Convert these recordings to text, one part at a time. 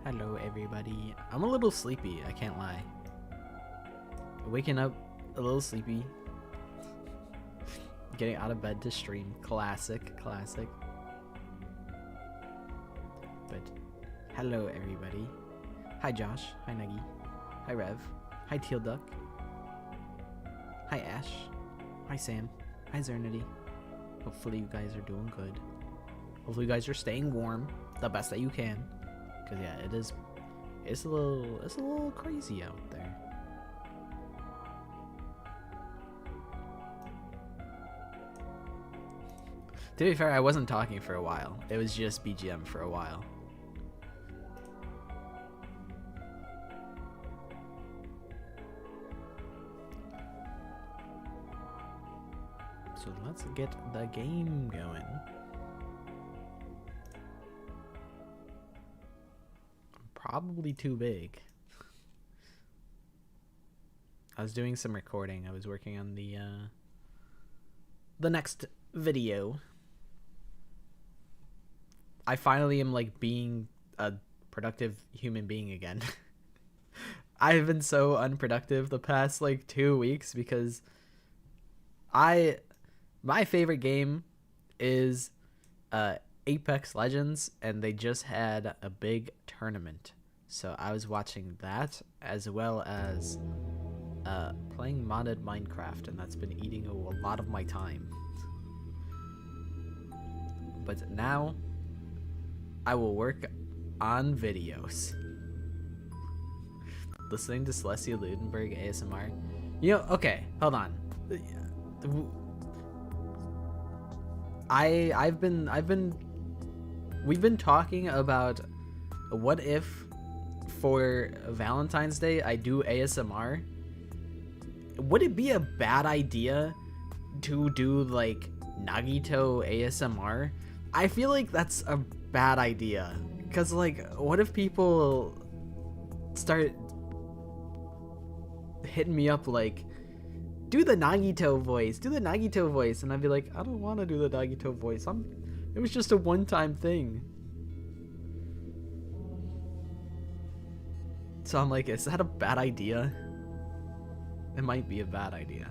Hello everybody. I'm a little sleepy, I can't lie. Waking up a little sleepy. Getting out of bed to stream. Classic. But hello everybody. Hi Josh. Hi Nuggy. Hi Rev. Hi Teal Duck. Hi Ash. Hi Sam. Hi Zernity. Hopefully you guys are doing good. Hopefully you guys are staying warm the best that you can. Cause yeah, it's a little crazy out there. To be fair, I wasn't talking for a while. It was just BGM for a while. So let's get the game going. Probably too big. I was doing some recording. I was working on the next video. I finally am like being a productive human being again. I've been so unproductive the past like 2 weeks because my favorite game is Apex Legends, and they just had a big tournament. So I was watching that as well as playing modded Minecraft, and that's been eating a lot of my time. But now I will work on videos. Listening to Celestia Ludenberg ASMR. You know, okay, hold on. We've been talking about what if for Valentine's Day I do ASMR. Would it be a bad idea to do like Nagito ASMR? I feel like that's a bad idea, because like what if people start hitting me up like, do the Nagito voice, and I'd be like, I don't want to do the Nagito voice. It was just a one-time thing. So I'm like, is that a bad idea? It might be a bad idea.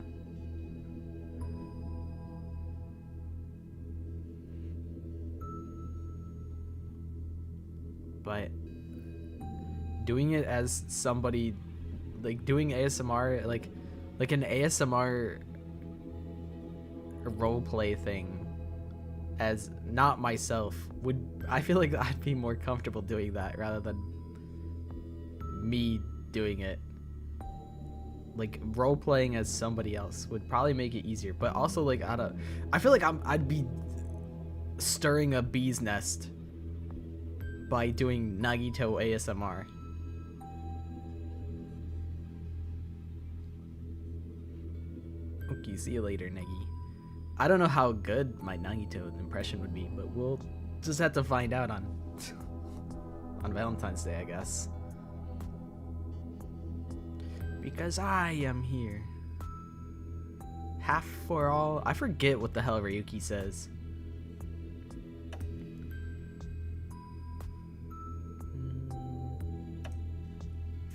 But doing it as somebody, like doing ASMR, like an ASMR roleplay thing as not myself, I feel like I'd be more comfortable doing that rather than me doing it. Like role playing as somebody else would probably make it easier, but also like I feel like I'd be stirring a bee's nest by doing Nagito ASMR. Okay, see you later, Negi. I don't know how good my Nagito impression would be, but we'll just have to find out on Valentine's Day, I guess. Because I am here. Half for all. I forget what the hell Ryuki says.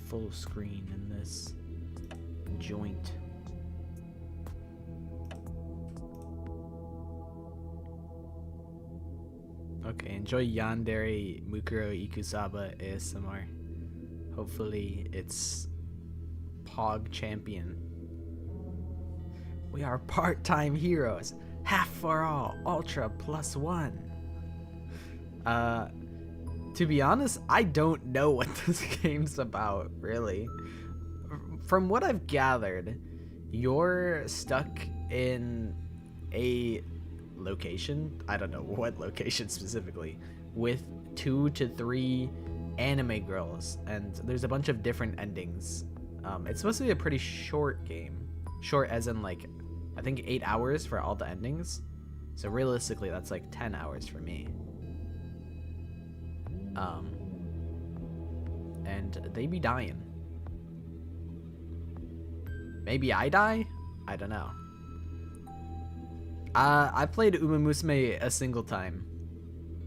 Full screen in this joint. Okay, enjoy Yandere Mukuro Ikusaba ASMR. Hopefully it's Pog Champion. We are part-time heroes. Half for all. Ultra +1. To be honest, I don't know what this game's about, really. From what I've gathered, you're stuck in a location, I don't know what location specifically, with 2 to 3 anime girls, and there's a bunch of different endings. It's supposed to be a pretty short game. Short as in like, I think 8 hours for all the endings. So realistically, that's like 10 hours for me. And they be dying. Maybe I die? I don't know. I played Uma Musume a single time,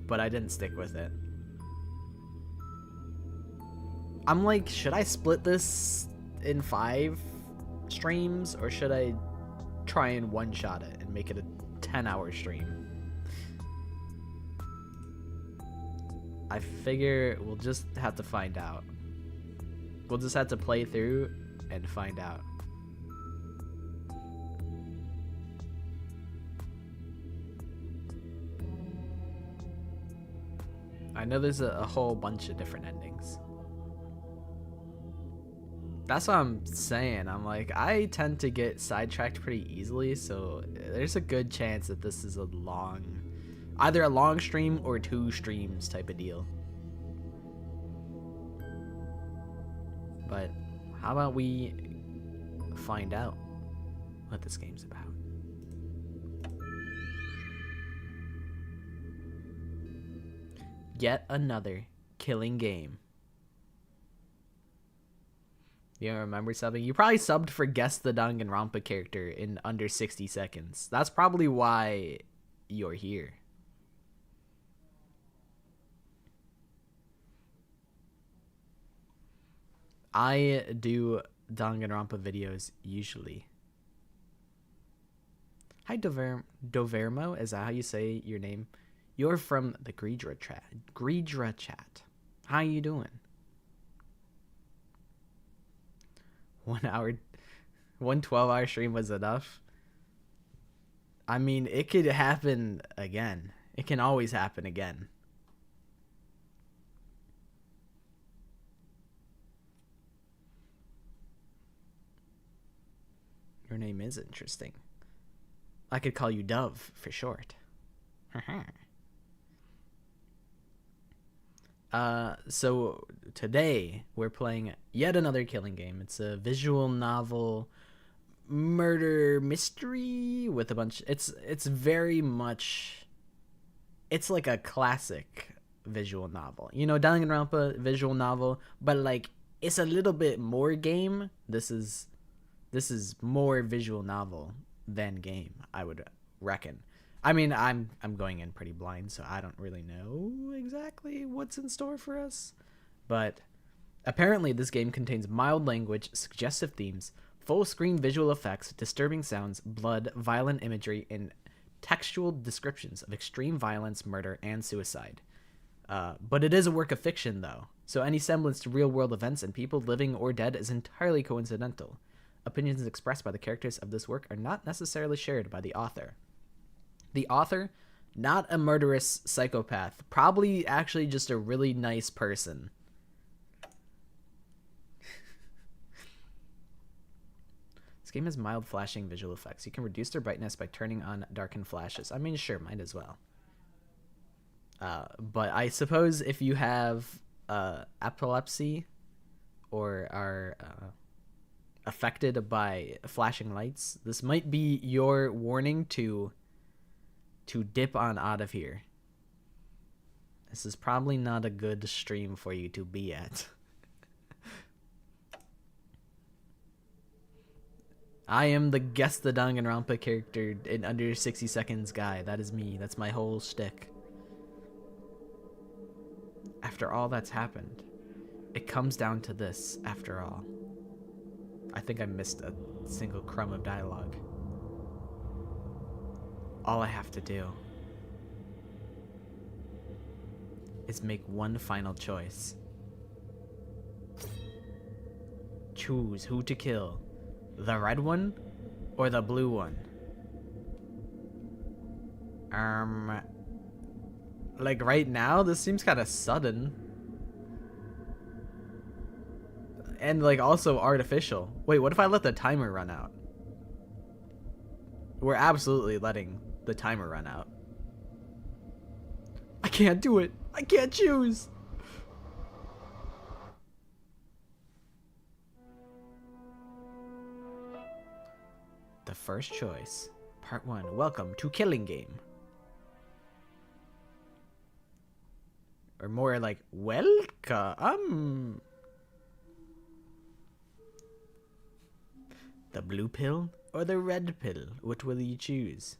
but I didn't stick with it. I'm like, should I split this in 5 streams, or should I try and one-shot it and make it a 10-hour stream? I figure we'll just have to find out. We'll just have to play through and find out. I know there's a whole bunch of different endings. That's what I'm saying. I'm like, I tend to get sidetracked pretty easily, so there's a good chance that this is either a long stream or 2 streams type of deal. But how about we find out what this game's about? Yet another killing game. You remember subbing? You probably subbed for Guess the Danganronpa character in under 60 seconds. That's probably why you're here. I do Danganronpa videos usually. Hi Dovermo, is that how you say your name? You're from the Greedra chat. How you doing? 1 hour, 1 12-hour stream was enough. I mean, it could happen again. It can always happen again. Your name is interesting. I could call you Dove for short. So today we're playing yet another killing game. It's a visual novel murder mystery with a bunch. It's very much. It's like a classic visual novel. You know, Danganronpa visual novel, but like it's a little bit more game. This is more visual novel than game, I would reckon. I mean, I'm going in pretty blind, so I don't really know exactly what's in store for us. But apparently this game contains mild language, suggestive themes, full-screen visual effects, disturbing sounds, blood, violent imagery, and textual descriptions of extreme violence, murder, and suicide. But it is a work of fiction, though, so any semblance to real-world events and people living or dead is entirely coincidental. Opinions expressed by the characters of this work are not necessarily shared by the author. The author, not a murderous psychopath, probably actually just a really nice person. This game has mild flashing visual effects. You can reduce their brightness by turning on darken flashes. I mean, sure, might as well. But I suppose if you have epilepsy or are affected by flashing lights, this might be your warning to dip on out of here. This is probably not a good stream for you to be at. I am the Guess the Danganronpa character in under 60 seconds guy. That is me. That's my whole shtick. After all that's happened, it comes down to this, after all. I think I missed a single crumb of dialogue. All I have to do is make one final choice. Choose who to kill. The red one or the blue one? Like right now, this seems kind of sudden. And like also artificial. Wait, what if I let the timer run out? We're absolutely letting the timer run out. I can't do it. I can't choose. The first choice. Part 1. Welcome to Killing Game. Or more like, welcome. The blue pill or the red pill? Which will you choose?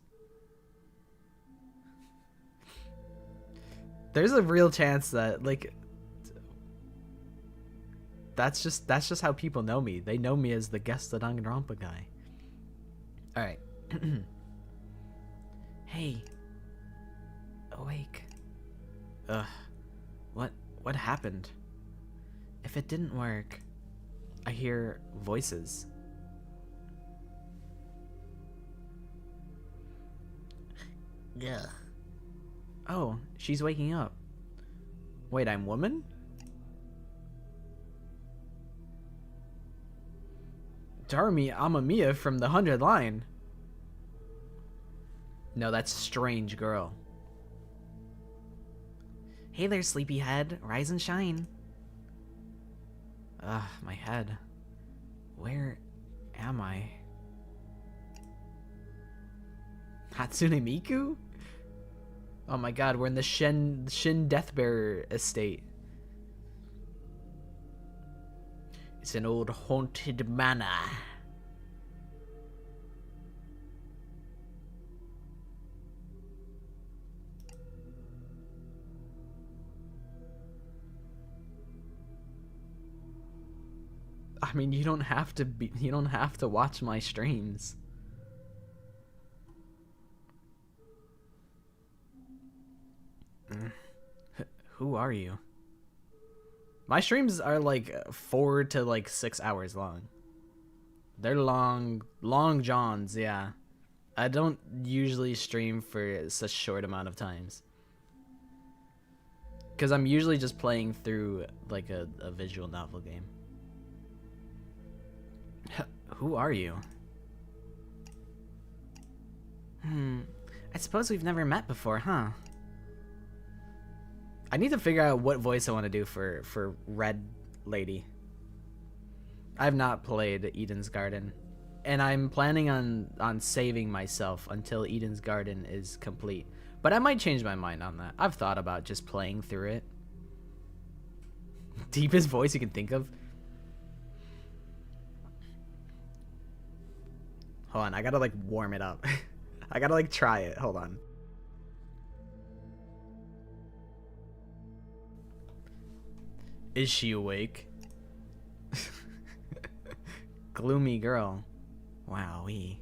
There's a real chance that, like... that's just how people know me. They know me as the guest the Danganronpa guy. All right. Hey. Awake. Ugh. What happened? If it didn't work, I hear voices. Yeah. Oh, she's waking up. Wait, I'm woman? Darmi Amamiya from the 100 line. No, that's strange girl. Hey there, sleepyhead. Rise and shine. Ugh, my head. Where am I? Hatsune Miku? Oh my god, we're in the Shin Deathbearer estate. It's an old haunted manor. I mean, you don't have to watch my streams. Who are you? My streams are like 4 to like 6 hours long. They're long johns, yeah. I don't usually stream for such short amount of times. Because I'm usually just playing through like a visual novel game. Who are you? I suppose we've never met before, huh? I need to figure out what voice I want to do for Red Lady. I've not played Eden's Garden, and I'm planning on saving myself until Eden's Garden is complete. But I might change my mind on that. I've thought about just playing through it. Deepest voice you can think of? Hold on, I gotta like warm it up. I gotta like try it. Hold on. Is she awake? Gloomy girl. Wowee.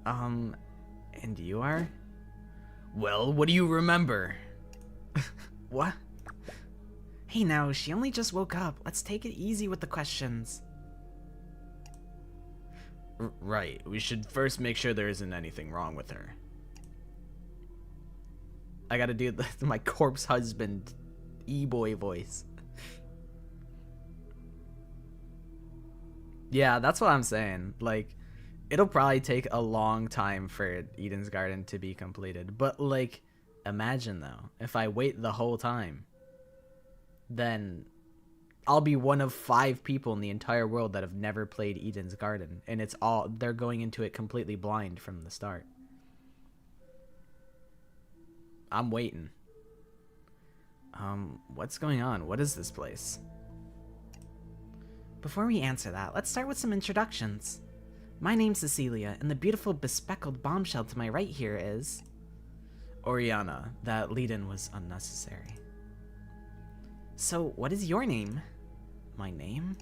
And you are? Well, what do you remember? What? Hey now, she only just woke up. Let's take it easy with the questions. Right, we should first make sure there isn't anything wrong with her. I gotta do my corpse husband e-boy voice. Yeah, that's what I'm saying. Like, it'll probably take a long time for Eden's Garden to be completed. But, like, imagine, though, if I wait the whole time, then I'll be one of 5 people in the entire world that have never played Eden's Garden. And they're going into it completely blind from the start. I'm waiting. What's going on? What is this place? Before we answer that, let's start with some introductions. My name's Cecilia, and the beautiful bespeckled bombshell to my right here is... Oriana. That lead-in was unnecessary. So, what is your name? My name?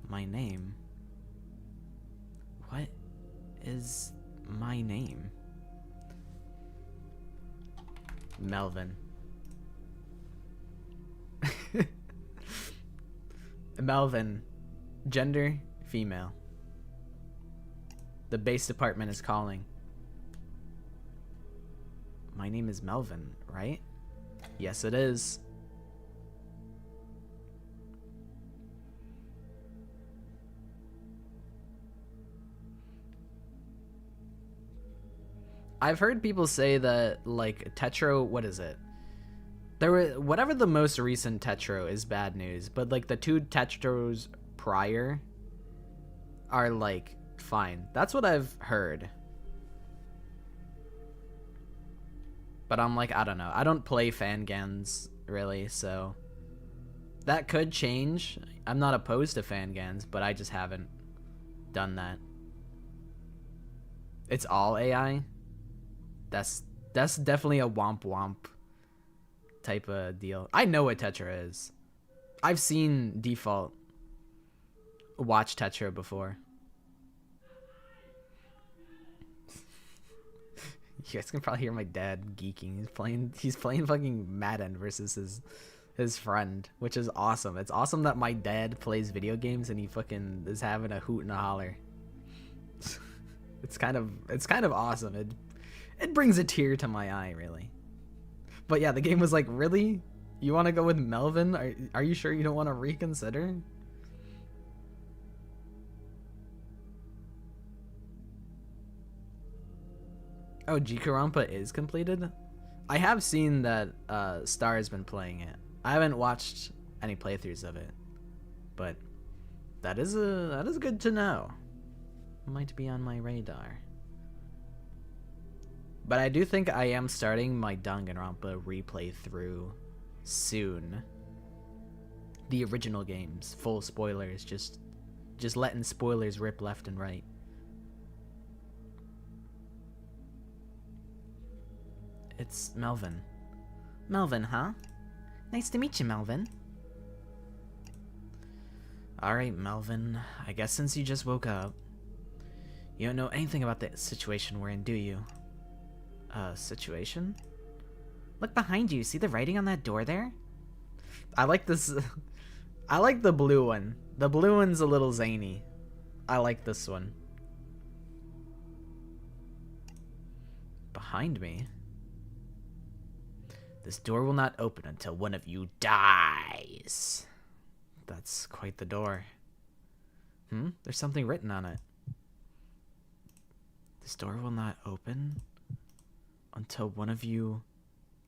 My name? What is my name? Melvin. Melvin. Gender, female. The base department is calling. My name is Melvin, right? Yes, it is. I've heard people say that, like, Tetro, what is it? Whatever the most recent Tetro is bad news, but, like, the 2 Tetros prior are, like, fine. That's what I've heard. But I'm like, I don't know. I don't play Fangans, really, so... That could change. I'm not opposed to Fangans, but I just haven't done that. It's all AI? That's definitely a womp womp type of deal. I know what Tetra is. I've seen default watch Tetra before. You guys can probably hear my dad geeking. He's playing fucking Madden versus his friend, which is awesome. It's awesome that my dad plays video games and he fucking is having a hoot and a holler. It's kind of awesome. It brings a tear to my eye, really. But yeah, the game was like, really? You want to go with Melvin? Are you sure you don't want to reconsider? Oh, Jikarumpa is completed? I have seen that Star has been playing it. I haven't watched any playthroughs of it, but that is good to know. Might be on my radar. But I do think I am starting my Danganronpa replay through soon. The original games, full spoilers, just letting spoilers rip left and right. It's Melvin. Melvin, huh? Nice to meet you, Melvin. Alright, Melvin. I guess since you just woke up, you don't know anything about the situation we're in, do you? Situation? Look behind you. See the writing on that door there? I like this. I like the blue one. The blue one's a little zany. I like this one. Behind me? This door will not open until one of you dies. That's quite the door. There's something written on it. This door will not open until one of you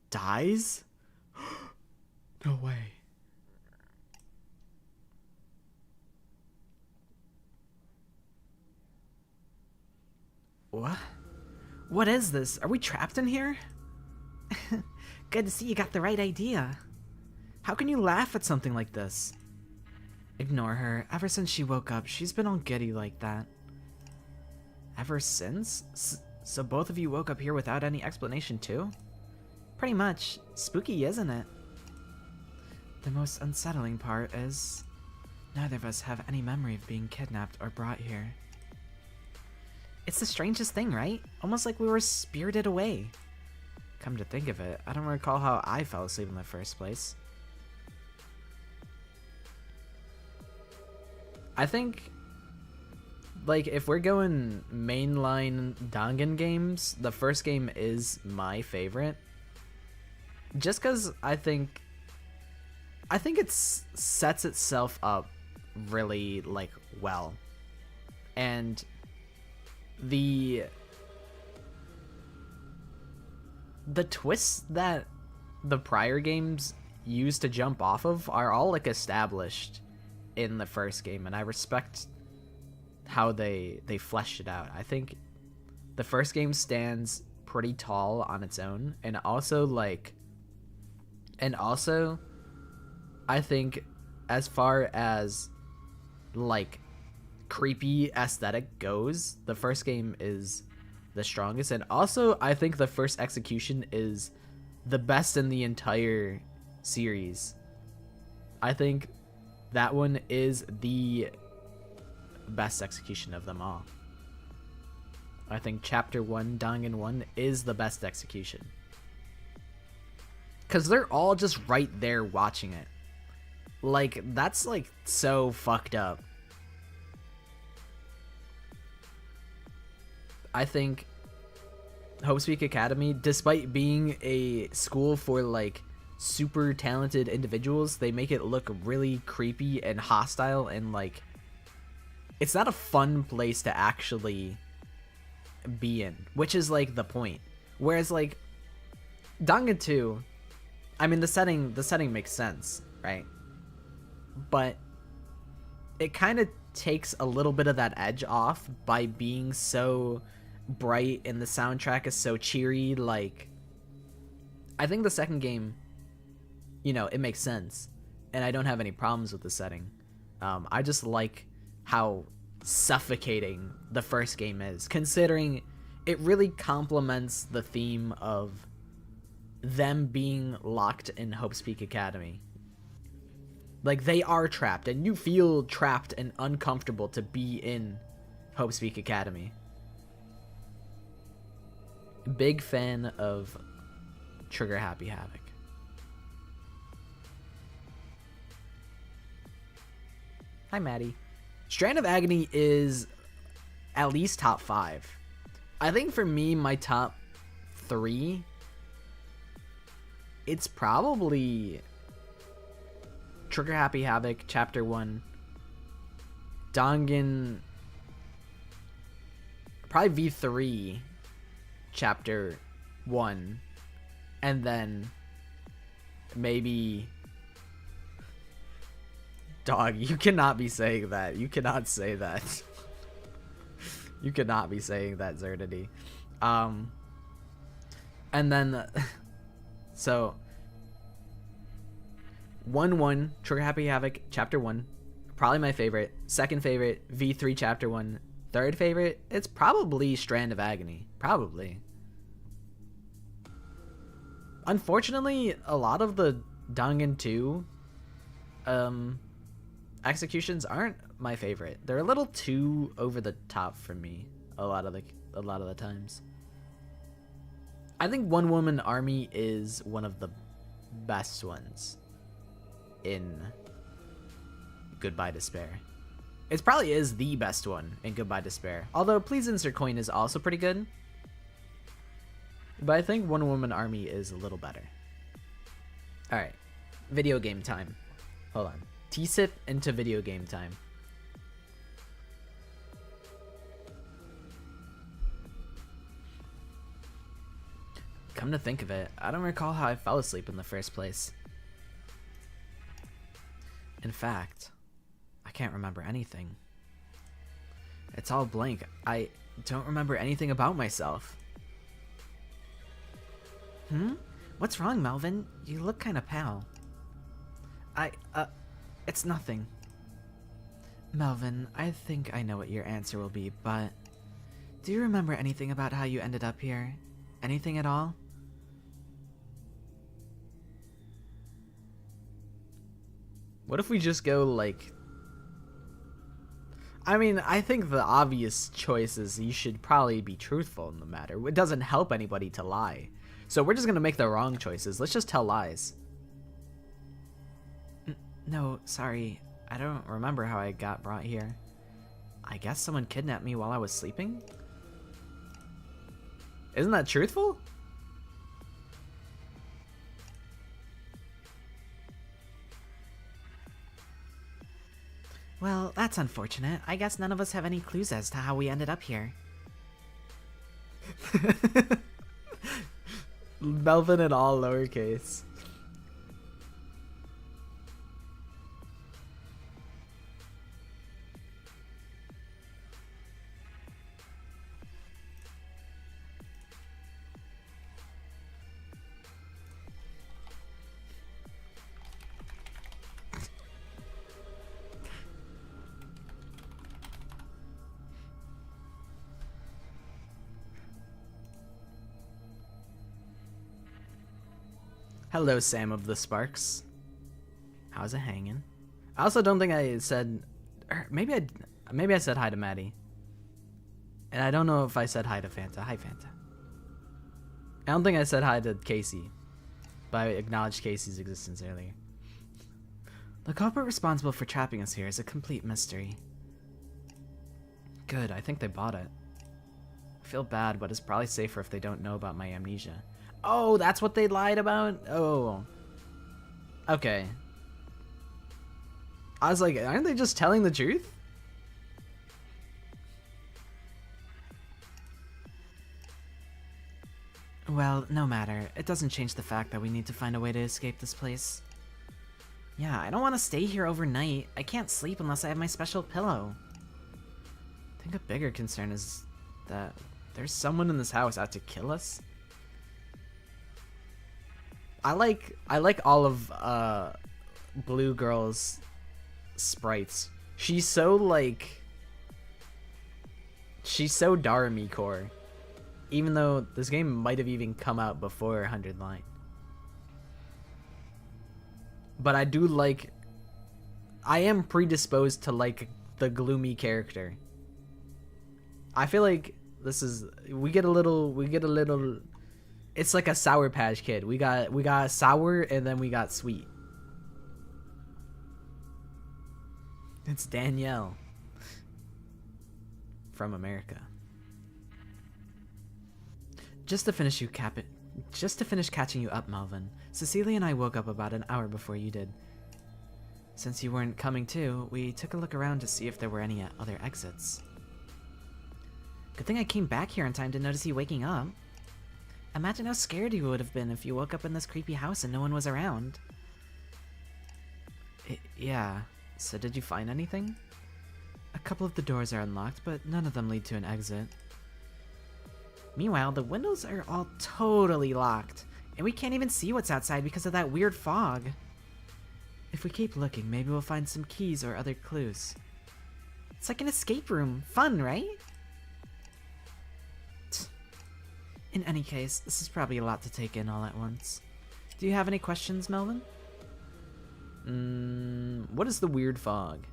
dies? No way. What? What is this? Are we trapped in here? Good to see you got the right idea. How can you laugh at something like this? Ignore her. Ever since she woke up, she's been all giddy like that. Ever since? So both of you woke up here without any explanation too? Pretty much. Spooky, isn't it? The most unsettling part is neither of us have any memory of being kidnapped or brought here. It's the strangest thing, right? Almost like we were spirited away. Come to think of it, I don't recall how I fell asleep in the first place. I think, like, if we're going mainline Dangan games, the first game is my favorite. Just because I think it sets itself up really, like, well. And the twists that the prior games use to jump off of are all, like, established in the first game, and I respect how they fleshed it out. I think the first game stands pretty tall on its own, and also I think as far as, like, creepy aesthetic goes, the first game is the strongest, and also I think the first execution is the best in the entire series. I think that one is the best execution of them all. I think Chapter 1, Dangan 1, is the best execution. Because they're all just right there watching it. Like, that's, like, so fucked up. I think Hope's Peak Academy, despite being a school for, like, super talented individuals, they make it look really creepy and hostile, and, like, it's not a fun place to actually be in, which is, like, the point. Whereas, like, Dangan 2, I mean, the setting makes sense, right? But it kind of takes a little bit of that edge off by being so bright and the soundtrack is so cheery. Like, I think the second game, you know, it makes sense, and I don't have any problems with the setting. I just like how suffocating the first game is, considering it really complements the theme of them being locked in Hope's Peak Academy. Like, they are trapped, and you feel trapped and uncomfortable to be in Hope Speak Academy. Big fan of Trigger Happy Havoc. Hi, Maddie. Strand of Agony is at least top 5. I think for me, my top 3, it's probably Trigger Happy Havoc, Chapter 1, Dangan, probably V3, Chapter 1, and then maybe... Dog, you cannot be saying that. You cannot say that. You cannot be saying that, Zerdity. And then... So... 1-1, Trigger Happy Havoc, Chapter 1. Probably my favorite. Second favorite, V3, Chapter 1. Third favorite, it's probably Strand of Agony. Probably. Unfortunately, a lot of the Dangan 2 executions aren't my favorite. They're a little too over the top for me a lot of the times. I think One Woman Army is one of the best ones in Goodbye Despair. It probably is the best one in Goodbye Despair. Although Please Insert Coin is also pretty good. But I think One Woman Army is a little better. Alright. Video game time. Hold on. T-sip into video game time. Come to think of it, I don't recall how I fell asleep in the first place. In fact, I can't remember anything. It's all blank. I don't remember anything about myself. What's wrong, Melvin? You look kind of pale. It's nothing. Melvin, I think I know what your answer will be, but do you remember anything about how you ended up here? Anything at all? What if we just go, like... I mean, I think the obvious choice is you should probably be truthful in the matter. It doesn't help anybody to lie. So we're just gonna make the wrong choices. Let's just tell lies. No, sorry. I don't remember how I got brought here. I guess someone kidnapped me while I was sleeping? Isn't that truthful? Well, that's unfortunate. I guess none of us have any clues as to how we ended up here. Melvin in all lowercase. Hello, Sam of the Sparks. How's it hanging? I also don't think I said... Maybe I said hi to Maddie. And I don't know if I said hi to Fanta. Hi, Fanta. I don't think I said hi to Casey. But I acknowledged Casey's existence earlier. The culprit responsible for trapping us here is a complete mystery. Good, I think they bought it. I feel bad, but it's probably safer if they don't know about my amnesia. Oh, that's what they lied about? Oh. Okay. I was like, aren't they just telling the truth? Well, no matter. It doesn't change the fact that we need to find a way to escape this place. Yeah, I don't want to stay here overnight. I can't sleep unless I have my special pillow. I think a bigger concern is that there's someone in this house out to kill us. I like all of Blue Girl's sprites. She's so Darmy core. Even though this game might have even come out before 100 Line. But I do like I am predisposed to like the gloomy character. I feel like we get a little. It's like a Sour Patch Kid. We got sour and then we got sweet. It's Danielle from America. Just to finish catching you up, Melvin. Cecilia and I woke up about an hour before you did. Since you weren't coming too, we took a look around to see if there were any other exits. Good thing I came back here in time to notice you waking up. Imagine how scared you would have been if you woke up in this creepy house and no one was around. Yeah. So did you find anything? A couple of the doors are unlocked, but none of them lead to an exit. Meanwhile, the windows are all totally locked, and we can't even see what's outside because of that weird fog. If we keep looking, maybe we'll find some keys or other clues. It's like an escape room. Fun, right? In any case, this is probably a lot to take in all at once. Do you have any questions, Melvin? What is the weird fog?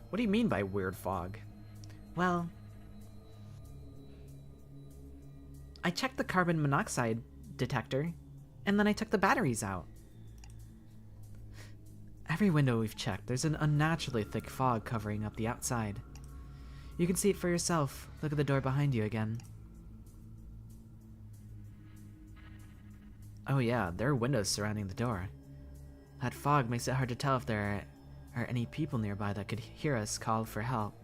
What do you mean by weird fog? Well, I checked the carbon monoxide detector, and then I took the batteries out. Every window we've checked, there's an unnaturally thick fog covering up the outside. You can see it for yourself. Look at the door behind you again. Oh yeah, there are windows surrounding the door. That fog makes it hard to tell if there are any people nearby that could hear us call for help.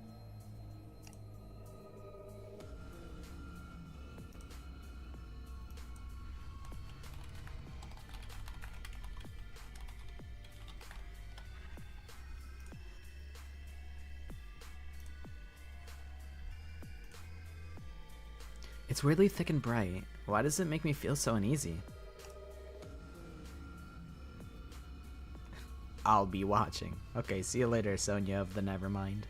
It's weirdly thick and bright. Why does it make me feel so uneasy? I'll be watching. Okay, see you later, Sonia of the Nevermind.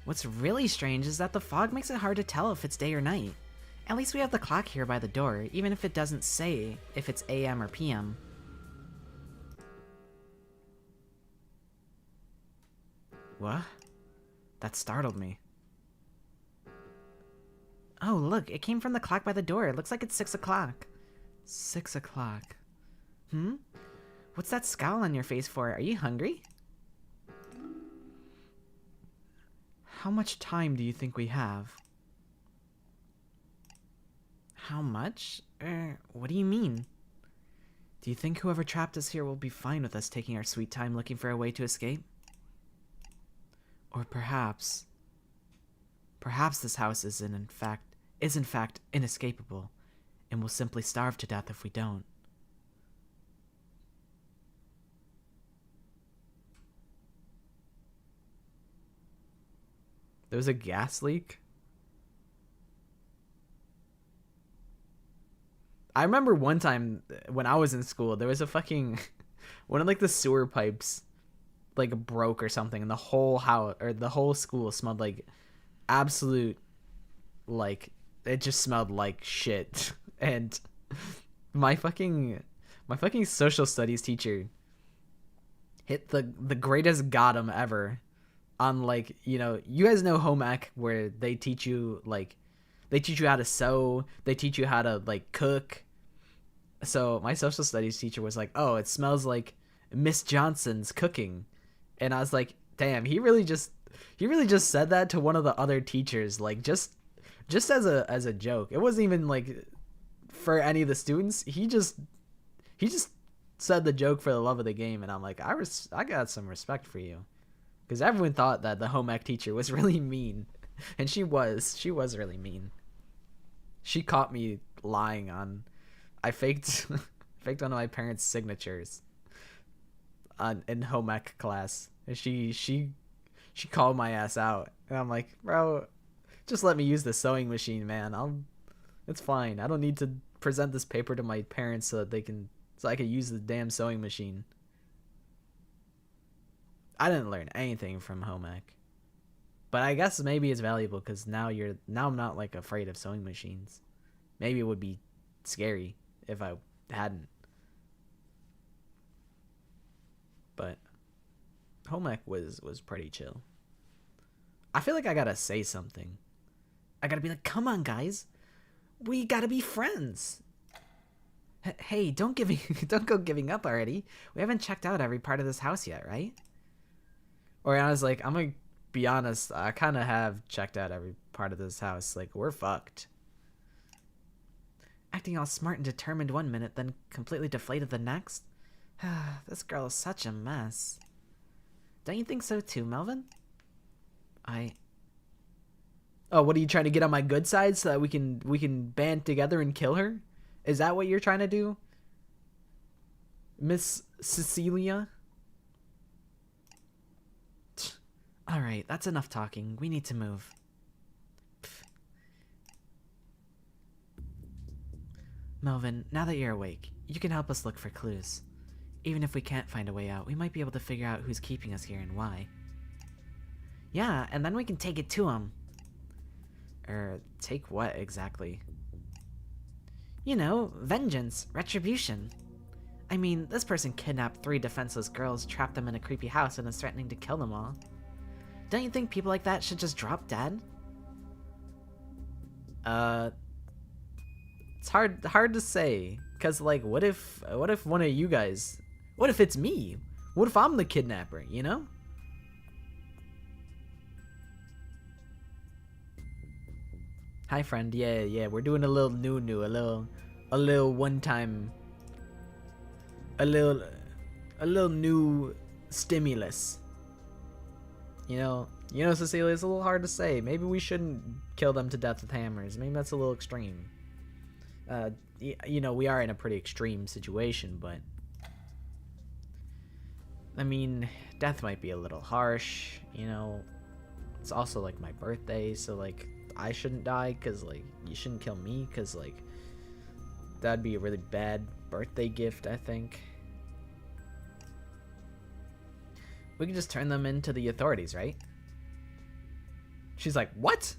What's really strange is that the fog makes it hard to tell if it's day or night. At least we have the clock here by the door, even if it doesn't say if it's AM or PM. What? That startled me. Oh, look, it came from the clock by the door. It looks like it's 6 o'clock. 6 o'clock. What's that scowl on your face for? Are you hungry? How much time do you think we have? How much? What do you mean? Do you think whoever trapped us here will be fine with us taking our sweet time looking for a way to escape? Or perhaps this house is in fact inescapable, and we'll simply starve to death if we don't. There was a gas leak? I remember one time when I was in school, there was a fucking one of like the sewer pipes like broke or something, and the whole house or the whole school smelled like absolute, like it just smelled like shit. And my fucking social studies teacher hit the greatest goddamn ever on, like, you know, you guys know home ec where they teach you how to sew, they teach you how to like cook. So my social studies teacher was like, "Oh, it smells like Miss Johnson's cooking." And I was like, "Damn, he really just said that to one of the other teachers, like just as a joke. It wasn't even like for any of the students. He just said the joke for the love of the game." And I'm like, I got some respect for you, because everyone thought that the home ec teacher was really mean, and she was really mean. She caught me lying on. I faked one of my parents' signatures in home ec class, and she called my ass out, and I'm like, "Bro, just let me use the sewing machine, man. It's fine. I don't need to present this paper to my parents so I can use the damn sewing machine." I didn't learn anything from home ec, but I guess maybe it's valuable because now I'm not like afraid of sewing machines. Maybe it would be scary if I hadn't. But home ec was pretty chill. I feel like I gotta say something. I gotta be like, come on, guys. We gotta be friends. Hey, don't go giving up already. We haven't checked out every part of this house yet, right? Or I was like, I'm gonna be honest, I kind of have checked out every part of this house. Like, we're fucked. Acting all smart and determined one minute, then completely deflated the next. This girl is such a mess. Don't you think so too, Melvin? Oh, what are you trying to get on my good side so that we can band together and kill her? Is that what you're trying to do, Miss Cecilia? All right, that's enough talking. We need to move. Pfft. Melvin, now that you're awake, you can help us look for clues. Even if we can't find a way out, we might be able to figure out who's keeping us here and why. Yeah, and then we can take it to him. Take what exactly? You know, vengeance, retribution. I mean, this person kidnapped 3 defenseless girls, trapped them in a creepy house, and is threatening to kill them all. Don't you think people like that should just drop dead? It's hard to say, cause like, what if one of you guys, what if it's me? What if I'm the kidnapper? You know? Hi, friend. Yeah, we're doing a little new, a little one time, a little new stimulus. You know, Cecilia, it's a little hard to say. Maybe we shouldn't kill them to death with hammers. Maybe that's a little extreme. You know, we are in a pretty extreme situation, but I mean, death might be a little harsh. You know, it's also like my birthday, so like I shouldn't die, because like you shouldn't kill me, because like that'd be a really bad birthday gift, I think. We can just turn them into the authorities, right? She's like, what?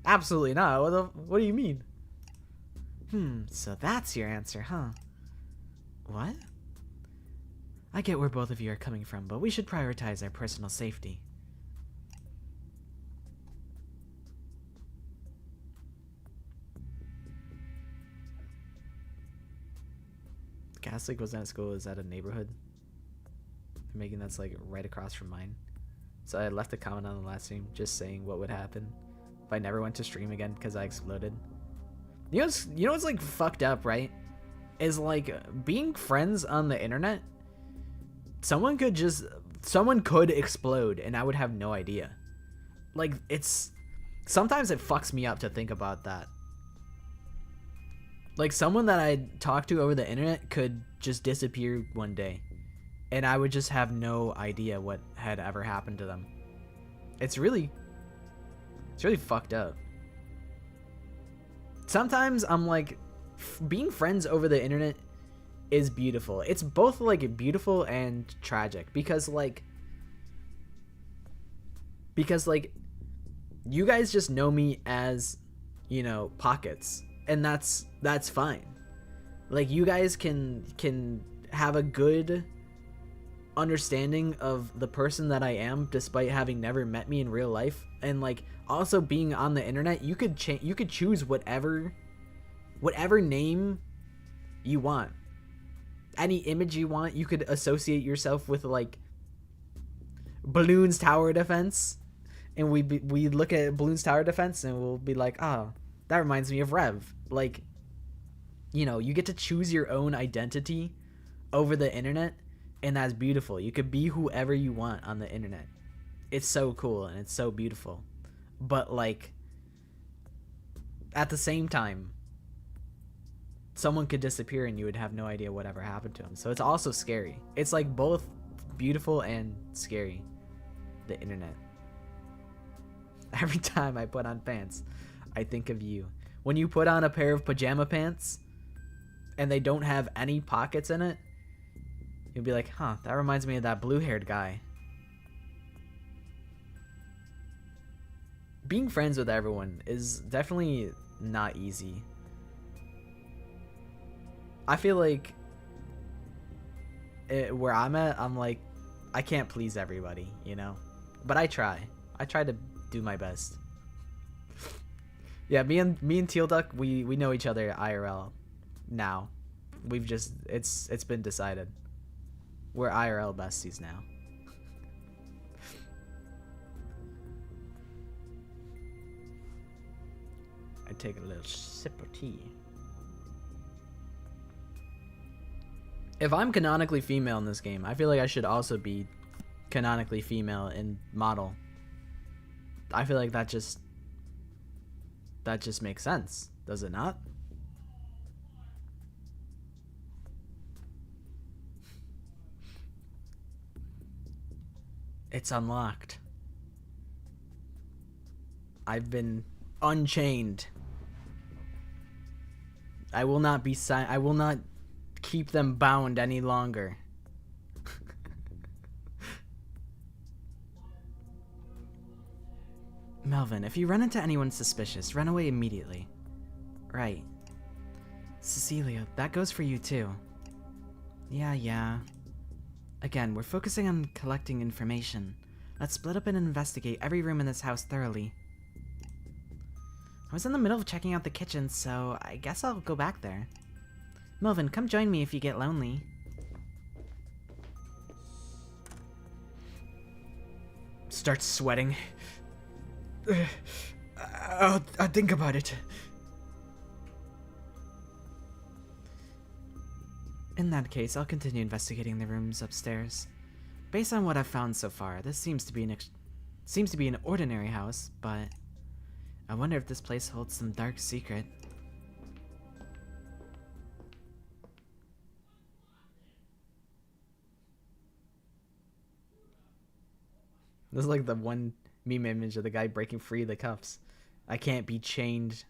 Absolutely not. What do you mean? So that's your answer, huh? What? I get where both of you are coming from, but we should prioritize our personal safety. Catholic wasn't at school, is that a neighborhood? Megan, that's like right across from mine. So I left a comment on the last stream just saying what would happen if I never went to stream again because I exploded. You know what's like fucked up, right? Is like being friends on the internet. Someone could explode and I would have no idea. Like, sometimes it fucks me up to think about that. Like, someone that I talked to over the internet could just disappear one day, and I would just have no idea what had ever happened to them. It's really fucked up. Sometimes I'm like, being friends over the internet is beautiful. It's both like beautiful and tragic because like you guys just know me as, you know, Pockets, and that's fine. Like, you guys can have a good understanding of the person that I am despite having never met me in real life, and like also being on the internet, you could choose whatever name you want, any image you want. You could associate yourself with like Balloons Tower Defense, and we look at Balloons Tower Defense and we'll be like, oh, that reminds me of Rev. Like, you know, you get to choose your own identity over the internet, and that's beautiful. You could be whoever you want on the internet. It's so cool and it's so beautiful. But like, at the same time, someone could disappear and you would have no idea whatever happened to them. So it's also scary. It's like both beautiful and scary, the internet. Every time I put on pants, I think of you. When you put on a pair of pajama pants and they don't have any pockets in it, you'll be like, huh, that reminds me of that blue-haired guy. Being friends with everyone is definitely not easy. I feel like where I'm at, I'm like, I can't please everybody, you know? But I try. I try to do my best. Yeah, me and Teal Duck, we know each other IRL now. We've just it's been decided. We're IRL besties now. I take a little sip of tea. If I'm canonically female in this game, I feel like I should also be canonically female in model. I feel like that just makes sense, does it not? It's unlocked. I've been unchained. I will not be I will not keep them bound any longer. Melvin, if you run into anyone suspicious, run away immediately. Right. Cecilia, that goes for you too. Yeah. Again, we're focusing on collecting information. Let's split up and investigate every room in this house thoroughly. I was in the middle of checking out the kitchen, so I guess I'll go back there. Melvin, come join me if you get lonely. Start sweating. I'll think about it. In that case, I'll continue investigating the rooms upstairs. Based on what I've found so far, this seems to be an ordinary house, but I wonder if this place holds some dark secret. This is like the one meme image of the guy breaking free of the cuffs. I can't be chained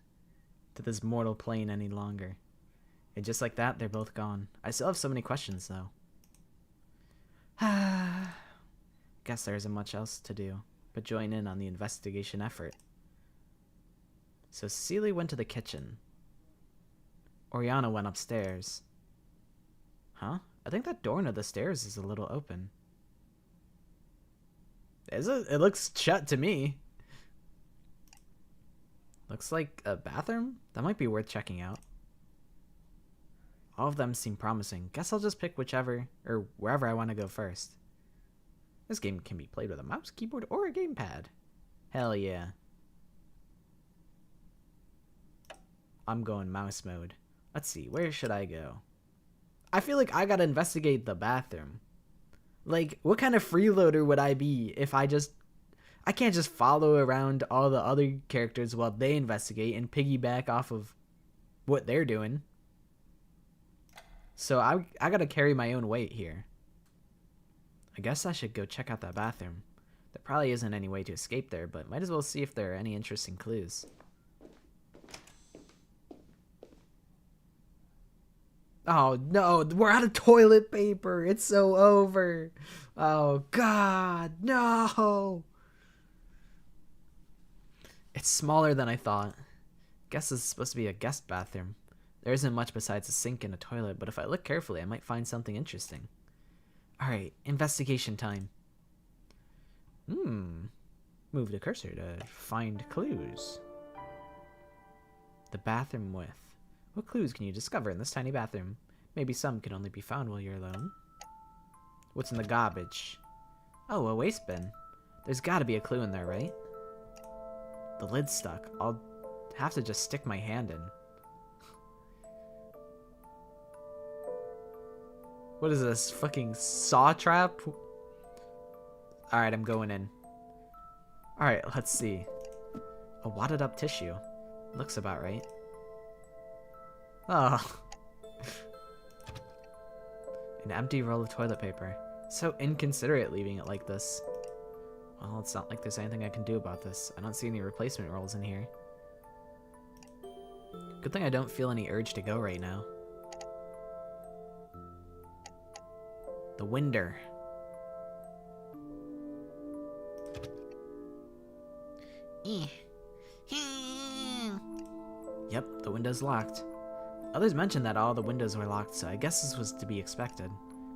to this mortal plane any longer. And just like that, they're both gone. I still have so many questions, though. Guess there isn't much else to do but join in on the investigation effort. So Cecilia went to the kitchen. Oriana went upstairs. Huh? I think that door near the stairs is a little open. Is it? It looks shut to me. Looks like a bathroom? That might be worth checking out. All of them seem promising. Guess I'll just pick whichever, or wherever I want to go first. This game can be played with a mouse, keyboard, or a gamepad. Hell yeah. I'm going mouse mode. Let's see, where should I go? I feel like I gotta investigate the bathroom. Like, what kind of freeloader would I be if I can't just follow around all the other characters while they investigate and piggyback off of what they're doing. So I gotta carry my own weight here. I guess I should go check out that bathroom. There probably isn't any way to escape there, but might as well see if there are any interesting clues. Oh no, we're out of toilet paper. It's so over. Oh god, no. It's smaller than I thought. Guess this is supposed to be a guest bathroom. There isn't much besides a sink and a toilet, but if I look carefully, I might find something interesting. Alright, investigation time. Move the cursor to find clues. The bathroom with. What clues can you discover in this tiny bathroom? Maybe some can only be found while you're alone. What's in the garbage? Oh, a waste bin. There's gotta be a clue in there, right? The lid's stuck. I'll have to just stick my hand in. What is this? Fucking saw trap? Alright, I'm going in. Alright, let's see. A wadded up tissue. Looks about right. Oh. An empty roll of toilet paper. So inconsiderate leaving it like this. Well, it's not like there's anything I can do about this. I don't see any replacement rolls in here. Good thing I don't feel any urge to go right now. The winder. Yep, the window's locked. Others mentioned that all the windows were locked, so I guess this was to be expected.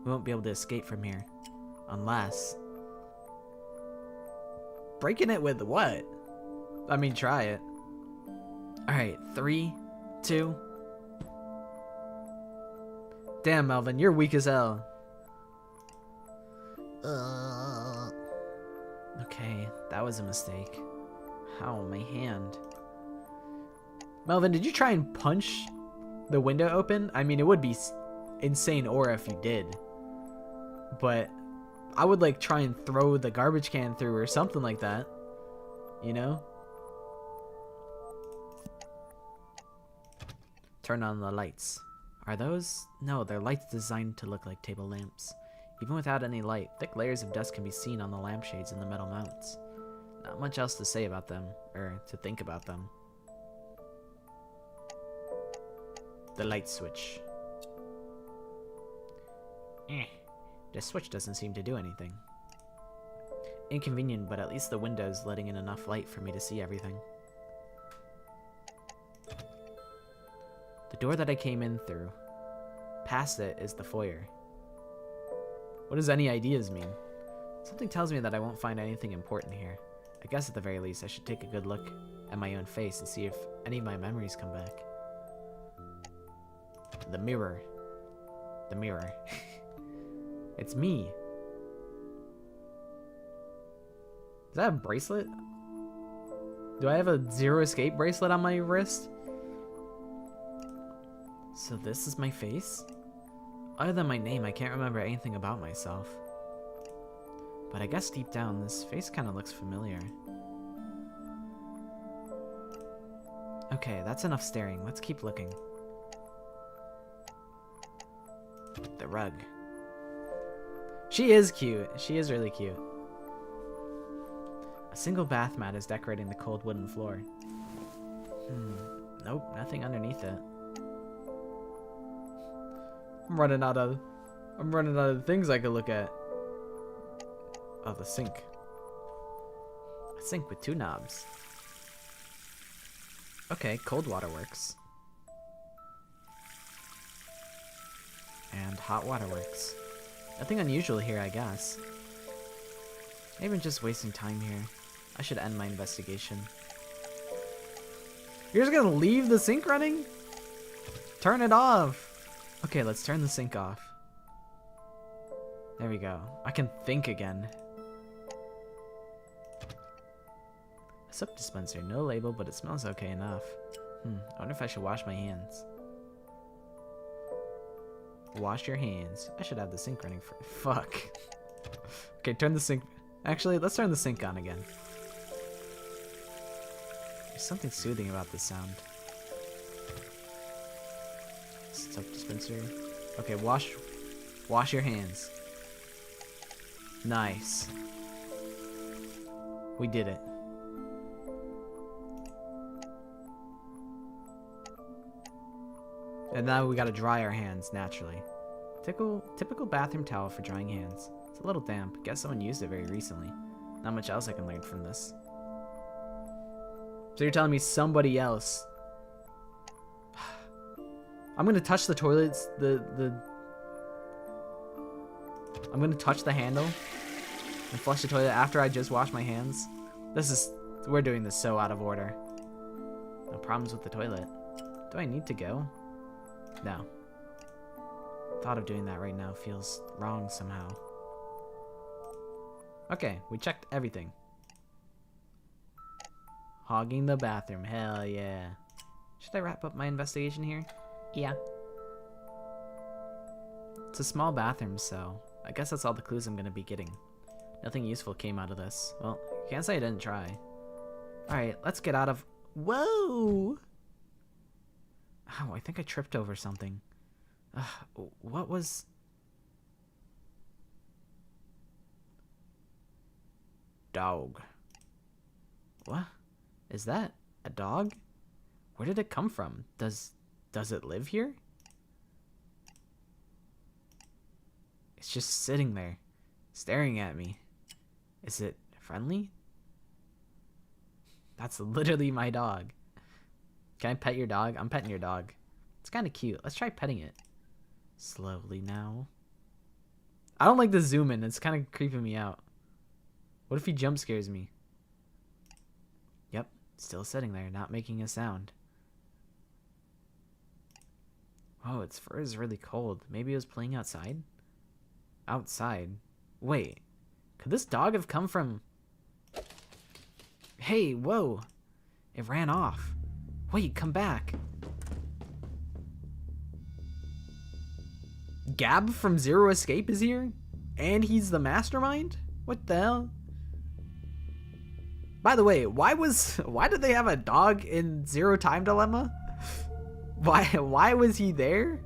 We won't be able to escape from here. Unless... Breaking it with what? I mean, try it. Alright, 3, 2... Damn, Melvin, you're weak as hell. Okay, that was a mistake. Ow, my hand. Melvin, did you try and punch the window open? I mean, it would be insane aura if you did. But I would like try and throw the garbage can through or something like that. You know? Turn on the lights. Are those? No, they're lights designed to look like table lamps. Even without any light, thick layers of dust can be seen on the lampshades and the metal mounts. Not much else to say about them, or to think about them. The light switch. The switch doesn't seem to do anything. Inconvenient, but at least the window's letting in enough light for me to see everything. The door that I came in through. Past it is the foyer. What does any ideas mean? Something tells me that I won't find anything important here. I guess at the very least I should take a good look at my own face and see if any of my memories come back. The mirror. The mirror. It's me. Is that a bracelet? Do I have a zero escape bracelet on my wrist? So this is my face? Other than my name, I can't remember anything about myself. But I guess deep down, this face kind of looks familiar. Okay, that's enough staring. Let's keep looking. The rug. She is cute. She is really cute. A single bath mat is decorating the cold wooden floor. Nope, nothing underneath it. I'm running out of things I could look at. Oh, the sink. A sink with 2 knobs. Okay, cold water works. And hot water works. Nothing unusual here, I guess. Maybe I'm just wasting time here. I should end my investigation. You're just gonna leave the sink running? Turn it off. Okay, let's turn the sink off. There we go. I can think again. A soap dispenser, no label, but it smells okay enough. I wonder if I should wash my hands. Wash your hands. I should have the sink running for... Fuck. Okay, turn the sink... Actually, let's turn the sink on again. There's something soothing about this sound. Soap dispenser. Okay, wash your hands. Nice. We did it. And now we gotta dry our hands naturally. Typical bathroom towel for drying hands. It's a little damp. Guess someone used it very recently. Not much else I can learn from this. So you're telling me somebody else... I'm gonna touch the toilets, I'm gonna touch the handle and flush the toilet after I just wash my hands. We're doing this so out of order. No problems with the toilet. Do I need to go? No. Thought of doing that right now feels wrong somehow. Okay, we checked everything. Hogging the bathroom, hell yeah. Should I wrap up my investigation here? Yeah. It's a small bathroom, so I guess that's all the clues I'm gonna be getting. Nothing useful came out of this. Well, can't say I didn't try. Alright, let's get out of... Whoa! Oh, I think I tripped over something. What was... Dog. What? Is that a dog? Where did it come from? Does it live here? It's just sitting there, staring at me. Is it friendly? That's literally my dog. Can I pet your dog? I'm petting your dog. It's kind of cute. Let's try petting it. Slowly now. I don't like the zoom in. It's kind of creeping me out. What if he jump scares me? Yep. Still sitting there, not making a sound. Oh, its fur is really cold. Maybe it was playing outside? Outside? Wait. Could this dog have come from... Hey, whoa. It ran off. Wait, come back. Gab from Zero Escape is here? And he's the mastermind? What the hell? By the way, why did they have a dog in Zero Time Dilemma? Why was he there?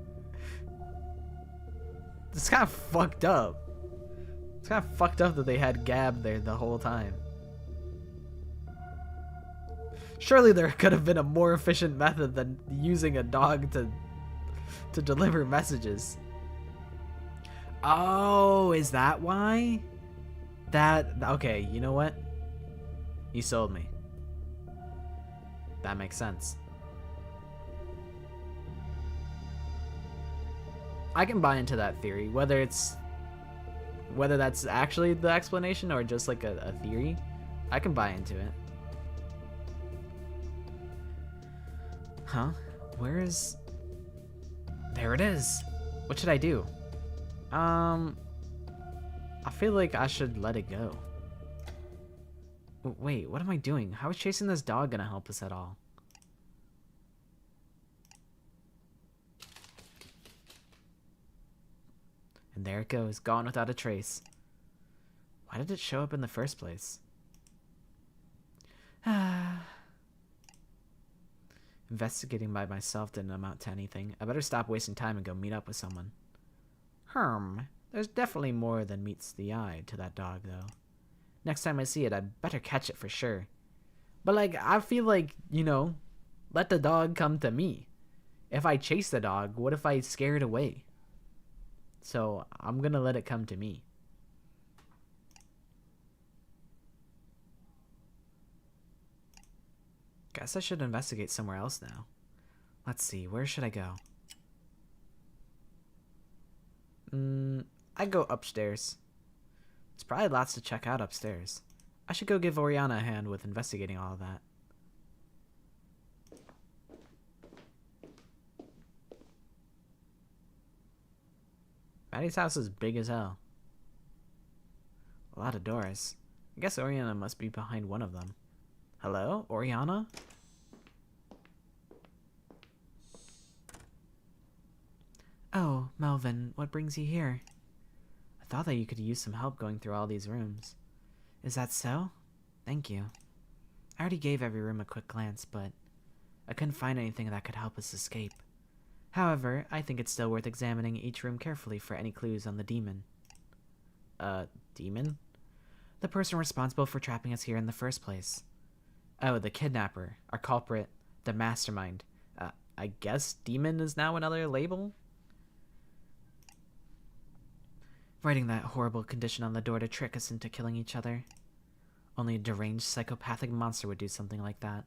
It's kind of fucked up. It's kind of fucked up that they had Gab there the whole time. Surely there could have been a more efficient method than using a dog to deliver messages. Oh, is that why? Okay, you know what? You sold me. That makes sense. I can buy into that theory, whether that's actually the explanation or just like a theory. I can buy into it. Huh? Where is... There it is. What should I do? I feel like I should let it go. Wait, what am I doing? How is chasing this dog gonna help us at all? And there it goes, gone without a trace. Why did it show up in the first place? Investigating by myself didn't amount to anything. I better stop wasting time and go meet up with someone. There's definitely more than meets the eye to that dog, though. Next time I see it, I'd better catch it for sure. But, like, I feel like, you know, let the dog come to me. If I chase the dog, what if I scare it away? So, I'm gonna let it come to me. Guess I should investigate somewhere else now. Let's see, where should I go? I'd go upstairs. There's probably lots to check out upstairs. I should go give Oriana a hand with investigating all of that. Maddie's house is big as hell. A lot of doors. I guess Oriana must be behind one of them. Hello, Oriana? Oh, Melvin, what brings you here? I thought that you could use some help going through all these rooms. Is that so? Thank you. I already gave every room a quick glance, but I couldn't find anything that could help us escape. However, I think it's still worth examining each room carefully for any clues on the demon. Demon? The person responsible for trapping us here in the first place. Oh, the kidnapper, our culprit, the mastermind. I guess demon is now another label? Writing that horrible condition on the door to trick us into killing each other. Only a deranged psychopathic monster would do something like that.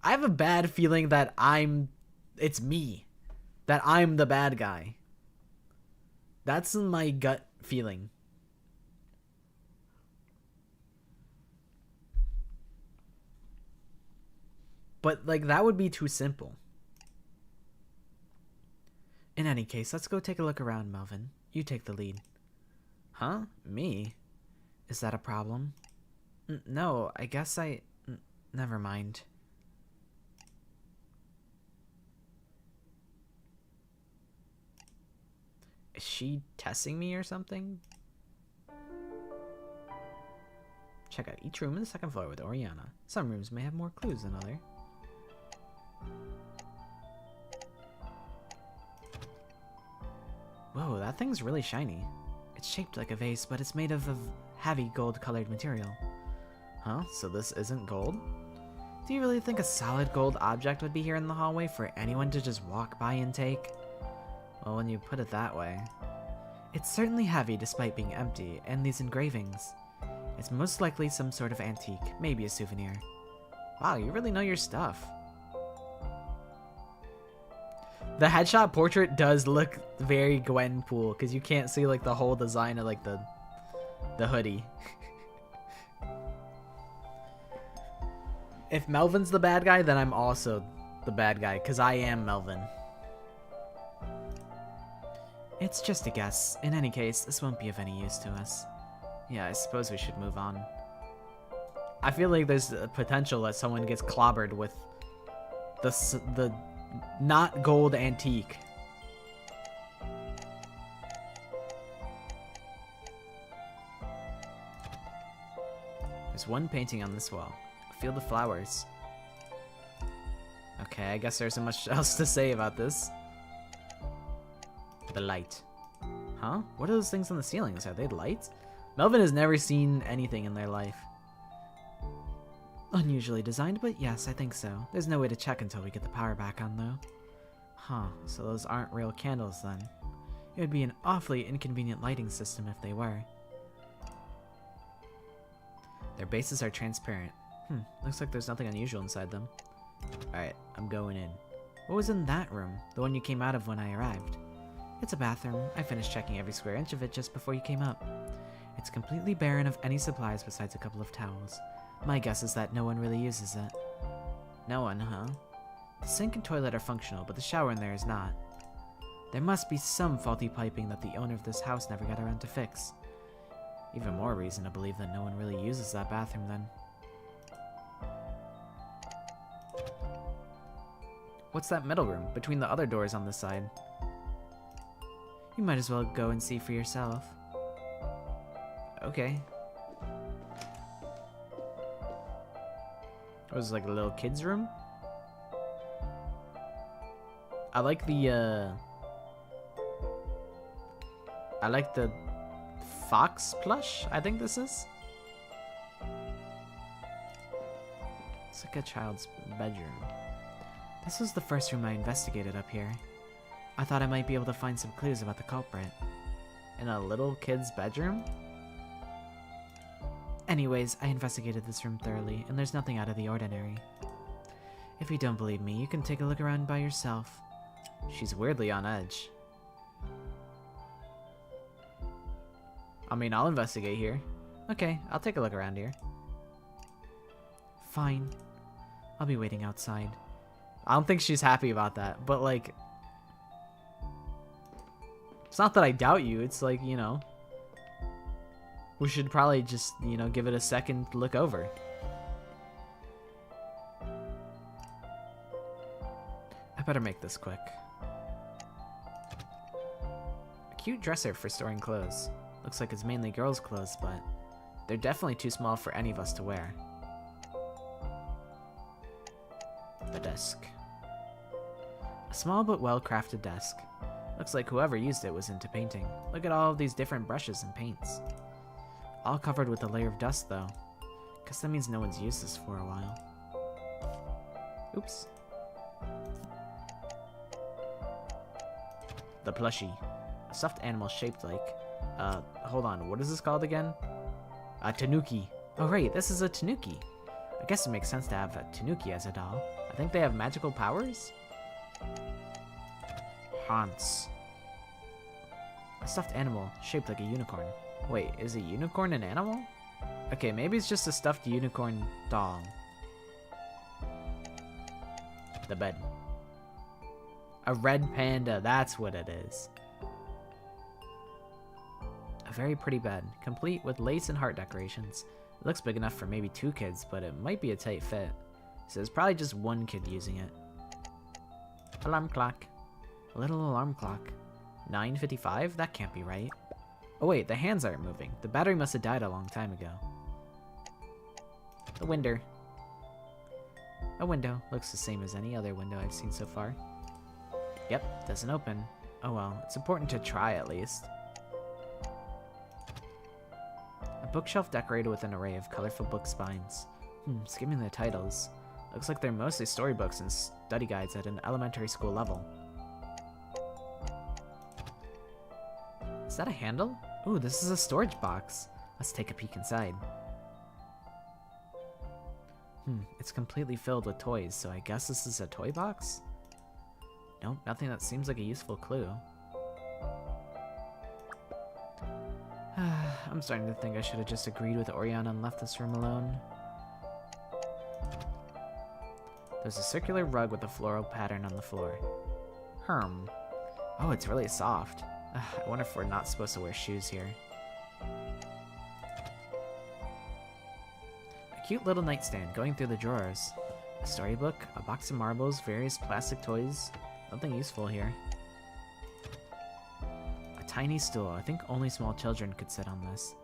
I have a bad feeling that it's me. That I'm the bad guy. That's my gut feeling. But, like, that would be too simple. In any case, let's go take a look around, Melvin. You take the lead. Huh? Me? Is that a problem? No, I guess never mind. Is she testing me or something? Check out each room in the second floor with Oriana. Some rooms may have more clues than others. Whoa, that thing's really shiny. It's shaped like a vase, but it's made of a heavy gold-colored material. Huh? So this isn't gold? Do you really think a solid gold object would be here in the hallway for anyone to just walk by and take? Well, when you put it that way. It's certainly heavy despite being empty, and these engravings. It's most likely some sort of antique, maybe a souvenir. Wow, you really know your stuff. The headshot portrait does look very Gwenpool because you can't see like the whole design of like the hoodie. If Melvin's the bad guy, then I'm also the bad guy because I am Melvin. It's just a guess. In any case, this won't be of any use to us. Yeah, I suppose we should move on. I feel like there's a potential that someone gets clobbered with the not gold antique. There's one painting on this wall. A field of flowers. Okay, I guess there isn't much else to say about this. The light. Huh? What are those things on the ceilings? Are they lights? Melvin has never seen anything in their life. Unusually designed, but yes, I think so. There's no way to check until we get the power back on, though. Huh, so those aren't real candles, then. It would be an awfully inconvenient lighting system if they were. Their bases are transparent. Looks like there's nothing unusual inside them. Alright, I'm going in. What was in that room? The one you came out of when I arrived? It's a bathroom. I finished checking every square inch of it just before you came up. It's completely barren of any supplies besides a couple of towels. My guess is that no one really uses it. No one, huh? The sink and toilet are functional, but the shower in there is not. There must be some faulty piping that the owner of this house never got around to fix. Even more reason to believe that no one really uses that bathroom then. What's that middle room, between the other doors on this side? You might as well go and see for yourself. Okay. It was like a little kid's room. I like the fox plush, I think this is. It's like a child's bedroom. This was the first room I investigated up here. I thought I might be able to find some clues about the culprit. In a little kid's bedroom? Anyways, I investigated this room thoroughly, and there's nothing out of the ordinary. If you don't believe me, you can take a look around by yourself. She's weirdly on edge. I mean, I'll investigate here. Okay, I'll take a look around here. Fine. I'll be waiting outside. I don't think she's happy about that, but like... It's not that I doubt you, it's like, you know... We should probably just, you know, give it a second look over. I better make this quick. A cute dresser for storing clothes. Looks like it's mainly girls' clothes, but they're definitely too small for any of us to wear. The desk. A small but well-crafted desk. Looks like whoever used it was into painting. Look at all of these different brushes and paints. All covered with a layer of dust, though. Guess that means no one's used this for a while. Oops. The plushie. A stuffed animal shaped like... hold on, what is this called again? A tanuki. Oh right, this is a tanuki. I guess it makes sense to have a tanuki as a doll. I think they have magical powers? Haunts. A stuffed animal shaped like a unicorn. Wait, is a unicorn an animal? Okay, maybe it's just a stuffed unicorn doll. The bed. A red panda, that's what it is. A very pretty bed, complete with lace and heart decorations. It looks big enough for maybe 2 kids, but it might be a tight fit. So there's probably just 1 kid using it. Alarm clock. A little alarm clock. 9:55? That can't be right. Oh wait, the hands aren't moving. The battery must have died a long time ago. The window. A window. Looks the same as any other window I've seen so far. Yep, doesn't open. Oh well, it's important to try at least. A bookshelf decorated with an array of colorful book spines. Skimming the titles. Looks like they're mostly storybooks and study guides at an elementary school level. Is that a handle? Ooh, this is a storage box. Let's take a peek inside. It's completely filled with toys, so I guess this is a toy box? Nope, nothing that seems like a useful clue. I'm starting to think I should have just agreed with Oriana and left this room alone. There's a circular rug with a floral pattern on the floor. Oh, it's really soft. I wonder if we're not supposed to wear shoes here. A cute little nightstand going through the drawers. A storybook, a box of marbles, various plastic toys. Nothing useful here. A tiny stool. I think only small children could sit on this.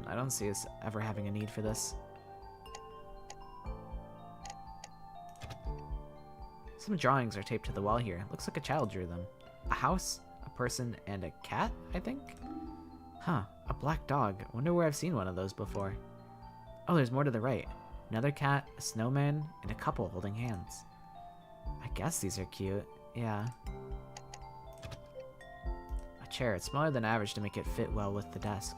I don't see us ever having a need for this. Some drawings are taped to the wall here. Looks like a child drew them. A house, a person, and a cat, I think? Huh, a black dog. Wonder where I've seen one of those before. Oh, there's more to the right. Another cat, a snowman, and a couple holding hands. I guess these are cute. Yeah. A chair. It's smaller than average to make it fit well with the desk.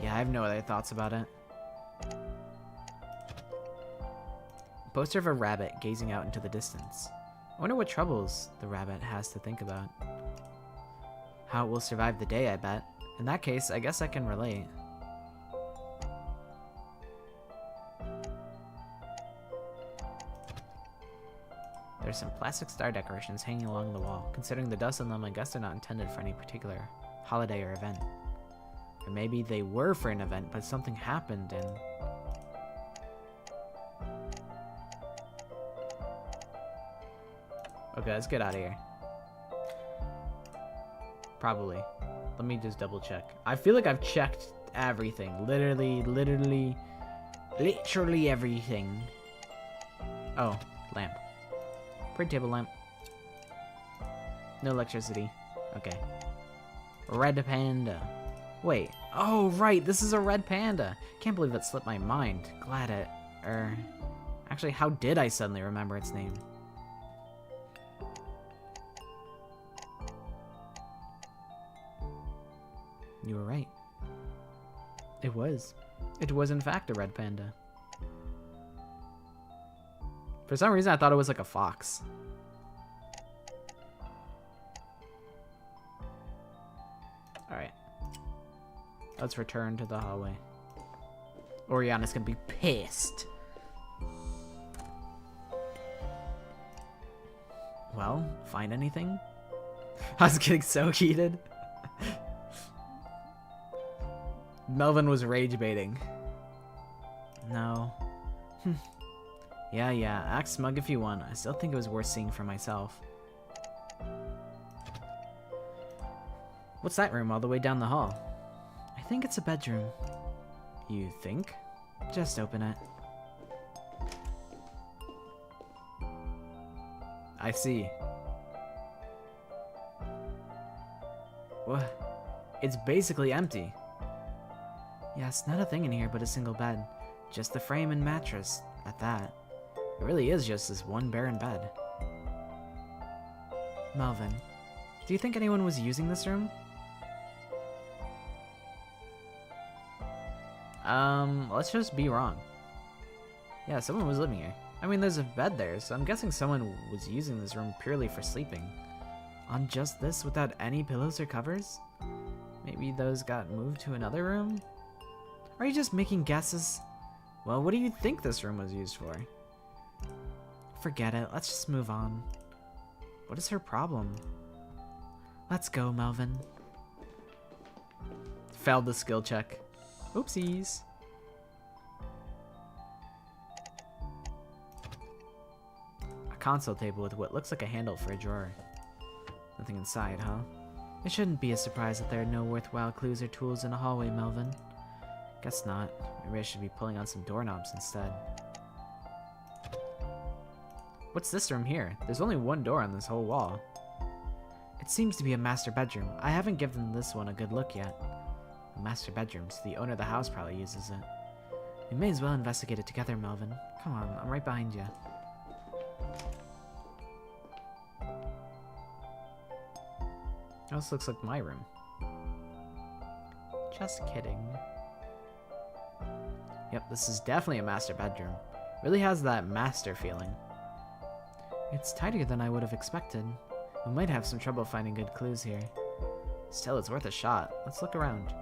Yeah, I have no other thoughts about it. A poster of a rabbit gazing out into the distance. I wonder what troubles the rabbit has to think about. How it will survive the day, I bet. In that case, I guess I can relate. There's some plastic star decorations hanging along the wall. Considering the dust on them, I guess they're not intended for any particular holiday or event. Or maybe they were for an event, but something happened and... Okay, let's get out of here. Probably. Let me just double check. I feel like I've checked everything. Literally everything. Oh, lamp. Pretty table lamp. No electricity. Okay. Red panda. Wait. Oh, right. This is a red panda. Can't believe that slipped my mind. Glad it... Actually, how did I suddenly remember its name? You were right. It was. It was, in fact, a red panda. For some reason, I thought it was like a fox. Alright. Let's return to the hallway. Oriana's gonna be pissed. Well, find anything? I was getting so heated. Melvin was rage baiting. No. Yeah, act smug if you want. I still think it was worth seeing for myself. What's that room all the way down the hall? I think it's a bedroom. You think? Just open it. I see. What? It's basically empty. Yes, not a thing in here but a single bed. Just the frame and mattress, at that. It really is just this one barren bed. Melvin, do you think anyone was using this room? Let's just be wrong. Yeah, someone was living here. I mean, there's a bed there, so I'm guessing someone was using this room purely for sleeping. On just this, without any pillows or covers? Maybe those got moved to another room? Are you just making guesses? Well, what do you think this room was used for? Forget it, let's just move on. What is her problem? Let's go, Melvin. Failed the skill check. Oopsies. A console table with what looks like a handle for a drawer. Nothing inside, huh? It shouldn't be a surprise that there are no worthwhile clues or tools in a hallway, Melvin. Guess not. Maybe I should be pulling on some doorknobs instead. What's this room here? There's only one door on this whole wall. It seems to be a master bedroom. I haven't given this one a good look yet. A master bedroom, so the owner of the house probably uses it. We may as well investigate it together, Melvin. Come on, I'm right behind you. This looks like my room. Just kidding. Yep, this is definitely a master bedroom. Really has that master feeling. It's tighter than I would have expected. We might have some trouble finding good clues here. Still, it's worth a shot. Let's look around.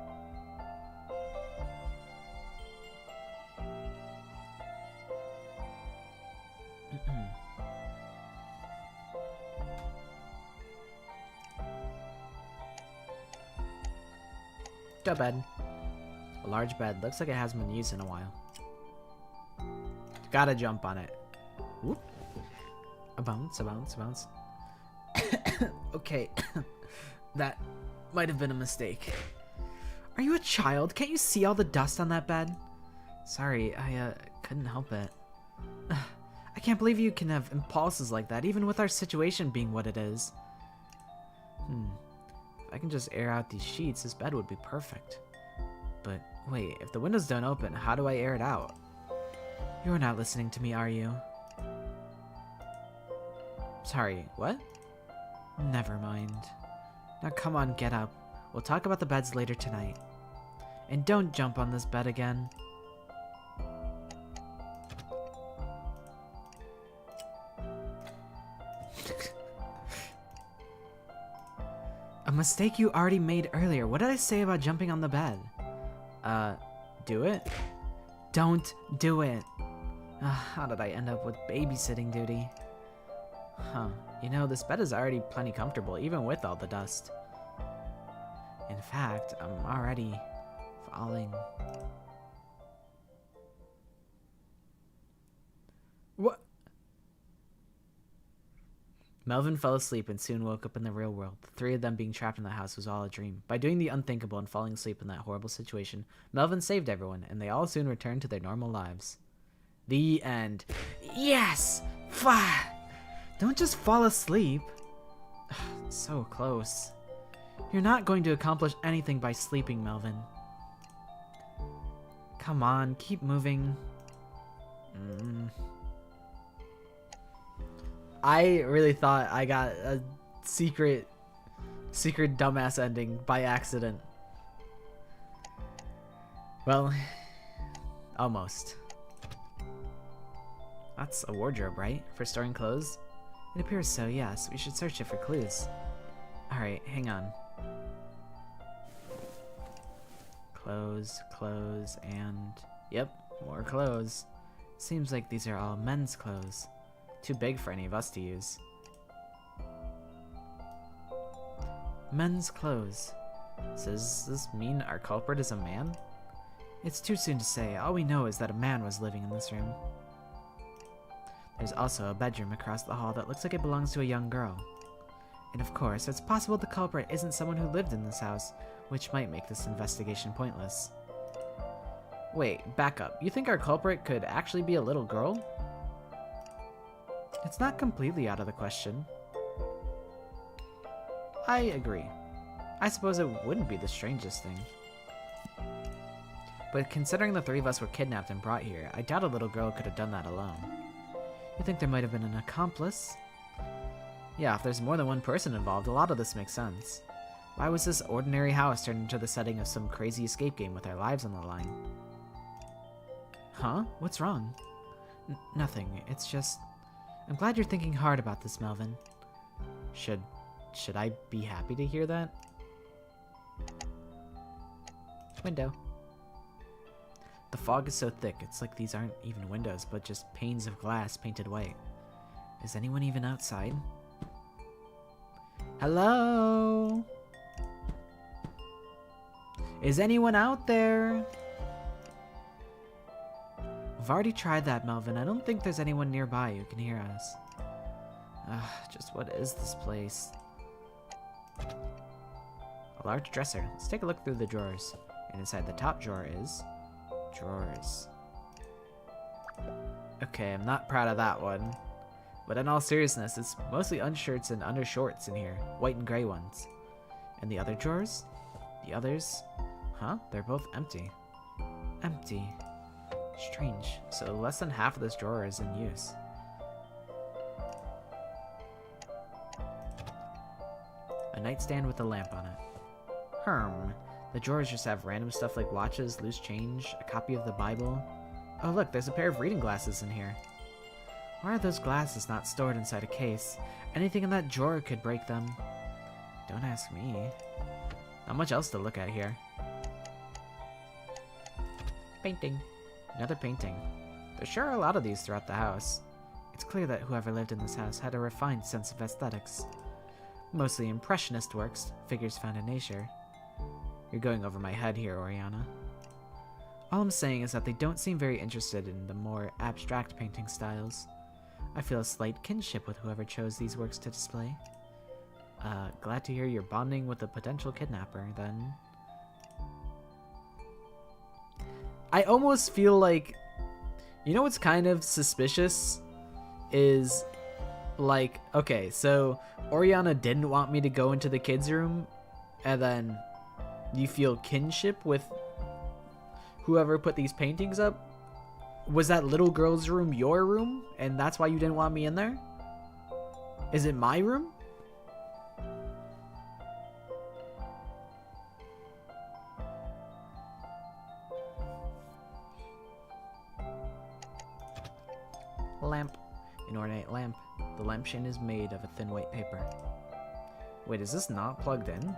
A bed. A large bed. Looks like it hasn't been used in a while. Gotta jump on it. Whoop. A bounce, a bounce, a bounce. Okay. That might have been a mistake. Are you a child? Can't you see all the dust on that bed? Sorry, I couldn't help it. I can't believe you can have impulses like that, even with our situation being what it is. If I can just air out these sheets, this bed would be perfect. But wait, if the windows don't open, how do I air it out? You're not listening to me, are you? Sorry, what? Never mind. Now come on, get up. We'll talk about the beds later tonight. And don't jump on this bed again. A mistake you already made earlier. What did I say about jumping on the bed? Do it? Don't do it. How did I end up with babysitting duty? Huh. You know, this bed is already plenty comfortable, even with all the dust. In fact, I'm already falling. What? Melvin fell asleep and soon woke up in the real world. The three of them being trapped in the house was all a dream. By doing the unthinkable and falling asleep in that horrible situation, Melvin saved everyone, and they all soon returned to their normal lives. The end. Yes! Don't just fall asleep. So close. You're not going to accomplish anything by sleeping, Melvin. Come on, keep moving. I really thought I got a secret dumbass ending by accident. Well, almost. That's a wardrobe, right? For storing clothes? It appears so, yes. We should search it for clues. Alright, hang on. Clothes, and... Yep, more clothes. Seems like these are all men's clothes. Too big for any of us to use. Men's clothes. So does this mean our culprit is a man? It's too soon to say. All we know is that a man was living in this room. There's also a bedroom across the hall that looks like it belongs to a young girl. And of course, it's possible the culprit isn't someone who lived in this house, which might make this investigation pointless. Wait, back up. You think our culprit could actually be a little girl? It's not completely out of the question. I agree. I suppose it wouldn't be the strangest thing. But considering the three of us were kidnapped and brought here, I doubt a little girl could have done that alone. You think there might have been an accomplice? Yeah, if there's more than one person involved, a lot of this makes sense. Why was this ordinary house turned into the setting of some crazy escape game with our lives on the line? Huh? What's wrong? Nothing. It's just... I'm glad you're thinking hard about this, Melvin. Should I be happy to hear that? Window. The fog is so thick, it's like these aren't even windows, but just panes of glass painted white. Is anyone even outside? Hello? Is anyone out there? I've already tried that, Melvin. I don't think there's anyone nearby who can hear us. Just what is this place? A large dresser. Let's take a look through the drawers. And inside the top drawer is... drawers. Okay, I'm not proud of that one. But in all seriousness, it's mostly undershirts and undershorts in here. White and gray ones. And the other drawers? The others? Huh? They're both empty. Empty. Strange. So less than half of this drawer is in use. A nightstand with a lamp on it. The drawers just have random stuff like watches, loose change, a copy of the Bible. Oh look, there's a pair of reading glasses in here. Why are those glasses not stored inside a case? Anything in that drawer could break them. Don't ask me. Not much else to look at here. Painting. Another painting. There sure are a lot of these throughout the house. It's clear that whoever lived in this house had a refined sense of aesthetics. Mostly impressionist works, figures found in nature. You're going over my head here, Oriana. All I'm saying is that they don't seem very interested in the more abstract painting styles. I feel a slight kinship with whoever chose these works to display. Glad to hear you're bonding with a potential kidnapper, then. I almost feel like, you know what's kind of suspicious? Is, like, okay, so Oriana didn't want me to go into the kids' room, and then you feel kinship with whoever put these paintings up? Was that little girl's room your room, and that's why you didn't want me in there? Is it my room? Lamp. An ornate lamp. The lampshade is made of a thin white paper. Wait, is this not plugged in?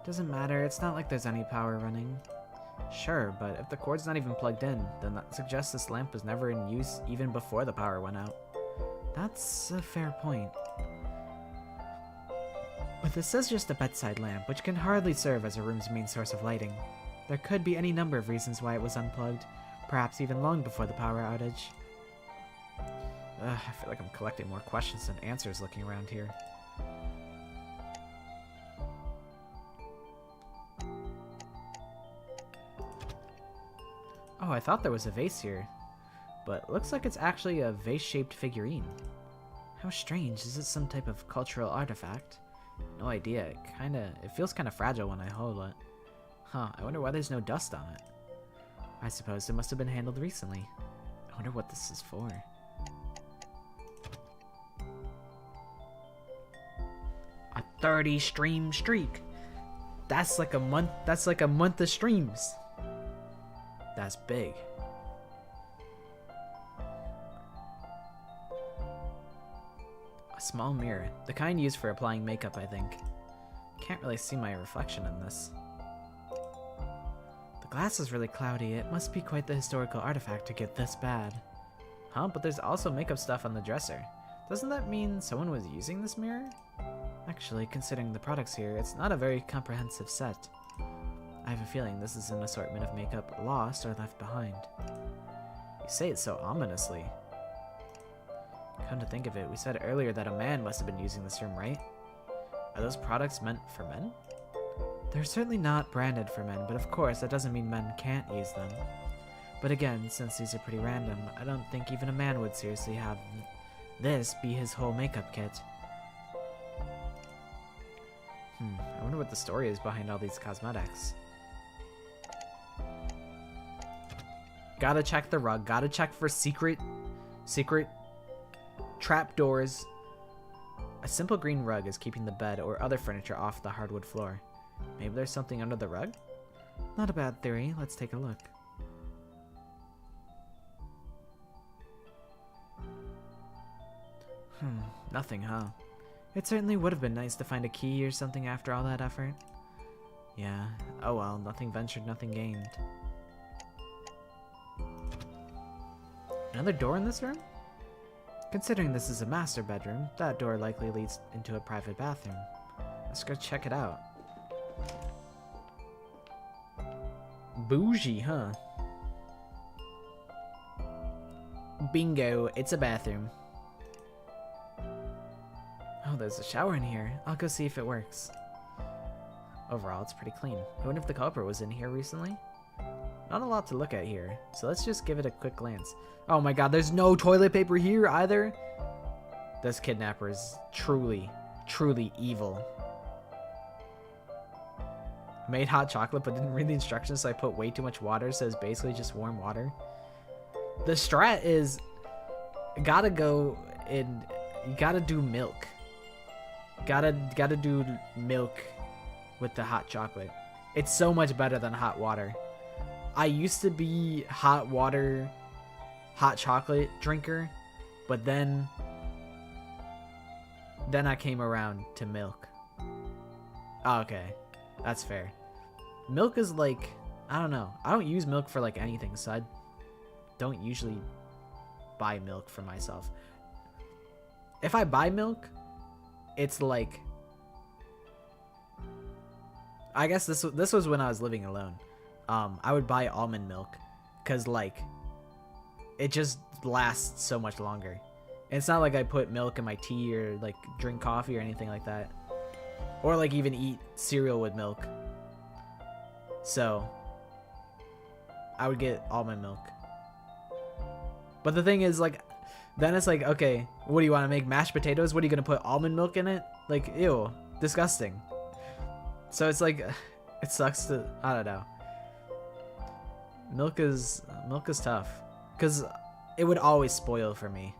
Doesn't matter, it's not like there's any power running. Sure, but if the cord's not even plugged in, then that suggests this lamp was never in use even before the power went out. That's a fair point. But this is just a bedside lamp, which can hardly serve as a room's main source of lighting. There could be any number of reasons why it was unplugged, perhaps even long before the power outage. I feel like I'm collecting more questions than answers looking around here. Oh, I thought there was a vase here, but looks like it's actually a vase-shaped figurine. How strange, is it some type of cultural artifact? No idea, it feels kinda fragile when I hold it. Huh, I wonder why there's no dust on it. I suppose it must have been handled recently. I wonder what this is for. A 30 stream streak. That's like a month of streams. That's big. A small mirror, the kind used for applying makeup, I think. Can't really see my reflection in this. The glass is really cloudy. It must be quite the historical artifact to get this bad. Huh, but there's also makeup stuff on the dresser. Doesn't that mean someone was using this mirror? Actually, considering the products here, it's not a very comprehensive set. I have a feeling this is an assortment of makeup lost or left behind. You say it so ominously. Come to think of it, we said earlier that a man must have been using this room, right? Are those products meant for men? They're certainly not branded for men, but of course that doesn't mean men can't use them. But again, since these are pretty random, I don't think even a man would seriously have this be his whole makeup kit. I wonder what the story is behind all these cosmetics. Gotta check the rug, gotta check for secret trapdoors. A simple green rug is keeping the bed or other furniture off the hardwood floor. Maybe there's something under the rug? Not a bad theory, let's take a look. Nothing, huh? It certainly would have been nice to find a key or something after all that effort. Yeah, oh well, nothing ventured, nothing gained. Another door in this room? Considering this is a master bedroom, that door likely leads into a private bathroom. Let's go check it out. Bougie, huh? Bingo, it's a bathroom. Oh, there's a shower in here. I'll go see if it works. Overall, it's pretty clean. I wonder if the culprit was in here recently? Not a lot to look at here, so let's just give it a quick glance. Oh my god, there's no toilet paper here either? This kidnapper is truly, truly evil. Made hot chocolate but didn't read the instructions, so I put way too much water, so it's basically just warm water. The strat is, gotta go and you gotta do milk. Gotta do milk with the hot chocolate. It's so much better than hot water. I used to be hot chocolate drinker, But then I came around to milk. Oh, okay. That's fair. Milk is like, I don't know. I don't use milk for like anything, so I don't usually buy milk for myself. If I buy milk, it's like, I guess this was when I was living alone. I would buy almond milk because like it just lasts so much longer. And it's not like I put milk in my tea or like drink coffee or anything like that, or like even eat cereal with milk. So I would get almond milk. But the thing is, like, then it's like, okay, what do you want to make, mashed potatoes? What are you gonna put almond milk in it? Like, ew, disgusting. So it's like, it sucks to, I don't know. Milk is tough because it would always spoil for me.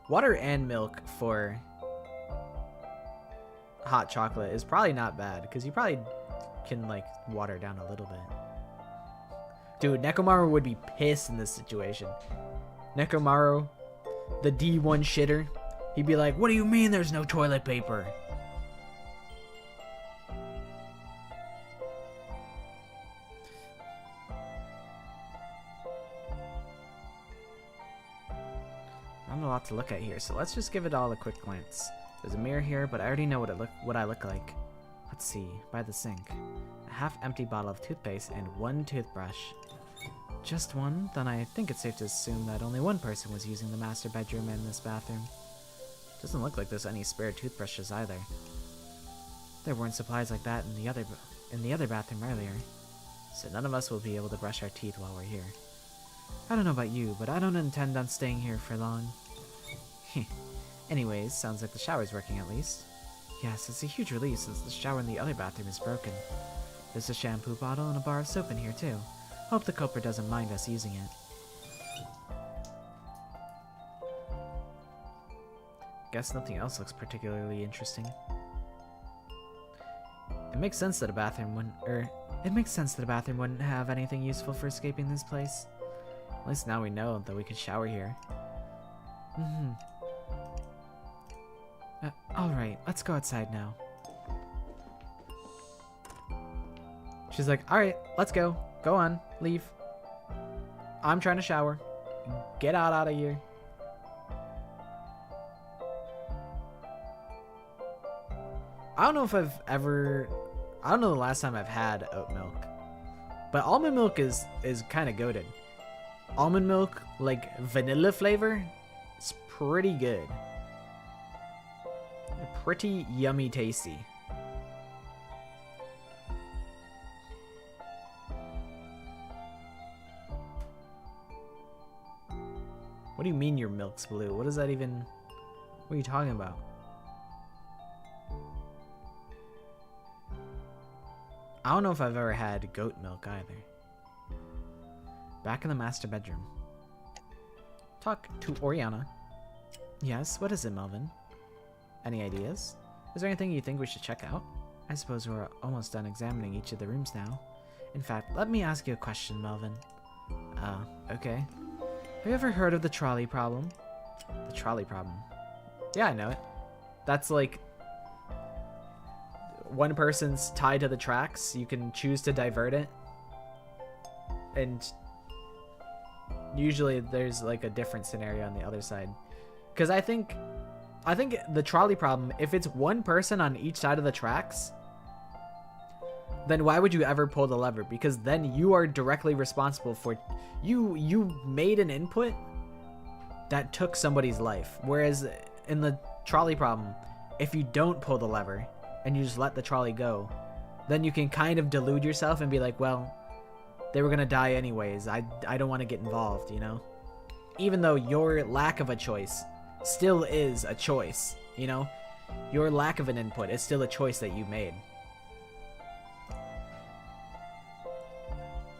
Water and milk for hot chocolate is probably not bad because you probably can like water down a little bit. Dude, Nekomaru would be pissed in this situation. Nekomaru, the D1 shitter, he'd be like, "What do you mean there's no toilet paper?" Not a lot to look at here, so let's just give it all a quick glance. There's a mirror here, but I already know what I look like. Let's see, by the sink. A half-empty bottle of toothpaste and one toothbrush. Just one? Then I think it's safe to assume that only one person was using the master bedroom and this bathroom. Doesn't look like there's any spare toothbrushes either. There weren't supplies like that in the other bathroom earlier, so none of us will be able to brush our teeth while we're here. I don't know about you, but I don't intend on staying here for long. Anyways, sounds like the shower's working at least. Yes, it's a huge relief since the shower in the other bathroom is broken. There's a shampoo bottle and a bar of soap in here too. Hope the culprit doesn't mind us using it. Guess nothing else looks particularly interesting. It makes sense that a bathroom wouldn't have anything useful for escaping this place. At least now we know that we could shower here. Alright, let's go outside now. She's like, alright, let's go. Go on, leave. I'm trying to shower. Get out of here. I don't know the last time I've had oat milk. But almond milk is kind of goated. Almond milk, like vanilla flavor, it's pretty good. Pretty yummy tasty. What do you mean your milk's blue? What does that even... What are you talking about? I don't know if I've ever had goat milk either. Back in the master bedroom. Talk to Oriana. Yes, what is it, Melvin? Any ideas? Is there anything you think we should check out? I suppose we're almost done examining each of the rooms now. In fact, let me ask you a question, Melvin. Okay. Have you ever heard of the trolley problem? The trolley problem? Yeah, I know it. That's like... one person's tied to the tracks, you can choose to divert it. And... usually there's like a different scenario on the other side. Because I think the trolley problem, if it's one person on each side of the tracks, then why would you ever pull the lever? Because then you are directly responsible for... You made an input that took somebody's life. Whereas in the trolley problem, if you don't pull the lever and you just let the trolley go, then you can kind of delude yourself and be like, well, they were going to die anyways. I don't want to get involved, you know? Even though your lack of a choice still is a choice, you know? Your lack of an input is still a choice that you made.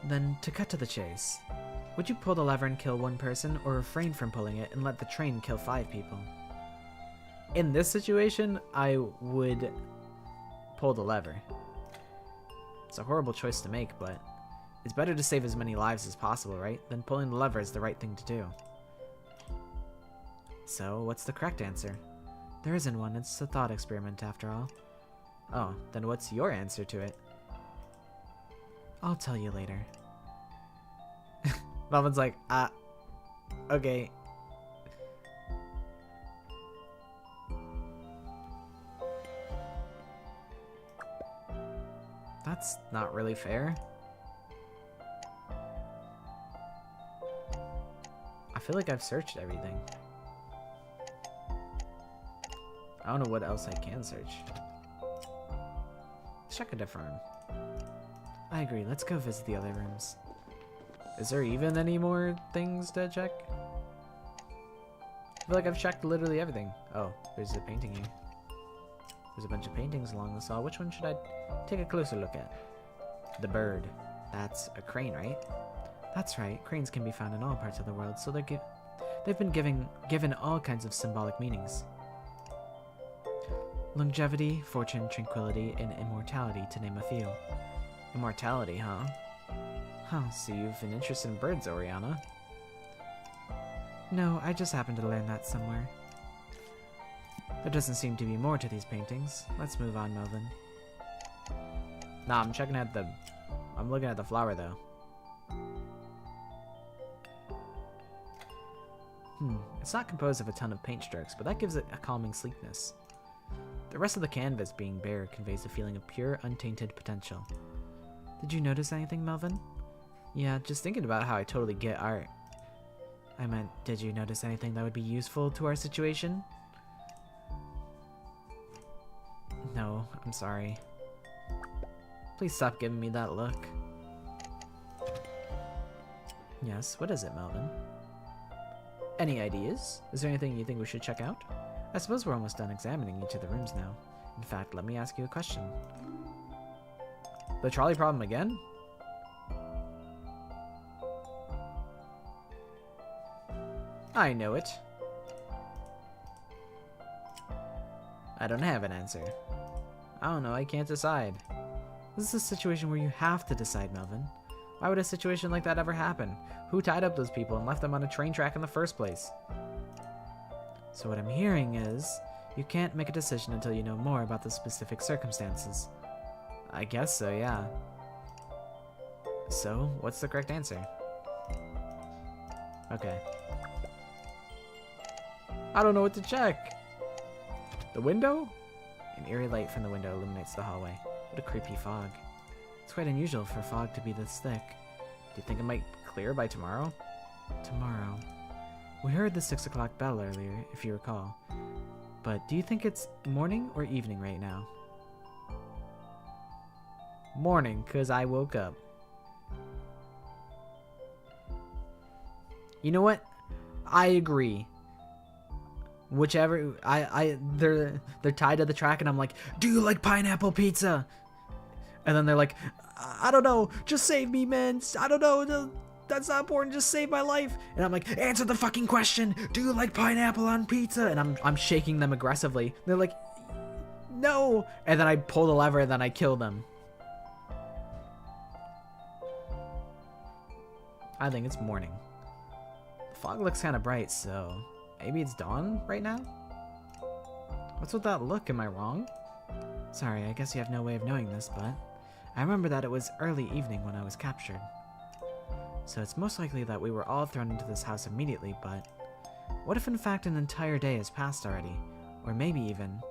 Then, to cut to the chase, would you pull the lever and kill one person, or refrain from pulling it and let the train kill 5 people? In this situation, I would pull the lever. It's a horrible choice to make, but It's better to save as many lives as possible, right? Then pulling the lever is the right thing to do. So, what's the correct answer? There isn't one, it's a thought experiment after all. Oh, then what's your answer to it? I'll tell you later. Melvin's like, okay. That's not really fair. I feel like I've searched everything. I don't know what else I can search. Let's check a different room. I agree, let's go visit the other rooms. Is there even any more things to check? I feel like I've checked literally everything. Oh, there's a painting here. There's a bunch of paintings along this wall. Which one should I take a closer look at? The bird. That's a crane, right? That's right. Cranes can be found in all parts of the world, so they've been given all kinds of symbolic meanings. Longevity, fortune, tranquility, and immortality, to name a few. Immortality, huh? Huh, so you've an interest in birds, Oriana. No, I just happened to learn that somewhere. There doesn't seem to be more to these paintings. Let's move on, Melvin. Nah, I'm looking at the flower, though. It's not composed of a ton of paint strokes, but that gives it a calming sleekness. The rest of the canvas being bare conveys a feeling of pure, untainted potential. Did you notice anything, Melvin? Yeah, just thinking about how I totally get art. I meant, did you notice anything that would be useful to our situation? No, I'm sorry. Please stop giving me that look. Yes, what is it, Melvin? Any ideas? Is there anything you think we should check out? I suppose we're almost done examining each of the rooms now. In fact, let me ask you a question. The trolley problem again? I know it. I don't have an answer. I don't know, I can't decide. This is a situation where you have to decide, Melvin. Why would a situation like that ever happen? Who tied up those people and left them on a train track in the first place? So what I'm hearing is, you can't make a decision until you know more about the specific circumstances. I guess so, yeah. So, what's the correct answer? Okay. I don't know what to check. The window? An eerie light from the window illuminates the hallway. What a creepy fog. It's quite unusual for fog to be this thick. Do you think it might clear by tomorrow? Tomorrow. We heard the 6 o'clock bell earlier, if you recall. But do you think it's morning or evening right now? Morning, 'cause I woke up. You know what? I agree. Whichever they're tied to the track, and I'm like, do you like pineapple pizza? And then they're like, I don't know, just save me, man. I don't know, that's not important, just save my life. And I'm like, answer the fucking question. Do you like pineapple on pizza? And I'm shaking them aggressively. They're like, no. And then I pull the lever and then I kill them. I think it's morning. The fog looks kind of bright, so maybe it's dawn right now? What's with that look? Am I wrong? Sorry, I guess you have no way of knowing this, but I remember that it was early evening when I was captured. So it's most likely that we were all thrown into this house immediately, but what if in fact an entire day has passed already? Or maybe even...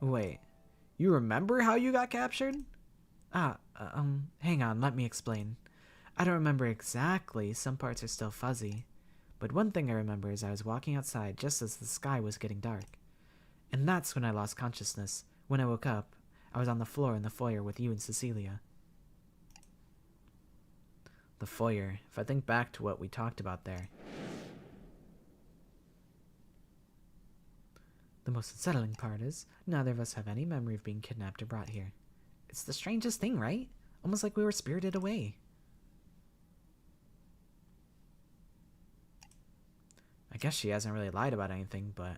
Wait, you remember how you got captured? Hang on, let me explain. I don't remember exactly, some parts are still fuzzy. But one thing I remember is I was walking outside just as the sky was getting dark. And that's when I lost consciousness. When I woke up, I was on the floor in the foyer with you and Cecilia. The foyer. If I think back to what we talked about there. The most unsettling part is, neither of us have any memory of being kidnapped or brought here. It's the strangest thing, right? Almost like we were spirited away. I guess she hasn't really lied about anything, but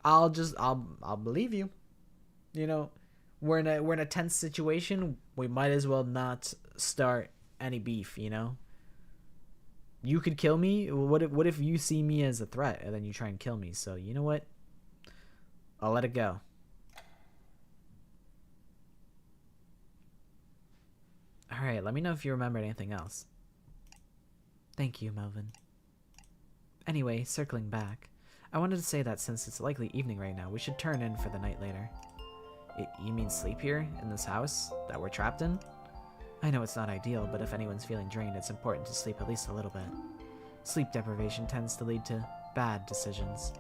I'll believe you. You know, we're in a tense situation. We might as well not start any beef, you know? You could kill me. What if you see me as a threat and then you try and kill me? So, you know what? I'll let it go. All right, let me know if you remembered anything else. Thank you, Melvin. Anyway, circling back, I wanted to say that since it's likely evening right now, we should turn in for the night later. You mean sleep here, in this house, that we're trapped in? I know it's not ideal, but if anyone's feeling drained, it's important to sleep at least a little bit. Sleep deprivation tends to lead to bad decisions.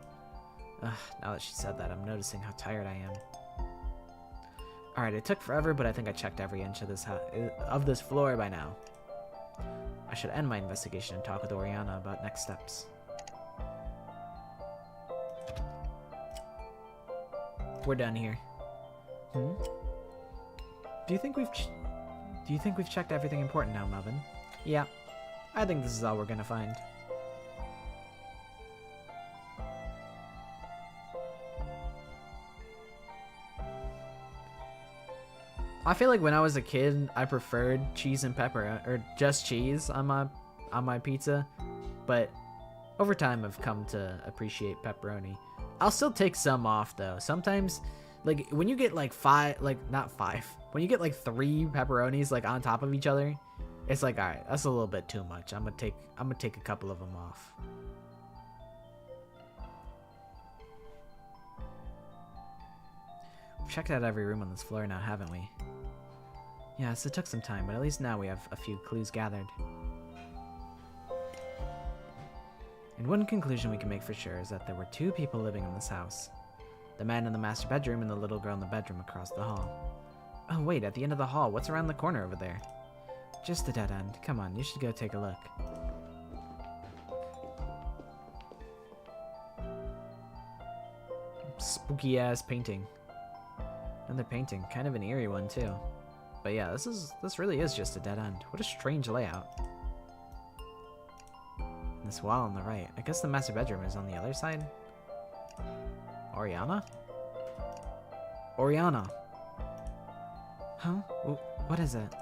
Now that she said that, I'm noticing how tired I am. Alright, it took forever, but I think I checked every inch of this floor by now. I should end my investigation and talk with Oriana about next steps. We're done here. Do you think we've checked everything important now, Melvin? Yeah. I think this is all we're gonna find. I feel like when I was a kid, I preferred cheese and pepper, or just cheese on my pizza, but over time I've come to appreciate pepperoni. I'll still take some off though. Sometimes, like when you get like when you get like 3 pepperonis like on top of each other, it's like, all right, that's a little bit too much. I'm gonna take a couple of them off. We've checked out every room on this floor now, haven't we? Yes, it took some time, but at least now we have a few clues gathered. And one conclusion we can make for sure is that there were 2 people living in this house. The man in the master bedroom and the little girl in the bedroom across the hall. Oh wait, at the end of the hall, what's around the corner over there? Just a dead end. Come on, you should go take a look. Spooky ass painting. Another painting, kind of an eerie one too. But yeah, this really is just a dead end. What a strange layout. And this wall on the right. I guess the master bedroom is on the other side. Oriana? Oriana! Huh? What is it?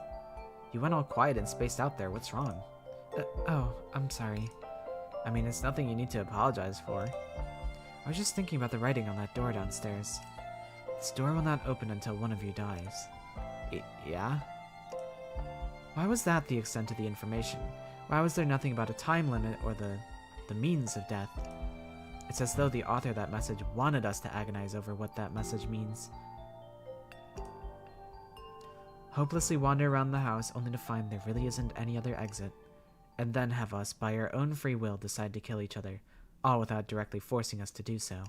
You went all quiet and spaced out there. What's wrong? Oh, I'm sorry. I mean, it's nothing you need to apologize for. I was just thinking about the writing on that door downstairs. This door will not open until one of you dies. Yeah? Why was that the extent of the information? Why was there nothing about a time limit or the means of death? It's as though the author of that message wanted us to agonize over what that message means. Hopelessly wander around the house only to find there really isn't any other exit, and then have us, by our own free will, decide to kill each other, all without directly forcing us to do so.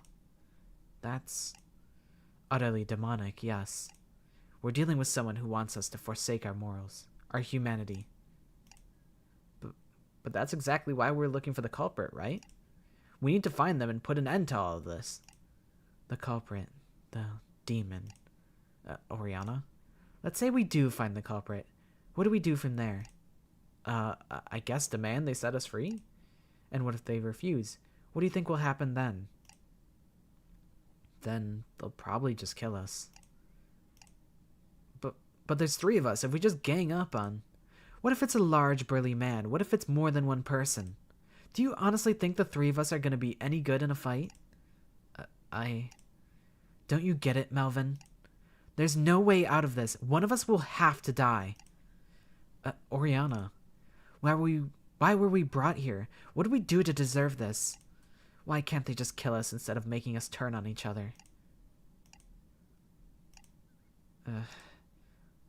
That's utterly demonic, yes. We're dealing with someone who wants us to forsake our morals, our humanity. But that's exactly why we're looking for the culprit, right? We need to find them and put an end to all of this. The culprit, the demon. Oriana? Let's say we do find the culprit. What do we do from there? I guess demand they set us free? And what if they refuse? What do you think will happen then? Then they'll probably just kill us. But there's 3 of us. If we just gang up on... What if it's a large, burly man? What if it's more than one person? Do you honestly think the 3 of us are going to be any good in a fight? Don't you get it, Melvin? There's no way out of this. One of us will have to die. Oriana, why were we brought here? What did we do to deserve this? Why can't they just kill us instead of making us turn on each other?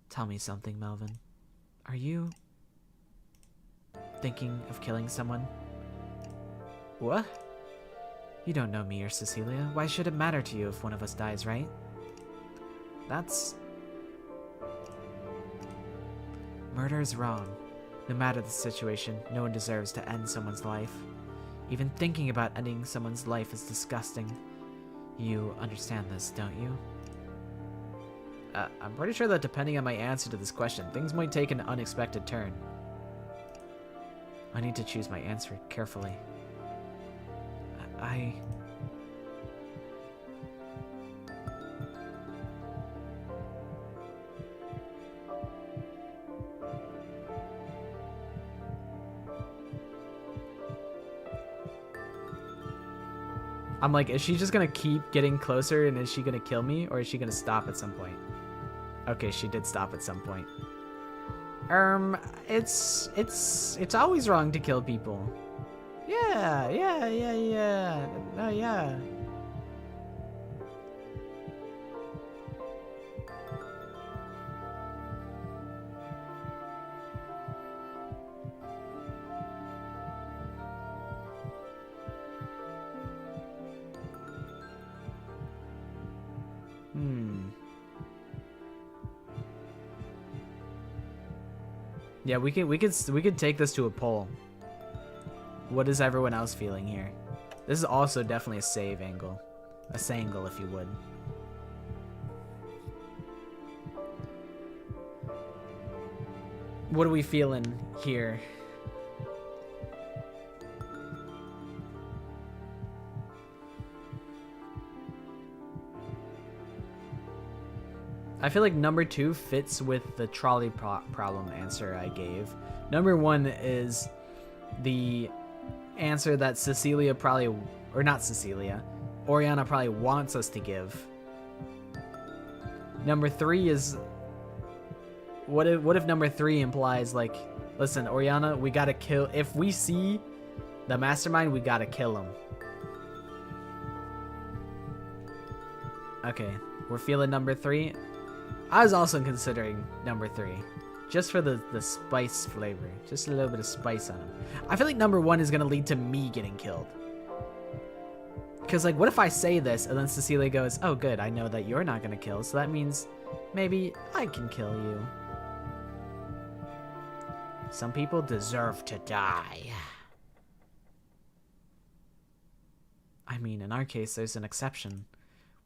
Tell me something, Melvin. Are you thinking of killing someone? What? You don't know me or Cecilia. Why should it matter to you if one of us dies, right? Murder is wrong. No matter the situation, no one deserves to end someone's life. Even thinking about ending someone's life is disgusting. You understand this, don't you? I'm pretty sure that depending on my answer to this question, things might take an unexpected turn. I need to choose my answer carefully. I'm like, is she just gonna keep getting closer and is she gonna kill me or is she gonna stop at some point? Okay, she did stop at some point. It's always wrong to kill people. Yeah. Oh, yeah. Yeah, we could take this to a poll. What is everyone else feeling here? This is also definitely a save angle. A sangle, if you would. What are we feeling here? I feel like number 2 fits with the trolley problem answer I gave. Number 1 is the answer that Cecilia probably, or not Cecilia, Oriana probably wants us to give. Number 3 is, what if number 3 implies like, listen, Oriana, we gotta kill, if we see the mastermind, we gotta kill him. Okay, we're feeling number 3. I was also considering number 3, just for the spice flavor, just a little bit of spice on him. I feel like number 1 is gonna lead to me getting killed. Cause like, what if I say this and then Cecilia goes, "Oh, good, I know that you're not gonna kill, so that means maybe I can kill you." Some people deserve to die. I mean, in our case, there's an exception.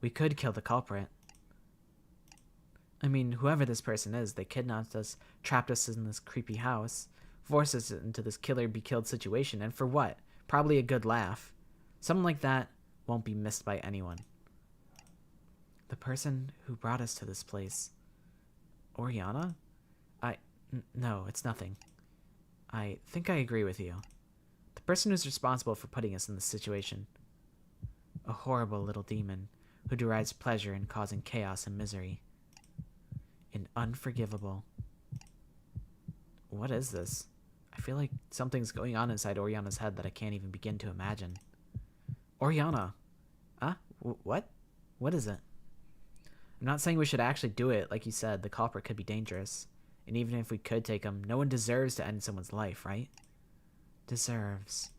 We could kill the culprit. I mean, whoever this person is, they kidnapped us, trapped us in this creepy house, forced us into this killer-be-killed situation, and for what? Probably a good laugh. Someone like that won't be missed by anyone. The person who brought us to this place. Oriana? No, it's nothing. I think I agree with you. The person who's responsible for putting us in this situation. A horrible little demon who derives pleasure in causing chaos and misery. And unforgivable. What is this? I feel like something's going on inside Oriana's head that I can't even begin to imagine. Oriana! Huh? What? What is it? I'm not saying we should actually do it. Like you said, the culprit could be dangerous. And even if we could take him, no one deserves to end someone's life, right? Deserves.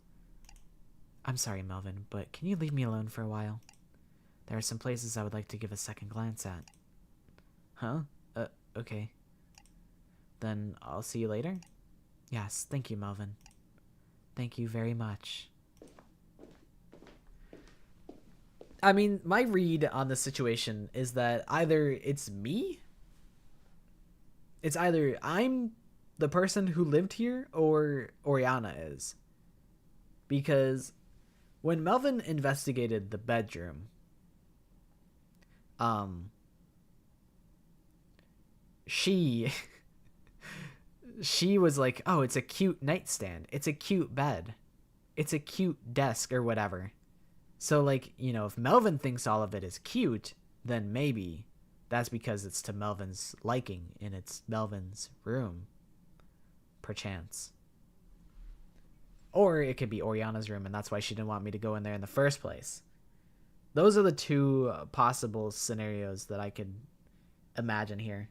I'm sorry, Melvin, but can you leave me alone for a while? There are some places I would like to give a second glance at. Huh? Okay. Then I'll see you later? Yes, thank you, Melvin. Thank you very much. I mean, my read on the situation is that either it's me, it's either I'm the person who lived here or Oriana is. Because when Melvin investigated the bedroom, she was like, "Oh, it's a cute nightstand. It's a cute bed. It's a cute desk or whatever." So like, you know, if Melvin thinks all of it is cute, then maybe that's because it's to Melvin's liking and it's Melvin's room. Perchance. Or it could be Oriana's room and that's why she didn't want me to go in there in the first place. Those are the two possible scenarios that I could imagine here.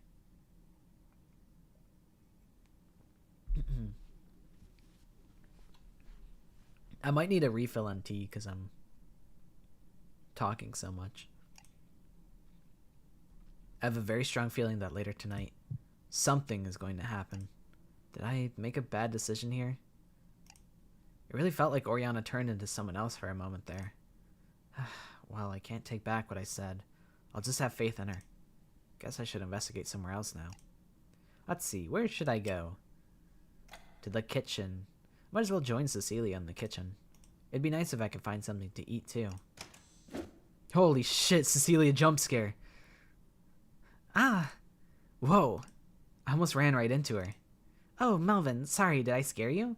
I might need a refill on tea because I'm talking so much. I have a very strong feeling that later tonight, something is going to happen. Did I make a bad decision here? It really felt like Oriana turned into someone else for a moment there. Well, I can't take back what I said. I'll just have faith in her. Guess I should investigate somewhere else now. Let's see, where should I go? To the kitchen. Might as well join Cecilia in the kitchen. It'd be nice if I could find something to eat too. Holy shit, Cecilia jump scare. Ah! Whoa. I almost ran right into her. Oh, Melvin, sorry, did I scare you?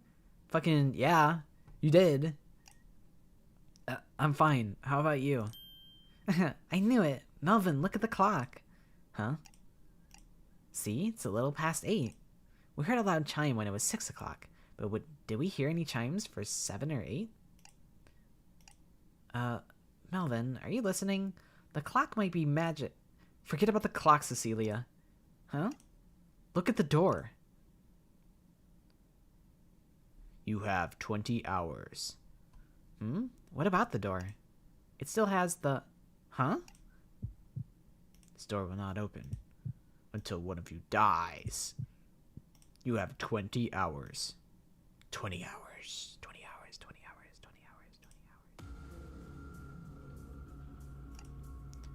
Fucking, yeah, you did. I'm fine. How about you? I knew it. Melvin, look at the clock. Huh? See? It's a little past 8. We heard a loud chime when it was 6 o'clock. But did we hear any chimes for 7 or 8? Melvin, are you listening? The clock might be magic. Forget about the clock, Cecilia. Huh? Look at the door. You have 20 hours. What about the door? It still has the... Huh? This door will not open until one of you dies. You have 20 hours. 20 hours. 20 hours. 20 hours. 20 hours.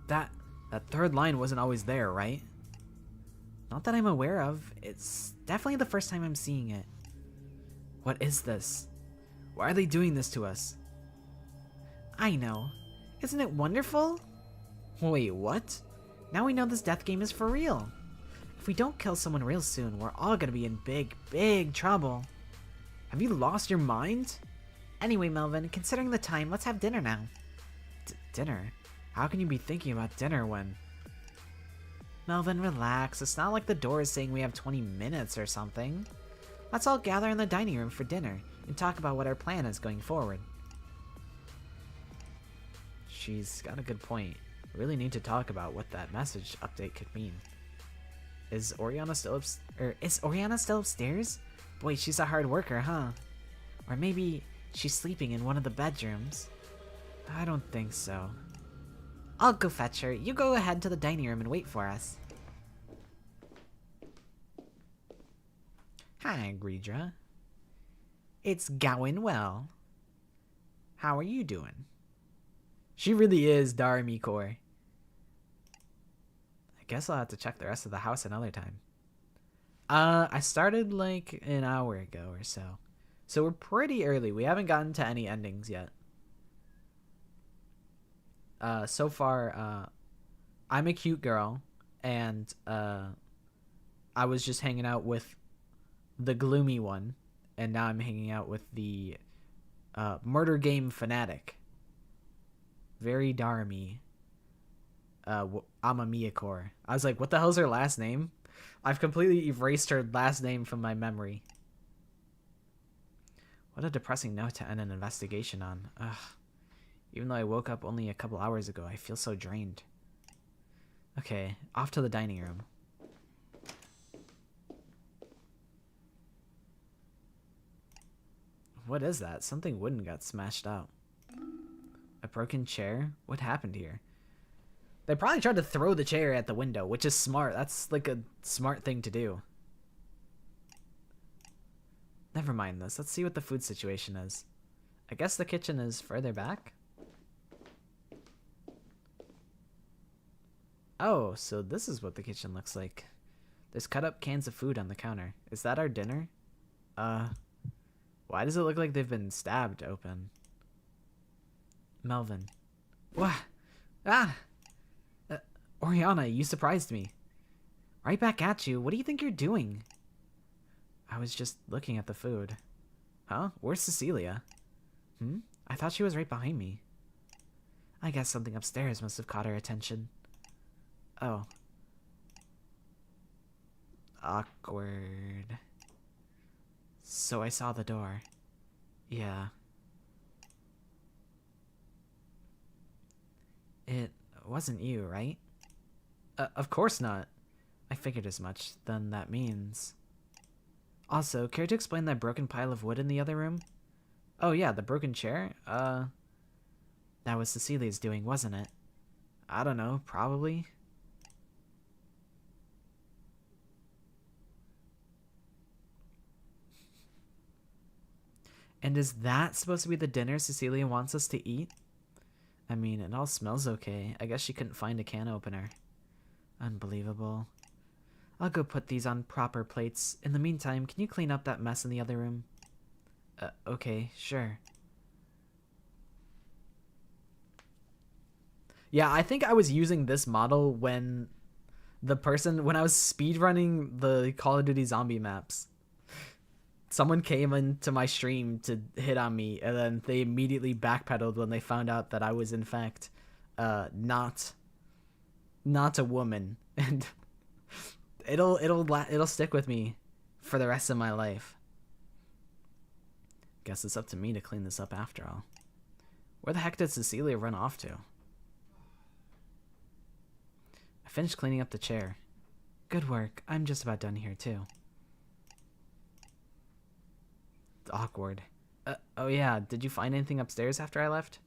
20 hours. That third line wasn't always there, right? Not that I'm aware of. It's definitely the first time I'm seeing it. What is this? Why are they doing this to us? I know. Isn't it wonderful? Wait, what? Now we know this death game is for real. If we don't kill someone real soon, we're all gonna be in big, big trouble. Have you lost your mind? Anyway, Melvin, considering the time, let's have dinner now. Dinner? How can you be thinking about dinner when... Melvin, relax. It's not like the door is saying we have 20 minutes or something. Let's all gather in the dining room for dinner and talk about what our plan is going forward. She's got a good point. We really need to talk about what that message update could mean. Is Oriana still upstairs? Boy, she's a hard worker, huh? Or maybe she's sleeping in one of the bedrooms. I don't think so. I'll go fetch her. You go ahead to the dining room and wait for us. Hi, Gridra. It's going well. How are you doing? She really is Darmy Core. I guess I'll have to check the rest of the house another time. I started like an hour ago or so. So we're pretty early. We haven't gotten to any endings yet. So far, I'm a cute girl, and I was just hanging out with the gloomy one, and now I'm hanging out with the murder game fanatic. Very Darmy. Amamiya Core. I was like, what the hell's her last name? I've completely erased her last name from my memory. What a depressing note to end an investigation on. Ugh. Even though I woke up only a couple hours ago, I feel so drained. Okay, off to the dining room. What is that? Something wooden got smashed out. A broken chair? What happened here? They probably tried to throw the chair at the window, which is smart. That's like a smart thing to do. Never mind this. Let's see what the food situation is. I guess the kitchen is further back? Oh, so this is what the kitchen looks like. There's cut up cans of food on the counter. Is that our dinner? Why does it look like they've been stabbed open? Melvin. What? Ah! Oriana, you surprised me. Right back at you. What do you think you're doing? I was just looking at the food. Huh? Where's Cecilia? I thought she was right behind me. I guess something upstairs must have caught her attention. Oh. Awkward. So I saw the door. Yeah. It wasn't you, right? Of course not. I figured as much. Then that means... Also, care to explain that broken pile of wood in the other room? Oh yeah, the broken chair? That was Cecilia's doing, wasn't it? I don't know, probably. And is that supposed to be the dinner Cecilia wants us to eat? I mean, it all smells okay. I guess she couldn't find a can opener. Unbelievable. I'll go put these on proper plates. In the meantime, can you clean up that mess in the other room? Okay, sure. Yeah, I think I was using this model when I was speedrunning the Call of Duty zombie maps. Someone came into my stream to hit on me, and then they immediately backpedaled when they found out that I was in fact not a woman, and it'll stick with me for the rest of my life. Guess it's up to me to clean this up after all. Where the heck did Cecilia run off to? I finished cleaning up the chair. Good work. I'm just about done here too. It's awkward. Oh yeah, did you find anything upstairs after I left?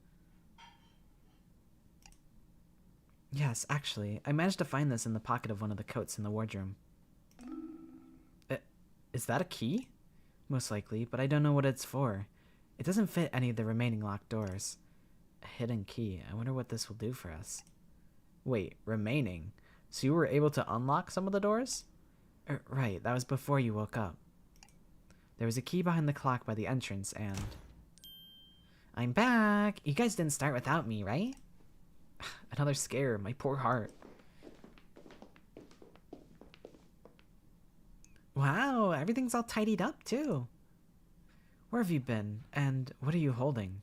Yes, actually, I managed to find this in the pocket of one of the coats in the wardrobe. Is that a key? Most likely, but I don't know what it's for. It doesn't fit any of the remaining locked doors. A hidden key. I wonder what this will do for us. Wait, remaining? So you were able to unlock some of the doors? Right, that was before you woke up. There was a key behind the clock by the entrance and... I'm back! You guys didn't start without me, right? Another scare, my poor heart. Wow, everything's all tidied up too. Where have you been? And what are you holding?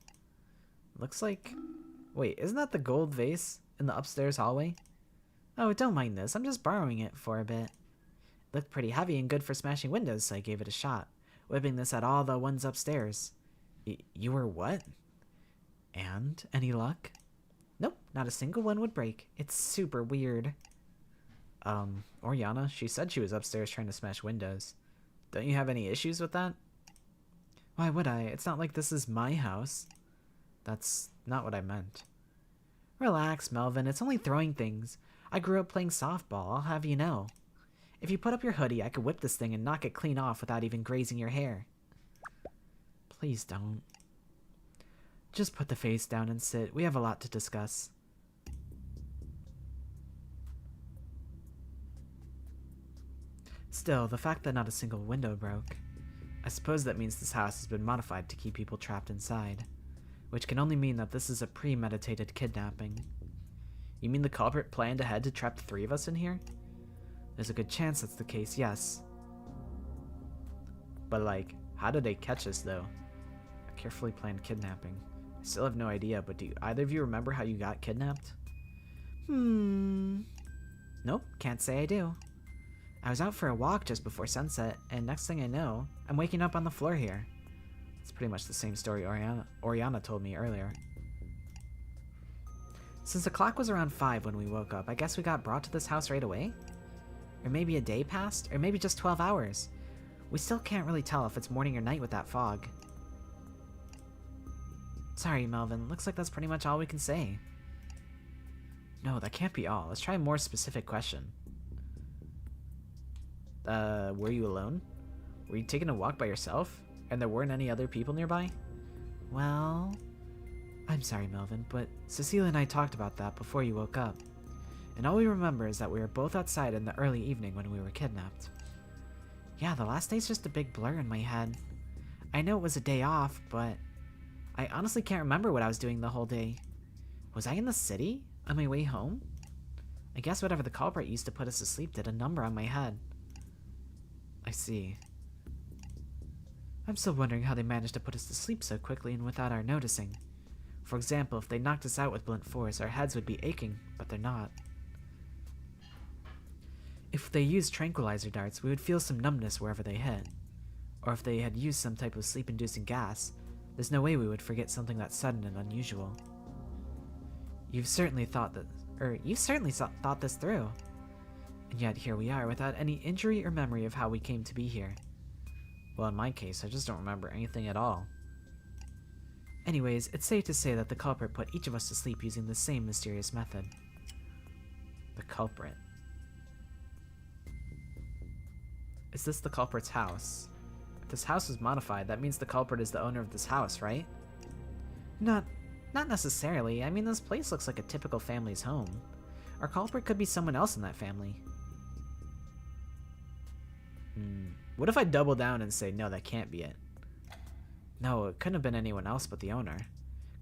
Looks like... Wait, isn't that the gold vase in the upstairs hallway? Oh, don't mind this. I'm just borrowing it for a bit. It looked pretty heavy and good for smashing windows, so I gave it a shot, whipping this at all the ones upstairs. You were what? And? Any luck? Nope, not a single one would break. It's super weird. Oriana, she said she was upstairs trying to smash windows. Don't you have any issues with that? Why would I? It's not like this is my house. That's not what I meant. Relax, Melvin. It's only throwing things. I grew up playing softball, I'll have you know. If you put up your hoodie, I could whip this thing and knock it clean off without even grazing your hair. Please don't. Just put the face down and sit. We have a lot to discuss. Still, the fact that not a single window broke. I suppose that means this house has been modified to keep people trapped inside. Which can only mean that this is a premeditated kidnapping. You mean the culprit planned ahead to trap the three of us in here? There's a good chance that's the case, yes. But like, how did they catch us though? A carefully planned kidnapping. I still have no idea, but do either of you remember how you got kidnapped? Nope, can't say I do. I was out for a walk just before sunset, and next thing I know, I'm waking up on the floor here. It's pretty much the same story Oriana told me earlier. Since the clock was around 5 when we woke up, I guess we got brought to this house right away? Or maybe a day passed, or maybe just 12 hours. We still can't really tell if it's morning or night with that fog. Sorry, Melvin. Looks like that's pretty much all we can say. No, that can't be all. Let's try a more specific question. Were you alone? Were you taking a walk by yourself? And there weren't any other people nearby? Well... I'm sorry, Melvin, but Cecilia and I talked about that before you woke up. And all we remember is that we were both outside in the early evening when we were kidnapped. Yeah, the last day's just a big blur in my head. I know it was a day off, but... I honestly can't remember what I was doing the whole day. Was I in the city? On my way home? I guess whatever the culprit used to put us to sleep did a number on my head. I see. I'm still wondering how they managed to put us to sleep so quickly and without our noticing. For example, if they knocked us out with blunt force, our heads would be aching, but they're not. If they used tranquilizer darts, we would feel some numbness wherever they hit. Or if they had used some type of sleep-inducing gas, there's no way we would forget something that sudden and unusual. You've certainly thought this through. And yet here we are without any injury or memory of how we came to be here. Well, in my case, I just don't remember anything at all. Anyways, it's safe to say that the culprit put each of us to sleep using the same mysterious method. The culprit. Is this the culprit's house? If this house was modified, that means the culprit is the owner of this house, right? Not necessarily. I mean, this place looks like a typical family's home. Our culprit could be someone else in that family. What if I double down and say, no, that can't be it? No, it couldn't have been anyone else but the owner.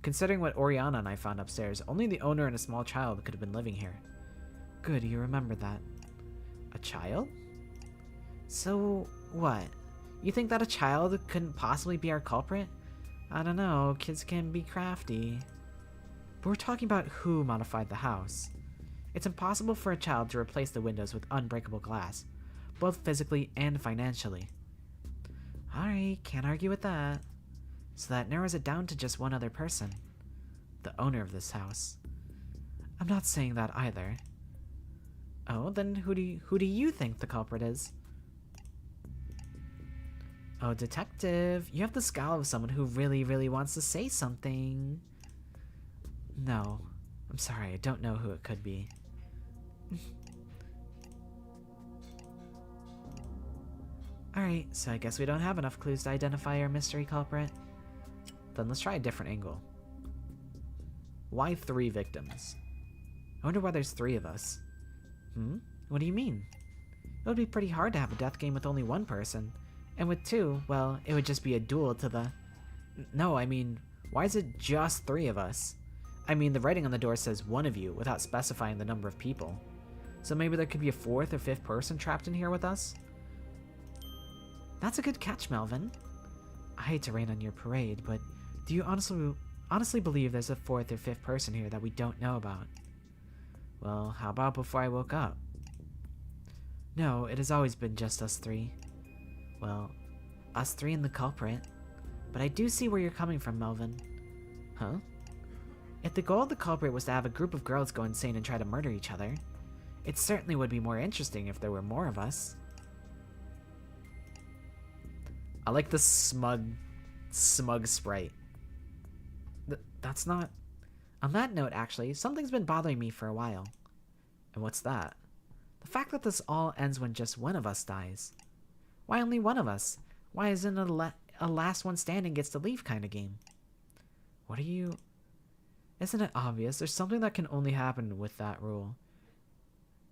Considering what Oriana and I found upstairs, only the owner and a small child could have been living here. Good, you remember that. A child? So, what? You think that a child couldn't possibly be our culprit? I don't know, kids can be crafty. But we're talking about who modified the house. It's impossible for a child to replace the windows with unbreakable glass, both physically and financially. Alright, can't argue with that. So that narrows it down to just one other person. The owner of this house. I'm not saying that either. Oh, then who do you think the culprit is? Oh, detective, you have the scowl of someone who really, really wants to say something. No, I'm sorry, I don't know who it could be. Alright, so I guess we don't have enough clues to identify our mystery culprit. Then let's try a different angle. Why 3 victims? I wonder why there's 3 of us. What do you mean? It would be pretty hard to have a death game with only 1 person. And with 2, well, it would just be a duel to the... No, I mean, why is it just 3 of us? I mean, the writing on the door says 1 of you without specifying the number of people. So maybe there could be a 4th or 5th person trapped in here with us? That's a good catch, Melvin. I hate to rain on your parade, but do you honestly believe there's a 4th or 5th person here that we don't know about? Well, how about before I woke up? No, it has always been just us 3. Well, us 3 and the culprit. But I do see where you're coming from, Melvin. Huh? If the goal of the culprit was to have a group of girls go insane and try to murder each other, it certainly would be more interesting if there were more of us. I like the smug sprite. That's not... On that note, actually, something's been bothering me for a while. And what's that? The fact that this all ends when just one of us dies. Why only one of us? Why isn't a last one standing gets to leave kind of game? What are you... Isn't it obvious? There's something that can only happen with that rule.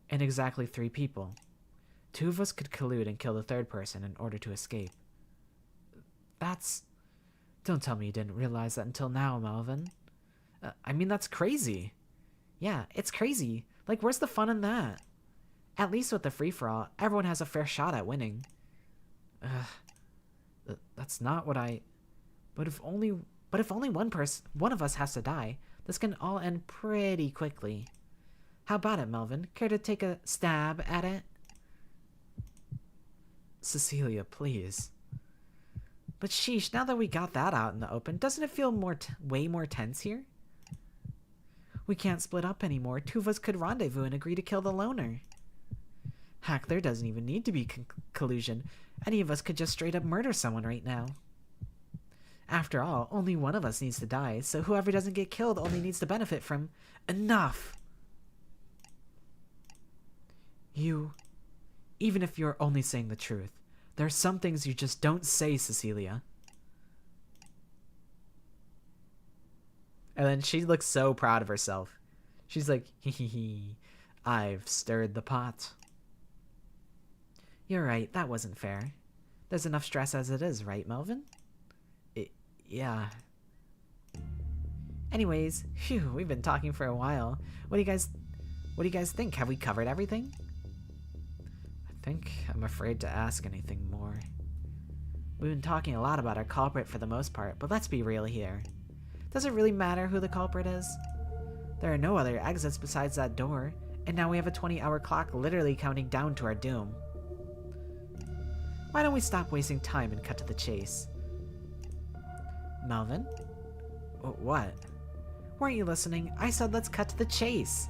And exactly 3 people. 2 of us could collude and kill the 3rd person in order to escape. That's... Don't tell me you didn't realize that until now, Melvin. I mean, that's crazy. Yeah, it's crazy. Like, where's the fun in that? At least with the free-for-all, everyone has a fair shot at winning. That's not what I... But if only one of us has to die, this can all end pretty quickly. How about it, Melvin? Care to take a stab at it? Cecilia, please. But sheesh, now that we got that out in the open, doesn't it feel way more tense here? We can't split up anymore. 2 of us could rendezvous and agree to kill the loner. Heck, there doesn't even need to be collusion. Any of us could just straight up murder someone right now. After all, only one of us needs to die, so whoever doesn't get killed only needs to benefit from... Enough! Even if you're only saying the truth, there are some things you just don't say, Cecilia. And then she looks so proud of herself. She's like, hee, I've stirred the pot. You're right, that wasn't fair. There's enough stress as it is, right, Melvin? Yeah. Anyways, phew, we've been talking for a while. What do you guys think? Have we covered everything? I think I'm afraid to ask anything more. We've been talking a lot about our culprit for the most part, but let's be real here. Does it really matter who the culprit is? There are no other exits besides that door, and now we have a 20-hour clock literally counting down to our doom. Why don't we stop wasting time and cut to the chase? Melvin? What? Weren't you listening? I said let's cut to the chase.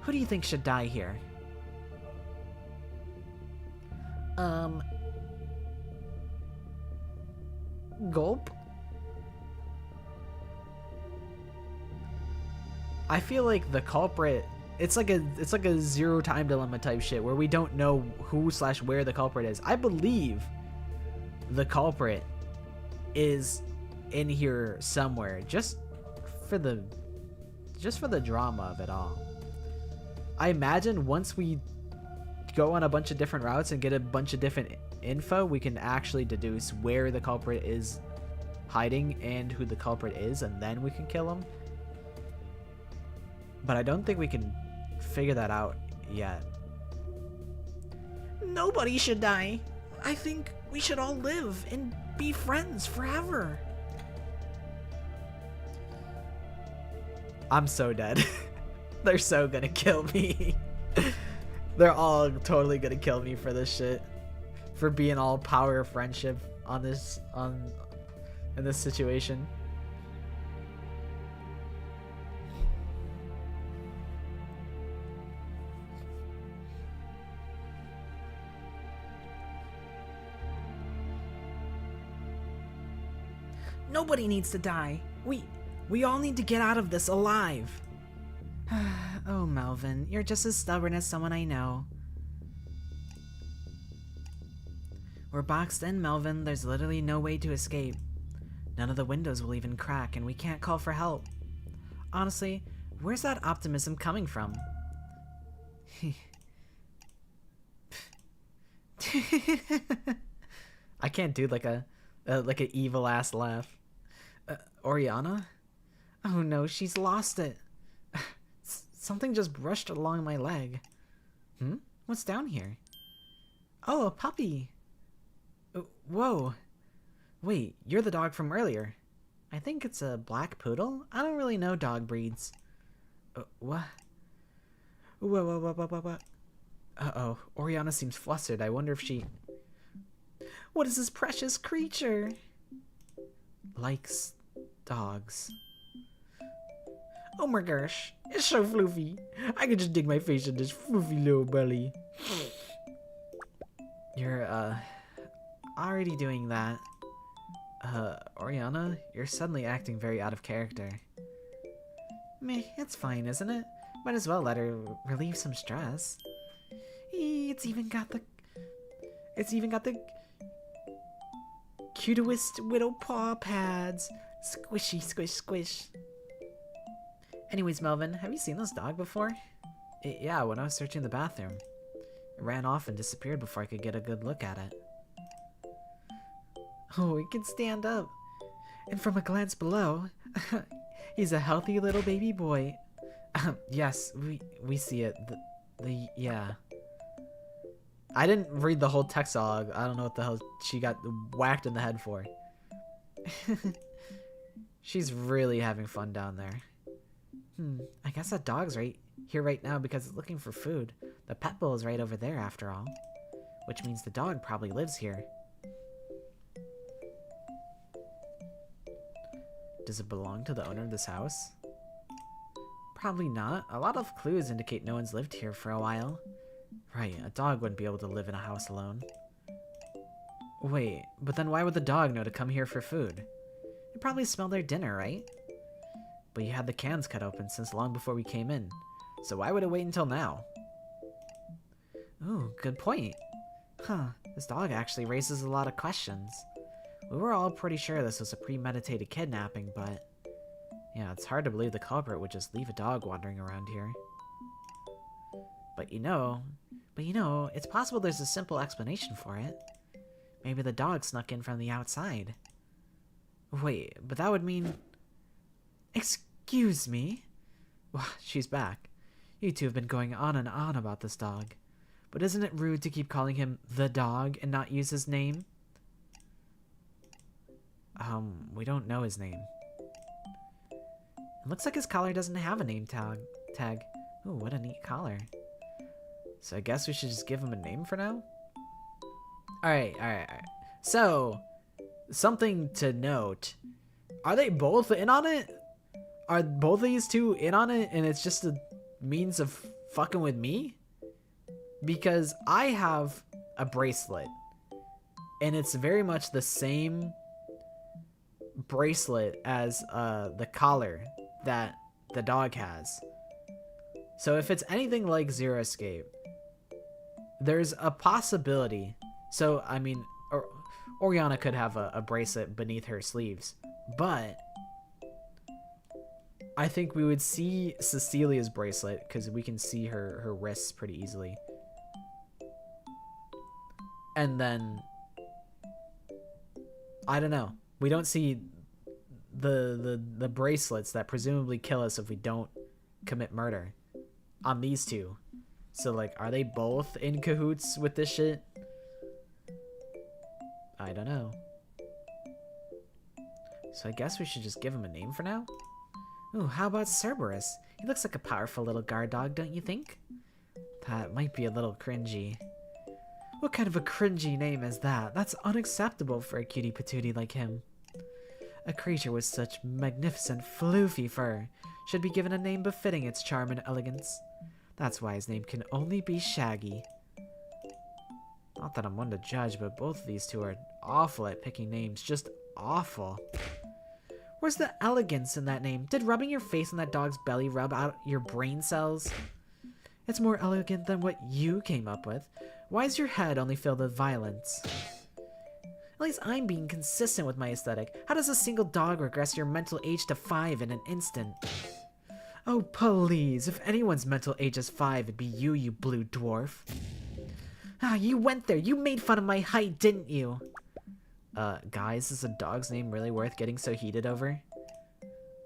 Who do you think should die here? Gulp? I feel like the culprit, it's like a zero time dilemma type shit where we don't know who/where the culprit is. I believe the culprit is in here somewhere just for the drama of it all. I imagine once we go on a bunch of different routes and get a bunch of different info, we can actually deduce where the culprit is hiding and who the culprit is, and then we can kill him. But I don't think we can figure that out yet. Nobody should die. I think we should all live and be friends forever. I'm so dead. They're so gonna kill me. They're all totally gonna kill me for this shit. For being all power friendship in this situation. Nobody needs to die. We all need to get out of this alive. Oh, Melvin, you're just as stubborn as someone I know. We're boxed in, Melvin. There's literally no way to escape. None of the windows will even crack, and we can't call for help. Honestly, where's that optimism coming from? I can't do like an evil ass laugh. Oriana? Oh no, she's lost it. Something just brushed along my leg. What's down here? Oh, a puppy. Whoa. Wait, you're the dog from earlier. I think it's a black poodle? I don't really know dog breeds. What? Whoa. Uh-oh, Oriana seems flustered. I wonder if she... What is this precious creature? Likes dogs. Oh my gosh, it's so floofy. I can just dig my face in this floofy little belly. You're, already doing that. Oriana, you're suddenly acting very out of character. Meh, it's fine, isn't it? Might as well let her relieve some stress. It's even got the cutest little paw pads. Squishy, squish, squish. Anyways, Melvin, have you seen this dog before? Yeah, when I was searching the bathroom. It ran off and disappeared before I could get a good look at it. Oh, he can stand up. And from a glance below, he's a healthy little baby boy. Yes, we see it. Yeah. I didn't read the whole text log. I don't know what the hell she got whacked in the head for. She's really having fun down there. I guess that dog's right here right now because it's looking for food. The pet bowl is right over there after all. Which means the dog probably lives here. Does it belong to the owner of this house? Probably not. A lot of clues indicate no one's lived here for a while. Right, a dog wouldn't be able to live in a house alone. Wait, but then why would the dog know to come here for food? It probably smelled their dinner, right? But you had the cans cut open since long before we came in, so why would it wait until now? Ooh, good point. This dog actually raises a lot of questions. We were all pretty sure this was a premeditated kidnapping, but... yeah, it's hard to believe the culprit would just leave a dog wandering around here. But you know, it's possible there's a simple explanation for it. Maybe the dog snuck in from the outside. Wait, but that would mean... Excuse me? Well, she's back. You two have been going on and on about this dog. But isn't it rude to keep calling him the dog and not use his name? We don't know his name. It looks like his collar doesn't have a name tag. Ooh, what a neat collar. So I guess we should just give him a name for now? Alright. So, something to note. Are they both in on it? Are both of these two in on it and it's just a means of fucking with me? Because I have a bracelet. And it's very much the same bracelet as the collar that the dog has. So if it's anything like Zero Escape, there's a possibility. So, I mean, Oriana could have a bracelet beneath her sleeves, but I think we would see Cecilia's bracelet because we can see her wrists pretty easily. And then, I don't know. We don't see the bracelets that presumably kill us if we don't commit murder on these two. So, like, are they both in cahoots with this shit? I don't know. So I guess we should just give him a name for now? Ooh, how about Cerberus? He looks like a powerful little guard dog, don't you think? That might be a little cringy. What kind of a cringy name is that? That's unacceptable for a cutie patootie like him. A creature with such magnificent floofy fur should be given a name befitting its charm and elegance. That's why his name can only be Shaggy. Not that I'm one to judge, but both of these two are awful at picking names. Just awful. Where's the elegance in that name? Did rubbing your face on that dog's belly rub out your brain cells? It's more elegant than what you came up with. Why is your head only filled with violence? At least I'm being consistent with my aesthetic. How does a single dog regress your mental age to 5 in an instant? Oh, please. If anyone's mental age is 5, it'd be you, you blue dwarf. Ah, you went there. You made fun of my height, didn't you? Guys, is a dog's name really worth getting so heated over?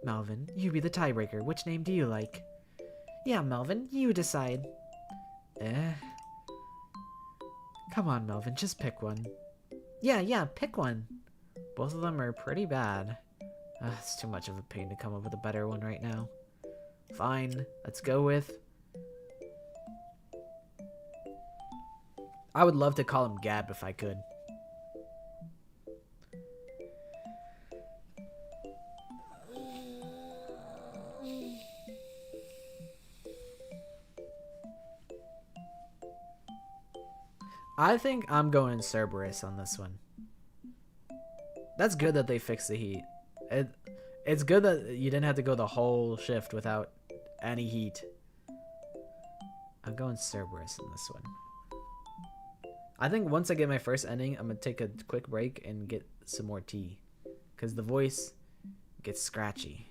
Melvin, you be the tiebreaker. Which name do you like? Yeah, Melvin, you decide. Come on, Melvin, just pick one. Yeah, pick one. Both of them are pretty bad. It's too much of a pain to come up with a better one right now. Fine, let's go with... I would love to call him Gab if I could. I think I'm going Cerberus on this one. That's good that they fixed the heat. It's good that you didn't have to go the whole shift without any heat. I'm going Cerberus in this one. I think once I get my first ending, I'm going to take a quick break and get some more tea. Because the voice gets scratchy.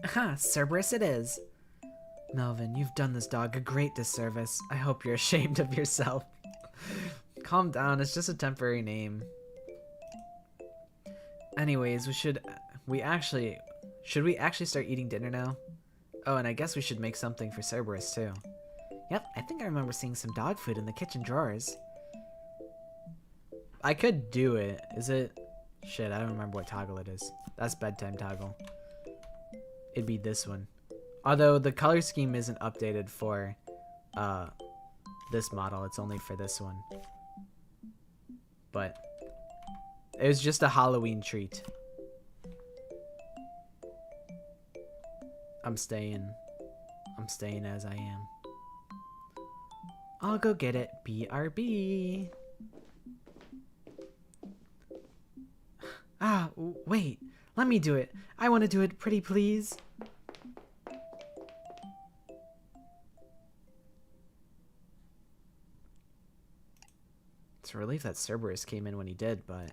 Aha, Cerberus it is. Melvin, you've done this dog a great disservice. I hope you're ashamed of yourself. Calm down, it's just a temporary name. Anyways, should we actually start eating dinner now? Oh, and I guess we should make something for Cerberus too. Yep, I think I remember seeing some dog food in the kitchen drawers. I could do it. Is it? Shit, I don't remember what toggle it is. That's bedtime toggle. It'd be this one. Although the color scheme isn't updated for this model, it's only for this one. But it was just a Halloween treat. I'm staying as I am. I'll go get it. BRB. Ah, wait. Let me do it. I want to do it, pretty please. It's a relief that Cerberus came in when he did, but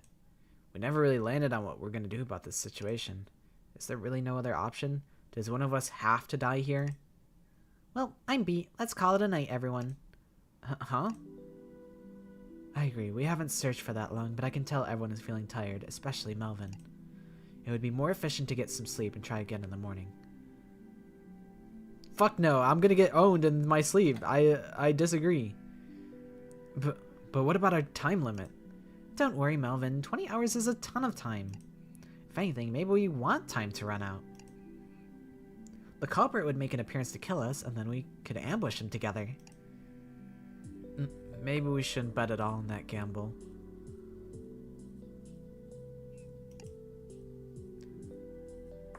we never really landed on what we're going to do about this situation. Is there really no other option? Does one of us have to die here? Well, I'm beat. Let's call it a night, everyone. Huh? I agree. We haven't searched for that long, but I can tell everyone is feeling tired, especially Melvin. It would be more efficient to get some sleep and try again in the morning. Fuck no, I'm gonna get owned in my sleep. I disagree. But what about our time limit? Don't worry, Melvin. 20 hours is a ton of time. If anything, maybe we want time to run out. The culprit would make an appearance to kill us, and then we could ambush him together. Maybe we shouldn't bet at all on that gamble.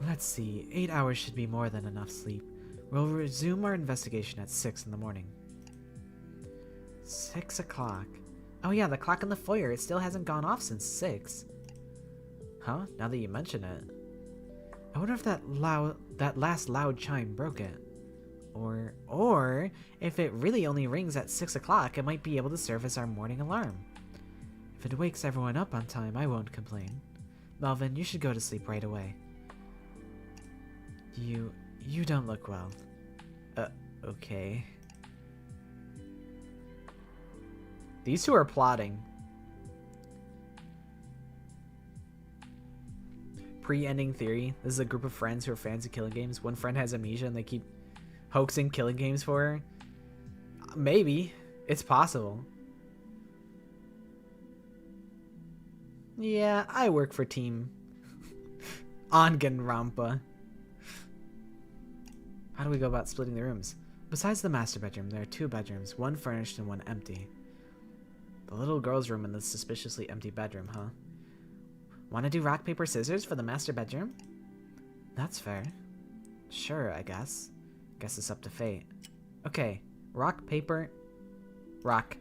Let's see. 8 hours should be more than enough sleep. We'll resume our investigation at 6 in the morning. 6 o'clock. Oh yeah, the clock in the foyer. It still hasn't gone off since 6. Huh? Now that you mention it. I wonder if that last loud chime broke it. Or if it really only rings at 6 o'clock, it might be able to serve as our morning alarm. If it wakes everyone up on time, I won't complain. Melvin, you should go to sleep right away. You don't look well. Okay. These two are plotting. pre-ending theory. This is a group of friends who are fans of killing games. One friend has amnesia and they keep hoaxing killing games for her. Maybe. It's possible. Yeah, I work for Team Ongenrampa. How do we go about splitting the rooms? Besides the master bedroom, there are 2 bedrooms, one furnished and one empty. The little girl's room in the suspiciously empty bedroom, huh? Want to do rock, paper, scissors for the master bedroom? That's fair. Sure, I guess. Guess it's up to fate. Okay, rock, paper, rock.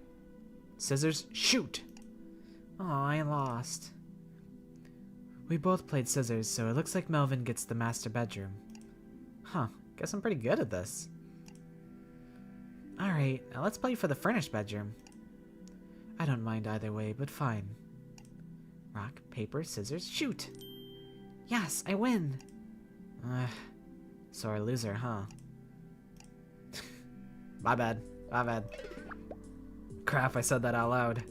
Scissors, shoot! Oh, I lost. We both played scissors, so it looks like Melvin gets the master bedroom. Huh, guess I'm pretty good at this. Alright, now let's play for the furnished bedroom. I don't mind either way, but fine. Rock, paper, scissors, shoot! Yes, I win! Sore loser, huh? My bad. My bad. Crap, I said that out loud.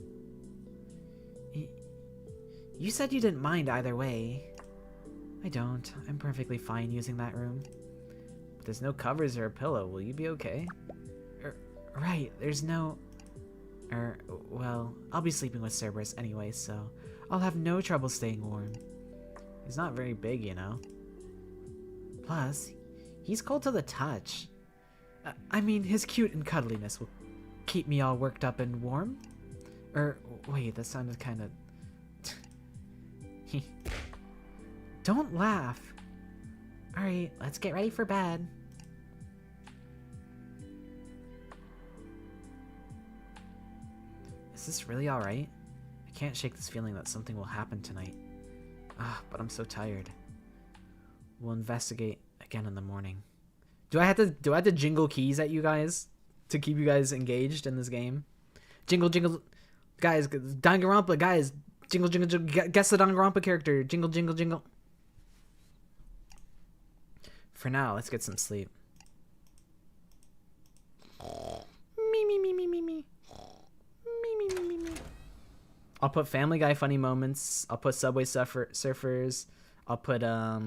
You said you didn't mind either way. I don't. I'm perfectly fine using that room. But there's no covers or a pillow. Will you be okay? Right, there's no... well, I'll be sleeping with Cerberus anyway, so I'll have no trouble staying warm. He's not very big, you know. Plus, he's cold to the touch. I mean, his cute and cuddliness will keep me all worked up and warm. Wait, that sounded kind of... Don't laugh. Alright, let's get ready for bed. Is this really alright? I can't shake this feeling that something will happen tonight. But I'm so tired. We'll investigate again in the morning. Do I have to jingle keys at you guys to keep you guys engaged in this game? Jingle, jingle, guys, Danganronpa, guys, jingle, jingle, jingle, guess the Danganronpa character, jingle, jingle, jingle. For now, let's get some sleep. Me, me, me, me, me, me. Me, me, me, me, me. I'll put Family Guy funny moments. I'll put Subway Surfers. I'll put a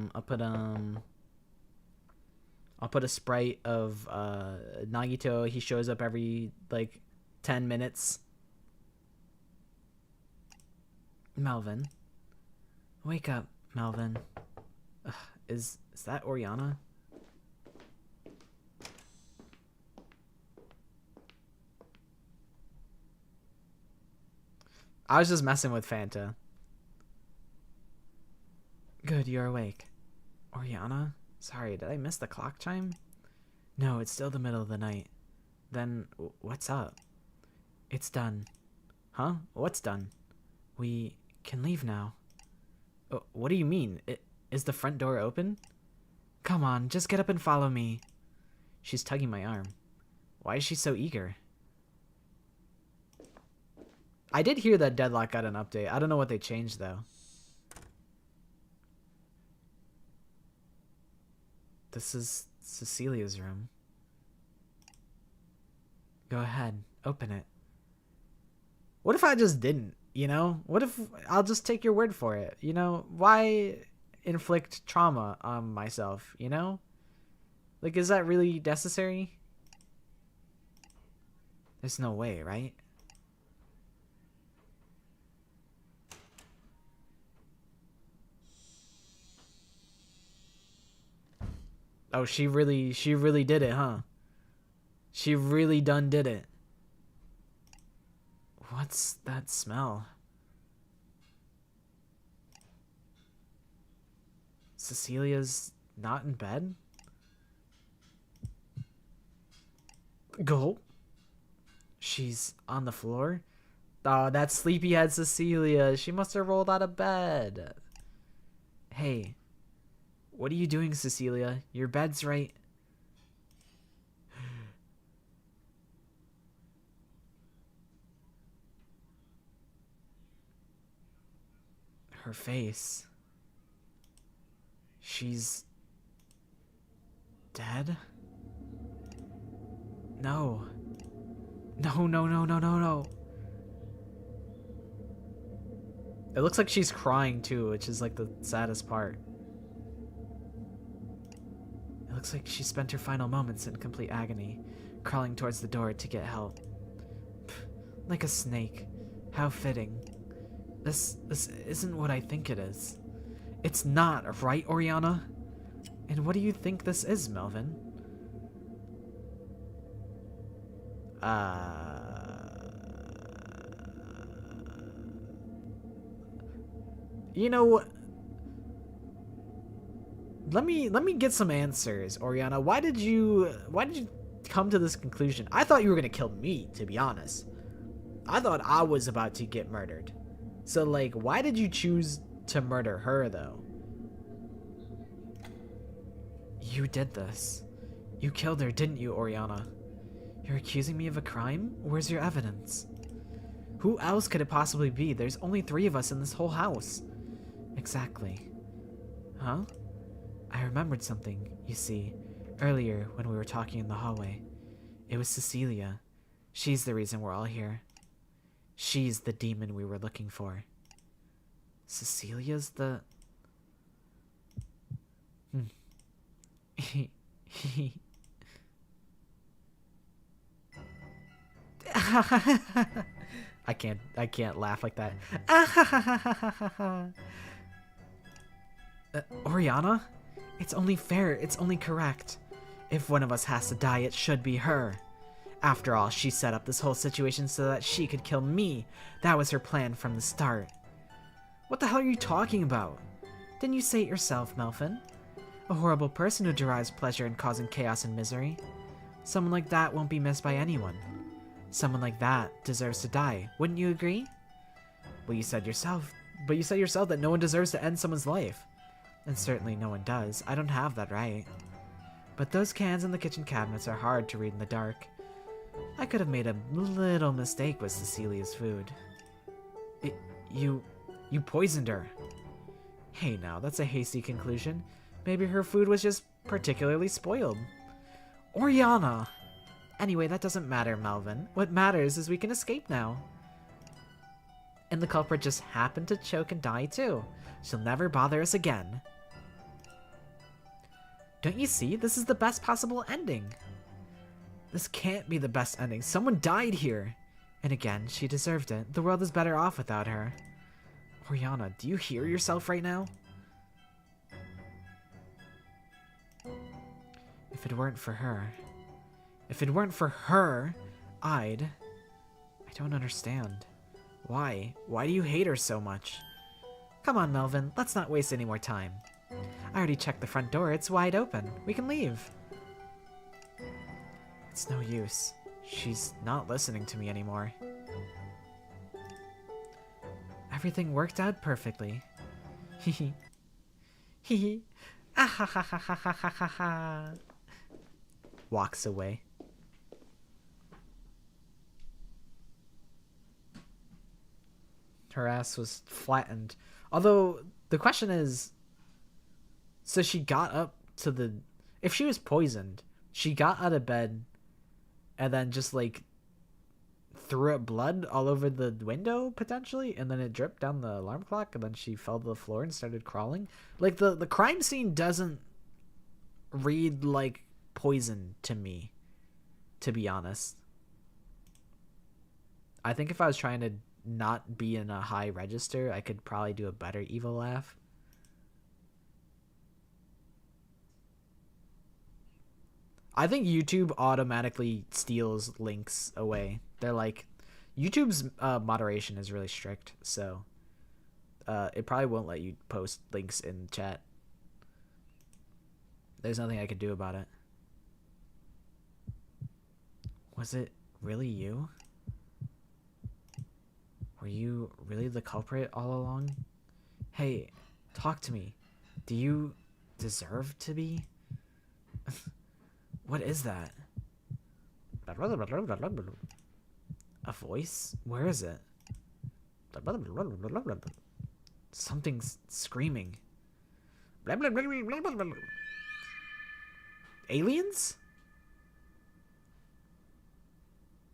sprite of Nagito. He shows up every like 10 minutes. Melvin. Wake up, Melvin. Is that Oriana? I was just messing with Fanta. Good, you're awake. Oriana? Sorry, did I miss the clock chime? No, it's still the middle of the night. Then, what's up? It's done. Huh? What's done? We can leave now. What do you mean? Is the front door open? Come on, just get up and follow me. She's tugging my arm. Why is she so eager? I did hear that Deadlock got an update. I don't know what they changed, though. This is Cecilia's room. Go ahead, open it. What if I just didn't, you know? What if I'll just take your word for it, you know? Why inflict trauma on myself, you know? Like, is that really necessary? There's no way, right? Oh, she really did it, huh? She really done did it. What's that smell? Cecilia's not in bed? Go. She's on the floor? Oh, that sleepyhead Cecilia. She must have rolled out of bed. Hey. What are you doing, Cecilia? Your bed's right... Her face... She's... dead? No. No, no, no, no, no, no. It looks like she's crying too, which is like the saddest part. looks like she spent her final moments in complete agony, crawling towards the door to get help. Like a snake. How fitting. This isn't what I think it is. It's not, right, Oriana? And what do you think this is, Melvin? You know, let me get some answers, Oriana. Why did you come to this conclusion? I thought you were gonna kill me, to be honest. I thought I was about to get murdered. So, like, why did you choose to murder her, though? You did this. You killed her, didn't you, Oriana? You're accusing me of a crime? Where's your evidence? Who else could it possibly be? There's only 3 of us in this whole house. Exactly. Huh? I remembered something, you see, earlier when we were talking in the hallway. It was Cecilia. She's the reason we're all here. She's the demon we were looking for. Cecilia's the... I can't laugh like that. Oriana? It's only fair, it's only correct. If one of us has to die, it should be her. After all, she set up this whole situation so that she could kill me. That was her plan from the start. What the hell are you talking about? Didn't you say it yourself, Melvin? A horrible person who derives pleasure in causing chaos and misery. Someone like that won't be missed by anyone. Someone like that deserves to die. Wouldn't you agree? Well, you said yourself that no one deserves to end someone's life. And certainly no one does. I don't have that right. But those cans in the kitchen cabinets are hard to read in the dark. I could have made a little mistake with Cecilia's food. You poisoned her. Hey now, that's a hasty conclusion. Maybe her food was just particularly spoiled. Oriana! Anyway, that doesn't matter, Melvin. What matters is we can escape now. And the culprit just happened to choke and die too. She'll never bother us again. Don't you see? This is the best possible ending. This can't be the best ending. Someone died here. And again, she deserved it. The world is better off without her. Oriana, do you hear yourself right now? If it weren't for her... If it weren't for her, I don't understand. Why? Why do you hate her so much? Come on, Melvin. Let's not waste any more time. I already checked the front door. It's wide open. We can leave. It's no use. She's not listening to me anymore. Everything worked out perfectly. Hee hee. Ah ha ha ha ha ha ha ha. Walks away. Her ass was flattened. Although, the question is... So she got up to the... If she was poisoned, she got out of bed and then just, like, threw up blood all over the window, potentially, and then it dripped down the alarm clock, and then she fell to the floor and started crawling. Like, the crime scene doesn't read like poison to me, to be honest. I think if I was trying to not be in a high register, I could probably do a better evil laugh. I think YouTube automatically steals links away. They're like, YouTube's moderation is really strict, so it probably won't let you post links in chat. There's nothing I could do about it. Was it really you? Were you really the culprit all along? Hey, talk to me. Do you deserve to be? What is that? A voice? Where is it? Something's screaming. Aliens?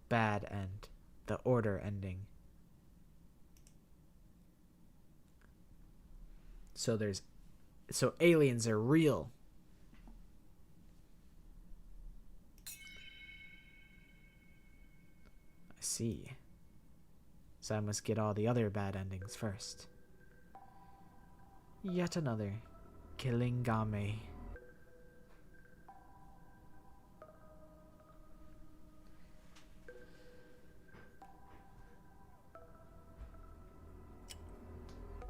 Bad end. The order ending. So aliens are real. see. So I must get all the other bad endings first. Yet another killing game.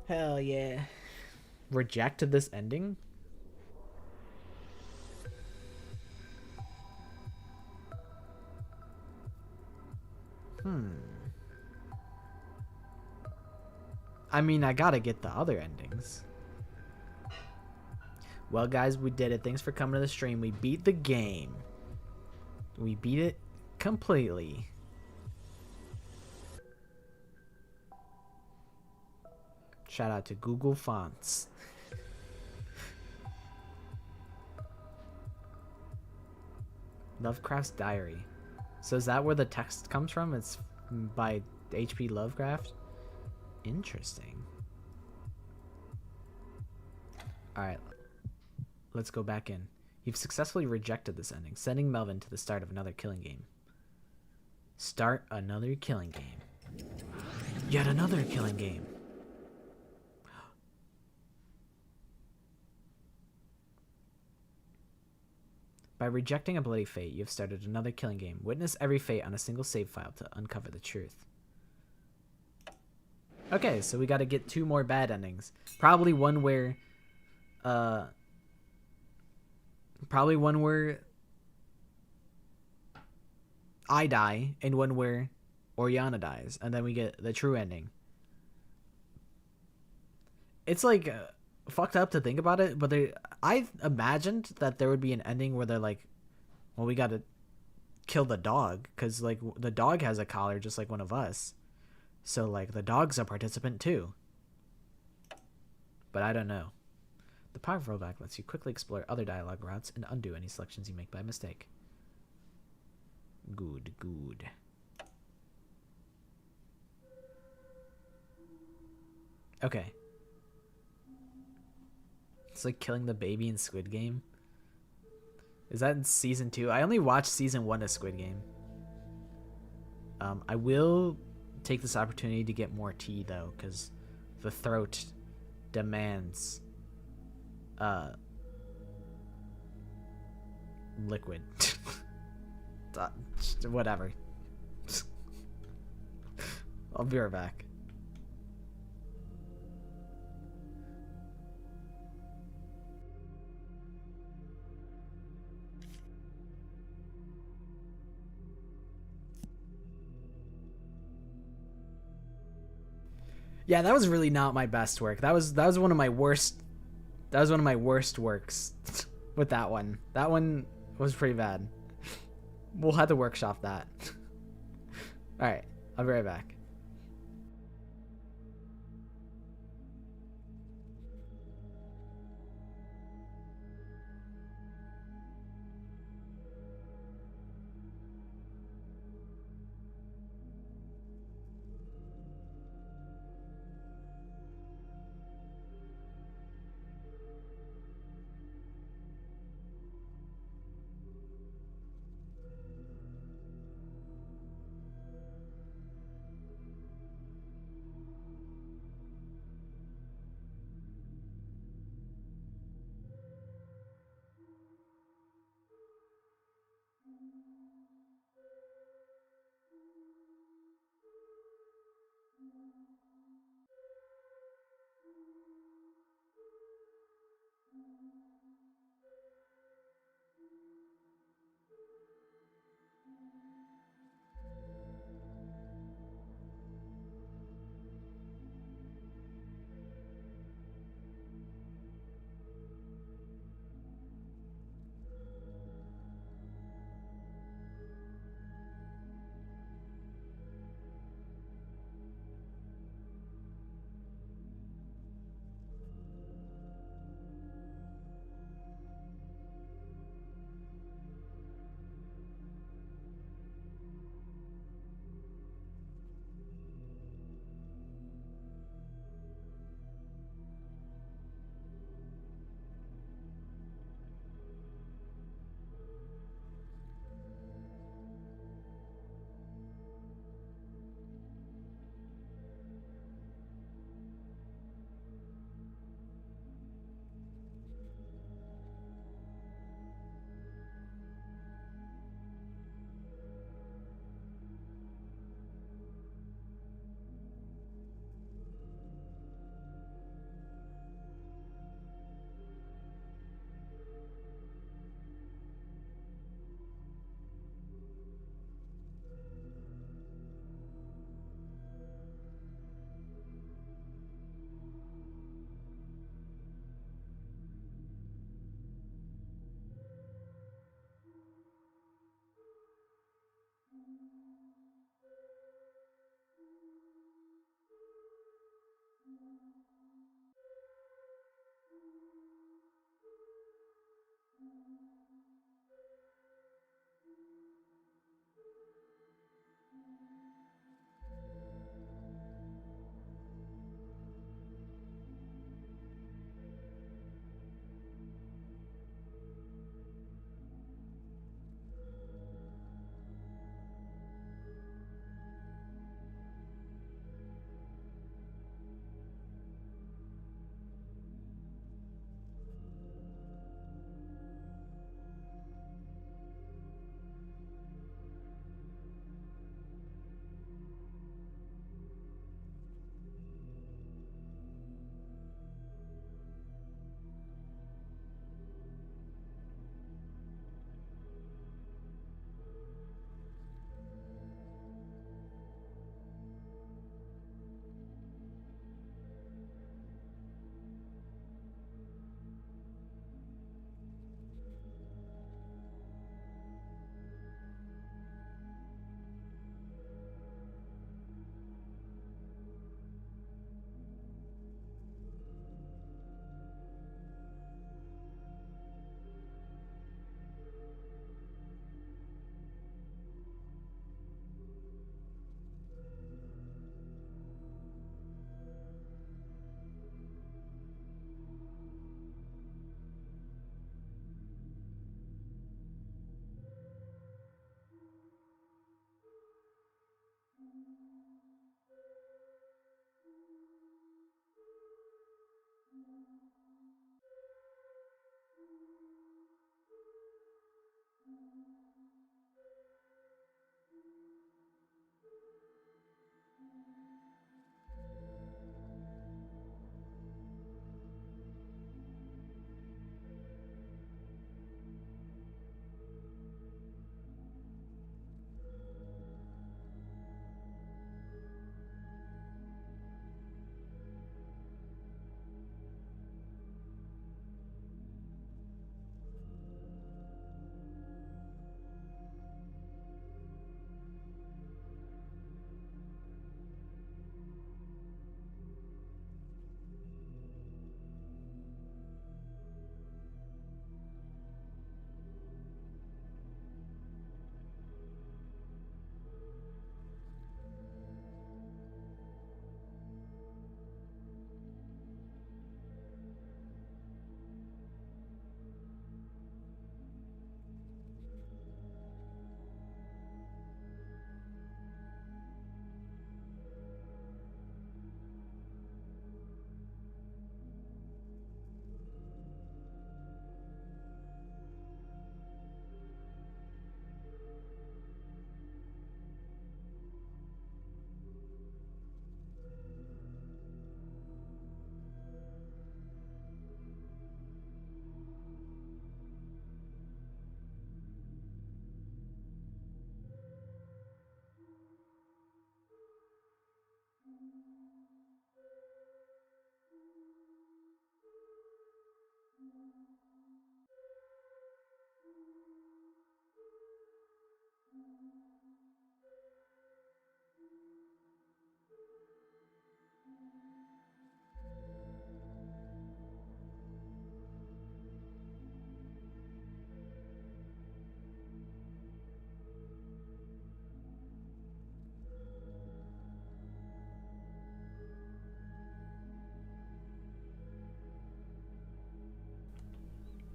Hell yeah. Rejected this ending? I mean, I gotta get the other endings. Well, guys, we did it. Thanks for coming to the stream. We beat the game. We beat it completely. Shout out to Google Fonts. Lovecraft's Diary. So is that where the text comes from? It's by H.P. Lovecraft? Interesting. Alright. Let's go back in. You've successfully rejected this ending, sending Melvin to the start of another killing game. Start another killing game. Yet another killing game. By rejecting a bloody fate, you've started another killing game. Witness every fate on a single save file to uncover the truth. Okay, so we gotta get 2 more bad endings. Probably one where I die, and one where Oriana dies, and then we get the true ending. It's like fucked up to think about it, but I imagined that there would be an ending where they're like, well, we gotta kill the dog, because like the dog has a collar just like one of us, so like the dog's a participant too. But I don't know. The power of rollback lets you quickly explore other dialogue routes and undo any selections you make by mistake. Good. Okay. It's like killing the baby in Squid Game. Is that in season 2? I only watched season 1 of Squid Game. I will take this opportunity to get more tea though, because the throat demands liquid. Whatever. I'll be right back. Yeah, that was really not my best work. That was one of my worst. That was one of my worst works with that one. That one was pretty bad. We'll have to workshop that. All right, I'll be right back.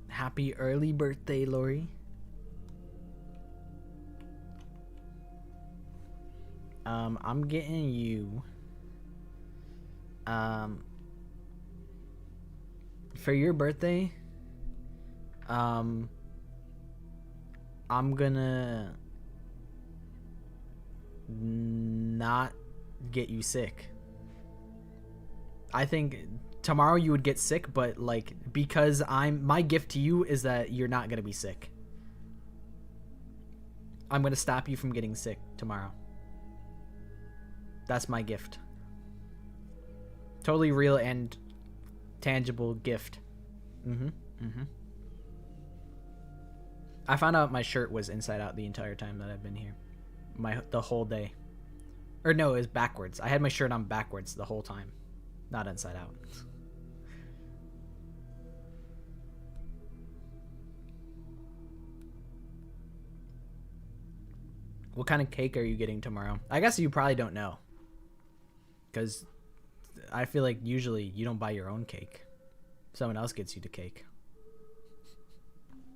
Happy early birthday, Lori. I'm getting you for your birthday, I'm gonna not get you sick. I think tomorrow you would get sick, but like, because my gift to you is that you're not gonna be sick. I'm gonna stop you from getting sick tomorrow. That's my gift. Totally real and tangible gift. I found out my shirt was inside out the entire time that I've been here. The whole day. Or no, it was backwards. I had my shirt on backwards the whole time. Not inside out. What kind of cake are you getting tomorrow? I guess you probably don't know. Because I feel like usually you don't buy your own cake. Someone else gets you the cake.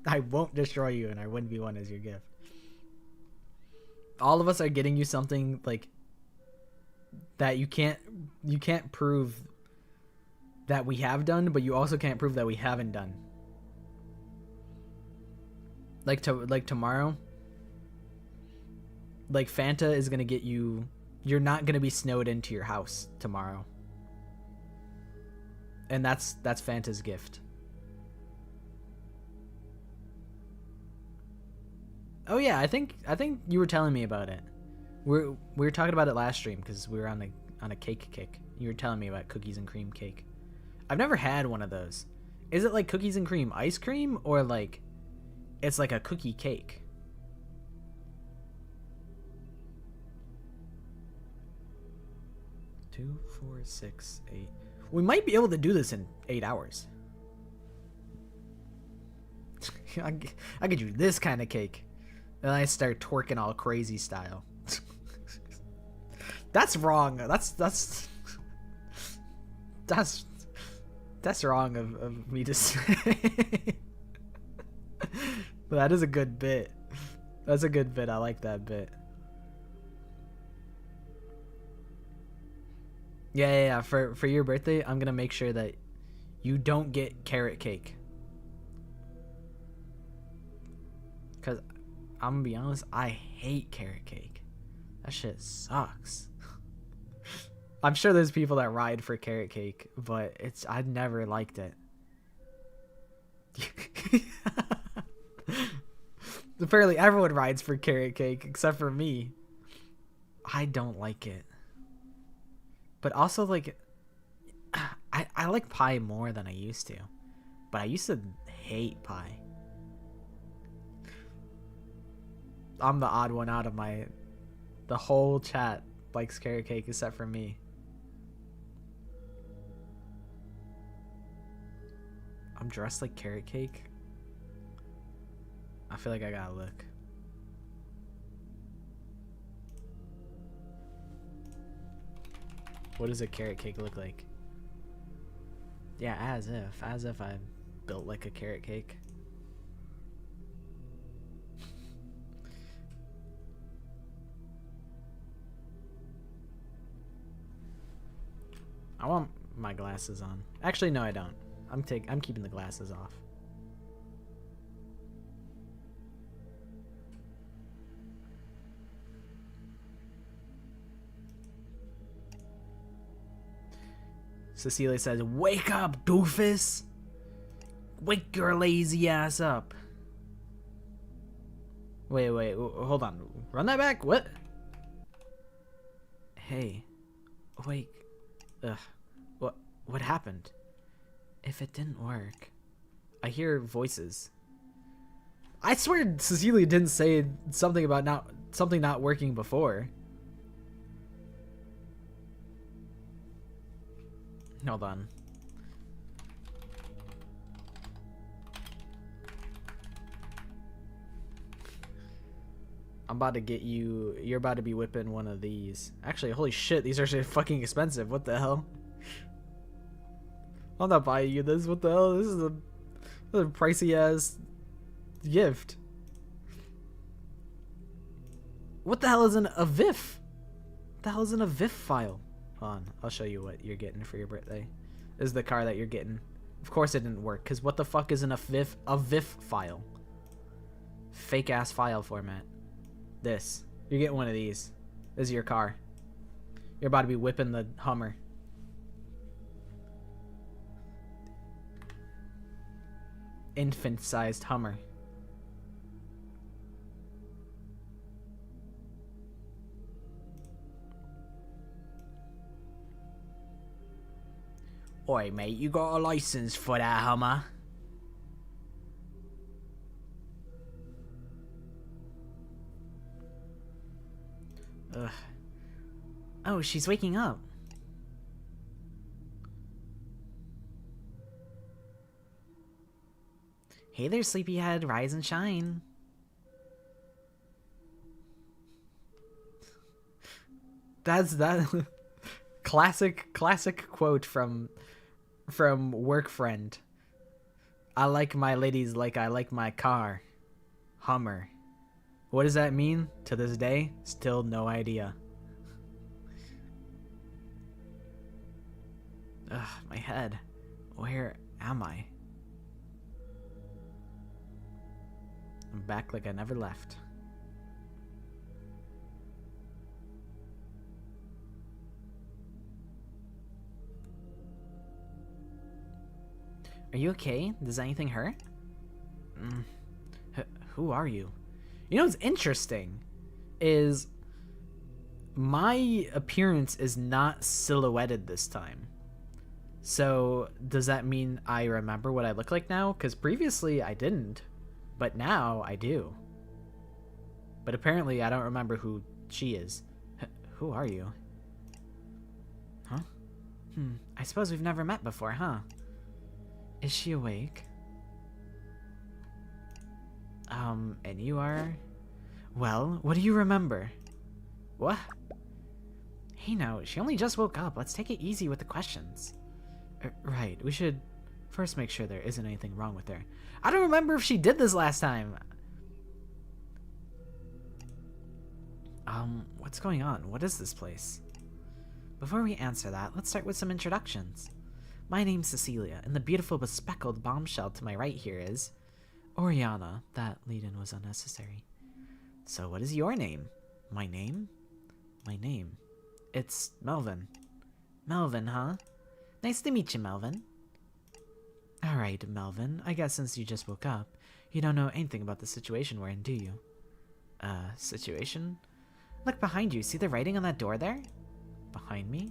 I won't destroy you, and I wouldn't be one as your gift. All of us are getting you something like that you can't prove that we have done, but you also can't prove that we haven't done. Like tomorrow, like Fanta is gonna get you. You're not gonna be snowed into your house tomorrow, and that's Fanta's gift. Oh yeah, I think you were telling me about it. We were talking about it last stream because we were on a cake kick. You were telling me about cookies and cream cake. I've never had one of those. Is it like cookies and cream ice cream, or like it's like a cookie cake? Two, 4, 6, 8. We might be able to do this in 8 hours. I get you this kind of cake. Then I start twerking all crazy style. That's wrong. That's wrong of me to say. But that is a good bit. That's a good bit. I like that bit. Yeah. For your birthday, I'm gonna make sure that You don't get carrot cake. Because I'm gonna be honest, I hate carrot cake. That shit sucks. I'm sure there's people that ride for carrot cake, but I never liked it. Apparently everyone rides for carrot cake except for me. I don't like it. But also, like, I like pie more than I used to. But I used to hate pie. I'm the odd one out of the whole chat likes carrot cake except for me. I'm dressed like carrot cake. I feel like I gotta look. What does a carrot cake look like? Yeah, as if I built like a carrot cake. I want my glasses on. Actually, no, I don't. I'm keeping the glasses off. Cecilia says, "Wake up, doofus! Wake your lazy ass up!" Wait, hold on. Run that back. What? Hey, wake. Ugh. What happened? If it didn't work, I hear voices. I swear Cecilia didn't say something about something not working before. Hold on. I'm about to get you. You're about to be whipping one of these. Actually, holy shit, these are fucking expensive. What the hell? I'm not buying you this. What the hell? This is a pricey ass gift. What the hell is a VIF? What the hell is in a VIF file? Hold on, I'll show you what you're getting for your birthday. This is the car that you're getting. Of course it didn't work, because what the fuck is in a VIF file? Fake ass file format. This. You're getting one of these. This is your car. You're about to be whipping the Hummer. Infant-sized Hummer. Oi, mate, you got a license for that Hummer? Ugh. Oh, she's waking up. Hey there, sleepyhead. Rise and shine. That's that classic quote from Work Friend. I like my ladies like I like my car. Hummer. What does that mean? To this day, still no idea. Ugh, my head. Where am I? I'm back like I never left. Are you okay? Does anything hurt? Who are you? You know what's interesting is my appearance is not silhouetted this time. So does that mean I remember what I look like now? Because previously I didn't, but now I do. But apparently I don't remember who she is. Who are you? Huh? I suppose we've never met before, huh? Is she awake? And you are? Well, what do you remember? What? Hey now, she only just woke up. Let's take it easy with the questions. Right, we should first make sure there isn't anything wrong with her. I don't remember if she did this last time. What's going on? What is this place? Before we answer that, let's start with some introductions. My name's Cecilia, and the beautiful bespectacled bombshell to my right here is... Oriana. That lead-in was unnecessary. So what is your name? My name? My name. It's Melvin. Melvin, huh? Nice to meet you, Melvin. Alright, Melvin. I guess since you just woke up, you don't know anything about the situation we're in, do you? Situation? Look behind you. See the writing on that door there? Behind me?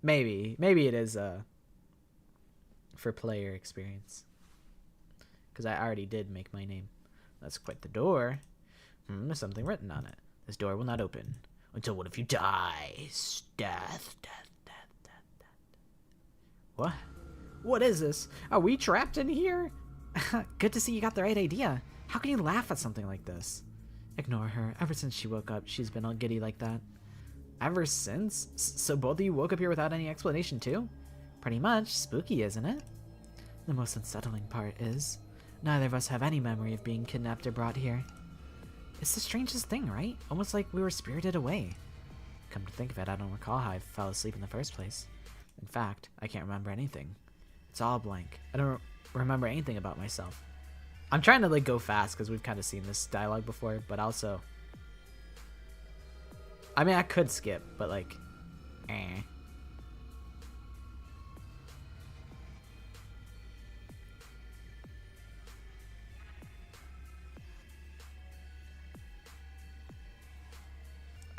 Maybe. Maybe it is, for player experience. Because I already did make my name. That's quite the door. There's something written on it. This door will not open until one of you dies. Death, death, death, death, death. What? What is this? Are we trapped in here? Good to see you got the right idea. How can you laugh at something like this? Ignore her. Ever since she woke up, she's been all giddy like that. Ever since? So both of you woke up here without any explanation too? Pretty much. Spooky, isn't it? The most unsettling part is, neither of us have any memory of being kidnapped or brought here. It's the strangest thing, right? Almost like we were spirited away. Come to think of it, I don't recall how I fell asleep in the first place. In fact, I can't remember anything. It's all blank. I don't remember anything about myself. I'm trying to like go fast because we've kind of seen this dialogue before, but also... I mean, I could skip, but like...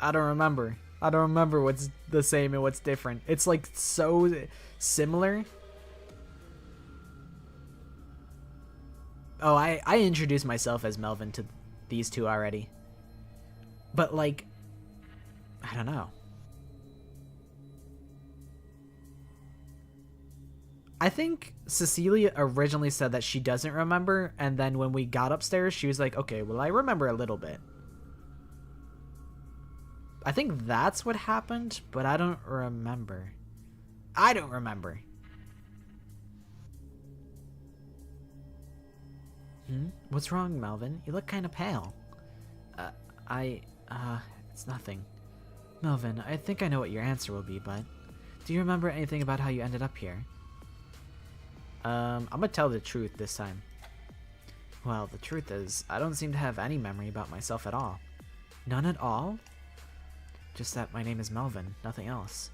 I don't remember. I don't remember what's the same and what's different. It's like so similar. Oh, I introduced myself as Melvin to these two already. But like, I don't know. I think Cecilia originally said that she doesn't remember, and then when we got upstairs, she was like, okay, well, I remember a little bit. I think that's what happened, but I don't remember. I don't remember. What's wrong, Melvin? You look kind of pale. It's nothing. Melvin, I think I know what your answer will be, but do you remember anything about how you ended up here? I'm gonna tell the truth this time. Well, the truth is, I don't seem to have any memory about myself at all. None at all? Just that my name is Melvin, nothing else.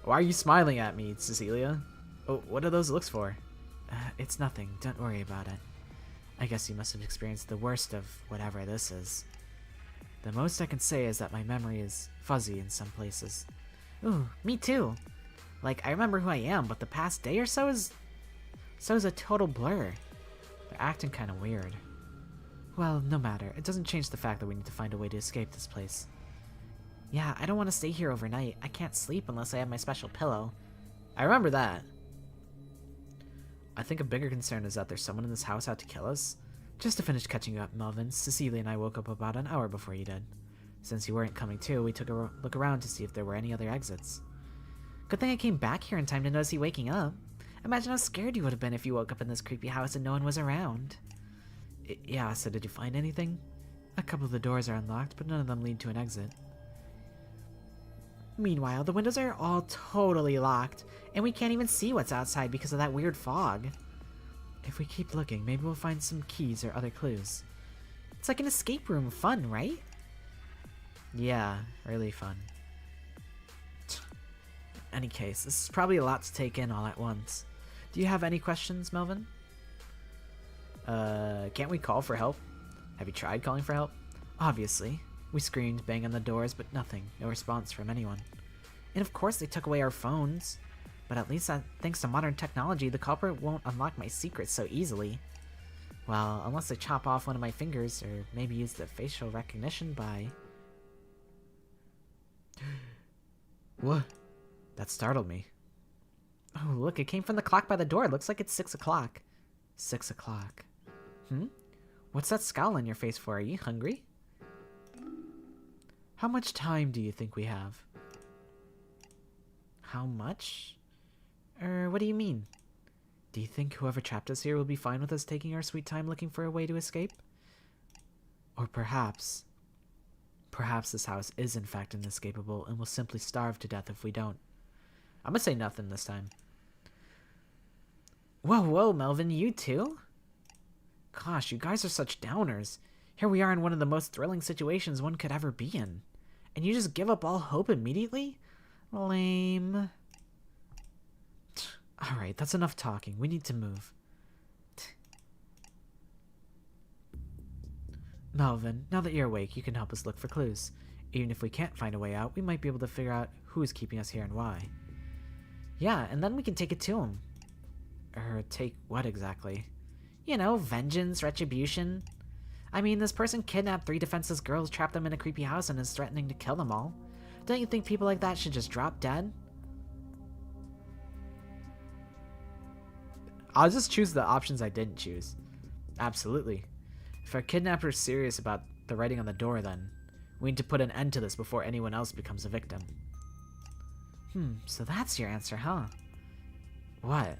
Why are you smiling at me, Cecilia? Oh, what are those looks for? It's nothing, don't worry about it. I guess you must have experienced the worst of whatever this is. The most I can say is that my memory is fuzzy in some places. Ooh, me too. Like, I remember who I am, but the past day or so is a total blur. They're acting kind of weird. Well, no matter. It doesn't change the fact that we need to find a way to escape this place. Yeah, I don't want to stay here overnight. I can't sleep unless I have my special pillow. I remember that. I think a bigger concern is that there's someone in this house out to kill us. Just to finish catching you up, Melvin, Cecilia and I woke up about an hour before you did. Since you weren't coming too, we took a look around to see if there were any other exits. Good thing I came back here in time to notice you waking up. Imagine how scared you would have been if you woke up in this creepy house and no one was around. Yeah, so did you find anything? A couple of the doors are unlocked, but none of them lead to an exit. Meanwhile, the windows are all totally locked, and we can't even see what's outside because of that weird fog. If we keep looking, maybe we'll find some keys or other clues. It's like an escape room. Fun, right? Yeah, really fun. In any case, this is probably a lot to take in all at once. Do you have any questions, Melvin? Can't we call for help? Have you tried calling for help? Obviously. We screamed, banged on the doors, but nothing. No response from anyone. And of course they took away our phones. But at least thanks to modern technology, the culprit won't unlock my secrets so easily. Well, unless they chop off one of my fingers, or maybe use the facial recognition by... What? That startled me. Oh, look, it came from the clock by the door. It looks like it's 6 o'clock. 6 o'clock. What's that scowl on your face for? Are you hungry? How much time do you think we have? How much? What do you mean? Do you think whoever trapped us here will be fine with us taking our sweet time looking for a way to escape? Or perhaps Perhaps this house is in fact inescapable and will simply starve to death if we don't. I'm gonna say nothing this time. Whoa, Melvin, you too? Gosh, you guys are such downers. Here we are in one of the most thrilling situations one could ever be in. And you just give up all hope immediately? Lame. Alright, that's enough talking. We need to move. Melvin, now that you're awake, you can help us look for clues. Even if we can't find a way out, we might be able to figure out who's keeping us here and why. Yeah, and then we can take it to him. Take what exactly? You know, vengeance, retribution. I mean, this person kidnapped 3 defenseless girls, trapped them in a creepy house, and is threatening to kill them all. Don't you think people like that should just drop dead? I'll just choose the options I didn't choose. Absolutely. If our kidnapper is serious about the writing on the door, then we need to put an end to this before anyone else becomes a victim. So that's your answer, huh? What?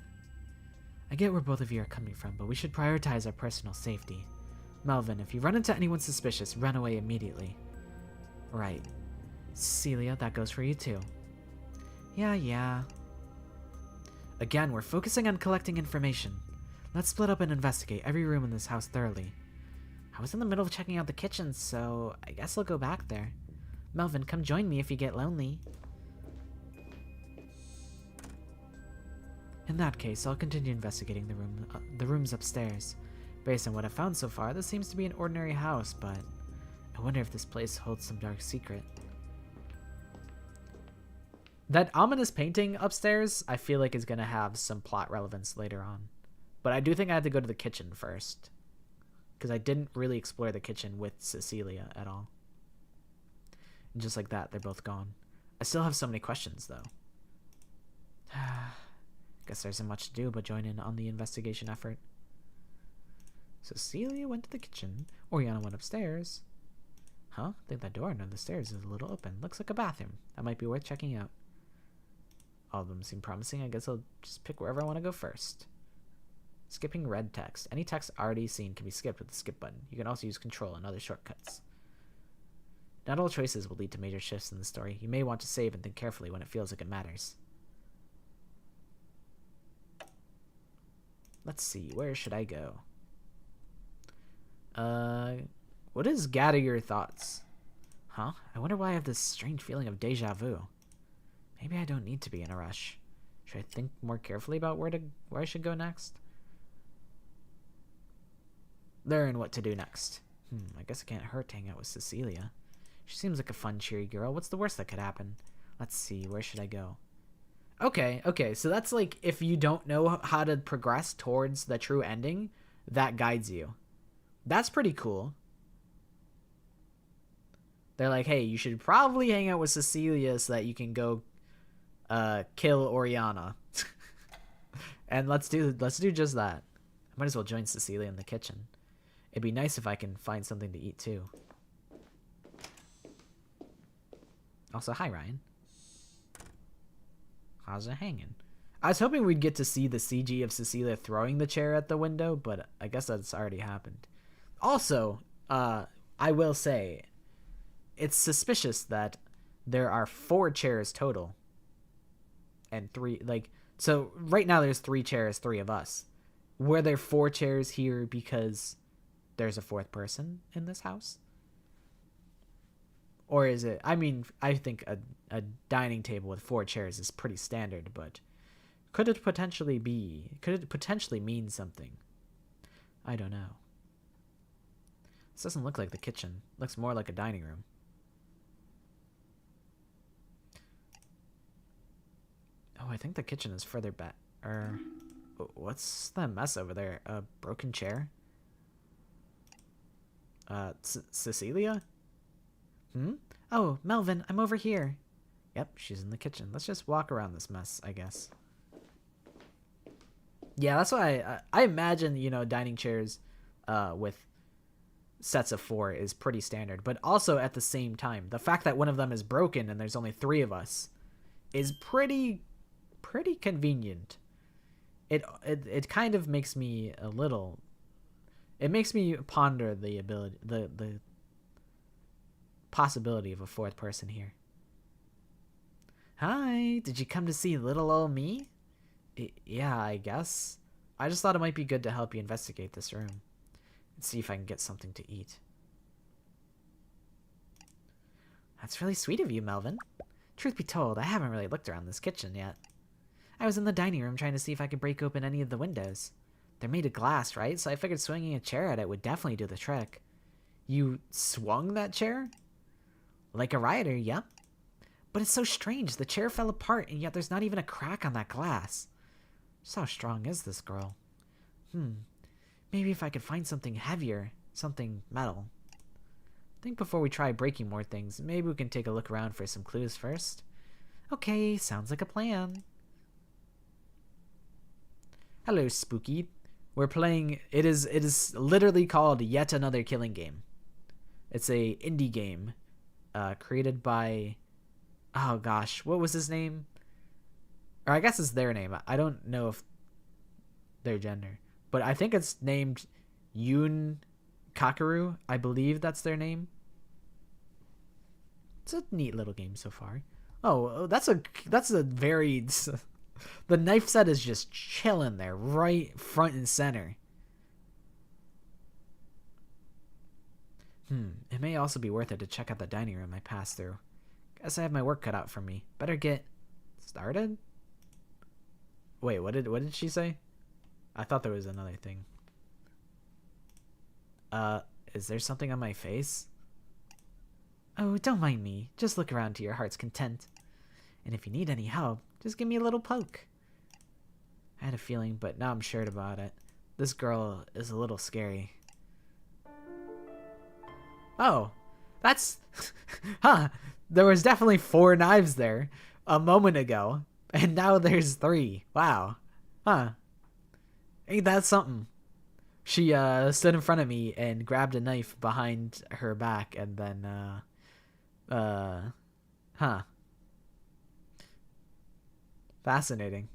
I get where both of you are coming from, but we should prioritize our personal safety. Melvin, if you run into anyone suspicious, run away immediately. Right. Cecilia, that goes for you too. Yeah. Again, we're focusing on collecting information. Let's split up and investigate every room in this house thoroughly. I was in the middle of checking out the kitchen, so I guess I'll go back there. Melvin, come join me if you get lonely. In that case, I'll continue investigating the rooms upstairs. Based on what I've found so far, this seems to be an ordinary house, but I wonder if this place holds some dark secret. That ominous painting upstairs, I feel like is going to have some plot relevance later on. But I do think I had to go to the kitchen first, because I didn't really explore the kitchen with Cecilia at all. And just like that, they're both gone. I still have so many questions, though. Guess there isn't much to do but join in on the investigation effort. Cecilia went to the kitchen. Oriana went upstairs. Huh? I think that door under the stairs is a little open. Looks like a bathroom. That might be worth checking out. All of them seem promising. I guess I'll just pick wherever I want to go first. Skipping red text. Any text already seen can be skipped with the skip button. You can also use control and other shortcuts. Not all choices will lead to major shifts in the story. You may want to save and think carefully when it feels like it matters. Let's see, where should I go? What is gather your thoughts? Huh? I wonder why I have this strange feeling of deja vu. Maybe I don't need to be in a rush. Should I think more carefully about where I should go next? Learn what to do next. I guess it can't hurt to hang out with Cecilia. She seems like a fun, cheery girl. What's the worst that could happen? Let's see, where should I go? Okay, so that's like if you don't know how to progress towards the true ending, that guides you. That's pretty cool. They're like, hey, you should probably hang out with Cecilia so that you can go kill Oriana. And let's do just that. I might as well join Cecilia in the kitchen. It'd be nice if I can find something to eat too. Also, hi Ryan. How's it hanging? I was hoping we'd get to see the CG of Cecilia throwing the chair at the window, but I guess that's already happened. Also, I will say, it's suspicious that there are 4 chairs total. And 3, so right now there's 3 chairs, 3 of us. Were there 4 chairs here because there's a 4th person in this house? Or is it, I mean, I think a dining table with 4 chairs is pretty standard, but could it potentially mean something? I don't know. This doesn't look like the kitchen. It looks more like a dining room. Oh, I think the kitchen is further back. What's that mess over there? A broken chair? Cecilia? Oh, Melvin, I'm over here. Yep, she's in the kitchen. Let's just walk around this mess, I guess. Yeah, that's why I imagine, dining chairs with sets of 4 is pretty standard. But also at the same time, the fact that one of them is broken and there's only 3 of us is pretty convenient. It kind of makes me it makes me ponder the ability, the possibility of a fourth person here. Hi, did you come to see little old me? Yeah, I guess. I just thought it might be good to help you investigate this room and see if I can get something to eat. That's really sweet of you, Melvin. Truth be told, I haven't really looked around this kitchen yet. I was in the dining room trying to see if I could break open any of the windows. They're made of glass, right? So I figured swinging a chair at it would definitely do the trick. You swung that chair? Like a rioter, yep. But it's so strange. The chair fell apart, and yet there's not even a crack on that glass. Just how strong is this girl? Maybe if I could find something heavier, something metal. I think before we try breaking more things, maybe we can take a look around for some clues first. Okay, sounds like a plan. Hello, Spooky. We're playing, it is literally called Yet Another Killing Game. It's a indie game created by, oh gosh, what was his name? Or I guess it's their name. I don't know if their gender, but I think it's named Yoon Kakaru. I believe that's their name. It's a neat little game so far. Oh, that's a very the knife set is just chilling there, right front and center. It may also be worth it to check out the dining room I passed through. Guess I have my work cut out for me. Better get started? Wait, what did she say? I thought there was another thing. Is there something on my face? Oh, don't mind me. Just look around to your heart's content. And if you need any help, just give me a little poke. I had a feeling, but now I'm sure about it. This girl is a little scary. Oh, that's... huh. There was definitely 4 knives there a moment ago. And now there's 3. Wow. Huh. Ain't that something? She stood in front of me and grabbed a knife behind her back and then huh. Fascinating.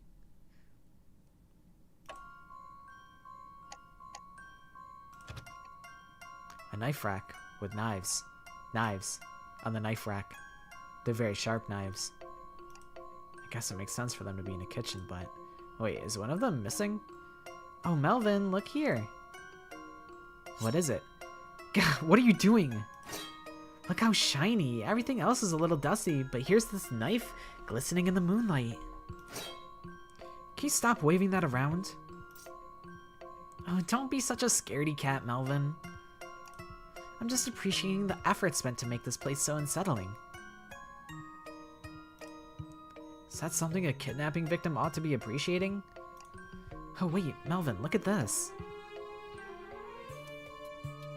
A knife rack with knives. Knives on the knife rack. They're very sharp knives. I guess it makes sense for them to be in a kitchen, but... Wait, is one of them missing? Oh, Melvin, look here. What is it? God, what are you doing? Look how shiny. Everything else is a little dusty, but here's this knife glistening in the moonlight. Can you stop waving that around? Oh, don't be such a scaredy cat, Melvin. I'm just appreciating the effort spent to make this place so unsettling. Is that something a kidnapping victim ought to be appreciating? Oh wait, Melvin, look at this.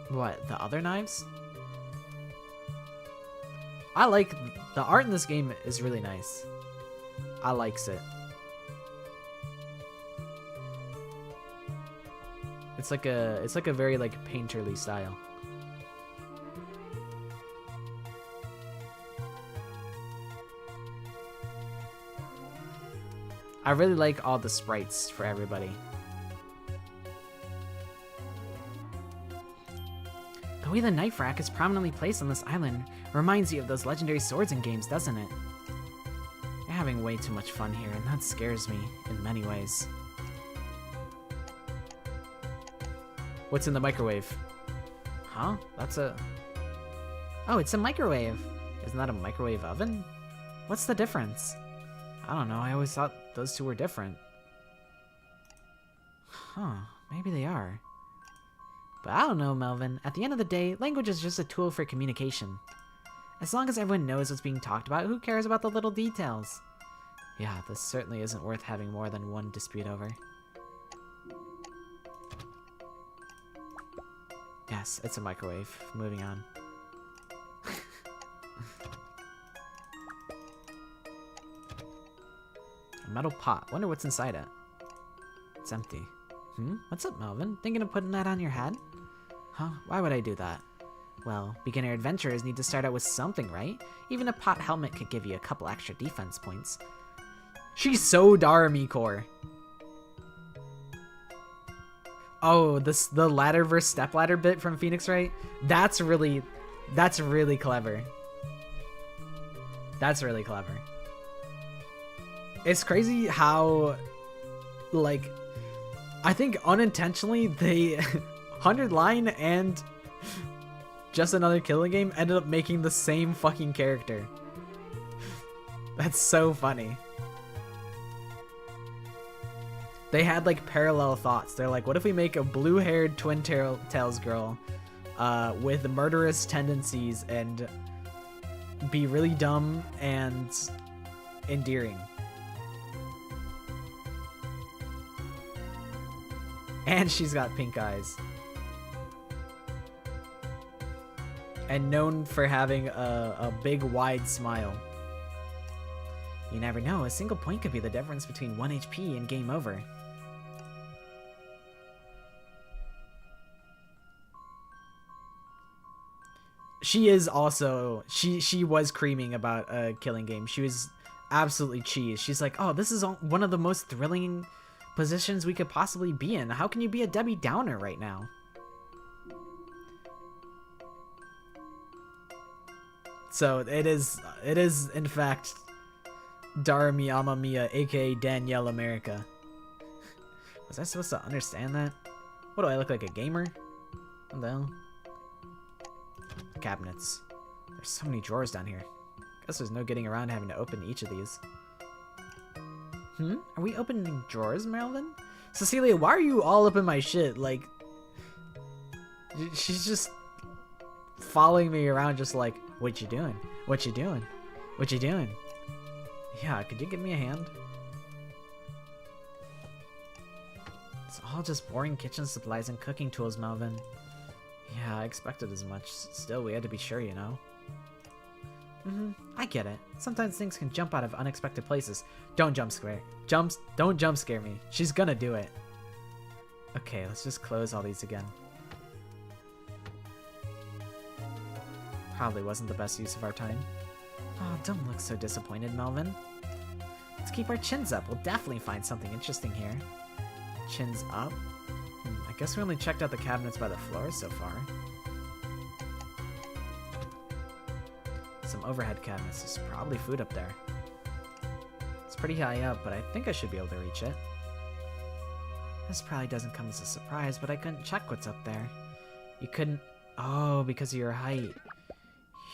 What, the other knives? I like, the art in this game is really nice. I likes it. It's like a very like painterly style. I really like all the sprites for everybody. The way the knife rack is prominently placed on this island reminds you of those legendary swords in games, doesn't it? You're having way too much fun here, and that scares me in many ways. What's in the microwave? Huh? That's a... Oh, it's a microwave. Isn't that a microwave oven? What's the difference? I don't know, I always thought those two were different. Huh, maybe they are. But I don't know, Melvin. At the end of the day, language is just a tool for communication. As long as everyone knows what's being talked about, who cares about the little details? Yeah, this certainly isn't worth having more than one dispute over. Yes, it's a microwave. Moving on. A metal pot. Wonder what's inside it. It's empty. What's up, Melvin? Thinking of putting that on your head? Huh? Why would I do that? Well, beginner adventurers need to start out with something, right? Even a pot helmet could give you a couple extra defense points. She's so Darmy core. Oh, the ladder versus stepladder bit from Phoenix Wright? That's really... That's really clever. That's really clever. It's crazy how, like, I think unintentionally they 100 Line and Just Another Killing Game ended up making the same fucking character. That's so funny. They had like parallel thoughts. They're like, what if we make a blue-haired Twin Tails girl with murderous tendencies and be really dumb and endearing? And she's got pink eyes. And known for having a big, wide smile. You never know, a single point could be the difference between 1 HP and game over. She is also, she was creaming about a killing game. She was absolutely cheese. She's like, oh, this is one of the most thrilling positions we could possibly be in. How can you be a Debbie Downer right now? So it is in fact Daramiyama Mia, aka Danielle America. Was I supposed to understand that? What do I look like, a gamer? What the hell? Cabinets. There's so many drawers down here. Guess there's no getting around having to open each of these. Are we opening drawers, Marilyn? Cecilia, why are you all up in my shit? Like, she's just following me around just like, what you doing? What you doing? What you doing? Yeah, could you give me a hand? It's all just boring kitchen supplies and cooking tools, Melvin. Yeah, I expected as much. Still, we had to be sure, you know? I get it. Sometimes things can jump out of unexpected places. Don't jump scare. Don't jump scare me. She's gonna do it. Okay, let's just close all these again. Probably wasn't the best use of our time. Oh, don't look so disappointed, Melvin. Let's keep our chins up. We'll definitely find something interesting here. Chins up? I guess we only checked out the cabinets by the floor so far. Some overhead cabinets. There's probably food up there. It's pretty high up, but I think I should be able to reach it. This probably doesn't come as a surprise, but I couldn't check what's up there. You couldn't... Oh, because of your height.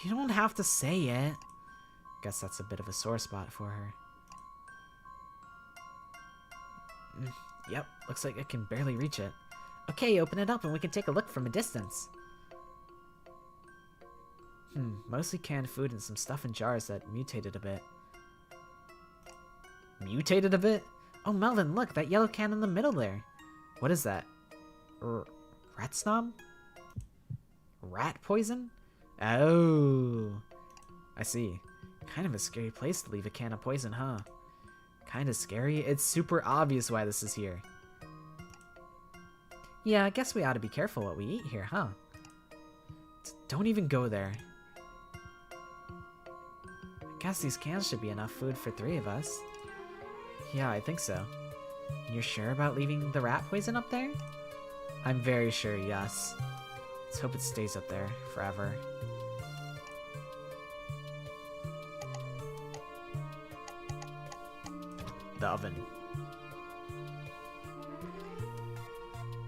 You don't have to say it. Guess that's a bit of a sore spot for her. Yep, looks like I can barely reach it. Okay, open it up and we can take a look from a distance. Mostly canned food and some stuff in jars that mutated a bit. Mutated a bit? Oh, Melvin, look, that yellow can in the middle there. What is that? Rat snob? Rat poison? Oh, I see. Kind of a scary place to leave a can of poison, huh? Kind of scary? It's super obvious why this is here. Yeah, I guess we ought to be careful what we eat here, huh? Don't even go there. I guess these cans should be enough food for 3 of us. Yeah, I think so. You're sure about leaving the rat poison up there? I'm very sure, yes. Let's hope it stays up there forever. The oven.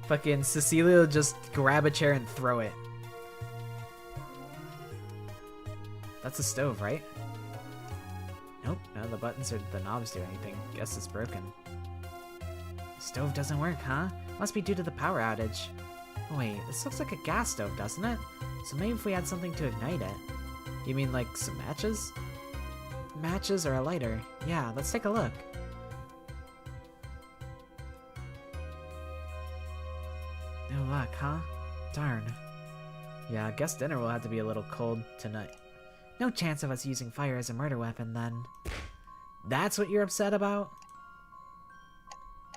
Fucking Cecilia will just grab a chair and throw it. That's a stove, right? Nope, none of the buttons or the knobs do anything. Guess it's broken. Stove doesn't work, huh? Must be due to the power outage. Oh, wait, this looks like a gas stove, doesn't it? So maybe if we had something to ignite it. You mean like some matches? Matches or a lighter. Yeah, let's take a look. No luck, huh? Darn. Yeah, I guess dinner will have to be a little cold tonight. No chance of us using fire as a murder weapon, then. That's what you're upset about?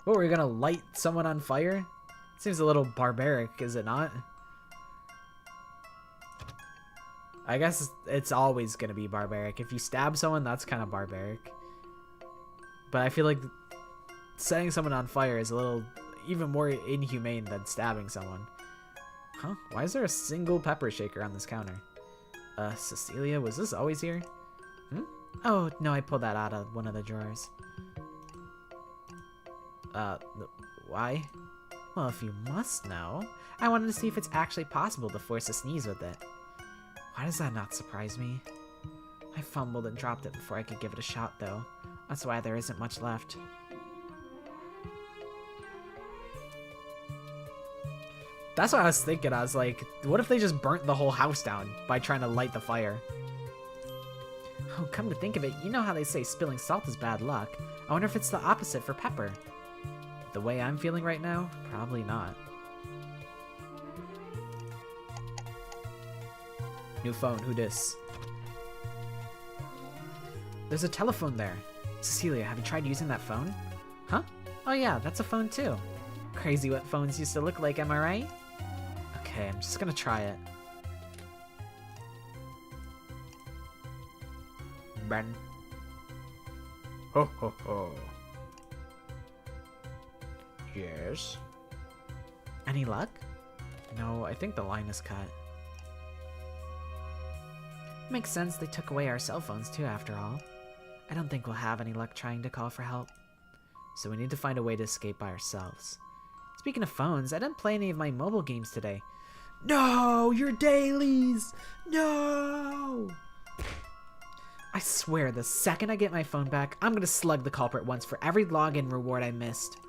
What, we're gonna light someone on fire? Seems a little barbaric, is it not? I guess it's always gonna be barbaric. If you stab someone, that's kind of barbaric. But I feel like setting someone on fire is a little even more inhumane than stabbing someone. Huh? Why is there a single pepper shaker on this counter? Cecilia, was this always here? Hmm? Oh, no, I pulled that out of one of the drawers. Why? Well, if you must know, I wanted to see if it's actually possible to force a sneeze with it. Why does that not surprise me? I fumbled and dropped it before I could give it a shot, though. That's why there isn't much left. That's what I was thinking. I was like, what if they just burnt the whole house down by trying to light the fire? Oh, come to think of it, you know how they say spilling salt is bad luck. I wonder if it's the opposite for pepper. The way I'm feeling right now, probably not. New phone, who dis? There's a telephone there. Cecilia, have you tried using that phone? Huh? Oh yeah, that's a phone too. Crazy what phones used to look like, am I right? Okay, I'm just gonna try it. Ben. Ho ho ho. Yes? Any luck? No, I think the line is cut. Makes sense, they took away our cell phones too, after all. I don't think we'll have any luck trying to call for help. So we need to find a way to escape by ourselves. Speaking of phones, I didn't play any of my mobile games today. No, your dailies! No! I swear, the second I get my phone back, I'm gonna slug the culprit once for every login reward I missed.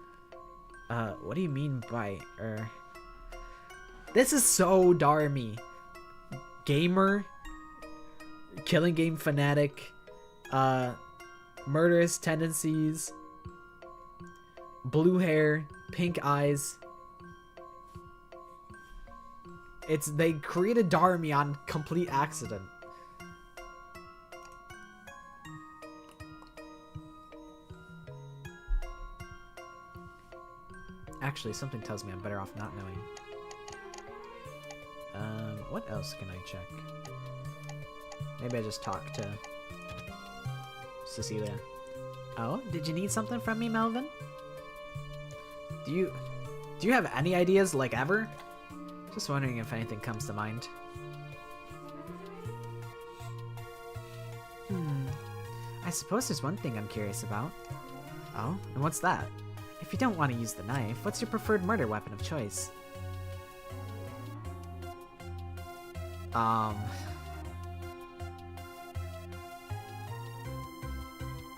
What do you mean by, This is so Darmy. Gamer, killing game fanatic, murderous tendencies, blue hair, pink eyes. They created Darmy on complete accident. Actually, something tells me I'm better off not knowing. What else can I check? Maybe I just talk to Cecilia. Oh, did you need something from me, Melvin? Do you have any ideas, like, ever? Just wondering if anything comes to mind. I suppose there's one thing I'm curious about. Oh, and what's that? If you don't want to use the knife, what's your preferred murder weapon of choice? I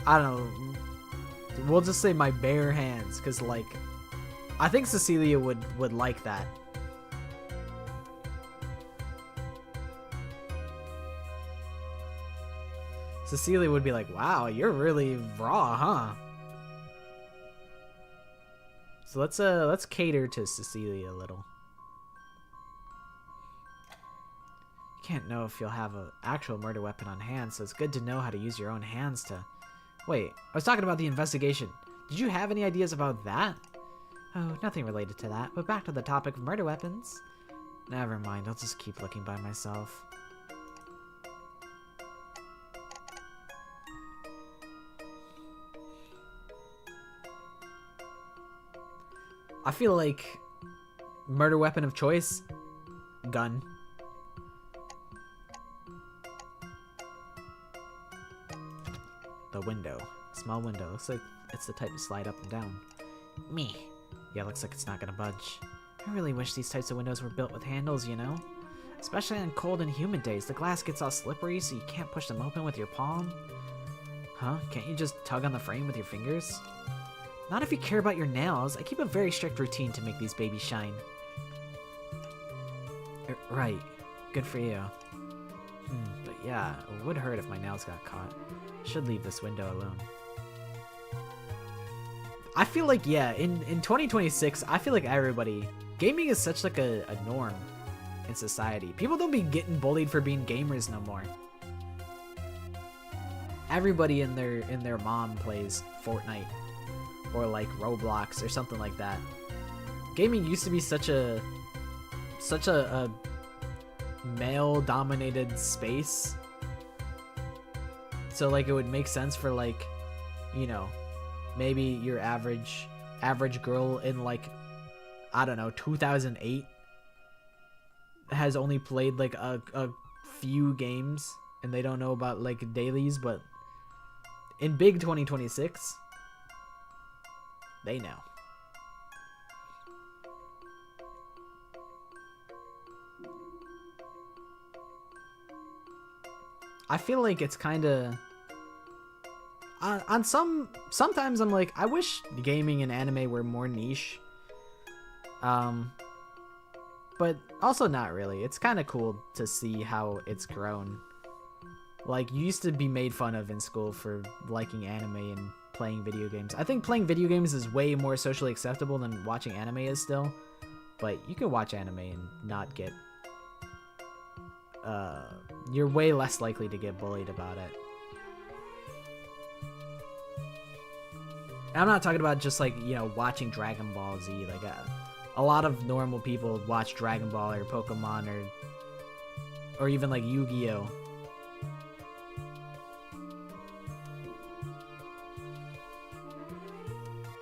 don't know. We'll just say my bare hands, because, like, I think Cecilia would like that. Cecilia would be like, wow, you're really raw, huh? So let's cater to Cecilia a little. You can't know if you'll have an actual murder weapon on hand, so it's good to know how to use your own hands to... Wait, I was talking about the investigation. Did you have any ideas about that? Oh, nothing related to that, but back to the topic of murder weapons. Never mind, I'll just keep looking by myself. I feel like murder weapon of choice, gun. The window. Small window. Looks like it's the type to slide up and down. Me. Yeah, looks like it's not gonna budge. I really wish these types of windows were built with handles, you know? Especially on cold and humid days. The glass gets all slippery so you can't push them open with your palm. Huh? Can't you just tug on the frame with your fingers? Not if you care about your nails. I keep a very strict routine to make these babies shine. Right. Good for you. But yeah, it would hurt if my nails got caught. Should leave this window alone. I feel like, yeah, in 2026, I feel like everybody... Gaming is such like a norm in society. People don't be getting bullied for being gamers no more. Everybody and their mom plays Fortnite. Or like Roblox or something like that. Gaming used to be such a male-dominated space. So like it would make sense for, like, you know, maybe your average girl in, like, I don't know, 2008 has only played like a few games and they don't know about like dailies, but in big 2026, they know. I feel like it's kind of on sometimes I'm like, I wish gaming and anime were more niche. But also not really. It's kind of cool to see how it's grown. Like, you used to be made fun of in school for liking anime and playing video games. I think playing video games is way more socially acceptable than watching anime is still. But you can watch anime and not get... you're way less likely to get bullied about it. And I'm not talking about just, like, you know, watching Dragon Ball Z. Like, a lot of normal people watch Dragon Ball or Pokemon or even, like, Yu-Gi-Oh!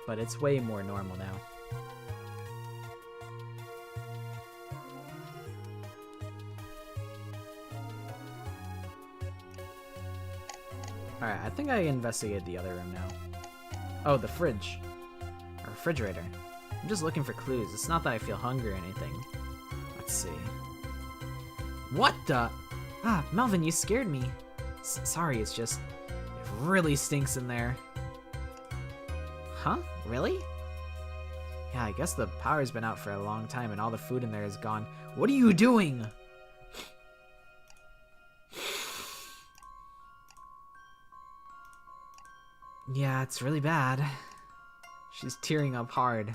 But it's way more normal now. Alright, I think I investigated the other room now. Oh, the fridge. Or refrigerator. I'm just looking for clues. It's not that I feel hungry or anything. Let's see. What the? Ah, Melvin, you scared me. Sorry, it's just... it really stinks in there. Huh? Really? Yeah, I guess the power's been out for a long time and all the food in there is gone. What are you doing? Yeah, it's really bad. She's tearing up hard.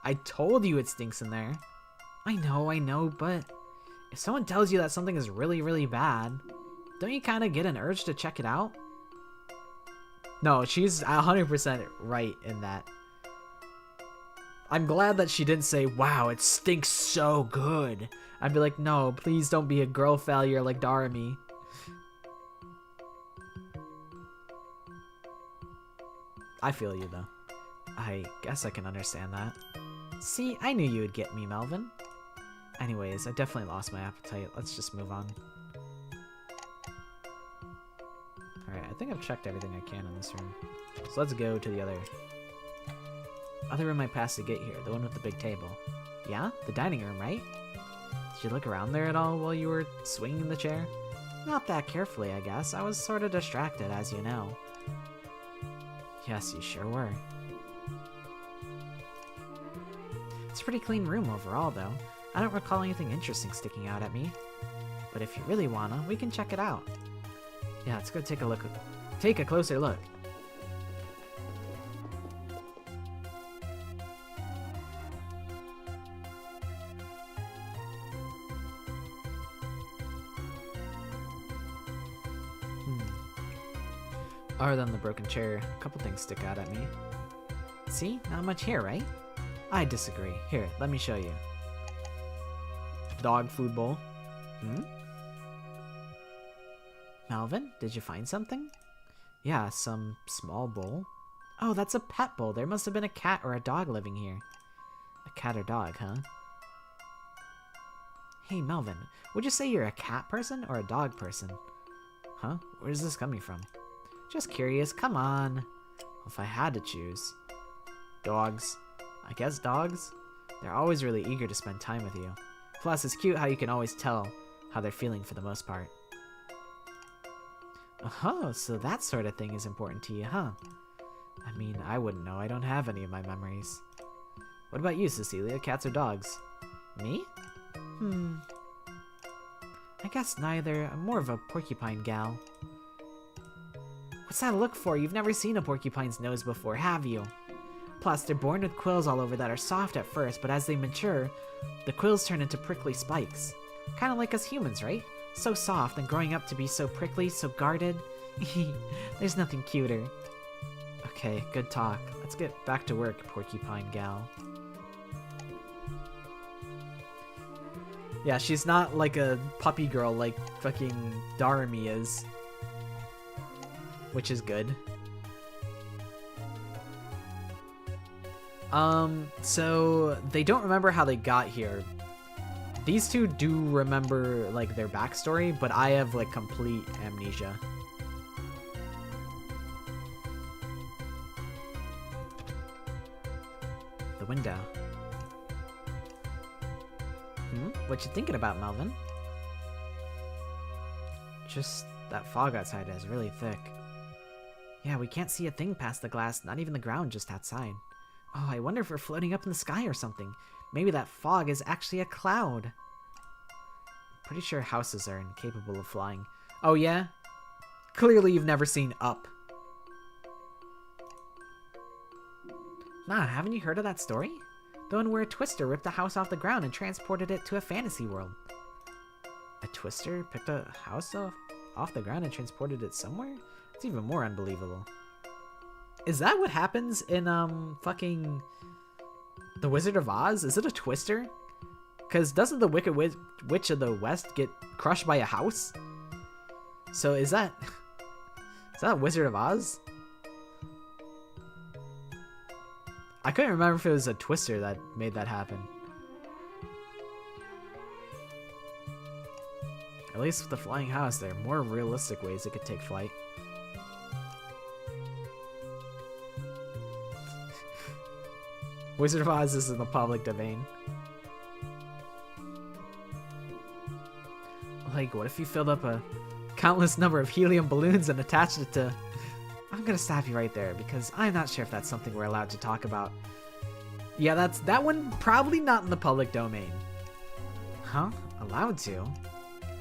I told you it stinks in there. I know, but if someone tells you that something is really, really bad, don't you kind of get an urge to check it out? No, she's 100% right in that. I'm glad that she didn't say, wow, it stinks so good. I'd be like, no, please don't be a girl failure like Darami. I feel you, though. I guess I can understand that. See, I knew you would get me, Melvin. Anyways, I definitely lost my appetite. Let's just move on. Alright, I think I've checked everything I can in this room. So let's go to the other room I passed to get here, the one with the big table. Yeah? The dining room, right? Did you look around there at all while you were swinging the chair? Not that carefully, I guess. I was sort of distracted, as you know. Yes, you sure were. It's a pretty clean room overall, though. I don't recall anything interesting sticking out at me. But if you really wanna, we can check it out. Yeah, let's go take a look. Take a closer look. Other than the broken chair, a couple things stick out at me. See? Not much here, right? I disagree. Here, let me show you. Dog food bowl. Melvin, did you find something? Yeah, some small bowl. Oh, that's a pet bowl. There must have been a cat or a dog living here. A cat or dog, huh? Hey, Melvin, would you say you're a cat person or a dog person? Huh? Where's this coming from? Just curious, come on. If I had to choose. Dogs. I guess dogs? They're always really eager to spend time with you. Plus, it's cute how you can always tell how they're feeling for the most part. Oh, so that sort of thing is important to you, huh? I mean, I wouldn't know. I don't have any of my memories. What about you, Cecilia? Cats or dogs? Me? I guess neither. I'm more of a porcupine gal. What's that look for? You've never seen a porcupine's nose before, have you? Plus, they're born with quills all over that are soft at first, but as they mature, the quills turn into prickly spikes. Kind of like us humans, right? So soft and growing up to be so prickly, so guarded. There's nothing cuter. Okay, good talk. Let's get back to work, porcupine gal. Yeah, she's not like a puppy girl like fucking Darami is. Which is good. So they don't remember how they got here, These two do remember, like, their backstory, but I have, like, complete amnesia. The window. What you thinking about, Melvin? Just that fog outside is really thick. Yeah, we can't see a thing past the glass, not even the ground just outside. Oh, I wonder if we're floating up in the sky or something. Maybe that fog is actually a cloud. Pretty sure houses are incapable of flying. Oh yeah? Clearly you've never seen Up. Nah, haven't you heard of that story? The one where a twister ripped a house off the ground and transported it to a fantasy world. A twister picked a house off the ground and transported it somewhere? It's even more unbelievable. Is that what happens in, fucking The Wizard of Oz? Is it a twister? Because doesn't the Wicked Witch of the West get crushed by a house? So is that Wizard of Oz? I couldn't remember if it was a twister that made that happen. At least with the flying house, there are more realistic ways it could take flight. Wizard of Oz is in the public domain. Like, what if you filled up a countless number of helium balloons and attached it to... I'm gonna stop you right there, because I'm not sure if that's something we're allowed to talk about. Yeah, that one probably not in the public domain. Huh? Allowed to?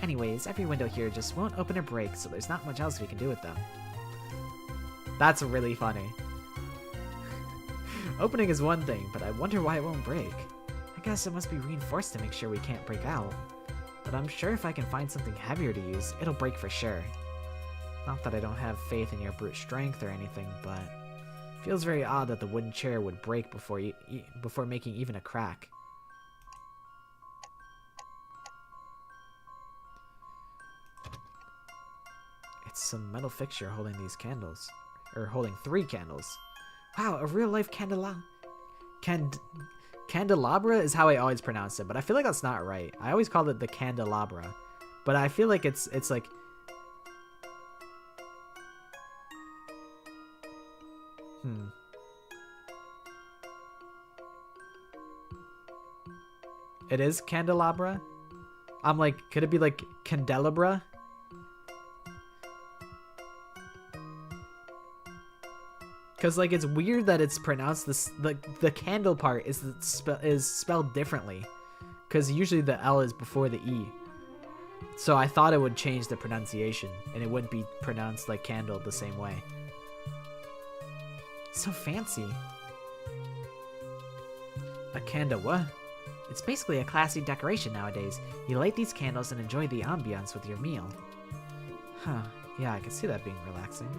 Anyways, every window here just won't open or break, so there's not much else we can do with them. That's really funny. Opening is one thing, but I wonder why it won't break. I guess it must be reinforced to make sure we can't break out. But I'm sure if I can find something heavier to use, it'll break for sure. Not that I don't have faith in your brute strength or anything, but it feels very odd that the wooden chair would break before making even a crack. It's some metal fixture holding these candles. Or holding 3 candles. Wow, a real-life candelabra is how I always pronounce it, but I feel like that's not right. I always call it the candelabra. But I feel like it's like... It is candelabra? I'm like, could it be like candelabra? Because like it's weird that it's pronounced this, the candle part is spelled differently, because usually the L is before the E. So I thought it would change the pronunciation and it wouldn't be pronounced like candle the same way. So fancy. A candle what? It's basically a classy decoration nowadays. You light these candles and enjoy the ambiance with your meal. Huh, yeah, I can see that being relaxing.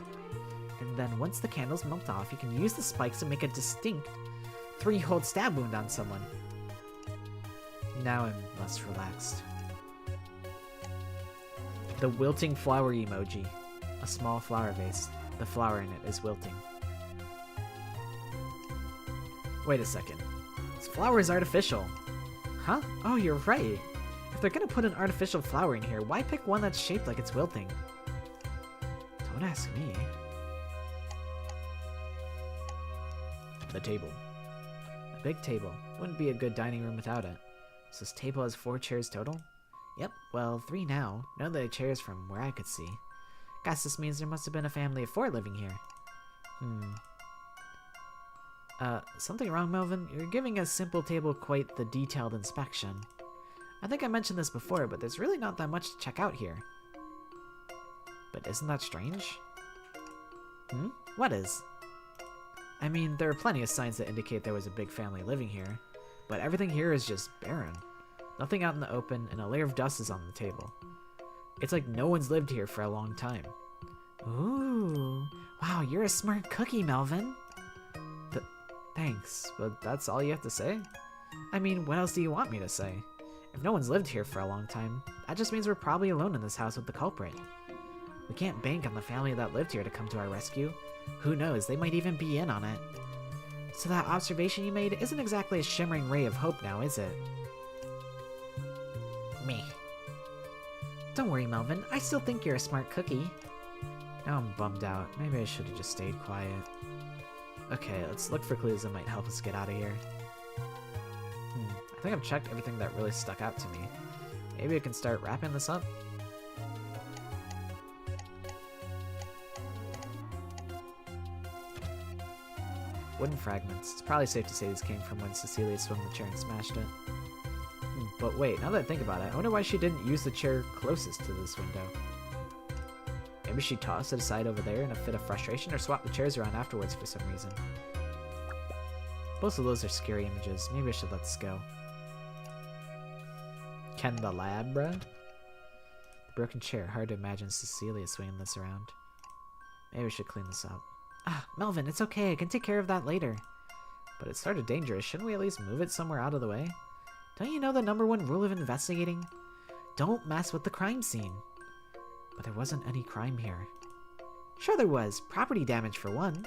And then once the candles melt off, you can use the spikes to make a distinct 3-hole stab wound on someone. Now I'm less relaxed. The wilting flower emoji. A small flower vase. The flower in it is wilting. Wait a second. This flower is artificial. Huh? Oh, you're right. If they're gonna put an artificial flower in here, why pick one that's shaped like it's wilting? Don't ask me. The table. A big table. Wouldn't be a good dining room without it. So this table has 4 chairs total? Yep, well, 3 now. No other chairs from where I could see. Guess this means there must have been a family of 4 living here. Something wrong, Melvin? You're giving a simple table quite the detailed inspection. I think I mentioned this before, but there's really not that much to check out here. But isn't that strange? What is? I mean, there are plenty of signs that indicate there was a big family living here, but everything here is just barren. Nothing out in the open, and a layer of dust is on the table. It's like no one's lived here for a long time. Ooh, wow, you're a smart cookie, Melvin. Thanks, but that's all you have to say? I mean, what else do you want me to say? If no one's lived here for a long time, that just means we're probably alone in this house with the culprit. We can't bank on the family that lived here to come to our rescue. Who knows, they might even be in on it. So that observation you made isn't exactly a shimmering ray of hope now, is it? Don't worry, Melvin. I still think you're a smart cookie. Now I'm bummed out. Maybe I should have just stayed quiet. Okay, let's look for clues that might help us get out of here. I think I've checked everything that really stuck out to me. Maybe I can start wrapping this up. Wooden fragments. It's probably safe to say these came from when Cecilia swung the chair and smashed it. But wait, now that I think about it, I wonder why she didn't use the chair closest to this window. Maybe she tossed it aside over there in a fit of frustration, or swapped the chairs around afterwards for some reason. Both of those are scary images. Maybe I should let this go. Ken the lab, bruh? The broken chair. Hard to imagine Cecilia swinging this around. Maybe we should clean this up. Ah, Melvin, it's okay. I can take care of that later. But it's sort of dangerous. Shouldn't we at least move it somewhere out of the way? Don't you know the #1 rule of investigating? Don't mess with the crime scene. But there wasn't any crime here. Sure there was. Property damage for one.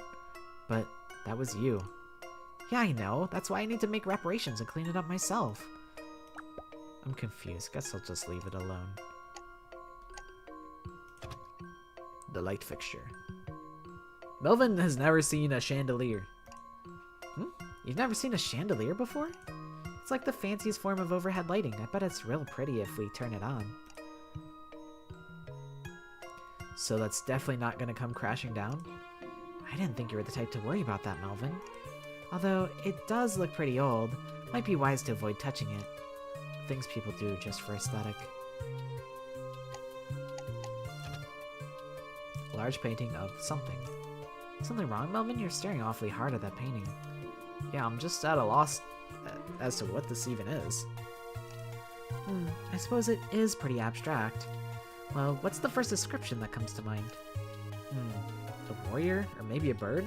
But that was you. Yeah, I know. That's why I need to make reparations and clean it up myself. I'm confused. Guess I'll just leave it alone. The light fixture. Melvin has never seen a chandelier. You've never seen a chandelier before? It's like the fanciest form of overhead lighting. I bet it's real pretty if we turn it on. So that's definitely not going to come crashing down? I didn't think you were the type to worry about that, Melvin. Although, it does look pretty old. Might be wise to avoid touching it. Things people do just for aesthetic. Large painting of something. Something wrong, Melvin? You're staring awfully hard at that painting. Yeah, I'm just at a loss as to what this even is. I suppose it is pretty abstract. Well, what's the first description that comes to mind? A warrior? Or maybe a bird?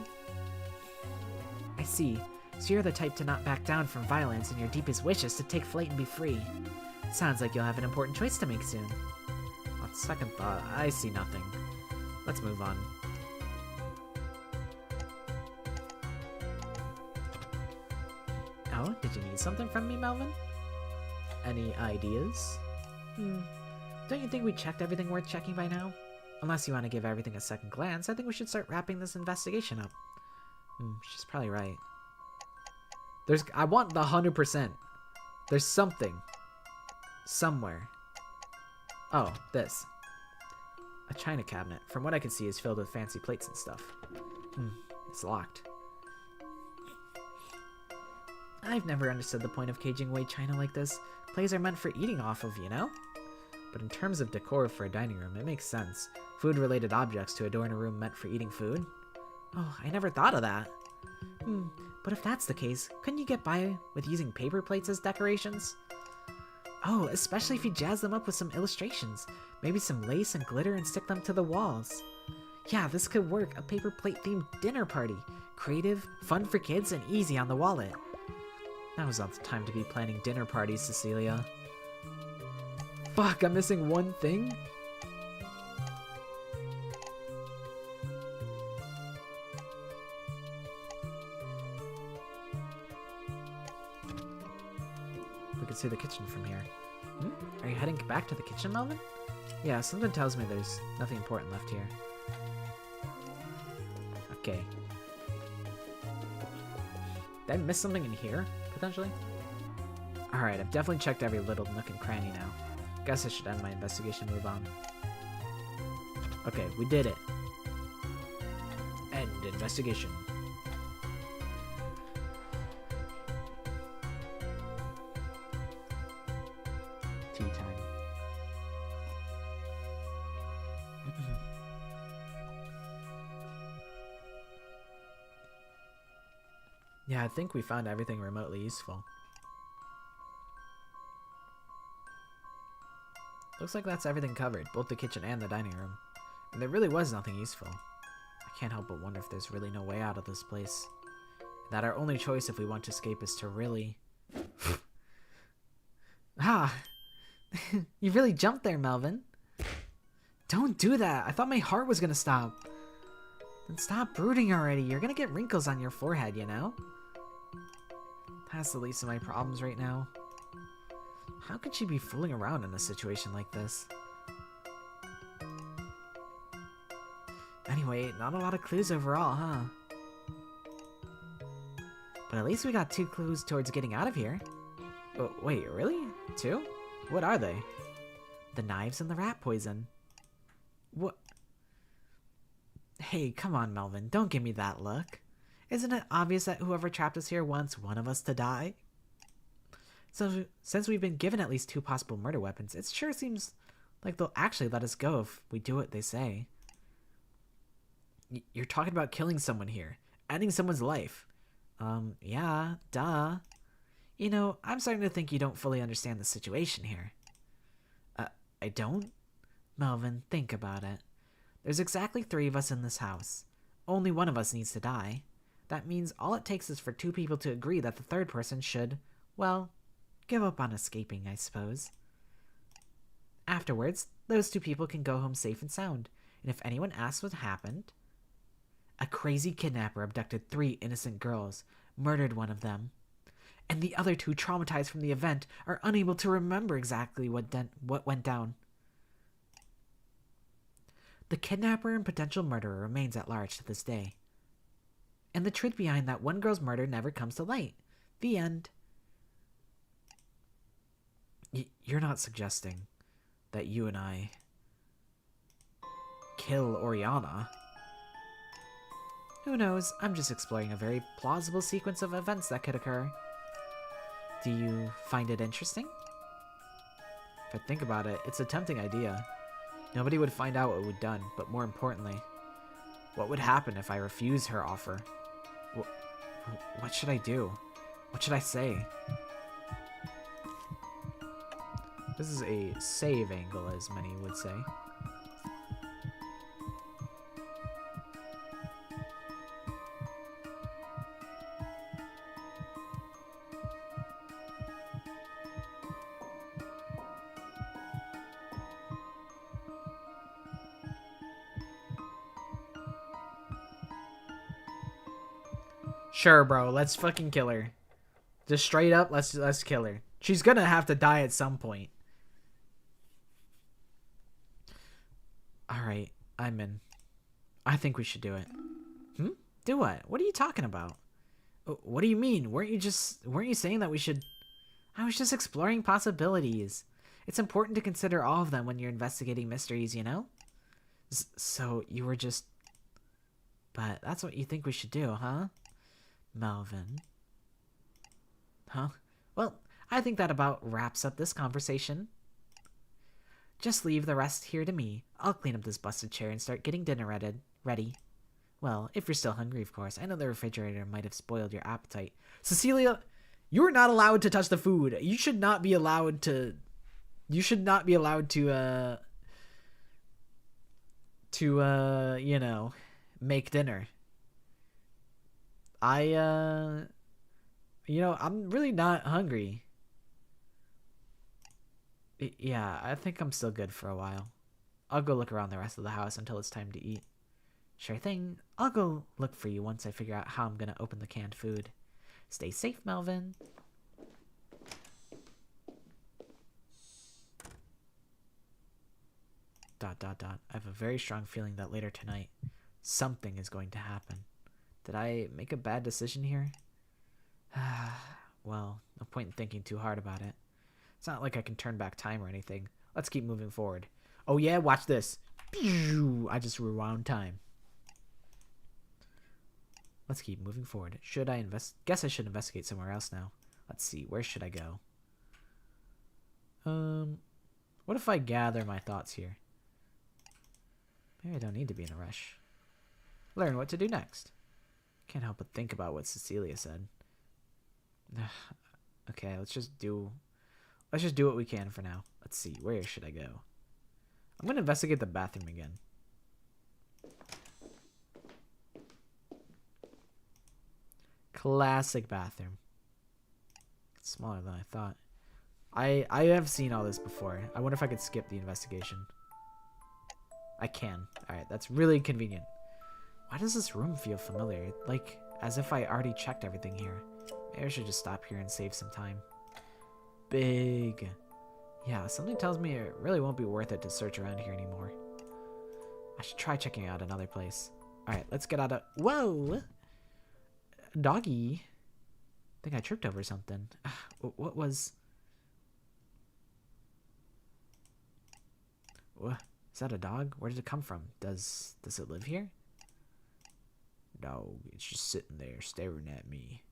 I see. So you're the type to not back down from violence, and your deepest wish is to take flight and be free. Sounds like you'll have an important choice to make soon. On second thought, I see nothing. Let's move on. Oh, did you need something from me, Melvin? Any ideas? Don't you think we checked everything worth checking by now? Unless you want to give everything a second glance, I think we should start wrapping this investigation up. She's probably right. I want the 100%. There's something. Somewhere. Oh, this. A china cabinet. From what I can see is filled with fancy plates and stuff. It's locked. I've never understood the point of caging away china like this. Plates are meant for eating off of, you know? But in terms of decor for a dining room, it makes sense. Food-related objects to adorn a room meant for eating food? Oh, I never thought of that. But if that's the case, couldn't you get by with using paper plates as decorations? Oh, especially if you jazz them up with some illustrations. Maybe some lace and glitter and stick them to the walls. Yeah, this could work. A paper plate themed dinner party. Creative, fun for kids, and easy on the wallet. Now's not the time to be planning dinner parties, Cecilia. Fuck, I'm missing one thing? We can see the kitchen from here. Are you heading back to the kitchen, Melvin? Yeah, something tells me there's nothing important left here. Okay. Did I miss something in here, potentially? Alright, I've definitely checked every little nook and cranny now. Guess I should end my investigation and move on. Okay, we did it. End investigation. Tea time. Yeah, I think we found everything remotely useful. Looks like that's everything covered, both the kitchen and the dining room. And there really was nothing useful. I can't help but wonder if there's really no way out of this place. That our only choice if we want to escape is to really... Ah! You really jumped there, Melvin. Don't do that! I thought my heart was gonna stop. Then stop brooding already. You're gonna get wrinkles on your forehead, you know? That's the least of my problems right now. How could she be fooling around in a situation like this? Wait, not a lot of clues overall, huh? But at least we got 2 clues towards getting out of here. Oh, wait, really? 2? What are they? The knives and the rat poison. What? Hey, come on, Melvin. Don't give me that look. Isn't it obvious that whoever trapped us here wants one of us to die? So, since we've been given at least 2 possible murder weapons, it sure seems like they'll actually let us go if we do what they say. You're talking about killing someone here. Ending someone's life. Yeah, duh. You know, I'm starting to think you don't fully understand the situation here. I don't? Melvin, think about it. There's exactly 3 of us in this house. Only one of us needs to die. That means all it takes is for 2 people to agree that the 3rd person should, well, give up on escaping, I suppose. Afterwards, those 2 people can go home safe and sound, and if anyone asks what happened, a crazy kidnapper abducted 3 innocent girls, murdered one of them, and the other 2, traumatized from the event, are unable to remember exactly what went down. The kidnapper and potential murderer remains at large to this day. And the truth behind that one girl's murder never comes to light. The end. You're not suggesting that you and I kill Oriana? Who knows? I'm just exploring a very plausible sequence of events that could occur. Do you find it interesting? If I think about it, it's a tempting idea. Nobody would find out what we'd done, but more importantly, what would happen if I refuse her offer? What should I do? What should I say? This is a save angle, as many would say. Sure, bro. Let's fucking kill her. Just straight up, let's kill her. She's gonna have to die at some point. Alright, I'm in. I think we should do it. Do what? What are you talking about? What do you mean? Weren't you saying that we should... I was just exploring possibilities. It's important to consider all of them when you're investigating mysteries, you know? So, you were just... But that's what you think we should do, huh? Melvin. Huh? Well, I think that about wraps up this conversation. Just leave the rest here to me. I'll clean up this busted chair and start getting dinner ready. Well, if you're still hungry, of course. I know the refrigerator might have spoiled your appetite. Cecilia, you're not allowed to touch the food. You should not be allowed to... You should not be allowed to, you know, make dinner. You know, I'm really not hungry. Yeah, I think I'm still good for a while. I'll go look around the rest of the house until it's time to eat. Sure thing. I'll go look for you once I figure out how I'm gonna open the canned food. Stay safe, Melvin. I have a very strong feeling that later tonight, something is going to happen. Did I make a bad decision here? Well, no point in thinking too hard about it. It's not like I can turn back time or anything. Let's keep moving forward. Oh yeah, watch this. I just rewound time. Let's keep moving forward. Should I guess I should investigate somewhere else now. Let's see, where should I go? What if I gather my thoughts here? Maybe I don't need to be in a rush. Learn what to do next. Can't help but think about what Cecilia said. Okay, let's just do what we can for now. Let's see, where should I go? I'm gonna investigate the bathroom again. Classic bathroom. It's smaller than I thought. I have seen all this before. I wonder if I could skip the investigation. I can. Alright, that's really convenient. Why does this room feel familiar? Like, as if I already checked everything here. Maybe I should just stop here and save some time. Big. Yeah, something tells me it really won't be worth it to search around here anymore. I should try checking out another place. Alright, let's get out of... Whoa! Doggy. I think I tripped over something. What was... What? Is that a dog? Where did it come from? Does it live here? No, it's just sitting there staring at me.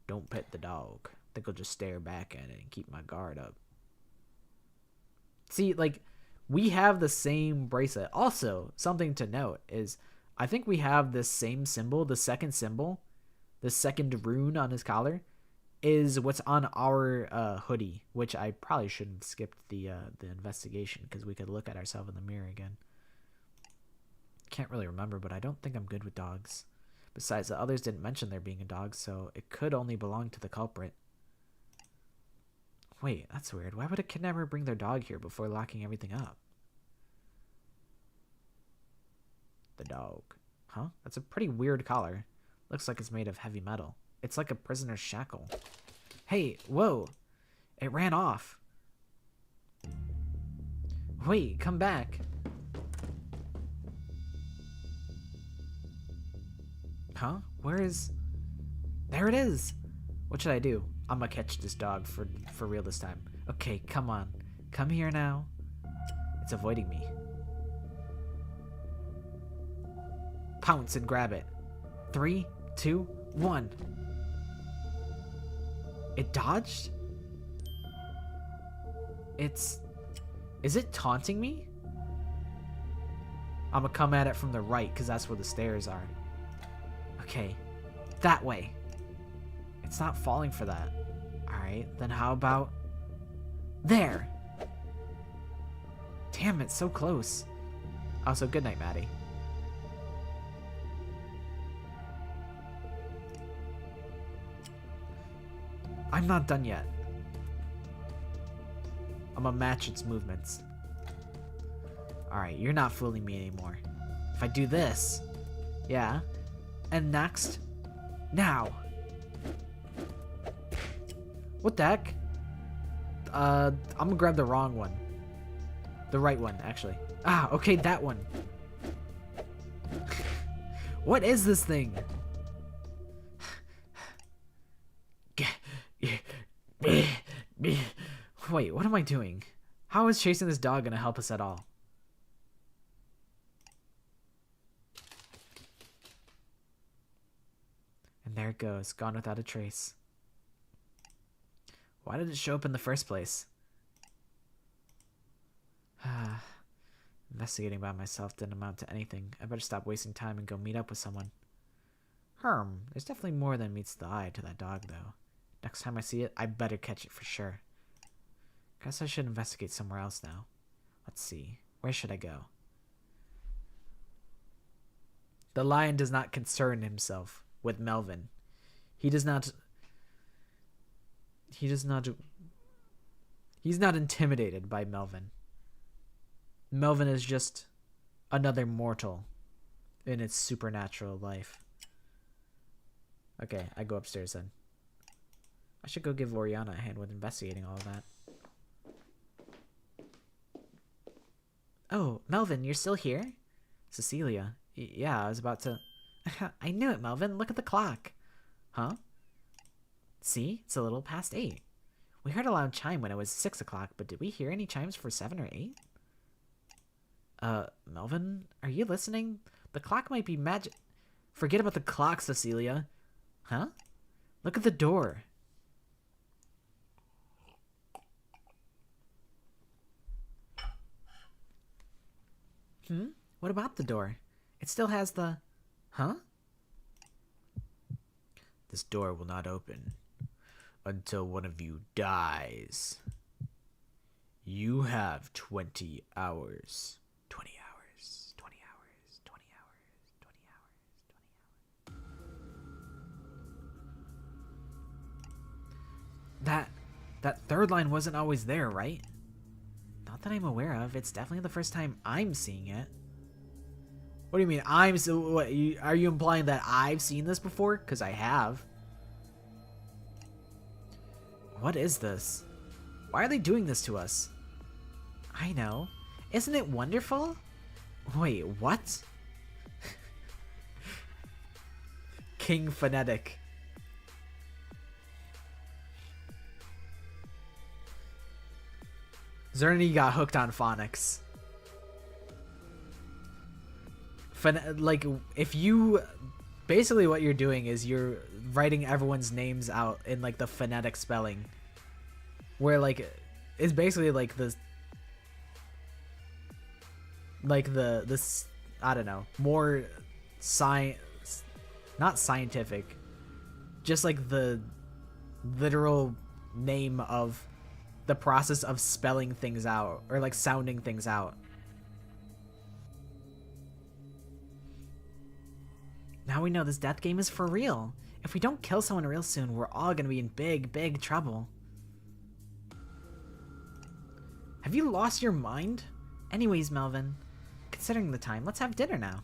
Don't pet the dog. I think I'll just stare back at it and keep my guard up. See, like, we have the same bracelet. Also, something to note is I think we have this same symbol, the second symbol, the second rune on his collar, is what's on our hoodie, which I probably shouldn't have skipped the investigation because we could look at ourselves in the mirror again. Can't really remember, but I don't think I'm good with dogs. Besides, the others didn't mention there being a dog, so it could only belong to the culprit. Wait, that's weird. Why would a kidnapper bring their dog here before locking everything up? The dog. Huh? That's a pretty weird collar. Looks like it's made of heavy metal. It's like a prisoner's shackle. Hey, whoa! It ran off. Wait, come back. Huh? Where is... There it is! What should I do? I'm gonna catch this dog for real this time. Okay, come on. Come here now. It's avoiding me. Pounce and grab it. 3, 2, 1. It dodged? Is it taunting me? I'm gonna come at it from the right because that's where the stairs are. Okay, that way. It's not falling for that. Alright, then how about... There! Damn, it's so close. Also, good night, Maddie. I'm not done yet. I'm gonna match its movements. Alright, you're not fooling me anymore. If I do this... Yeah. And next... Now! What the heck? I'm gonna grab the wrong one. The right one, actually. Ah, okay, that one. What is this thing? Wait, what am I doing? How is chasing this dog gonna help us at all? And there it goes, gone without a trace. Why did it show up in the first place? Investigating by myself didn't amount to anything. I better stop wasting time and go meet up with someone. There's definitely more than meets the eye to that dog, though. Next time I see it, I better catch it for sure. Guess I should investigate somewhere else now. Let's see. Where should I go? The lion does not concern himself with Melvin. He's not intimidated by Melvin. Melvin is just another mortal in its supernatural life. Okay, I go upstairs then. I should go give Oriana a hand with investigating all of that. Oh, Melvin, you're still here? Cecilia. Yeah, I was about to... I knew it, Melvin. Look at the clock. Huh? See? It's a little past 8. We heard a loud chime when it was 6 o'clock, but did we hear any chimes for 7 or 8? Melvin, are you listening? The clock might be magic. Forget about the clock, Cecilia. Huh? Look at the door. What about the door? It still has the... Huh? This door will not open until one of you dies. You have 20 hours. 20 hours. 20 hours. 20 hours. 20 hours. 20 hours. That third line wasn't always there, right? Not that I'm aware of. It's definitely the first time I'm seeing it. What do you mean? Are you implying that I've seen this before? Because I have. What is this? Why are they doing this to us? I know. Isn't it wonderful? Wait, what? King Phonetic. Zerny got hooked on phonics. Like, if you... Basically what you're doing is you're writing everyone's names out in, like, the phonetic spelling. Where, like, it's basically, like, the... Like, this I don't know. More science... Not scientific. Just, like, the literal name of the process of spelling things out. Or, like, sounding things out. Now we know this death game is for real. If we don't kill someone real soon, we're all gonna be in big, big trouble. Have you lost your mind? Anyways, Melvin, considering the time, let's have dinner now.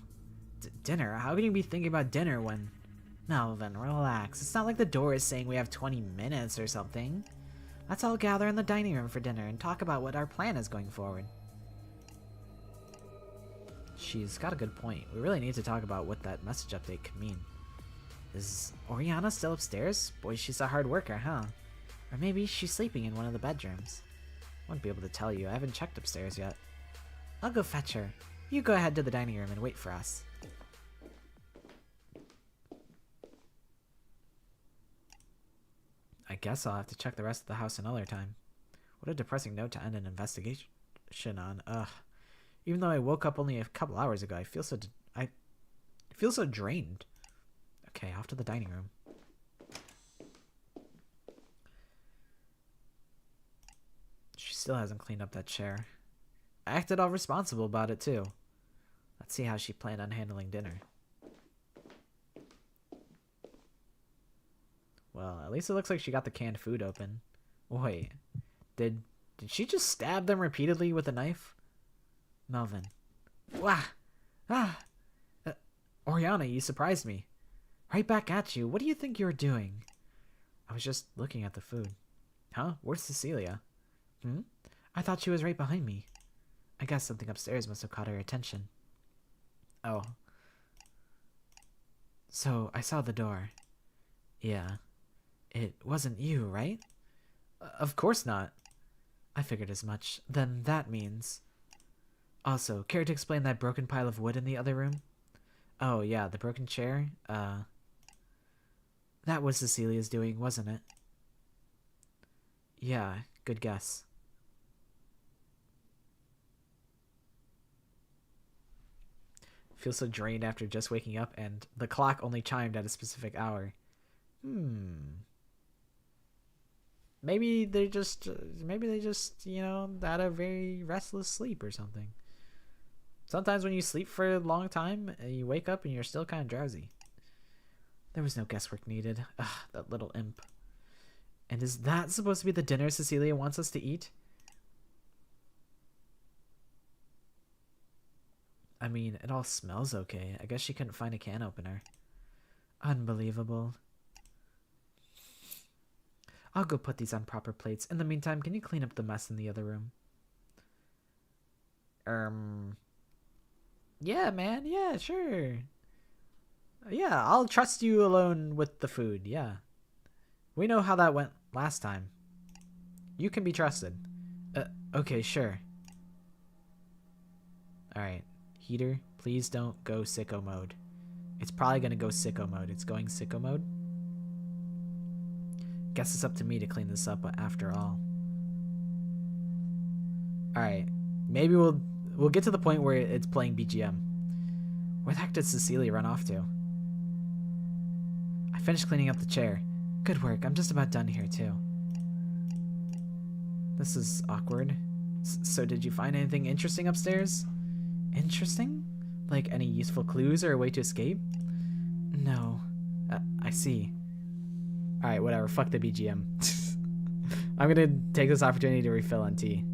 Dinner? How can you be thinking about dinner when... Melvin, relax. It's not like the door is saying we have 20 minutes or something. Let's all gather in the dining room for dinner and talk about what our plan is going forward. She's got a good point. We really need to talk about what that message update could mean. Is Oriana still upstairs? Boy, she's a hard worker, huh? Or maybe she's sleeping in one of the bedrooms. Wouldn't be able to tell you. I haven't checked upstairs yet. I'll go fetch her. You go ahead to the dining room and wait for us. I guess I'll have to check the rest of the house another time. What a depressing note to end an investigation on. Ugh. Even though I woke up only a couple hours ago, I feel so drained. Okay, off to the dining room. She still hasn't cleaned up that chair. I acted all responsible about it too. Let's see how she planned on handling dinner. Well, at least it looks like she got the canned food open. Wait, did she just stab them repeatedly with a knife? Melvin. Wah! Ah! Oriana, you surprised me. Right back at you. What do you think you're doing? I was just looking at the food. Huh? Where's Cecilia? I thought she was right behind me. I guess something upstairs must have caught her attention. Oh. So, I saw the door. Yeah. It wasn't you, right? Of course not. I figured as much. Then that means... Also, care to explain that broken pile of wood in the other room? Oh, yeah, the broken chair? That was Cecilia's doing, wasn't it? Yeah, good guess. Feel so drained after just waking up, and the clock only chimed at a specific hour. Maybe they just, you know, had a very restless sleep or something. Sometimes when you sleep for a long time, you wake up and you're still kind of drowsy. There was no guesswork needed. Ugh, that little imp. And is that supposed to be the dinner Cecilia wants us to eat? I mean, it all smells okay. I guess she couldn't find a can opener. Unbelievable. I'll go put these on proper plates. In the meantime, can you clean up the mess in the other room? Yeah, man. Yeah, sure. Yeah, I'll trust you alone with the food. Yeah. We know how that went last time. You can be trusted. Okay, sure. Alright. Heater, please don't go sicko mode. It's probably gonna go sicko mode. It's going sicko mode. Guess it's up to me to clean this up after all. Alright. Maybe we'll get to the point where it's playing BGM. Where the heck did Cecilia run off to? I finished cleaning up the chair. Good work. I'm just about done here too. This is awkward. So did you find anything interesting upstairs? Interesting? Like any useful clues or a way to escape? No. I see. Alright, whatever. Fuck the BGM. I'm gonna take this opportunity to refill on tea.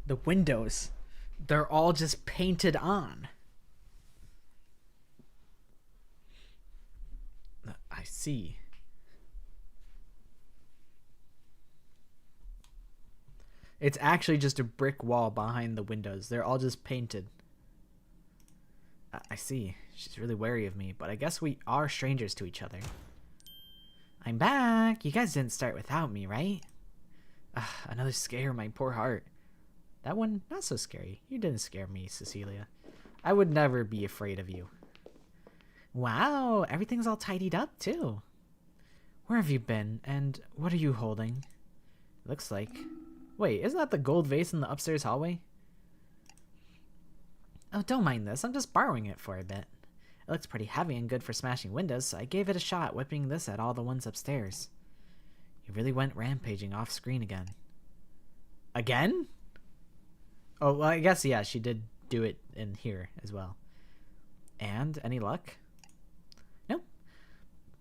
The windows, they're all just painted on. I see. It's actually just a brick wall behind the windows. They're all just painted. I see. She's really wary of me, but I guess we are strangers to each other. I'm back. You guys didn't start without me, right? Another scare, my poor heart. That one, not so scary. You didn't scare me, Cecilia. I would never be afraid of you. Wow, everything's all tidied up, too. Where have you been, and what are you holding? Looks like... Wait, isn't that the gold vase in the upstairs hallway? Oh, don't mind this. I'm just borrowing it for a bit. It looks pretty heavy and good for smashing windows, so I gave it a shot whipping this at all the ones upstairs. You really went rampaging off screen again. Again? Oh, well, I guess, yeah, she did do it in here as well. And, any luck? Nope.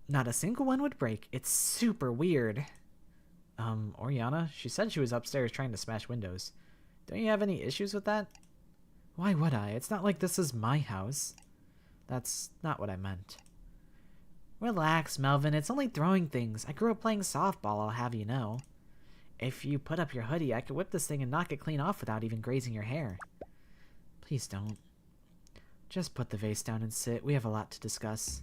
Not a single one would break. It's super weird. Oriana, she said she was upstairs trying to smash windows. Don't you have any issues with that? Why would I? It's not like this is my house. That's not what I meant. Relax, Melvin. It's only throwing things. I grew up playing softball, I'll have you know. If you put up your hoodie, I could whip this thing and knock it clean off without even grazing your hair. Please don't. Just put the vase down and sit. We have a lot to discuss.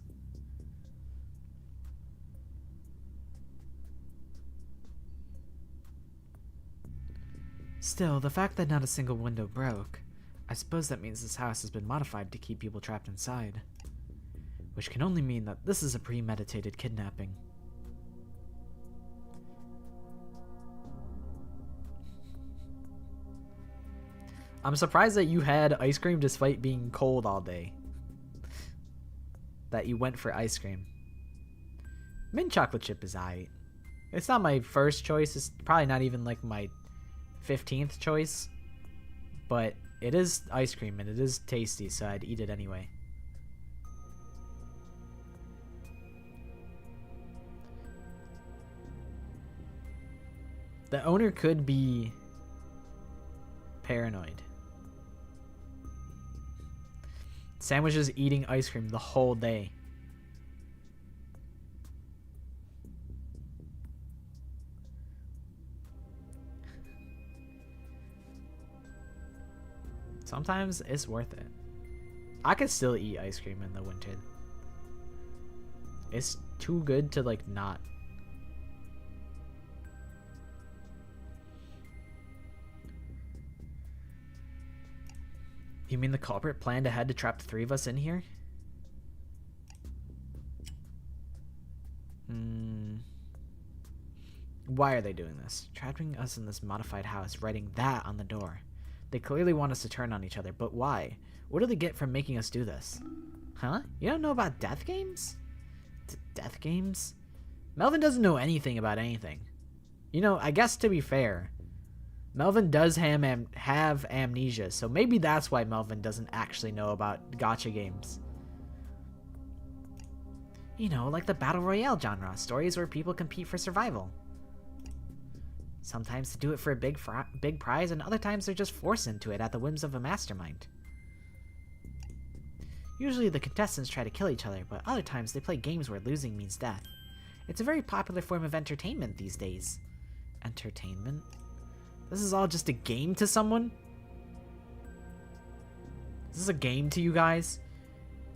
Still, the fact that not a single window broke, I suppose that means this house has been modified to keep people trapped inside. Which can only mean that this is a premeditated kidnapping. I'm surprised that you had ice cream despite being cold all day. That you went for ice cream. Mint chocolate chip is aight. It's not my first choice. It's probably not even like my 15th choice. But it is ice cream and it is tasty, so I'd eat it anyway. The owner could be paranoid. Sam was just eating ice cream the whole day. Sometimes it's worth it. I could still eat ice cream in the winter. It's too good to like not. You mean the culprit planned ahead to trap the three of us in here? Why are they doing this? Trapping us in this modified house, writing that on the door. They clearly want us to turn on each other, but why? What do they get from making us do this? Huh? You don't know about death games? Death games? Melvin doesn't know anything about anything. You know, I guess to be fair, Melvin does have amnesia, so maybe that's why Melvin doesn't actually know about gacha games. You know, like the Battle Royale genre, stories where people compete for survival. Sometimes they do it for a big prize, and other times they're just forced into it at the whims of a mastermind. Usually the contestants try to kill each other, but other times they play games where losing means death. It's a very popular form of entertainment these days. Entertainment? This is all just a game to someone? Is this a game to you guys?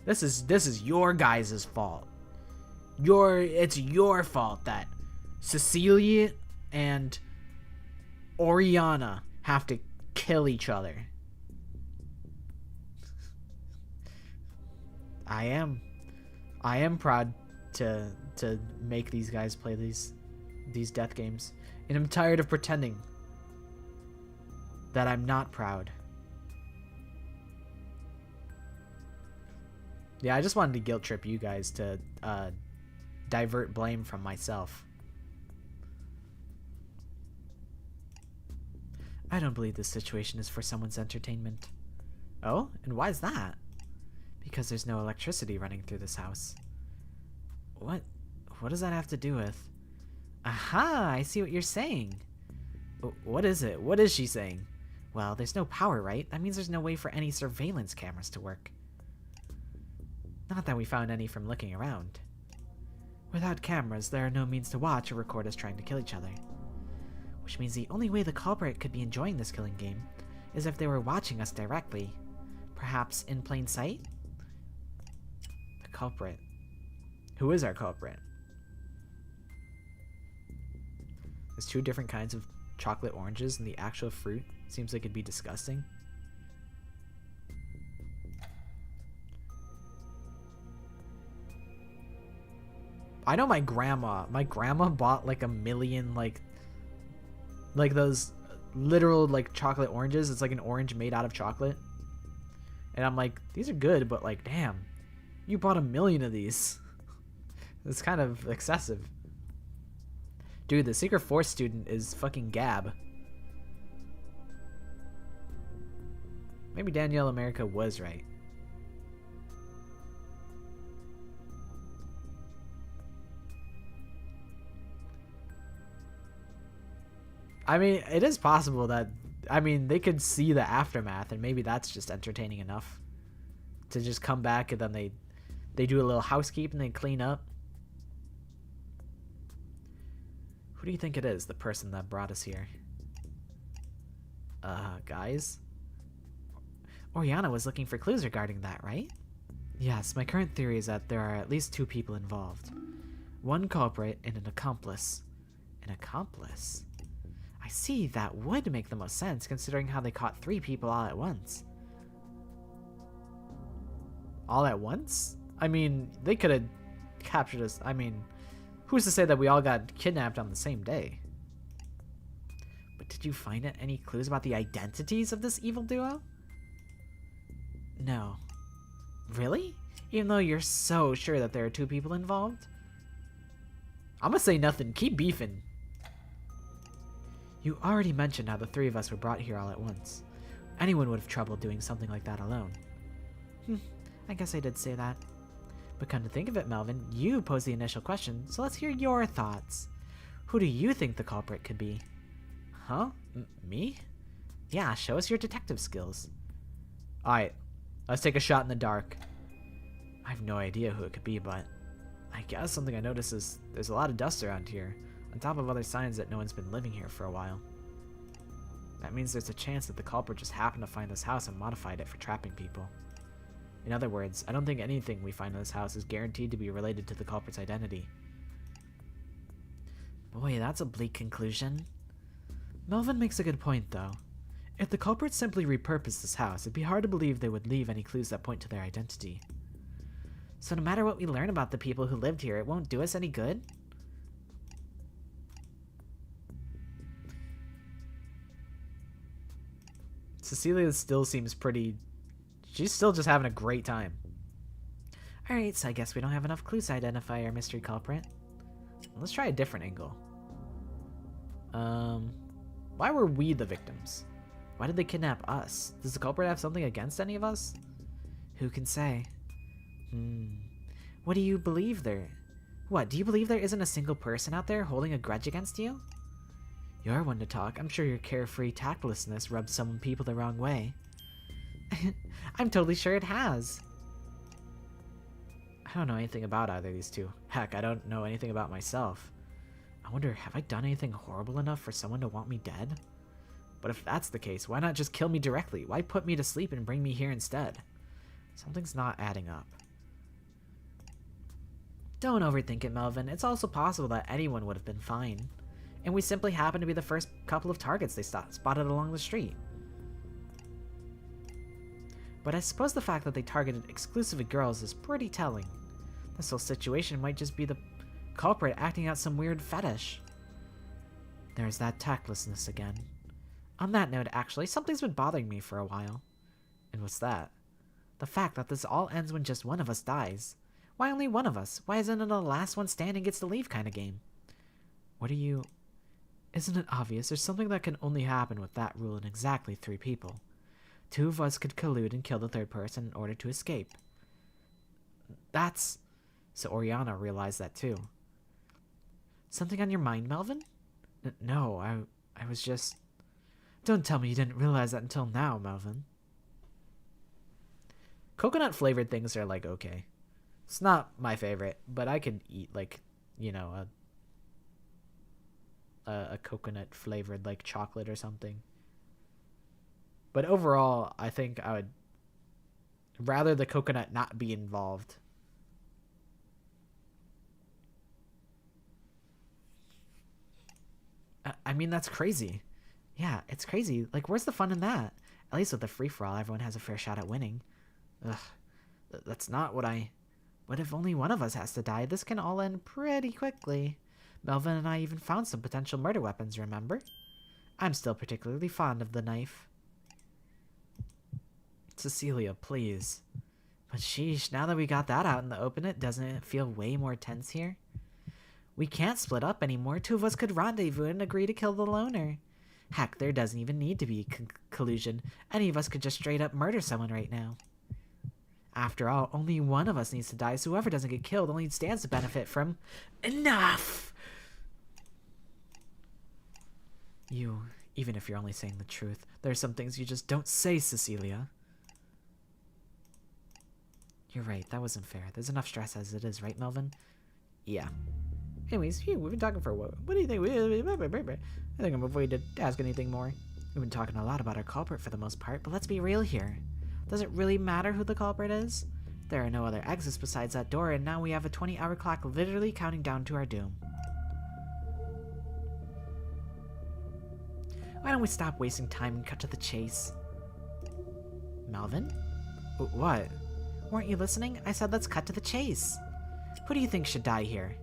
This is your guys' fault. It's your fault that Cecilia and Oriana have to kill each other. I am proud to make these guys play these death games. And I'm tired of pretending that I'm not proud. Yeah, I just wanted to guilt trip you guys to divert blame from myself. I don't believe this situation is for someone's entertainment. Oh? And why is that? Because there's no electricity running through this house. What does that have to do with? Aha! I see what you're saying. What is it? What is she saying? Well, there's no power, right? That means there's no way for any surveillance cameras to work. Not that we found any from looking around. Without cameras, there are no means to watch or record us trying to kill each other. Which means the only way the culprit could be enjoying this killing game is if they were watching us directly. Perhaps in plain sight? The culprit. Who is our culprit? There's 2 different kinds of chocolate oranges, and the actual fruit seems like it'd be disgusting. I know my grandma bought like a million like those literal like chocolate oranges. It's like an orange made out of chocolate. And I'm like, these are good, but like, damn, you bought a million of these. It's kind of excessive. Dude, the Secret Force student is fucking Gab. Maybe Danielle America was right. I mean, it is possible that, I mean, they could see the aftermath, and maybe that's just entertaining enough to just come back, and then they do a little housekeeping, they clean up. Who do you think it is, the person that brought us here? Guys? Oriana was looking for clues regarding that, right? Yes, my current theory is that there are at least 2 people involved. One culprit and an accomplice. An accomplice? I see, that would make the most sense considering how they caught 3 people all at once. All at once? I mean, they could have captured us. I mean, who's to say that we all got kidnapped on the same day? But did you find any clues about the identities of this evil duo? No. Really? Even though you're so sure that there are 2 people involved? I'm gonna say nothing. Keep beefing. You already mentioned how the 3 of us were brought here all at once. Anyone would have trouble doing something like that alone. I guess I did say that. But come to think of it, Melvin, you posed the initial question, so let's hear your thoughts. Who do you think the culprit could be? Huh? Me? Yeah, show us your detective skills. Alright, let's take a shot in the dark. I have no idea who it could be, but I guess something I noticed is there's a lot of dust around here, on top of other signs that no one's been living here for a while. That means there's a chance that the culprit just happened to find this house and modified it for trapping people. In other words, I don't think anything we find in this house is guaranteed to be related to the culprit's identity. Boy, that's a bleak conclusion. Melvin makes a good point, though. If the culprit simply repurposed this house, it'd be hard to believe they would leave any clues that point to their identity. So no matter what we learn about the people who lived here, it won't do us any good? Cecilia still seems pretty... She's still just having a great time. Alright, so I guess we don't have enough clues to identify our mystery culprit. Let's try a different angle. Why were we the victims? Why did they kidnap us? Does the culprit have something against any of us? Who can say? What do you believe there? What, do you believe there isn't a single person out there holding a grudge against you? You're one to talk. I'm sure your carefree tactlessness rubbed some people the wrong way. I'm totally sure it has. I don't know anything about either of these 2. Heck, I don't know anything about myself. I wonder, have I done anything horrible enough for someone to want me dead? But if that's the case, why not just kill me directly? Why put me to sleep and bring me here instead? Something's not adding up. Don't overthink it, Melvin. It's also possible that anyone would have been fine. And we simply happened to be the first couple of targets they spotted along the street. But I suppose the fact that they targeted exclusively girls is pretty telling. This whole situation might just be the culprit acting out some weird fetish. There's that tactlessness again. On that note, actually, something's been bothering me for a while. And what's that? The fact that this all ends when just one of us dies. Why only one of us? Why isn't it the last one standing gets to leave kind of game? What are you... Isn't it obvious? There's something that can only happen with that rule in exactly 3 people. 2 of us could collude and kill the 3rd person in order to escape. That's... So Oriana realized that too. Something on your mind, Melvin? No, I was just... Don't tell me you didn't realize that until now, Melvin. Coconut flavored things are like okay. It's not my favorite, but I could eat like, you know, a coconut flavored like chocolate or something. But overall, I think I would rather the coconut not be involved. I mean, that's crazy. Yeah, it's crazy. Like, where's the fun in that? At least with the free-for-all, everyone has a fair shot at winning. Ugh, that's not what I... What if only one of us has to die? This can all end pretty quickly. Melvin and I even found some potential murder weapons, remember? I'm still particularly fond of the knife. Cecilia, please. But sheesh, now that we got that out in the open, doesn't it feel way more tense here? We can't split up anymore. Two of us could rendezvous and agree to kill the loner. Heck, there doesn't even need to be collusion. Any of us could just straight up murder someone right now. After all, only one of us needs to die, so whoever doesn't get killed only stands to benefit from... Enough! You, even if you're only saying the truth, there are some things you just don't say, Cecilia. You're right, that wasn't fair. There's enough stress as it is, right, Melvin? Yeah. Anyways, we've been talking for a while. What do you think? I think I'm avoided to ask anything more. We've been talking a lot about our culprit for the most part, but let's be real here. Does it really matter who the culprit is? There are no other exits besides that door, and now we have a 20-hour clock literally counting down to our doom. Why don't we stop wasting time and cut to the chase? Melvin? What? Weren't you listening? I said let's cut to the chase. Who do you think should die here?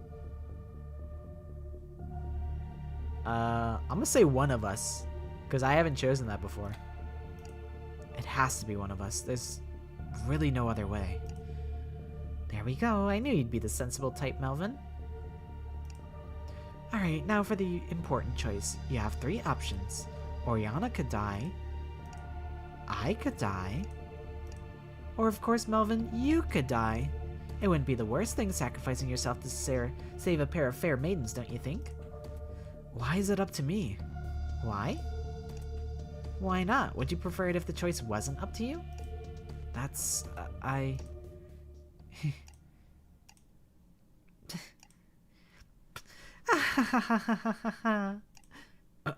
I'm gonna say one of us, because I haven't chosen that before. It has to be one of us. There's really no other way. There we go. I knew you'd be the sensible type, Melvin. Alright, now for the important choice. You have 3 options. Oriana could die. I could die. Or, of course, Melvin, you could die. It wouldn't be the worst thing sacrificing yourself to save a pair of fair maidens, don't you think? Why is it up to me? Why? Why not? Would you prefer it if the choice wasn't up to you? That's...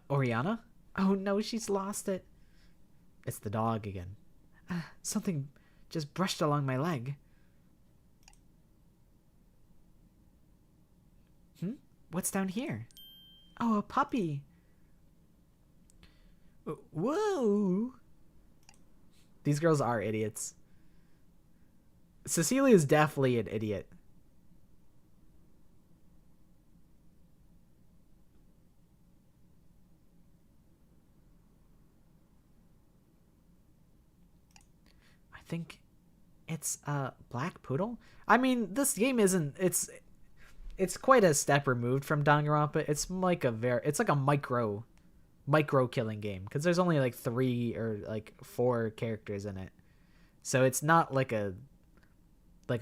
Oriana? Oh no, she's lost it. It's the dog again. Something just brushed along my leg. What's down here? Oh, a puppy. Whoa. These girls are idiots. Cecilia is definitely an idiot. I think it's a black poodle. I mean, this game isn't... It's quite a step removed from Danganronpa. It's like a micro killing game because there's only like 3 or like 4 characters in it, so it's not like a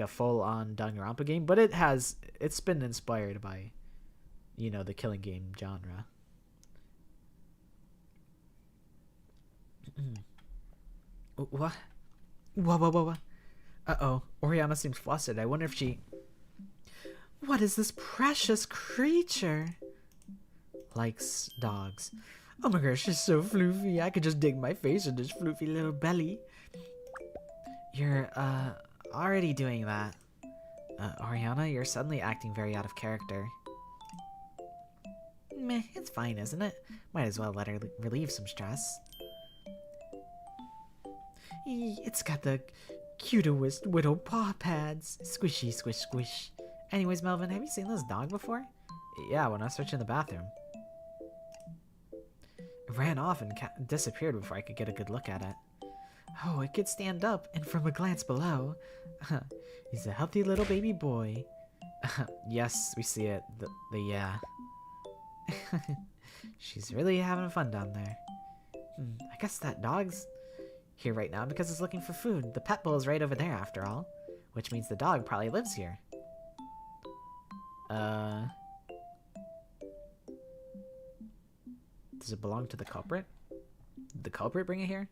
full on Danganronpa game, but it's been inspired by, you know, the killing game genre. What? Whoa. Uh-oh, Oriana seems flustered. I wonder if she... What is this precious creature? Likes dogs. Oh my gosh, she's so floofy. I could just dig my face in this floofy little belly. You're, already doing that. Oriana, you're suddenly acting very out of character. Meh, it's fine, isn't it? Might as well let her relieve some stress. It's got the cutest little paw pads. Squishy, squish, squish. Anyways, Melvin, have you seen this dog before? Yeah, when I was searching the bathroom. It ran off and disappeared before I could get a good look at it. Oh, it could stand up, and from a glance below... he's a healthy little baby boy. Yes, we see it. Yeah. She's really having fun down there. I guess that dog's here right now because it's looking for food. The pet bowl is right over there, after all. Which means the dog probably lives here. Does it belong to the culprit? the culprit bring it here?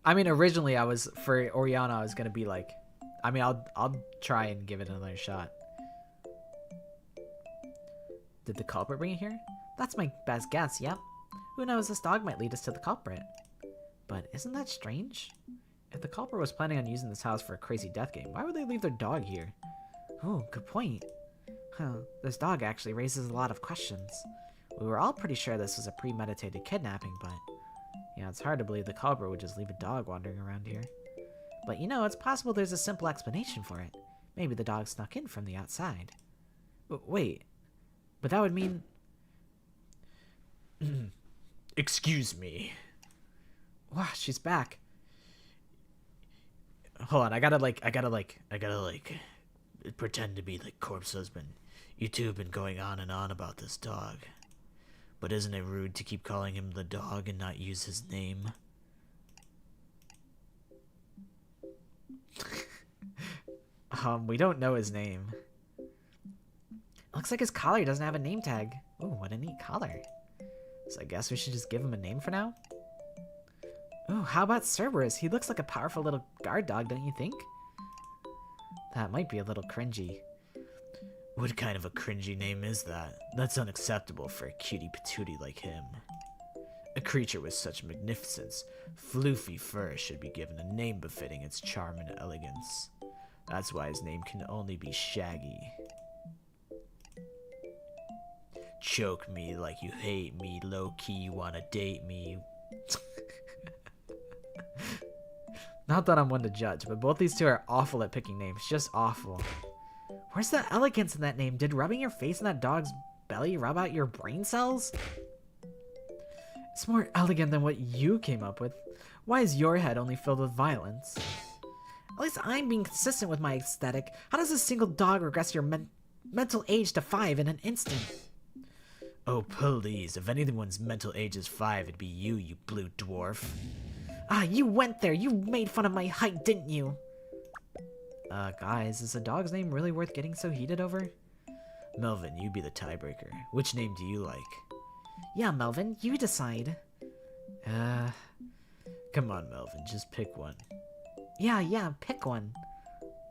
I mean, originally I was, for Oriana, I was gonna be like, I mean, I'll try and give it another shot. Did the culprit bring it here? That's my best guess, yep. Who knows, this dog might lead us to the culprit. But isn't that strange? If the culprit was planning on using this house for a crazy death game, why would they leave their dog here? Oh, good point. Huh, this dog actually raises a lot of questions. We were all pretty sure this was a premeditated kidnapping, but... yeah, it's hard to believe the culprit would just leave a dog wandering around here. But you know, it's possible there's a simple explanation for it. Maybe the dog snuck in from the outside. Wait, but that would mean... Excuse me. Wow, she's back. Hold on, I gotta pretend to be the corpse husband. You two have been going on and on about this dog. But isn't it rude to keep calling him the dog and not use his name? We don't know his name. Looks like his collar doesn't have a name tag. Ooh, what a neat collar. So I guess we should just give him a name for now? Ooh, how about Cerberus? He looks like a powerful little guard dog, don't you think? That might be a little cringy. What kind of a cringy name is that? That's unacceptable for a cutie patootie like him. A creature with such magnificence, floofy fur should be given a name befitting its charm and elegance. That's why his name can only be Shaggy. Choke me like you hate me, low-key you wanna date me. Not that I'm one to judge, but both these two are awful at picking names. Just awful. Where's the elegance in that name? Did rubbing your face in that dog's belly rub out your brain cells? It's more elegant than what you came up with. Why is your head only filled with violence? At least I'm being consistent with my aesthetic. How does a single dog regress your mental age to 5 in an instant? Oh, please. If anyone's mental age is 5, it'd be you, you blue dwarf. Ah, you went there. You made fun of my height, didn't you? Guys, is the dog's name really worth getting so heated over? Melvin, you be the tiebreaker. Which name do you like? Yeah, Melvin, you decide. Come on, Melvin, just pick one. Yeah, pick one.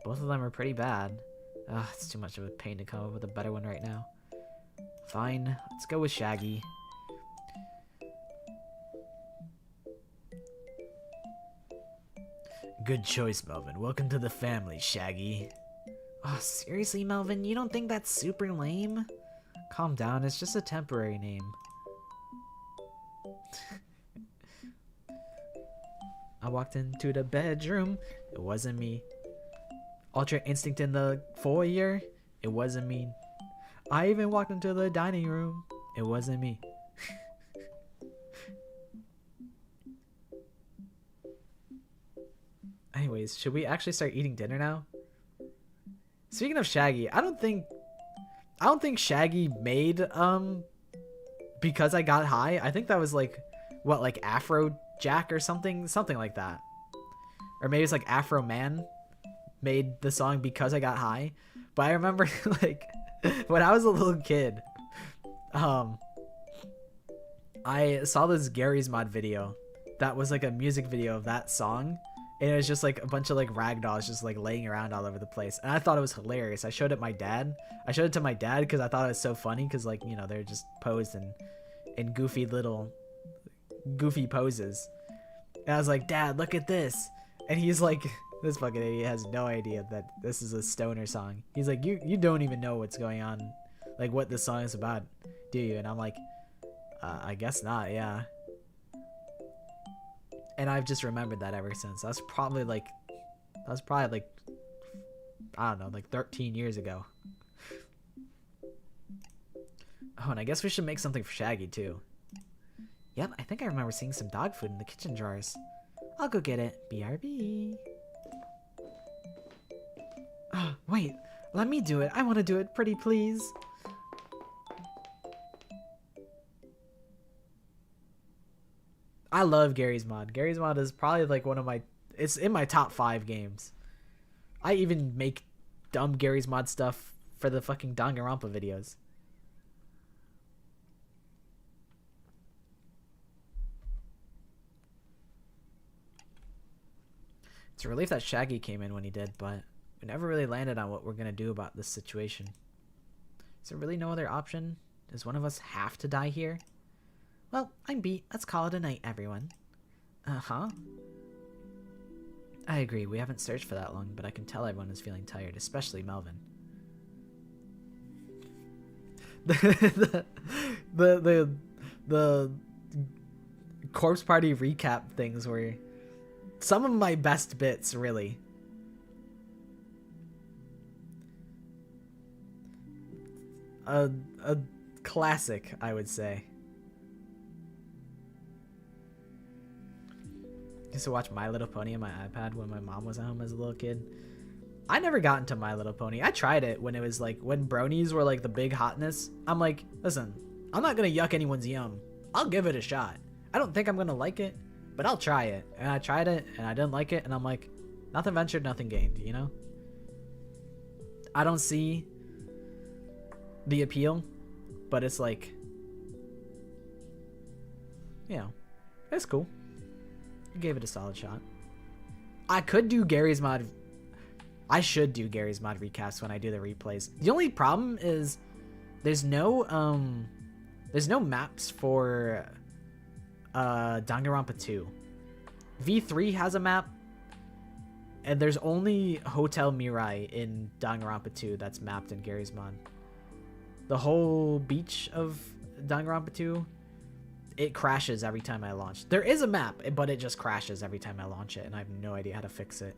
Both of them are pretty bad. It's too much of a pain to come up with a better one right now. Fine, let's go with Shaggy. Good choice, Melvin. Welcome to the family, Shaggy. Oh, seriously, Melvin? You don't think that's super lame? Calm down, it's just a temporary name. I walked into the bedroom. It wasn't me. Ultra Instinct in the foyer. It wasn't me. I even walked into the dining room. It wasn't me. Anyways, should we actually start eating dinner now? Speaking of Shaggy, I don't think Shaggy made Because I Got High. I think that was like like Afro Jack or something like that. Or maybe it's like Afro Man made the song Because I Got High. But I remember like when I was a little kid, I saw this Gary's Mod video that was like a music video of that song. And it was just like a bunch of like ragdolls just like laying around all over the place. And I thought it was hilarious. I showed it to my dad because I thought it was so funny because like, you know, they're just posed in goofy poses. And I was like, Dad, look at this. And he's like, this fucking idiot has no idea that this is a stoner song. He's like, you don't even know what's going on, like what this song is about, do you? And I'm like, I guess not, yeah. And I've just remembered that ever since. That's probably like, I don't know, like 13 years ago. Oh, and I guess we should make something for Shaggy too. Yep, I think I remember seeing some dog food in the kitchen drawers. I'll go get it. BRB. Oh, wait, let me do it. I want to do it, pretty please. I love Gary's Mod. Gary's Mod is probably like one of my... It's in my top 5 games. I even make dumb Gary's Mod stuff for the fucking Danganronpa videos. It's a relief that Shaggy came in when he did, but we never really landed on what we're gonna do about this situation. Is there really no other option? Does one of us have to die here? Well, I'm beat. Let's call it a night, everyone. Uh-huh. I agree. We haven't searched for that long, but I can tell everyone is feeling tired, especially Melvin. The corpse party recap things were some of my best bits, really. A classic, I would say. Used to watch My Little Pony on my iPad when my mom was at home as a little kid. I never got into My Little Pony. I tried it when it was like, when bronies were like the big hotness. I'm like, listen, I'm not gonna yuck anyone's yum. I'll give it a shot. I don't think I'm gonna like it, but I'll try it. And I tried it, and I didn't like it, and I'm like, nothing ventured, nothing gained, you know? I don't see the appeal, but it's like, you know, it's cool. I gave it a solid shot. I could do Gary's mod. I should do Gary's mod recasts when I do the replays. The only problem is there's no maps for Danganronpa 2. V3 has a map, and there's only Hotel Mirai in Danganronpa 2 that's mapped in Gary's mod. The whole beach of Danganronpa 2, it crashes every time I launch. There is a map, but it just crashes every time I launch it, and I have no idea how to fix it.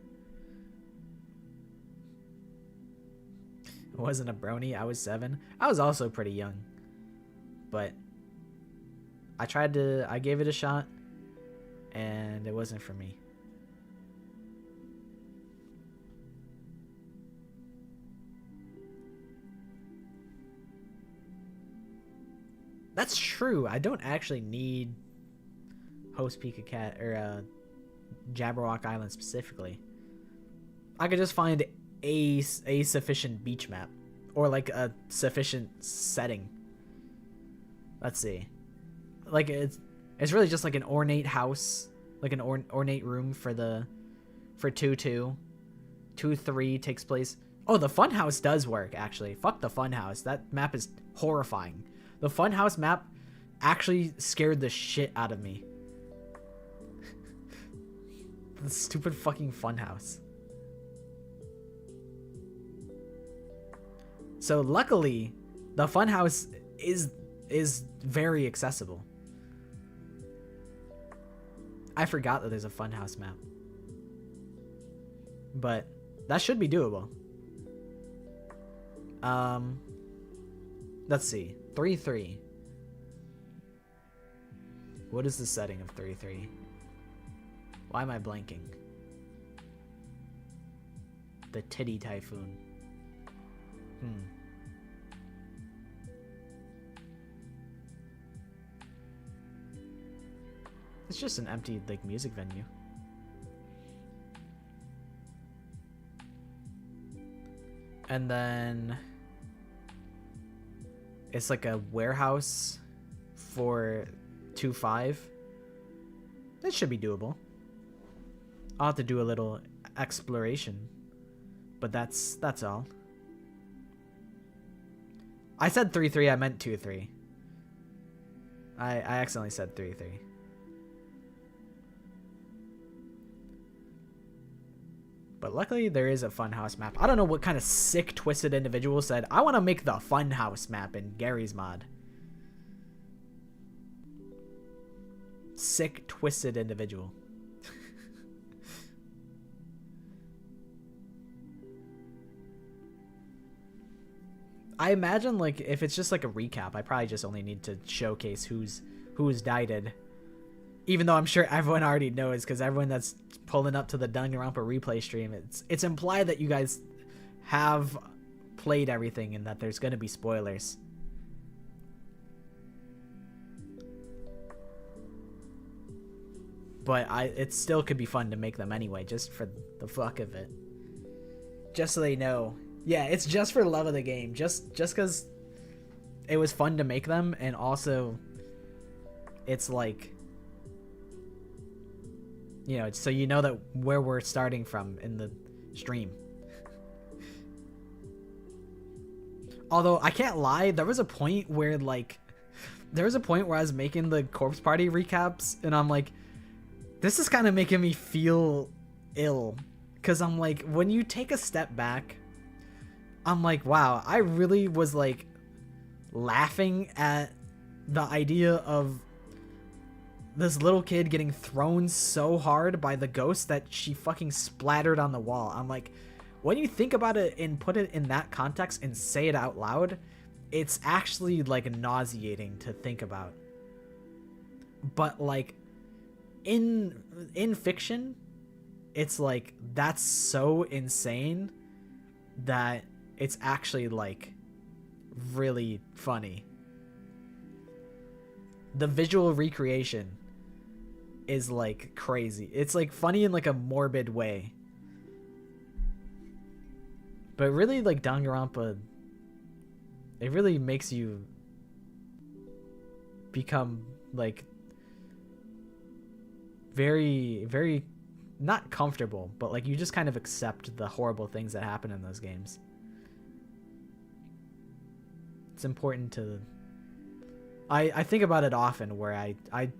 I wasn't a brony. I was 7. I was also pretty young, but I gave it a shot, and it wasn't for me. That's true. I don't actually need Host Pika Cat or Jabberwock Island specifically. I could just find a sufficient beach map or like a sufficient setting. Let's see. Like it's really just like an ornate house, like an ornate room for 2-2. 2-3 takes place. Oh, the funhouse does work actually. Fuck the funhouse. That map is horrifying. The funhouse map actually scared the shit out of me. The stupid fucking funhouse. So luckily, the funhouse is very accessible. I forgot that there's a funhouse map. But that should be doable. Let's see. 3-3. What is the setting of 3-3? Why am I blanking? The Titty Typhoon. It's just an empty like music venue. And then it's like a warehouse for 2-5. That should be doable. I'll have to do a little exploration, but that's all. I said 3-3, I meant 2-3. I accidentally said 3-3. But luckily there is a funhouse map. I don't know what kind of sick twisted individual said, I want to make the funhouse map in Gary's mod. Sick twisted individual. I imagine like if it's just like a recap, I probably just only need to showcase who's dieted. Even though I'm sure everyone already knows, because everyone that's pulling up to the Danganronpa replay stream, it's implied that you guys have played everything and that there's going to be spoilers. But it still could be fun to make them anyway, just for the fuck of it. Just so they know. Yeah, it's just for love of the game. Just because it was fun to make them, and also it's like You know, so you know that where we're starting from in the stream. Although I can't lie, there was a point where I was making the corpse party recaps and I'm like, this is kind of making me feel ill, because I'm like, when you take a step back, I'm like, wow, I really was like laughing at the idea of this little kid getting thrown so hard by the ghost that she fucking splattered on the wall. I'm like, when you think about it and put it in that context and say it out loud, it's actually like nauseating to think about. But like in fiction, it's like that's so insane that it's actually like really funny. The visual recreation is like crazy. It's like funny in like a morbid way. But really, like, Danganronpa, it really makes you become like very, very not comfortable, but like you just kind of accept the horrible things that happen in those games. It's important to I think about it often, where I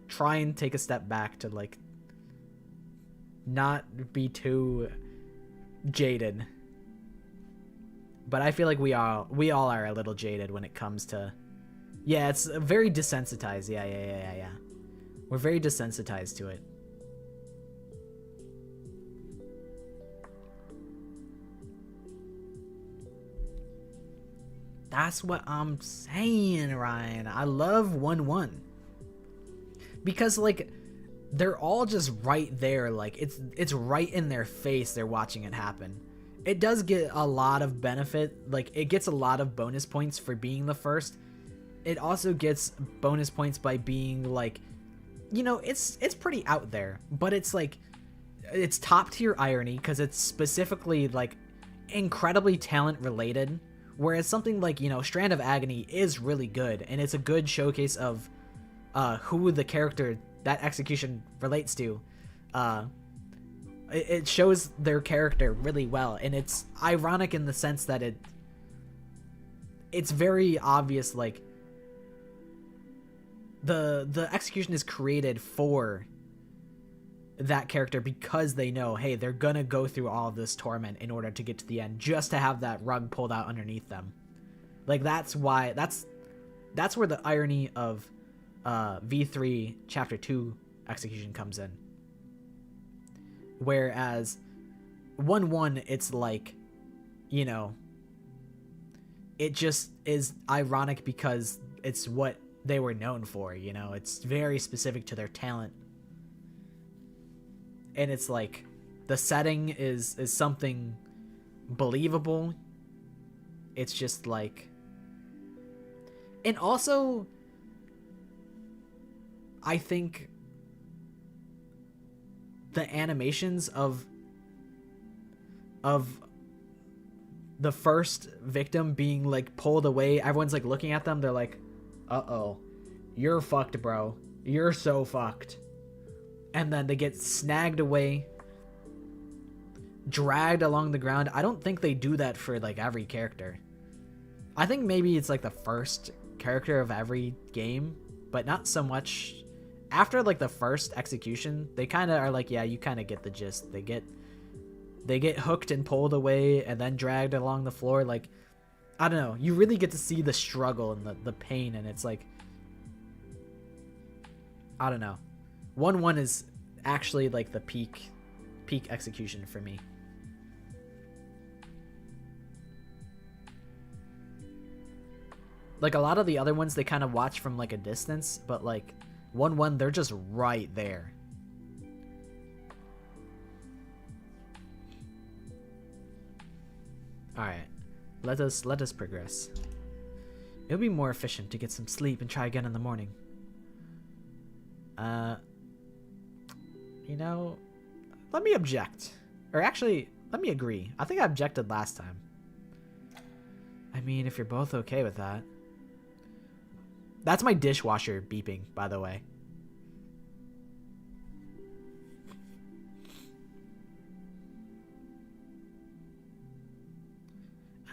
try and take a step back to like not be too jaded. But I feel like we all are a little jaded when it comes to, yeah, it's very desensitized. Yeah. We're very desensitized to it. That's what I'm saying, Ryan. I love 1-1. Because like they're all just right there, like it's right in their face, they're watching it happen. It does get a lot of benefit, like it gets a lot of bonus points for being the first. It also gets bonus points by being like, you know, it's pretty out there, but it's like it's top tier irony because it's specifically like incredibly talent related. Whereas something like, you know, Strand of Agony is really good, and it's a good showcase of who the character that execution relates to. It shows their character really well, and it's ironic in the sense that it's very obvious, like the execution is created for that character because they know, hey, they're gonna go through all of this torment in order to get to the end, just to have that rug pulled out underneath them. Like that's why that's where the irony of V3 Chapter 2 execution comes in. Whereas 1-1, it's like, you know, it just is ironic because it's what they were known for, you know, it's very specific to their talent. And it's like the setting is something believable. It's just like, and also I think the animations of the first victim being like pulled away, everyone's like looking at them, they're like, uh-oh, you're fucked, bro, you're so fucked. And then they get snagged away, dragged along the ground. I don't think they do that for like every character. I think maybe it's like the first character of every game, but not so much. After like the first execution, they kind of are like, yeah, you kind of get the gist. They get hooked and pulled away and then dragged along the floor. Like, I don't know. You really get to see the struggle and the pain, and it's like, I don't know. 1-1 is actually like the peak execution for me. Like a lot of the other ones, they kind of watch from like a distance, but like 1-1, they're just right there. All right, let us progress. It'll be more efficient to get some sleep and try again in the morning. You know, let me object. Or actually, let me agree. I think I objected last time. I mean, if you're both okay with that. That's my dishwasher beeping, by the way.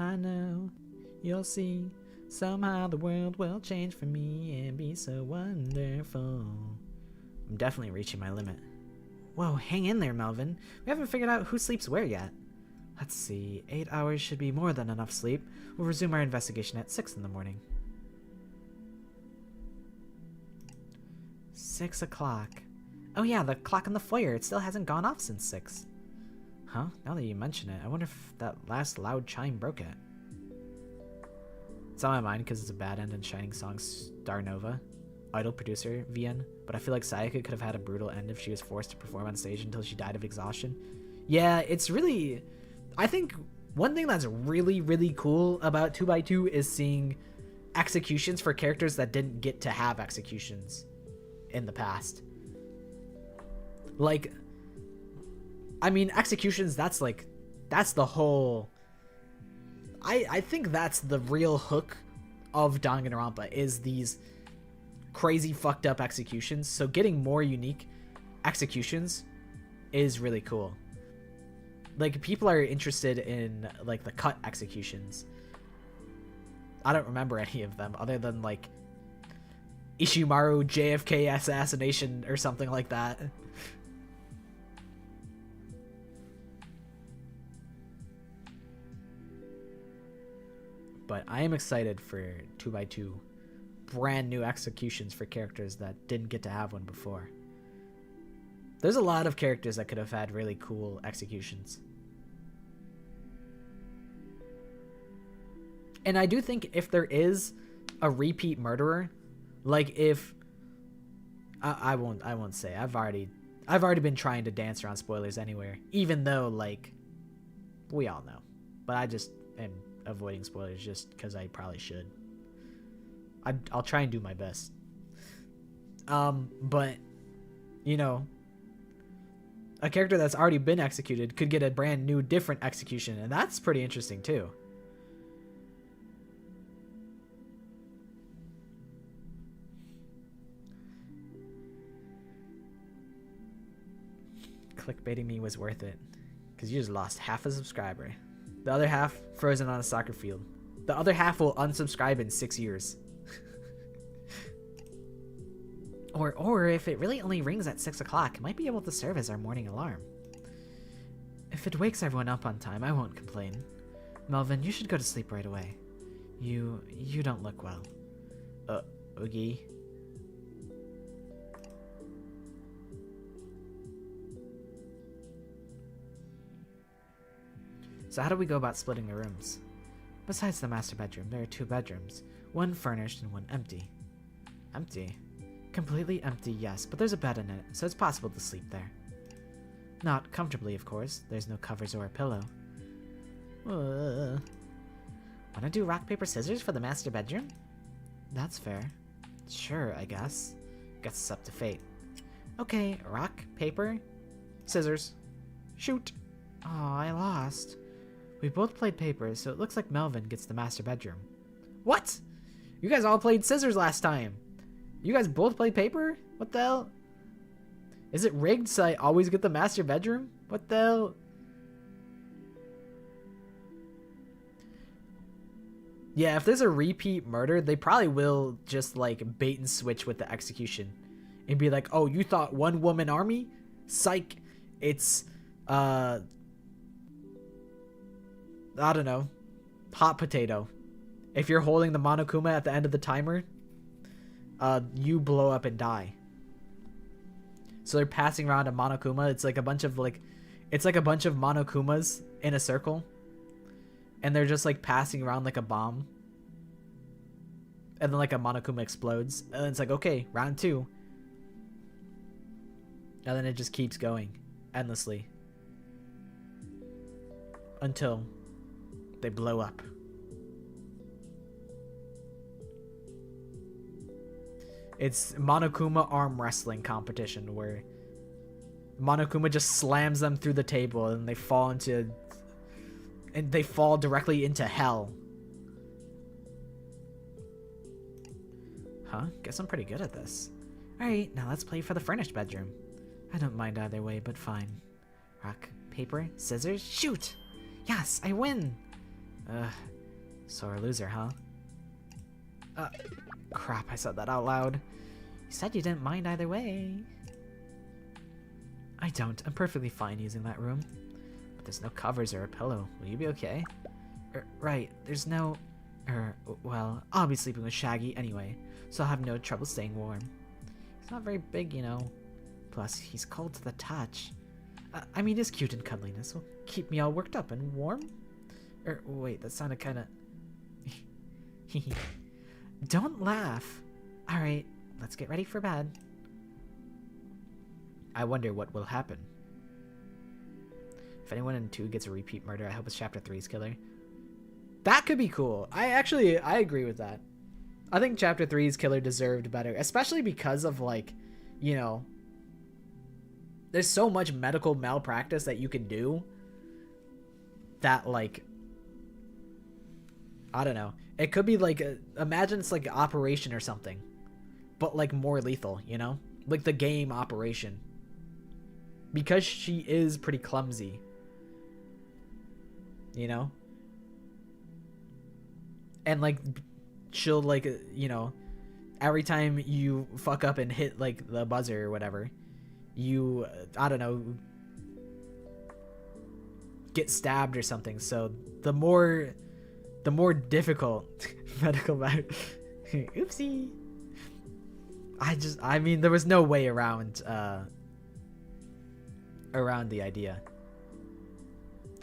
I know, you'll see. Somehow the world will change for me and be so wonderful. I'm definitely reaching my limit. Whoa, hang in there, Melvin. We haven't figured out who sleeps where yet. Let's see, 8 hours should be more than enough sleep. We'll resume our investigation at 6 in the morning. 6 o'clock. Oh yeah, the clock in the foyer, it still hasn't gone off since 6. Huh? Now that you mention it, I wonder if that last loud chime broke it. It's on my mind because it's a bad end in Shining Song's Star Nova. Idol producer, VN. But I feel like Sayaka could have had a brutal end if she was forced to perform on stage until she died of exhaustion. Yeah, it's really... I think one thing that's really, really cool about 2x2 is seeing executions for characters that didn't get to have executions in the past. Like, I mean, executions, that's the whole... I think that's the real hook of Danganronpa, is these crazy fucked up executions. So getting more unique executions is really cool. Like, people are interested in, like, the cut executions. I don't remember any of them other than, like, Ishimaru JFK assassination or something like that. But I am excited for 2x2 brand new executions for characters that didn't get to have one before. There's a lot of characters that could have had really cool executions. And I do think if there is a repeat murderer, like if I won't say. I've already been trying to dance around spoilers anywhere, even though, like, we all know. But I just am avoiding spoilers just because I probably should. I'll try and do my best. But, you know, a character that's already been executed could get a brand new, different execution, and that's pretty interesting too. Clickbaiting me was worth it, because you just lost half a subscriber. The other half frozen on a soccer field. The other half will unsubscribe in 6 years. Or if it really only rings at 6 o'clock, it might be able to serve as our morning alarm. If it wakes everyone up on time, I won't complain. Melvin, you should go to sleep right away. You don't look well. Oogie. So how do we go about splitting the rooms? Besides the master bedroom, there are 2 bedrooms. One furnished and one empty. Empty? Completely empty, yes, but there's a bed in it, so it's possible to sleep there. Not comfortably, of course. There's no covers or a pillow. Wanna do rock, paper, scissors for the master bedroom? That's fair. Sure, I guess. Guess it's up to fate. Okay, rock, paper, scissors. Shoot! Oh, I lost. We both played paper, so it looks like Melvin gets the master bedroom. What? You guys all played scissors last time. You guys both played paper? What the hell? Is it rigged so I always get the master bedroom? What the hell? Yeah, if there's a repeat murder, they probably will just, like, bait and switch with the execution. And be like, oh, you thought one woman army? Psych. It's, I don't know. Hot potato. If you're holding the Monokuma at the end of the timer, you blow up and die. So they're passing around a Monokuma. It's like a bunch of Monokumas in a circle. And they're just like passing around like a bomb. And then like a Monokuma explodes. And then it's like, okay, round 2. And then it just keeps going endlessly. Until they blow up. It's Monokuma arm wrestling competition where Monokuma just slams them through the table and they fall directly into hell. Huh? Guess I'm pretty good at this. Alright, now let's play for the furnished bedroom. I don't mind either way, but fine. Rock, paper, scissors, shoot! Yes, I win! Sore loser, huh? Crap, I said that out loud. You said you didn't mind either way. I don't. I'm perfectly fine using that room. But there's no covers or a pillow. Will you be okay? Right, there's no... well, I'll be sleeping with Shaggy anyway, so I'll have no trouble staying warm. He's not very big, you know. Plus, he's cold to the touch. I mean, his cute and cuddliness will keep me all worked up and warm. Wait, that sounded kinda... Don't laugh. Alright, let's get ready for bed. I wonder what will happen. If anyone in 2 gets a repeat murder, I hope it's Chapter 3's killer. That could be cool. I agree with that. I think Chapter 3's killer deserved better, especially because of, like, you know, there's so much medical malpractice that you can do that, like, I don't know. It could be like, imagine it's like an operation or something, but like more lethal, you know? Like the game Operation. Because she is pretty clumsy. You know? And like, she'll like, you know, every time you fuck up and hit like the buzzer or whatever, you, I don't know, get stabbed or something. So the more difficult medical matter. Oopsie. I mean, there was no way around the idea.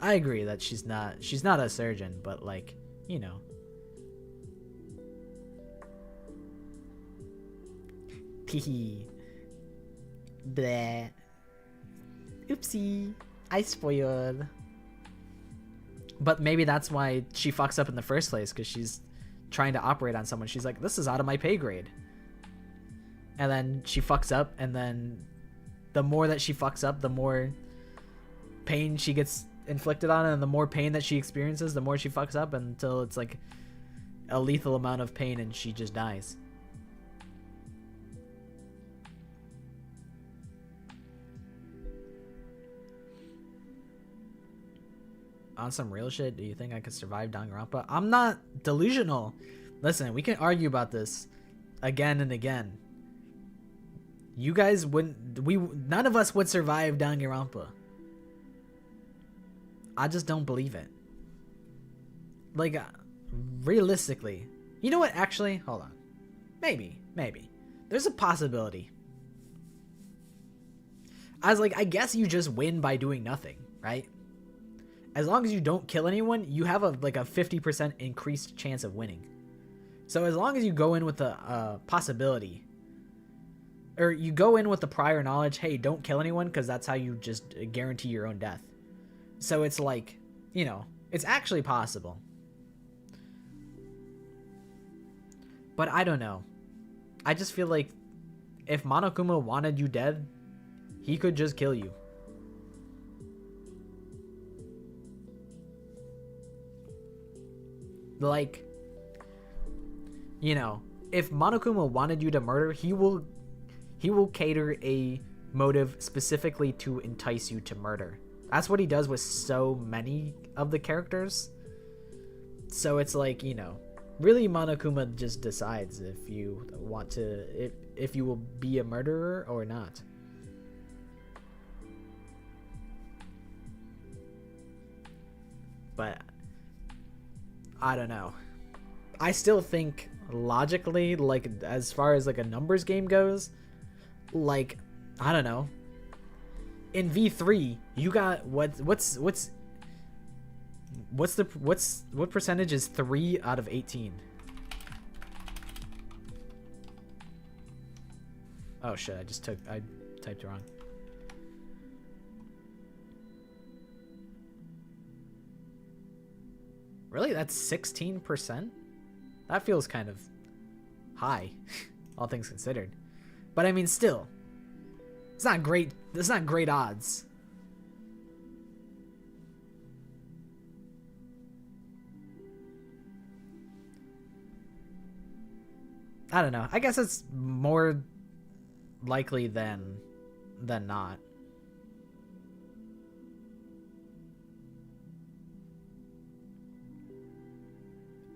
I agree that she's not a surgeon, but like, you know. Teehee. Bleh. Oopsie. I spoiled. But maybe that's why she fucks up in the first place, because she's trying to operate on someone. She's like, this is out of my pay grade. And then she fucks up, and then the more that she fucks up, the more pain she gets inflicted on, and the more pain that she experiences, the more she fucks up, until it's like a lethal amount of pain and she just dies. On some real shit, do you think I could survive Danganronpa? I'm not delusional. Listen, we can argue about this again and again. You guys wouldn't... none of us would survive Danganronpa. I just don't believe it. Like, realistically. You know what? Actually, hold on. Maybe. There's a possibility. I was like, I guess you just win by doing nothing, right? As long as you don't kill anyone, you have a 50% increased chance of winning. So as long as you go in with a possibility, or you go in with the prior knowledge, hey, don't kill anyone, because that's how you just guarantee your own death. So it's like, you know, it's actually possible. But I don't know. I just feel like if Monokuma wanted you dead, he could just kill you. Like, you know, if Monokuma wanted you to murder, he will cater a motive specifically to entice you to murder. That's what he does with so many of the characters. So it's like, you know, really Monokuma just decides if you want to, if you will be a murderer or not. But I don't know. I still think logically, like, as far as like a numbers game goes, like, I don't know. In V3, you got what percentage is 3 out of 18? Oh shit, I typed it wrong. Really? That's 16%? That feels kind of high, all things considered. But I mean, still, it's not great. It's not great odds. I don't know. I guess it's more likely than not.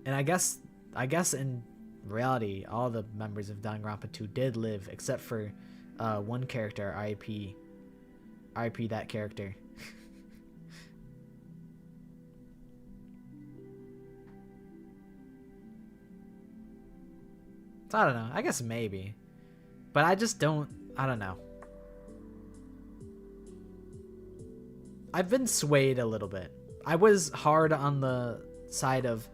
And I guess in reality, all the members of Danganronpa 2 did live, except for one character, RIP that character. So I don't know. I guess maybe. But I just don't... I don't know. I've been swayed a little bit. I was hard on the side of,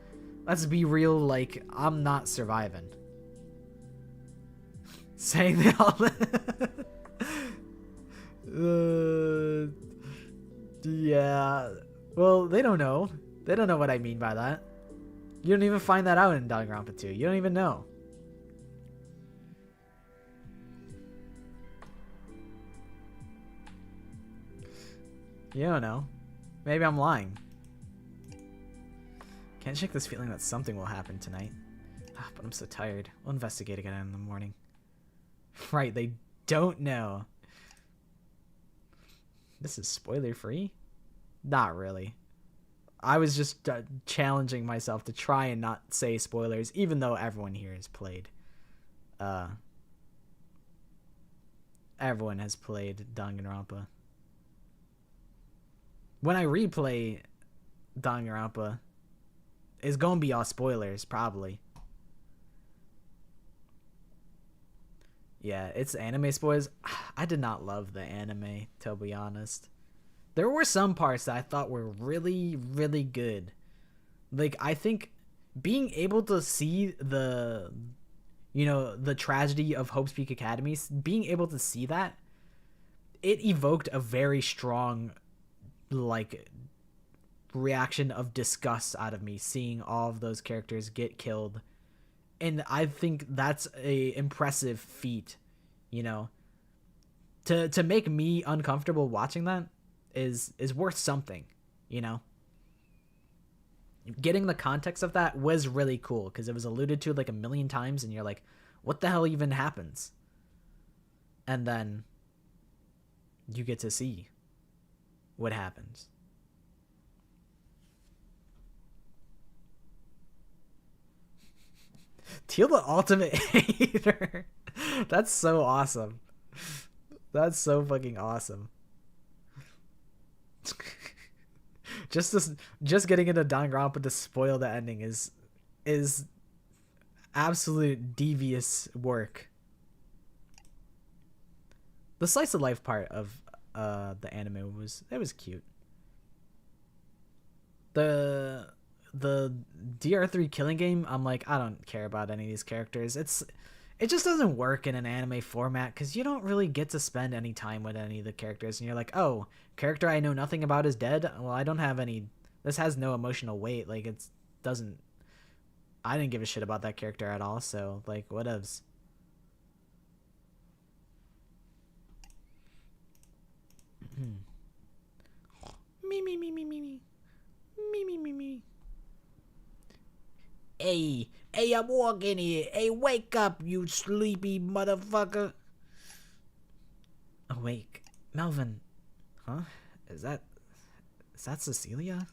let's be real, like, I'm not surviving. Saying they all... yeah. Well, they don't know. They don't know what I mean by that. You don't even find that out in Danganronpa 2. You don't even know. You don't know. Maybe I'm lying. Can't shake this feeling that something will happen tonight. But I'm so tired. We'll investigate again in the morning. Right, they don't know. This is spoiler free? Not really. I was just challenging myself to try and not say spoilers, even though everyone here has played. Everyone has played Danganronpa. When I replay Danganronpa, it's gonna be all spoilers, probably. Yeah, it's anime spoilers. I did not love the anime, to be honest. There were some parts that I thought were really, really good. Like, I think being able to see the tragedy of Hope's Peak Academy, being able to see that, it evoked a very strong, like, reaction of disgust out of me, seeing all of those characters get killed. And I think that's a impressive feat, you know. To make me uncomfortable watching that is worth something, you know. Getting the context of that was really cool because it was alluded to like a million times and you're like, what the hell even happens? And then you get to see what happens. Teal the ultimate hater. That's so awesome. That's so fucking awesome. Just getting into Danganronpa to spoil the ending is absolute devious work. The slice of life part of the anime was cute. The DR3 killing game, I'm like, I don't care about any of these characters. It just doesn't work in an anime format because you don't really get to spend any time with any of the characters. And you're like, oh, character I know nothing about is dead? Well, I don't have any... This has no emotional weight. Like, it doesn't... I didn't give a shit about that character at all, so, like, whatevs. Me, me, me, me, me, me. Me, me, me, me. Hey, I'm walking here. Hey, wake up, you sleepy motherfucker. Awake. Melvin. Huh? Is that Cecilia?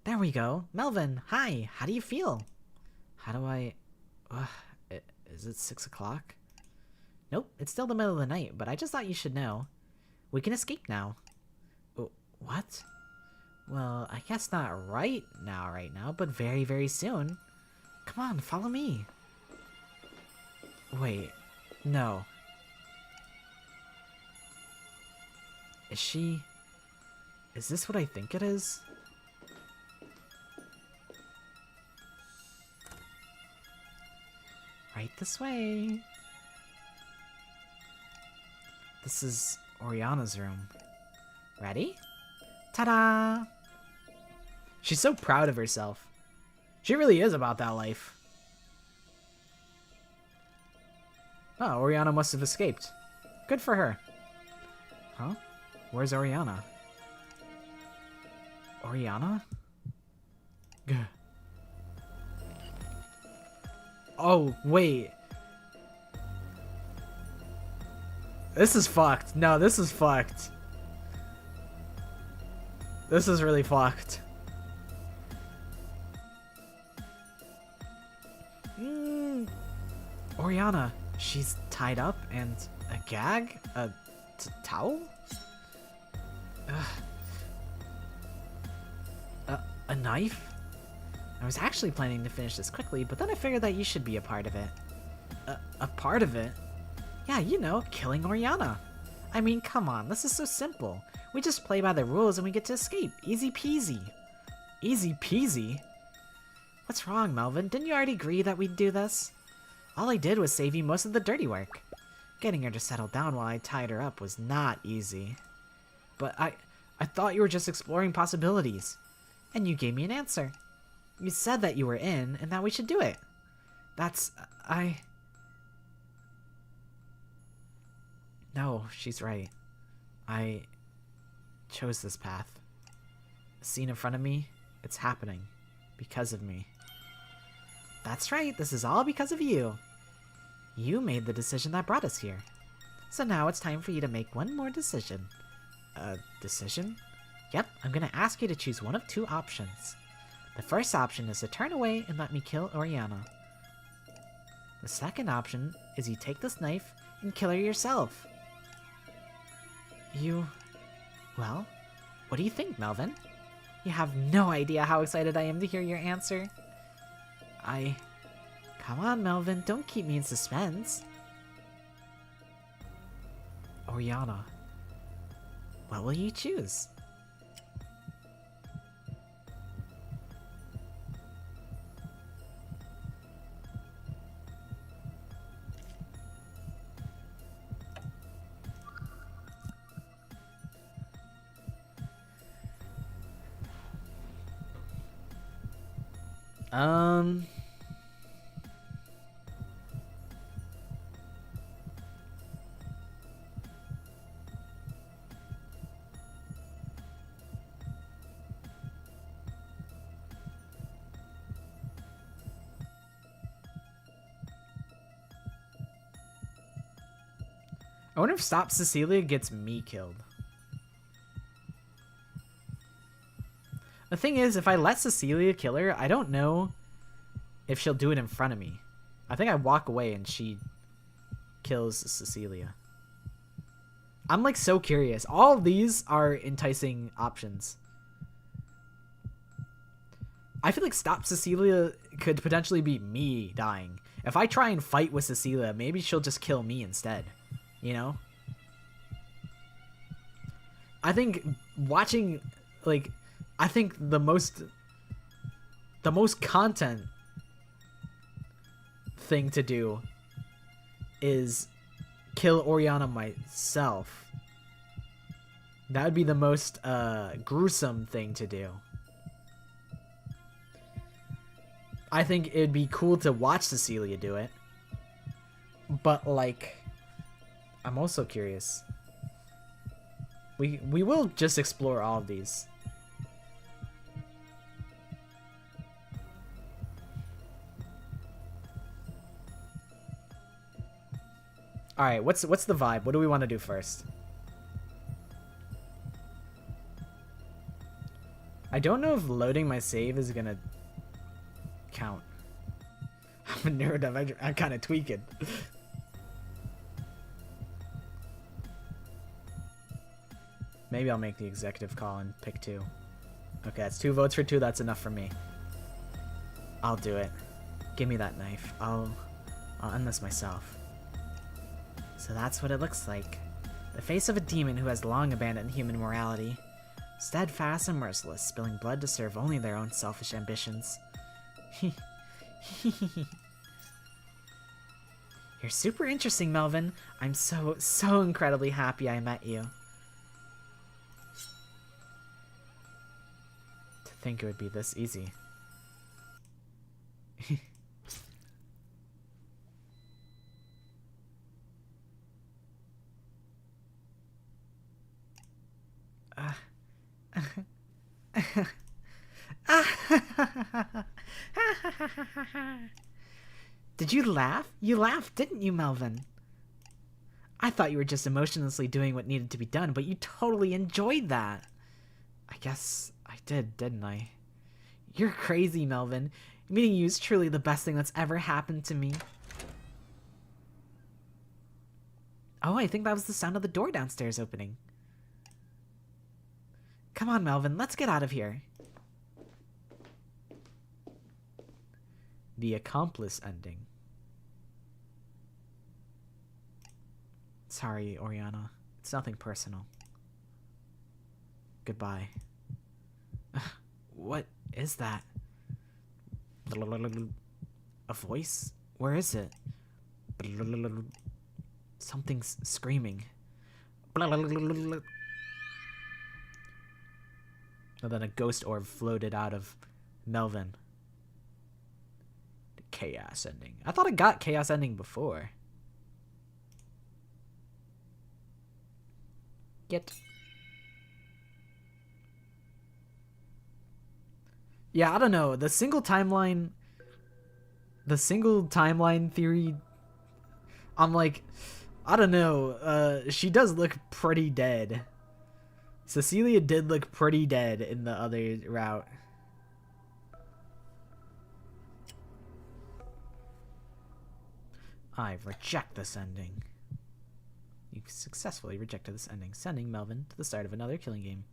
There we go. Melvin, hi. How do you feel? How do I... is it 6 o'clock? Nope, it's still the middle of the night, but I just thought you should know. We can escape now. What? Well, I guess not right now, but very, very soon. Come on, follow me. Wait, no. Is this what I think it is? Right this way. This is Oriana's room. Ready? Ta-da! She's so proud of herself. She really is about that life. Oh, Oriana must have escaped. Good for her. Huh? Where's Oriana? Oriana? Gah. Oh, wait. This is fucked. No, this is fucked. This is really fucked. Oriana, she's tied up and a gag? A towel? A knife? I was actually planning to finish this quickly, but then I figured that you should be a part of it. A part of it? Yeah, you know, killing Oriana. I mean, come on, this is so simple. We just play by the rules and we get to escape. Easy peasy. Easy peasy? What's wrong, Melvin? Didn't you already agree that we'd do this? All I did was save you most of the dirty work. Getting her to settle down while I tied her up was not easy. But I thought you were just exploring possibilities. And you gave me an answer. You said that you were in and that we should do it. No, she's right. I chose this path. The scene in front of me, it's happening. Because of me. That's right, this is all because of you. You made the decision that brought us here. So now it's time for you to make one more decision. A decision? Yep, I'm gonna ask you to choose one of two options. The first option is to turn away and let me kill Oriana. The second option is you take this knife and kill her yourself. Well, what do you think, Melvin? You have no idea how excited I am to hear your answer. Come on, Melvin, don't keep me in suspense. Oriana, what will you choose? I wonder if Stop Cecilia gets me killed. The thing is, if I let Cecilia kill her, I don't know if she'll do it in front of me. I think I walk away and she kills Cecilia. I'm like so curious. All of these are enticing options. I feel like Stop Cecilia could potentially be me dying. If I try and fight with Cecilia, maybe she'll just kill me instead. You know? I think watching, like, I think the most content thing to do is kill Oriana myself. That would be the most gruesome thing to do. I think it'd be cool to watch Cecilia do it. But, like, I'm also curious. We will just explore all of these. All right, what's the vibe? What do we want to do first? I don't know if loading my save is gonna count. I'm a nerd. I'm kind of tweaking. Maybe I'll make the executive call and pick 2. Okay, that's 2 votes for 2. That's enough for me. I'll do it. Give me that knife. I'll end this myself. So that's what it looks like. The face of a demon who has long abandoned human morality. Steadfast and merciless, spilling blood to serve only their own selfish ambitions. You're super interesting, Melvin. I'm so incredibly happy I met you. To think it would be this easy. Did you laugh? You laughed, didn't you, Melvin? I thought you were just emotionlessly doing what needed to be done, but you totally enjoyed that. I guess I did, didn't I? You're crazy, Melvin. Meeting you is truly the best thing that's ever happened to me. Oh, I think that was the sound of the door downstairs opening. Come on, Melvin, let's get out of here. The accomplice ending. Sorry, Oriana. It's nothing personal. Goodbye. What is that? A voice? Where is it? Something's screaming. And then a ghost orb floated out of Melvin. The chaos ending. I thought I got chaos ending before. Get. Yeah, I don't know. The single timeline theory, I'm like, I don't know. She does look pretty dead. Cecilia did look pretty dead in the other route. I reject this ending. You successfully rejected this ending, sending Melvin to the start of another killing game.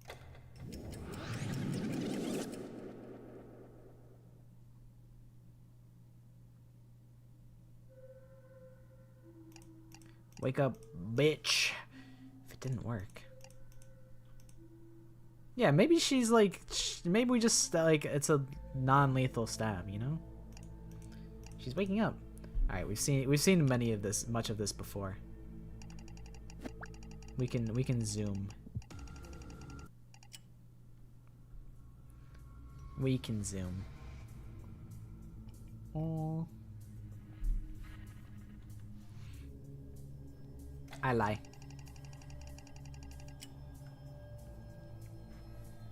Wake up, bitch. If it didn't work. Yeah, maybe she's like, maybe we just, like, it's a non-lethal stab, you know? She's waking up. Alright, we've seen much of this before. We can zoom. We can zoom. Oh. I lie.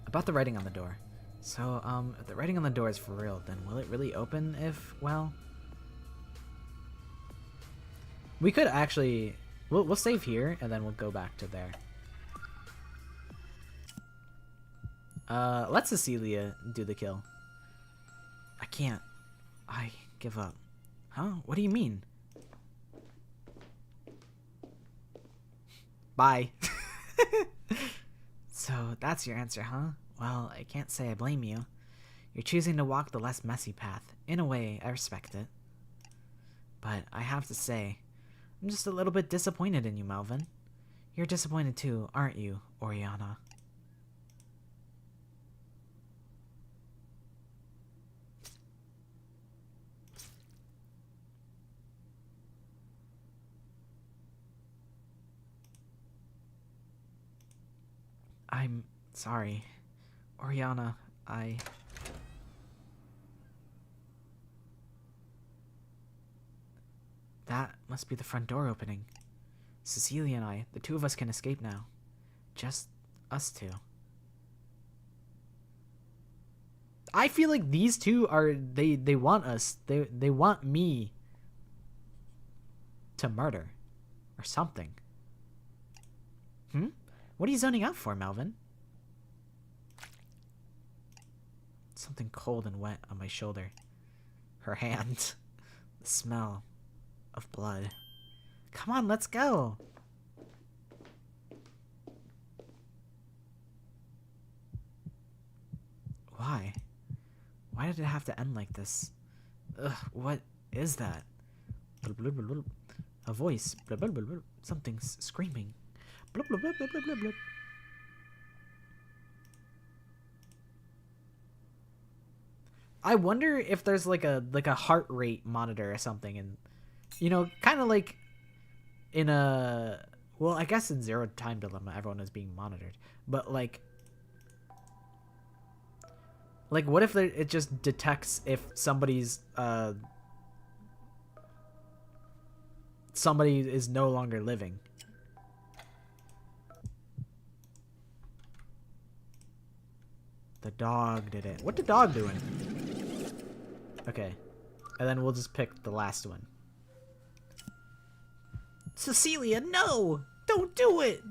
About the writing on the door. So, if the writing on the door is for real, then will it really open if, well... We could actually... We'll save here, and then we'll go back to there. Let Cecilia do the kill. I can't. I give up. Huh? What do you mean? Bye. So, that's your answer, huh? Well, I can't say I blame you. You're choosing to walk the less messy path. In a way, I respect it. But I have to say, I'm just a little bit disappointed in you, Melvin. You're disappointed too, aren't you, Oriana? I'm sorry. Oriana, That must be the front door opening. Cecilia and I, the two of us can escape now. Just us two. I feel like these two are, they want us. They want me to murder. Or something. What are you zoning out for, Melvin? Something cold and wet on my shoulder. Her hand. The smell of blood. Come on, let's go. Why? Why did it have to end like this? Ugh, what is that? A voice. Something's screaming. I wonder if there's like a heart rate monitor or something, and you know, kind of like in a, well, I guess in Zero Time Dilemma everyone is being monitored, but like what if it just detects if somebody's somebody is no longer living. The dog did it. What the dog doing? Okay. And then we'll just pick the last one. Cecilia, no! Don't do it!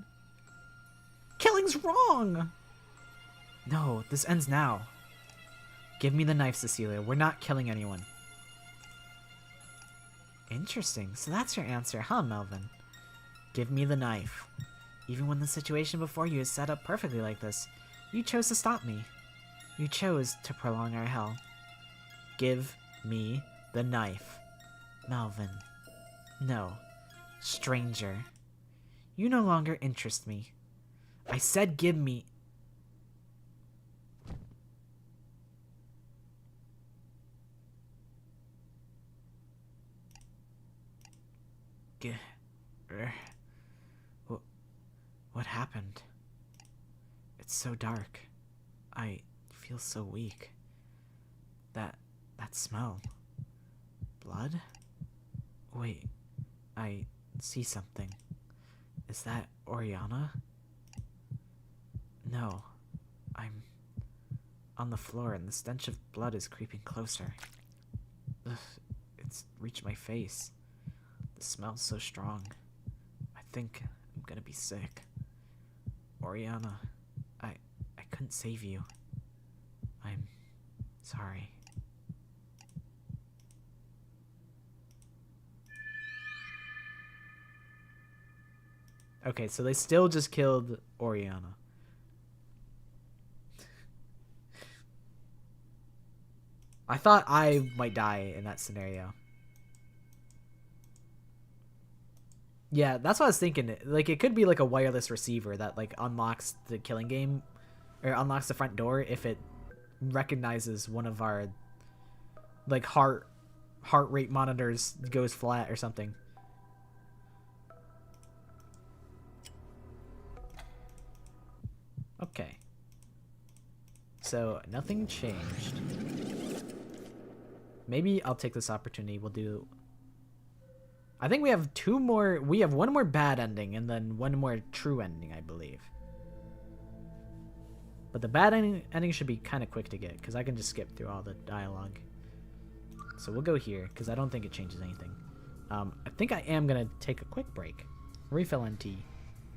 Killing's wrong! No, this ends now. Give me the knife, Cecilia. We're not killing anyone. Interesting. So that's your answer, huh, Melvin? Give me the knife. Even when the situation before you is set up perfectly like this, you chose to stop me. You chose to prolong our hell. Give me the knife. Melvin. No. Stranger. You no longer interest me. I said give me... What happened? It's so dark. I feel so weak. That smell. Blood? Wait, I see something. Is that Oriana? No. I'm on the floor and the stench of blood is creeping closer. Ugh, it's reached my face. The smell's so strong. I think I'm gonna be sick. Oriana, I couldn't save you. I'm sorry. Okay, so they still just killed Oriana. I thought I might die in that scenario. Yeah, that's what I was thinking. Like, it could be like a wireless receiver that like unlocks the killing game, or unlocks the front door if it recognizes one of our like heart rate monitors goes flat or something. Okay. So nothing changed. Maybe I'll take this opportunity. We'll do... I think we have two more... We have one more bad ending and then one more true ending, I believe. But the bad ending should be kind of quick to get, because I can just skip through all the dialogue. So we'll go here, because I don't think it changes anything. I think I am going to take a quick break. Refill NT.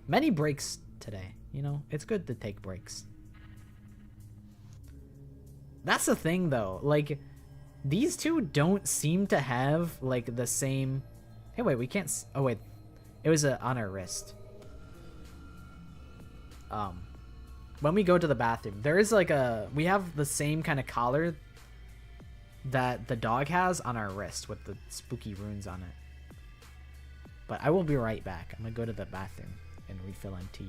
Many breaks today. You know, it's good to take breaks. That's the thing, though. Like, these two don't seem to have, like, the same... Hey, wait, we can't... Oh, wait. It was on our wrist. When we go to the bathroom, there is, like, a... We have the same kind of collar that the dog has on our wrist with the spooky runes on it. But I will be right back. I'm gonna go to the bathroom and refill NT.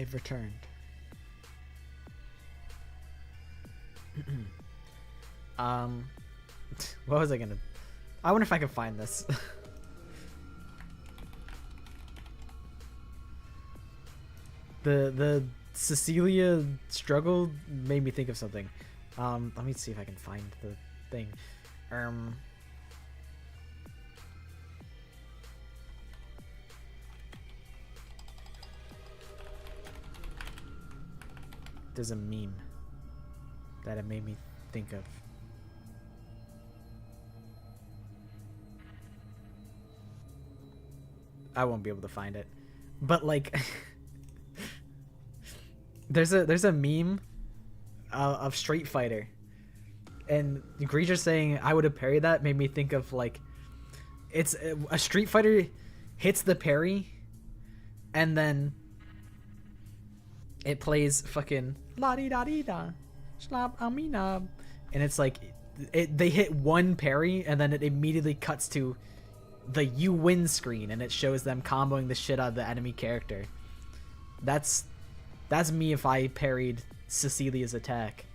I've returned. What was I gonna... I wonder if I can find this. The Cecilia struggle made me think of something. Let me see if I can find the thing. There's a meme that it made me think of. I won't be able to find it, but like, there's a meme of Street Fighter, and Greaser saying I would have parried that made me think of like, it's a Street Fighter hits the parry, and then it plays fucking la di da di da, slap amina, and it's like they hit one parry and then it immediately cuts to the you win screen and it shows them comboing the shit out of the enemy character. That's me if I parried Cecilia's attack.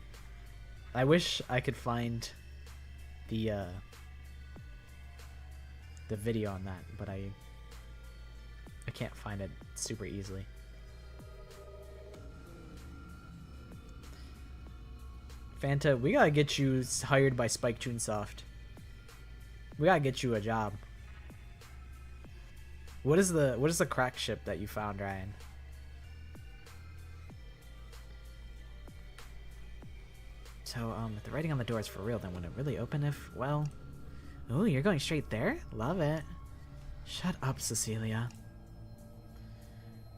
I wish I could find the video on that, but I can't find it super easily. Fanta, we gotta get you hired by Spike Chunsoft. We gotta get you a job. What is the crack ship that you found, Ryan? So, if the writing on the door is for real, then would it really open if, well... Ooh, you're going straight there? Love it. Shut up, Cecilia.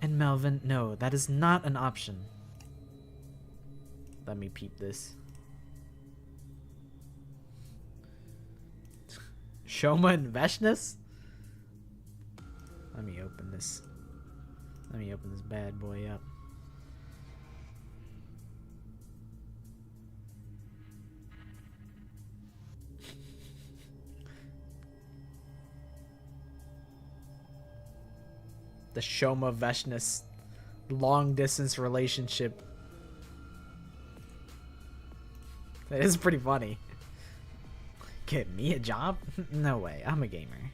And Melvin, no, that is not an option. Let me peep this. Shoma and Veshness? Let me open this. Let me open this bad boy up. The Shoma Veshness long distance relationship. That is pretty funny. Get me a job? No way, I'm a gamer.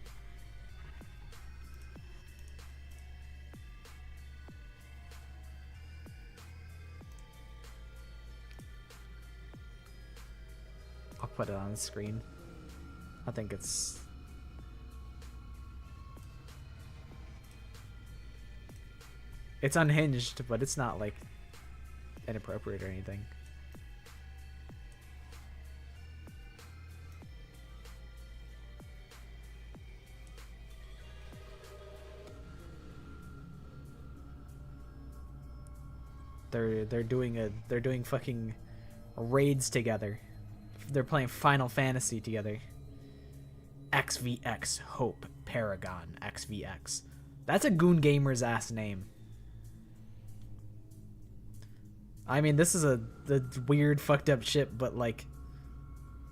I'll put it on the screen. I think it's... It's unhinged, but it's not like inappropriate or anything. They're doing fucking raids together. They're playing Final Fantasy together. XVX Hope Paragon XVX. That's a Goon Gamer's ass name. I mean, this is the weird fucked up shit, but like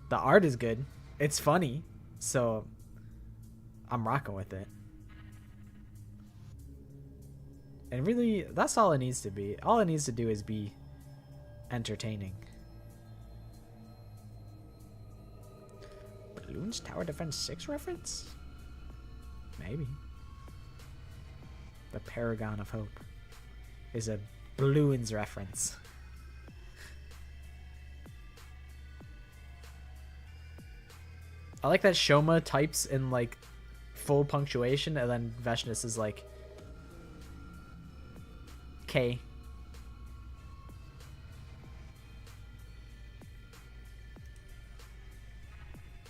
the art is good. It's funny, so I'm rocking with it. And really, that's all it needs to be. All it needs to do is be entertaining. Bloons Tower Defense 6 reference? Maybe. The Paragon of Hope is a Bloons reference. I like that Shoma types in like full punctuation and then Veshness is like K.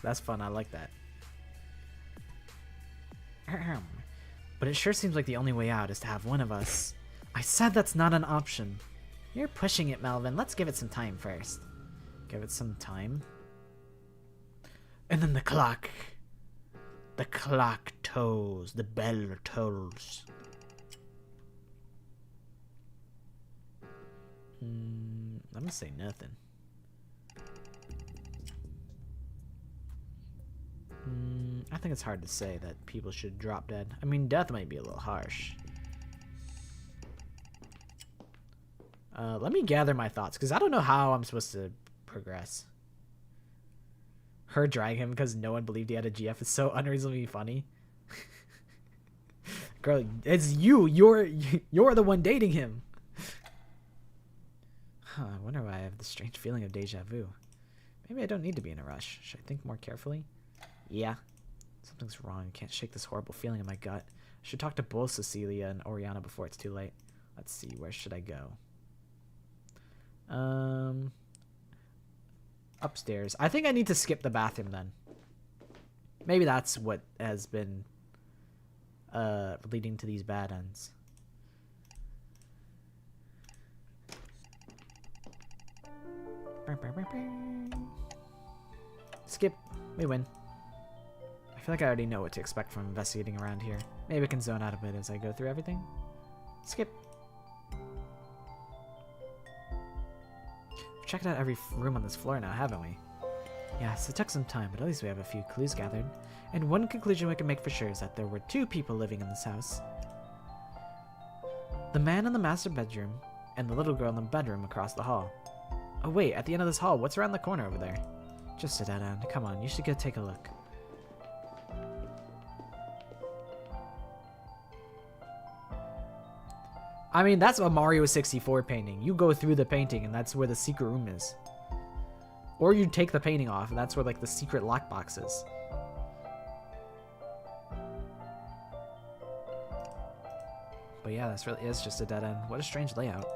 That's fun, I like that. But it sure seems like the only way out is to have one of us. I said that's not an option. You're pushing it, Melvin. Let's give it some time first. Give it some time. And then the clock. The clock tolls. The bell tolls. I'm gonna say nothing. I think it's hard to say that people should drop dead. I mean, death might be a little harsh. Let me gather my thoughts, because I don't know how I'm supposed to progress. Her drag him because no one believed he had a GF is so unreasonably funny. Girl, it's you. You're the one dating him. Huh, I wonder why I have this strange feeling of deja vu. Maybe I don't need to be in a rush. Should I think more carefully? Yeah. Something's wrong. I can't shake this horrible feeling in my gut. I should talk to both Cecilia and Oriana before it's too late. Let's see, where should I go? Upstairs. I think I need to skip the bathroom then. Maybe that's what has been leading to these bad ends. Skip. We win. I feel like I already know what to expect from investigating around here. Maybe I can zone out a bit as I go through everything. Skip. We've checked out every room on this floor now, haven't we? Yes, it took some time, but at least we have a few clues gathered. And one conclusion we can make for sure is that there were 2 people living in this house. The man in the master bedroom, and the little girl in the bedroom across the hall. Oh wait, at the end of this hall, what's around the corner over there? Just a dead end. Come on, you should go take a look. I mean, that's a Mario 64 painting. You go through the painting and that's where the secret room is. Or you take the painting off and that's where like the secret lockbox is. But yeah, this really is just a dead end. What a strange layout.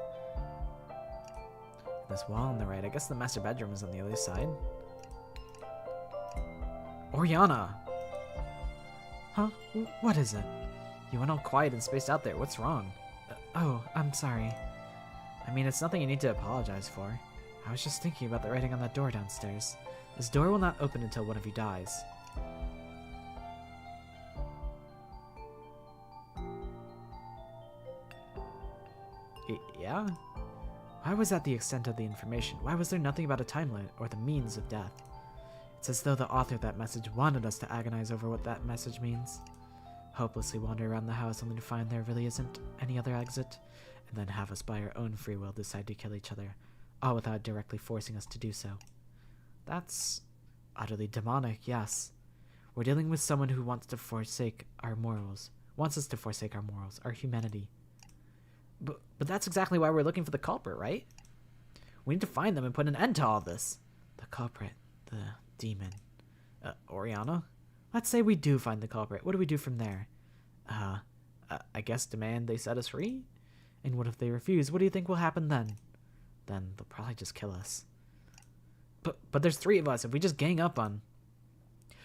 This wall on the right. I guess the master bedroom is on the other side. Oriana! Huh? What is it? You went all quiet and spaced out there. What's wrong? Oh, I'm sorry. I mean, it's nothing you need to apologize for. I was just thinking about the writing on that door downstairs. This door will not open until one of you dies. Yeah? Why was that the extent of the information? Why was there nothing about a time limit or the means of death? It's as though the author of that message wanted us to agonize over what that message means. Hopelessly wander around the house only to find there really isn't any other exit, and then have us by our own free will decide to kill each other, all without directly forcing us to do so. That's utterly demonic, yes. We're dealing with someone who wants to forsake our morals, wants us to forsake our morals, our humanity. But that's exactly why we're looking for the culprit, right? We need to find them and put an end to all this. The culprit, the demon. Oriana? Let's say we do find the culprit. What do we do from there? I guess demand they set us free? And what if they refuse? What do you think will happen then? Then they'll probably just kill us. But there's 3 of us. If we just gang up on...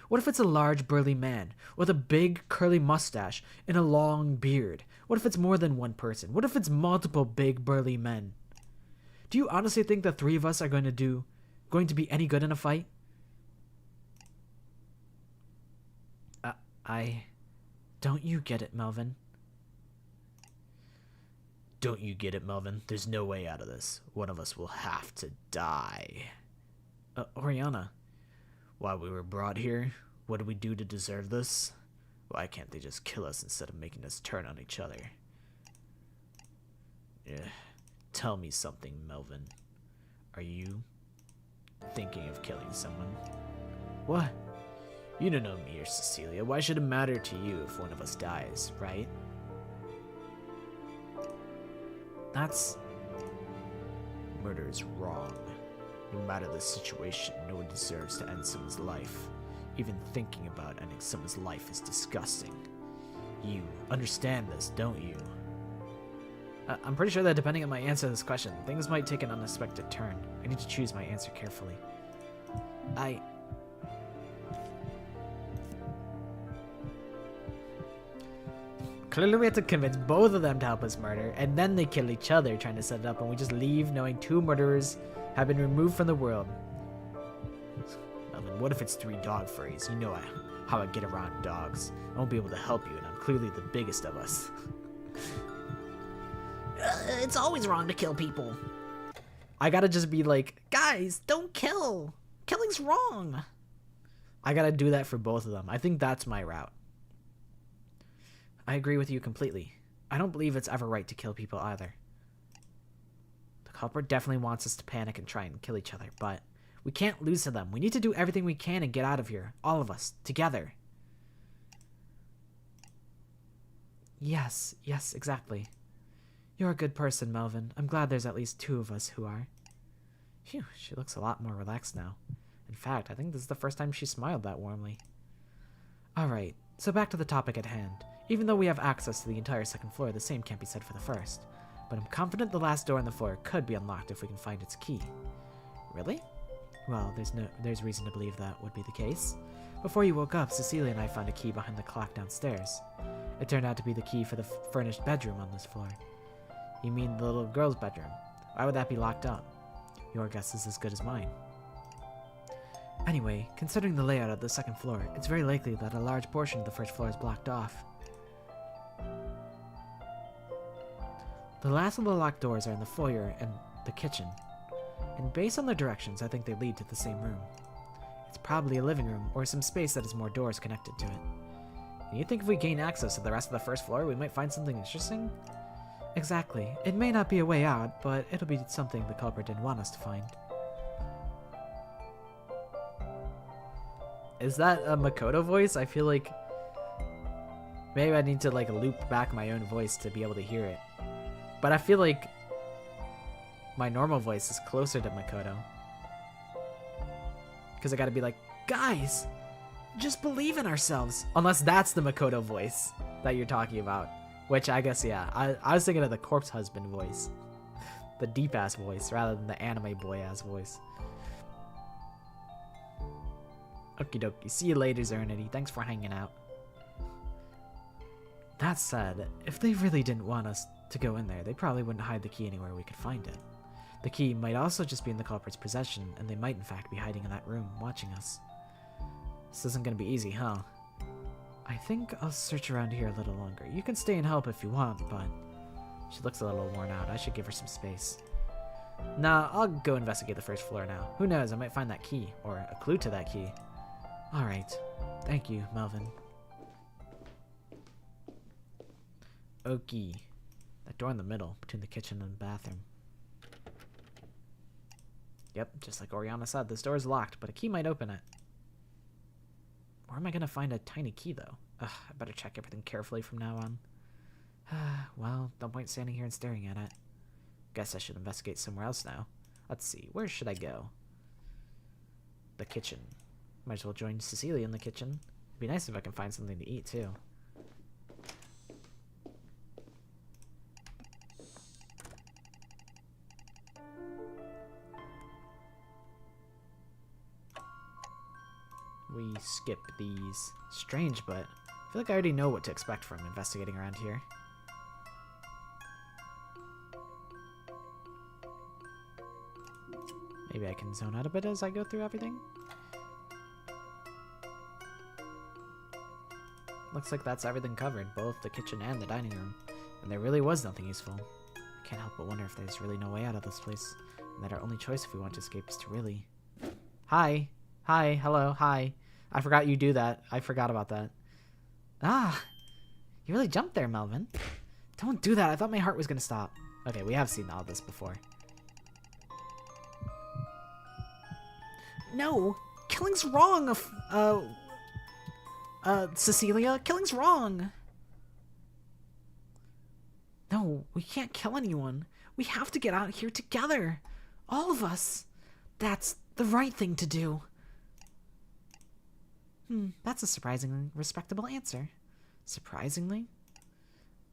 What if it's a large burly man with a big curly mustache and a long beard? What if it's more than one person? What if it's multiple big burly men? Do you honestly think the 3 of us are going to be any good in a fight? Don't you get it, Melvin? Don't you get it, Melvin? There's no way out of this. One of us will have to die. Oriana. Why we were brought here? What do we do to deserve this? Why can't they just kill us instead of making us turn on each other? Tell me something, Melvin. Are you thinking of killing someone? What? You don't know me or Cecilia. Why should it matter to you if one of us dies, right? That's... Murder is wrong. No matter the situation, no one deserves to end someone's life. Even thinking about ending someone's life is disgusting. You understand this, don't you? I'm pretty sure that depending on my answer to this question, things might take an unexpected turn. I need to choose my answer carefully. Clearly we have to convince both of them to help us murder, and then they kill each other trying to set it up, and we just leave knowing 2 murderers have been removed from the world. Melvin, what if it's 3 dog furries? You know how I get around dogs. I won't be able to help you, and I'm clearly the biggest of us. It's always wrong to kill people. I gotta just be like, guys, don't kill. Killing's wrong. I gotta do that for both of them. I think that's my route. I agree with you completely. I don't believe it's ever right to kill people either. The The culprit definitely wants us to panic and try and kill each other, but we can't lose to them. We need to do everything we can and get out of here. All of us. Together. Yes, exactly. You're a good person, Melvin. I'm glad there's at least 2 of us who are. Phew, she looks a lot more relaxed now. In fact, I think this is the first time she smiled that warmly. Alright, so back to the topic at hand. Even though we have access to the entire 2nd floor, the same can't be said for the 1st. But I'm confident the last door on the floor could be unlocked if we can find its key. Really? Well, there's reason to believe that would be the case. Before you woke up, Cecilia and I found a key behind the clock downstairs. It turned out to be the key for the furnished bedroom on this floor. You mean the little girl's bedroom? Why would that be locked up? Your guess is as good as mine. Anyway, considering the layout of the 2nd floor, it's very likely that a large portion of the 1st floor is blocked off. The last of the locked doors are in the foyer and the kitchen, and based on their directions, I think they lead to the same room. It's probably a living room or some space that has more doors connected to it. And you think if we gain access to the rest of the 1st floor, we might find something interesting? Exactly. It may not be a way out, but it'll be something the culprit didn't want us to find. Is that a Makoto voice? I feel like maybe I need to like loop back my own voice to be able to hear it. But I feel like my normal voice is closer to Makoto. Because I gotta be like, guys, just believe in ourselves. Unless that's the Makoto voice that you're talking about. Which I guess, yeah. I was thinking of the corpse husband voice. The deep-ass voice rather than the anime boy-ass voice. Okie dokie. See you later, Zernity. Thanks for hanging out. That said, if they really didn't want us to go in there, they probably wouldn't hide the key anywhere we could find it. The key might also just be in the culprit's possession, and they might in fact be hiding in that room, watching us. This isn't gonna be easy, huh? I think I'll search around here a little longer. You can stay and help if you want, but she looks a little worn out. I should give her some space. Nah, I'll go investigate the 1st floor now. Who knows, I might find that key, or a clue to that key. Alright. Thank you, Melvin. Okie. That door in the middle, between the kitchen and the bathroom. Yep, just like Oriana said, this door is locked, but a key might open it. Where am I gonna find a tiny key, though? Ugh, I better check everything carefully from now on. Well, no point standing here and staring at it. Guess I should investigate somewhere else now. Let's see, where should I go? The kitchen. Might as well join Cecilia in the kitchen. It'd be nice if I can find something to eat, too. We skip these. Strange, but I feel like I already know what to expect from investigating around here. Maybe I can zone out a bit as I go through everything. Looks like that's everything covered, both the kitchen and the dining room. And there really was nothing useful. I can't help but wonder if there's really no way out of this place, and that our only choice if we want to escape is to really... Hi! Hi, hello, hi. I forgot you do that. I forgot about that. Ah! You really jumped there, Melvin. Don't do that. I thought my heart was gonna stop. Okay, we have seen all this before. No! Killing's wrong! Cecilia, killing's wrong! No, we can't kill anyone. We have to get out of here together. All of us. That's the right thing to do. That's a surprisingly respectable answer. Surprisingly?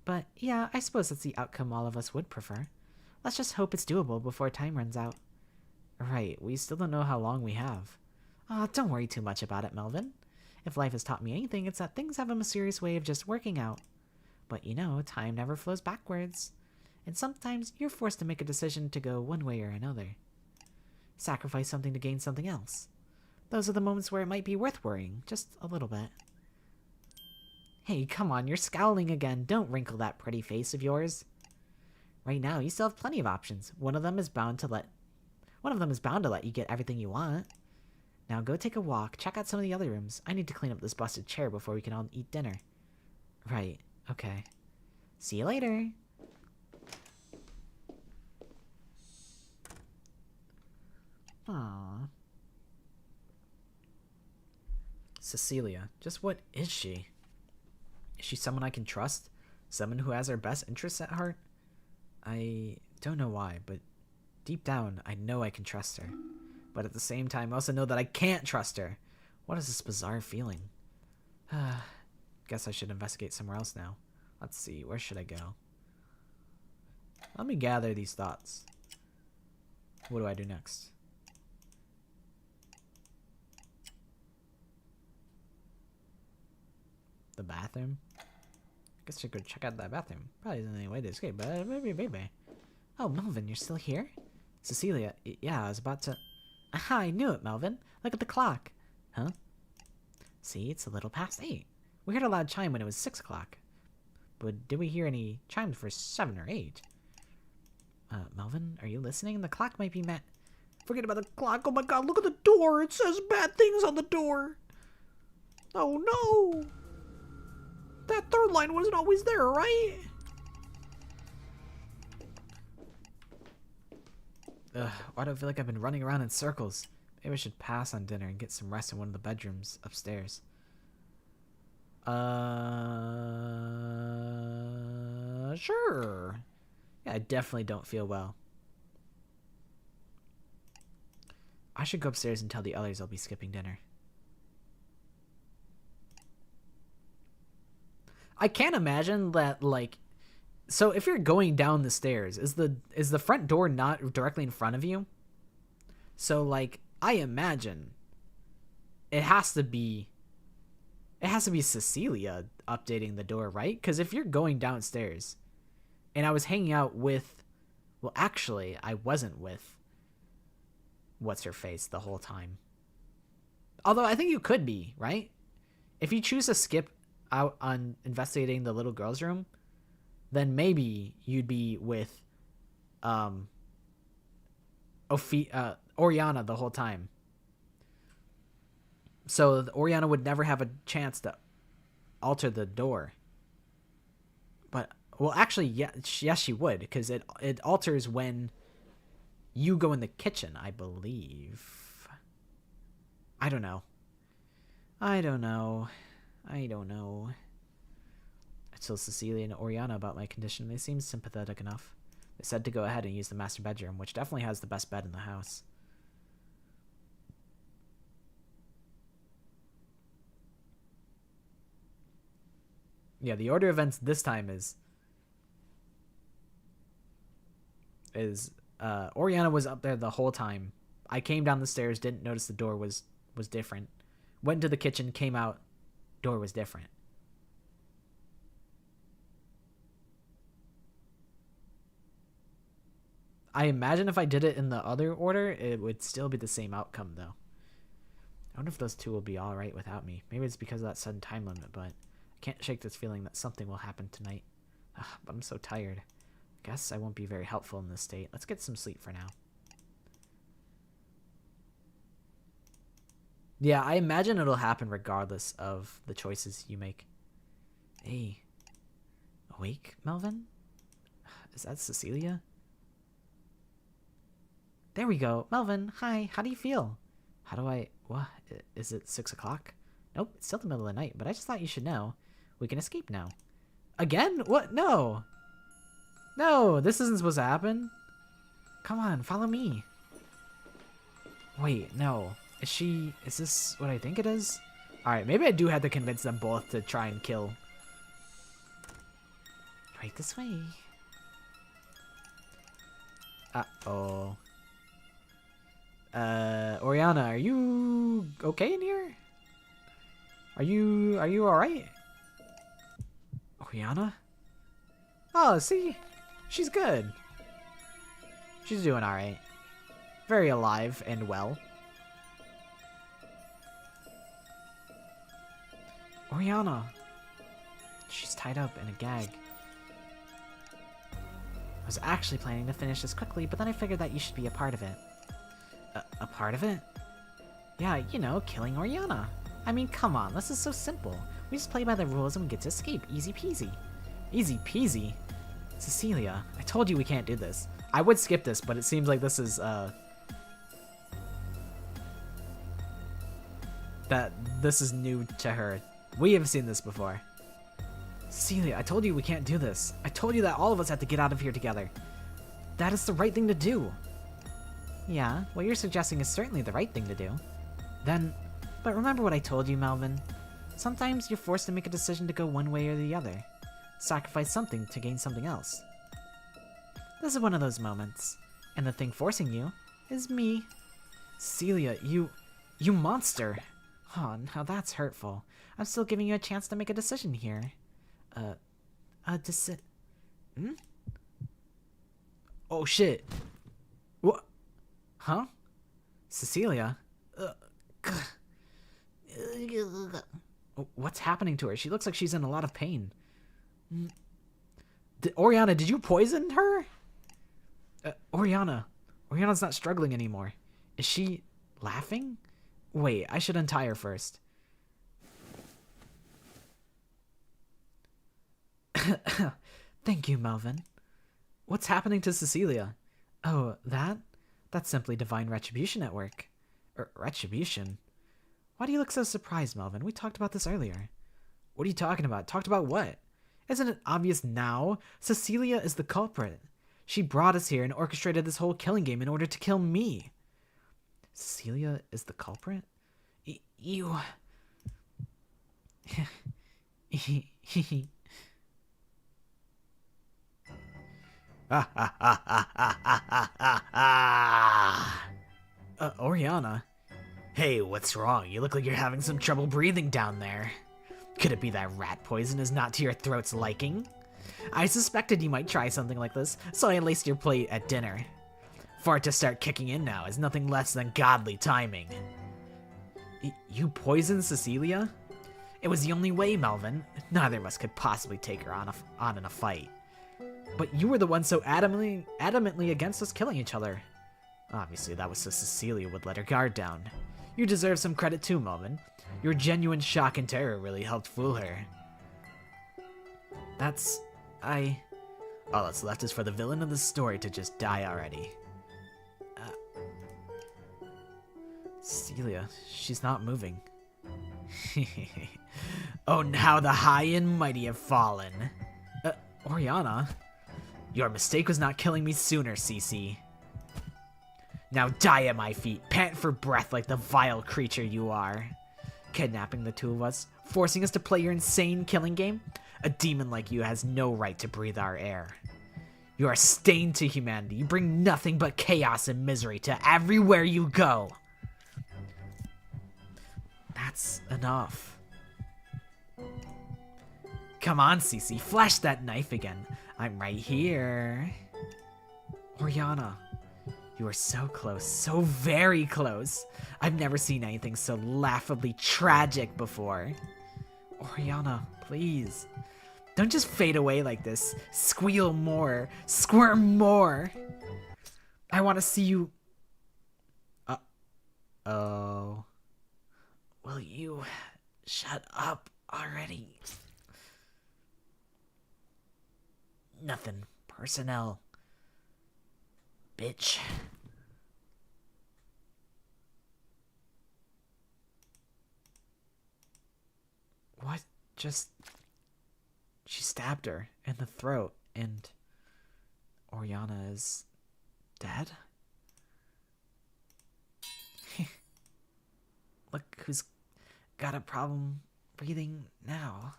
But yeah, I suppose that's the outcome all of us would prefer. Let's just hope it's doable before time runs out. Right, we still don't know how long we have. Don't worry too much about it, Melvin. If life has taught me anything, it's that things have a mysterious way of just working out. But you know, time never flows backwards. And sometimes you're forced to make a decision to go one way or another. Sacrifice something to gain something else. Those are the moments where it might be worth worrying, just a little bit. Hey, come on, you're scowling again. Don't wrinkle that pretty face of yours. Right now, you still have plenty of options. One of them is bound to let you get everything you want. Now go take a walk, check out some of the other rooms. I need to clean up this busted chair before we can all eat dinner. Right, okay. See you later. Aww. Cecilia, just what is she? Is she someone I can trust? Someone who has our best interests at heart? I don't know why, but deep down, I know I can trust her. But at the same time, I also know that I can't trust her. What is this bizarre feeling? Guess I should investigate somewhere else now. Let's see, where should I go? Let me gather these thoughts. What do I do next? The bathroom? I guess I could check out that bathroom. Probably isn't any way to escape, but maybe. Oh, Melvin, you're still here? Cecilia, yeah, I was about to... Aha, I knew it, Melvin. Look at the clock. Huh? See, it's a little past 8. We heard a loud chime when it was 6 o'clock. But did we hear any chimes for 7 or 8? Melvin, are you listening? The clock might be met. Forget about the clock. Oh my god, look at the door. It says bad things on the door. Oh no. That third line wasn't always there, right? Ugh, why do I feel like I've been running around in circles? Maybe I should pass on dinner and get some rest in one of the bedrooms upstairs. Sure. Yeah, I definitely don't feel well. I should go upstairs and tell the others I'll be skipping dinner. I can't imagine that, like... So if you're going down the stairs, is the front door not directly in front of you? So, like, I imagine it has to be Cecilia updating the door, right? Because if you're going downstairs, and I was hanging out with... Well, actually, I wasn't with... What's-her-face the whole time. Although, I think you could be, right? If you choose to skip out on investigating the little girl's room, then maybe you'd be with Oriana the whole time. So Oriana would never have a chance to alter the door. But, well, actually, yes, she would, because it alters when you go in the kitchen, I believe. I don't know. I told Cecilia and Oriana about my condition. They seemed sympathetic enough. They said to go ahead and use the master bedroom, which definitely has the best bed in the house. Yeah, the order of events this time is Oriana was up there the whole time. I came down the stairs, didn't notice the door was different. Went into the kitchen, came out, door was different. I imagine if I did it in the other order, it would still be the same outcome, though. I wonder if those two will be alright without me. Maybe it's because of that sudden time limit, but I can't shake this feeling that something will happen tonight. But I'm so tired. Guess I won't be very helpful in this state. Let's get some sleep for now. Yeah, I imagine it'll happen regardless of the choices you make. Hey. Awake, Melvin? Is that Cecilia? There we go. Melvin, hi. How do you feel? What? Is it 6 o'clock? Nope, it's still the middle of the night, but I just thought you should know. We can escape now. Again? What? No. No, this isn't supposed to happen. Come on, follow me. Wait, no. Is this what I think it is? Alright, maybe I do have to convince them both to try and kill. Right this way. Uh-oh. Oriana, are you okay in here? Are you alright? Oriana? Oh, see? She's good. She's doing alright. Very alive and well. Oriana. She's tied up in a gag. I was actually planning to finish this quickly, but then I figured that you should be a part of it. A part of it? Yeah, you know, killing Oriana. I mean, come on, this is so simple. We just play by the rules and we get to escape. Easy peasy. Easy peasy? Cecilia, I told you we can't do this. I would skip this, but it seems like this is, that this is new to her. We have seen this before. Cecilia, I told you we can't do this. I told you that all of us have to get out of here together. That is the right thing to do. Yeah, what you're suggesting is certainly the right thing to do. But remember what I told you, Melvin. Sometimes you're forced to make a decision to go one way or the other. Sacrifice something to gain something else. This is one of those moments. And the thing forcing you is me. Celia, you monster. Oh, now that's hurtful. I'm still giving you a chance to make a decision here. Oh shit. What? Huh? Cecilia? What's happening to her? She looks like she's in a lot of pain. Oriana, did you poison her? Oriana's not struggling anymore. Is she laughing? Wait, I should untie her first. Thank you, Melvin. What's happening to Cecilia? Oh, that's simply divine retribution at work. Retribution? Why do you look so surprised, Melvin? We talked about this earlier. What are you talking about? Talked about what? Isn't it obvious now? Cecilia is the culprit. She brought us here and orchestrated this whole killing game in order to kill me. Cecilia is the culprit? You... Oriana. Hey, what's wrong? You look like you're having some trouble breathing down there. Could it be that rat poison is not to your throat's liking? I suspected you might try something like this, so I laced your plate at dinner. For it to start kicking in now is nothing less than godly timing. You poisoned Cecilia? It was the only way, Melvin. Neither of us could possibly take her on in a fight. But you were the one so adamantly against us killing each other. Obviously, that was so Cecilia would let her guard down. You deserve some credit too, Melvin. Your genuine shock and terror really helped fool her. All that's left is for the villain of the story to just die already. Cecilia, she's not moving. Oh, now the high and mighty have fallen. Oriana? Your mistake was not killing me sooner, Cece. Now die at my feet, pant for breath like the vile creature you are. Kidnapping the two of us, forcing us to play your insane killing game? A demon like you has no right to breathe our air. You are a stain to humanity. You bring nothing but chaos and misery to everywhere you go. That's enough. Come on, Cece, flash that knife again. I'm right here. Oriana, you are so close, so very close. I've never seen anything so laughably tragic before. Oriana, please. Don't just fade away like this. Squeal more. Squirm more. I want to see you... Uh-oh. Will you shut up already? Nothing. Personnel. Bitch. What? Just... She stabbed her in the throat, and Oriana is dead? Look who's got a problem breathing now.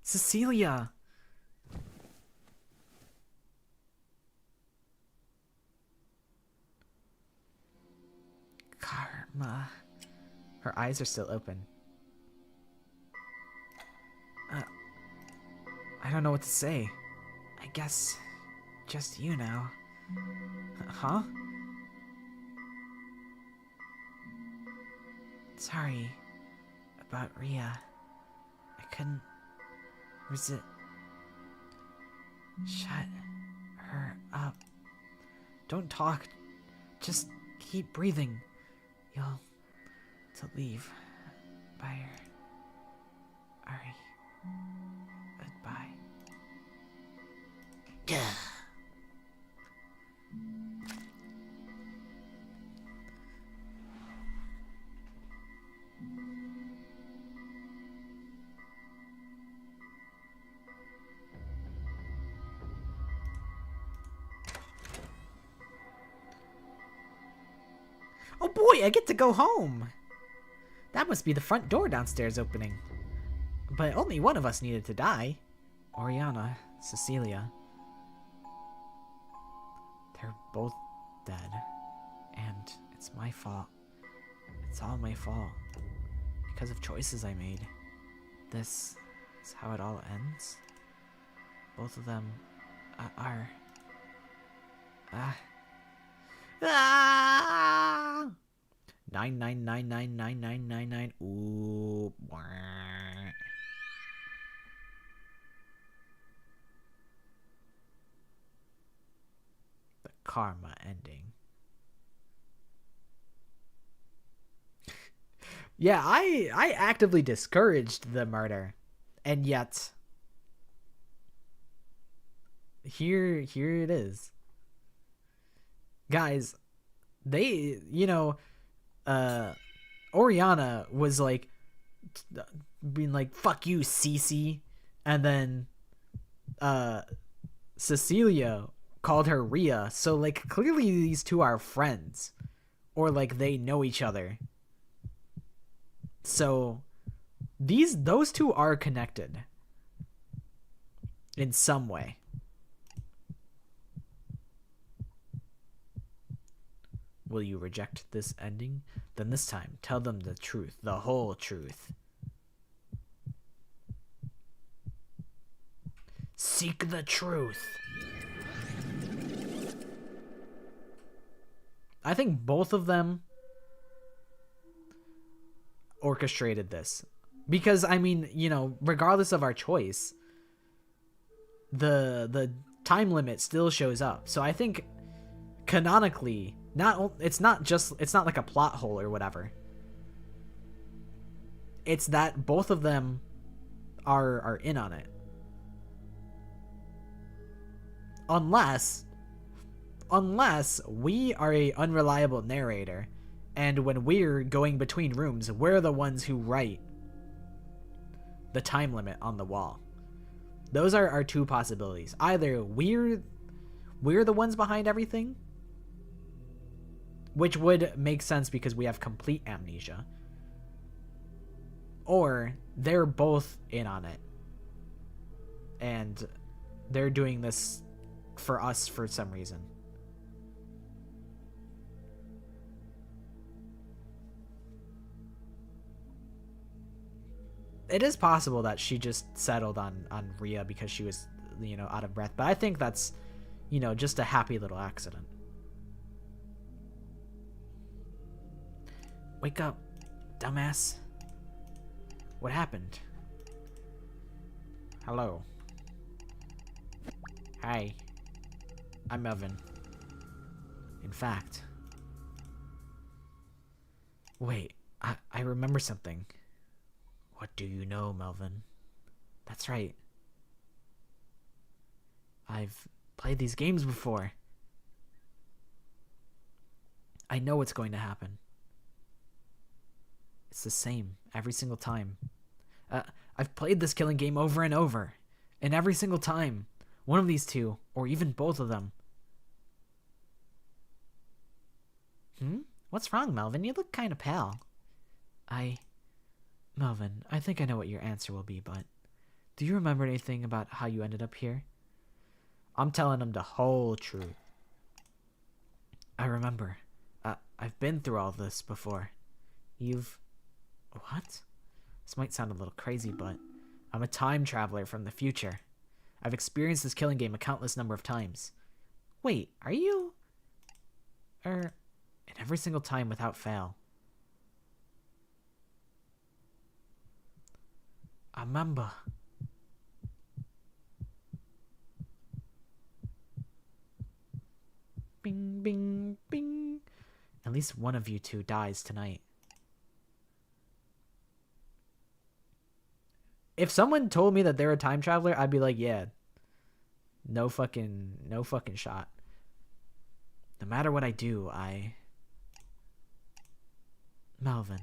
Cecilia! Karma. Her eyes are still open. I don't know what to say. I guess just you now. Huh? Sorry about Rhea. I couldn't resist. Shut her up. Don't talk. Just keep breathing. You'll to leave by her. Ari. Goodbye. Oh boy, I get to go home! That must be the front door downstairs opening. But only one of us needed to die. Oriana, Cecilia. They're both dead. And it's my fault. It's all my fault. Because of choices I made. This is how it all ends. Both of them are... Ah. 9999999. Ooh. Wah. The karma ending. Yeah, I actively discouraged the murder, and yet here it is. Guys, they, Oriana was like being like, fuck you, Cece, and then Cecilia called her Rhea, so like clearly these two are friends, or like they know each other. So those two are connected in some way. Will you reject this ending? Then this time, tell them the truth, the whole truth. Seek the truth. I think both of them orchestrated this. Because, I mean, regardless of our choice, the time limit still shows up. So I think canonically, it's not like a plot hole or whatever. It's that both of them are in on it. Unless we are a unreliable narrator, and when we're going between rooms, we're the ones who write the time limit on the wall. Those are our two possibilities. Either we're the ones behind everything, which would make sense because we have complete amnesia, or they're both in on it and they're doing this for us for some reason. It is possible that she just settled on Rhea because she was, out of breath, but I think that's, just a happy little accident. Wake up, dumbass. What happened? Hello. Hi. I'm Melvin. In fact... Wait, I remember something. What do you know, Melvin? That's right. I've played these games before. I know what's going to happen. It's the same every single time. I've played this killing game over and over, and every single time, one of these two, or even both of them. What's wrong, Melvin? You look kind of pale. Melvin, I think I know what your answer will be, but do you remember anything about how you ended up here? I'm telling him the whole truth. I remember. I've been through all this before. What? This might sound a little crazy, but I'm a time traveler from the future. I've experienced this killing game a countless number of times. Wait, are you? And every single time without fail. I remember. Bing, bing, bing. At least one of you two dies tonight. If someone told me that they're a time traveler, I'd be like, yeah. No fucking shot. No matter what I do, Melvin,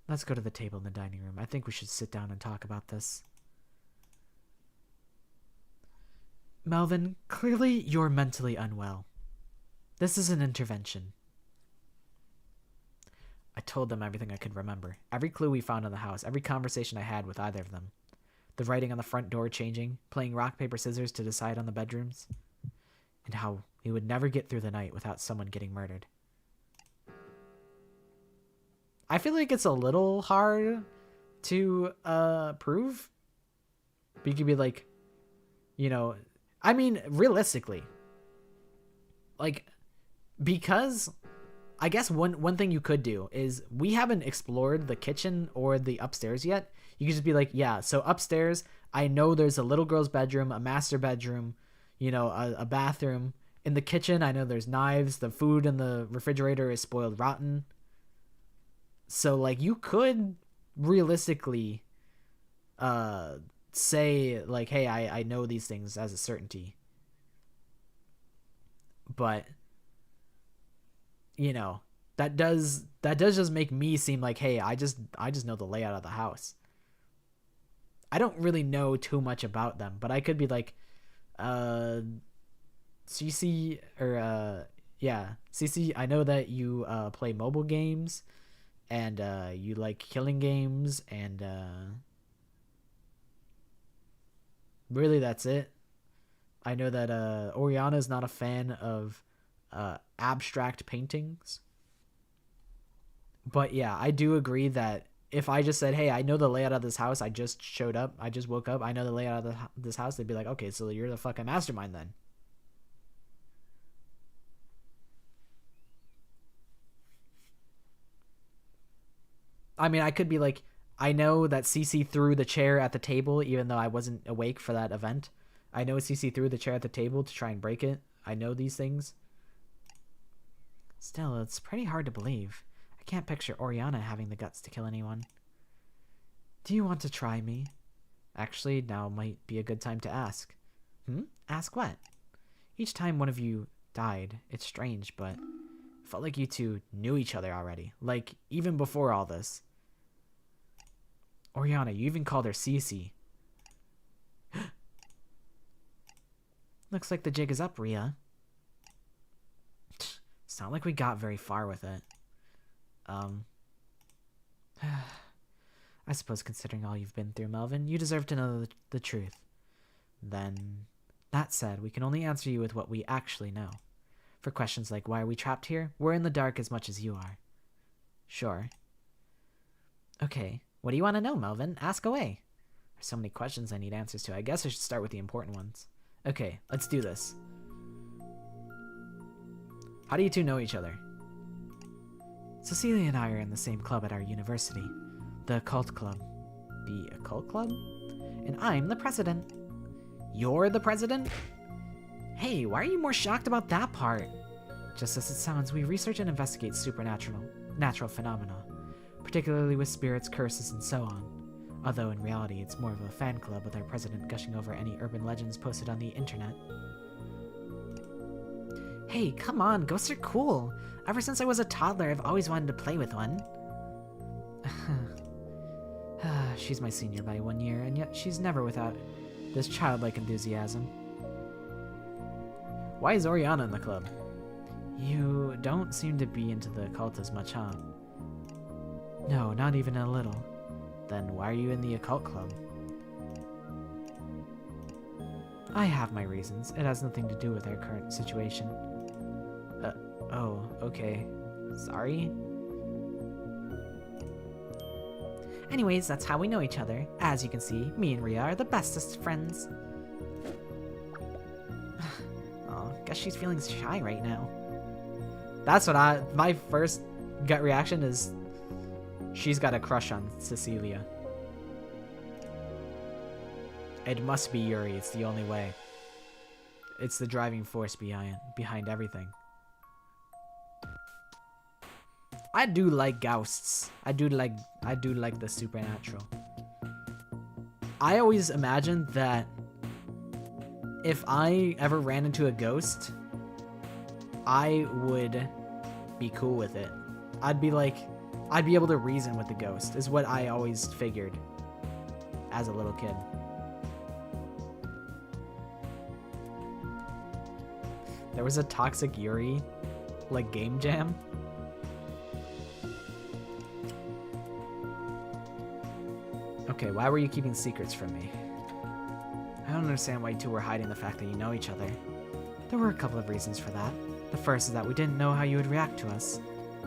let's go to the table in the dining room. I think we should sit down and talk about this. Melvin, clearly you're mentally unwell. This is an intervention. I told them everything I could remember. Every clue we found in the house, every conversation I had with either of them. The writing on the front door changing, playing rock, paper, scissors to decide on the bedrooms, and how we would never get through the night without someone getting murdered. I feel like it's a little hard to prove. But you could be like, you know, I mean, realistically, like, because I guess one thing you could do is we haven't explored the kitchen or the upstairs yet. You could just be like, yeah, so upstairs, I know there's a little girl's bedroom, a master bedroom, you know, a bathroom. In the kitchen, I know there's knives. The food in the refrigerator is spoiled rotten. So, like, you could realistically say, like, hey, I know these things as a certainty. But, you know, that does just make me seem like, hey, I just know the layout of the house. I don't really know too much about them, but I could be like, Cece, or Cece, I know that you play mobile games, and you like killing games, and really that's it. I know that Oriana is not a fan of abstract paintings. But yeah, I do agree that if I just said, hey, I know the layout of this house, I just showed up, I just woke up, I know the layout of this house, they'd be like, okay, so you're the fucking mastermind then. I mean, I could be like, I know that Cece threw the chair at the table even though I wasn't awake for that event. I know Cece threw the chair at the table to try and break it. I know these things. Still, it's pretty hard to believe. I can't picture Oriana having the guts to kill anyone. Do you want to try me? Actually, now might be a good time to ask. Ask what? Each time one of you died, it's strange, but it felt like you two knew each other already. Like, even before all this. Oriana, you even called her Cece. Looks like the jig is up, Rhea. It's not like we got very far with it. I suppose considering all you've been through, Melvin, you deserve to know the truth. Then, that said, we can only answer you with what we actually know. For questions like why are we trapped here, we're in the dark as much as you are. Sure. Okay, what do you want to know, Melvin? Ask away. There's so many questions I need answers to. I guess I should start with the important ones. Okay, let's do this. How do you two know each other? Cecilia and I are in the same club at our university, the Occult Club. The Occult Club? And I'm the president. You're the president? Hey, why are you more shocked about that part? Just as it sounds, we research and investigate natural phenomena, particularly with spirits, curses, and so on. Although in reality, it's more of a fan club with our president gushing over any urban legends posted on the internet. Hey, come on, ghosts are cool. Ever since I was a toddler, I've always wanted to play with one. She's my senior by 1 year, and yet she's never without this childlike enthusiasm. Why is Oriana in the club? You don't seem to be into the occult as much, huh? No, not even a little. Then why are you in the occult club? I have my reasons. It has nothing to do with our current situation. Oh, okay. Sorry? Anyways, that's how we know each other. As you can see, me and Rhea are the bestest friends. Oh, guess she's feeling shy right now. That's what my first gut reaction is, she's got a crush on Cecilia. It must be Yuri, it's the only way. It's the driving force behind everything. I do like ghosts. I do like the supernatural. I always imagined that if I ever ran into a ghost, I would be cool with it. I'd be able to reason with the ghost, is what I always figured as a little kid. There was a Toxic Yuri, like, game jam. Okay, why were you keeping secrets from me? I don't understand why you two were hiding the fact that you know each other. There were a couple of reasons for that. The first is that we didn't know how you would react to us.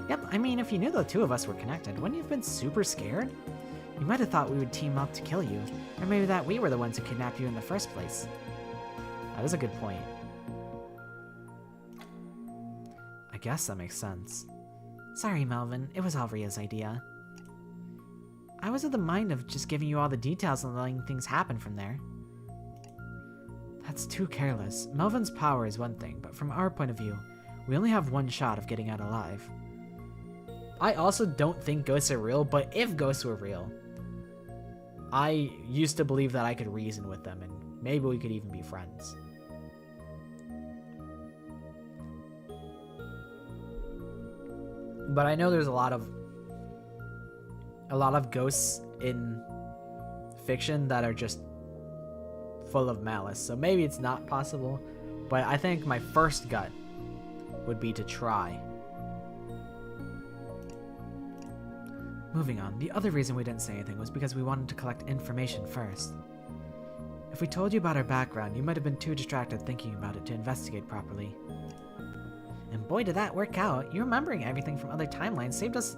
Yep, I mean, if you knew the two of us were connected, wouldn't you have been super scared? You might have thought we would team up to kill you, or maybe that we were the ones who kidnapped you in the first place. That is a good point. I guess that makes sense. Sorry, Melvin, it was all Ria's idea. I was of the mind of just giving you all the details and letting things happen from there. That's too careless. Melvin's power is one thing, but from our point of view, we only have one shot of getting out alive. I also don't think ghosts are real, but if ghosts were real, I used to believe that I could reason with them and maybe we could even be friends. But I know there's a lot of ghosts in fiction that are just full of malice. So maybe it's not possible, but I think my first gut would be to try. Moving on, the other reason we didn't say anything was because we wanted to collect information first. If we told you about our background, you might have been too distracted thinking about it to investigate properly. And boy, did that work out. You remembering everything from other timelines saved us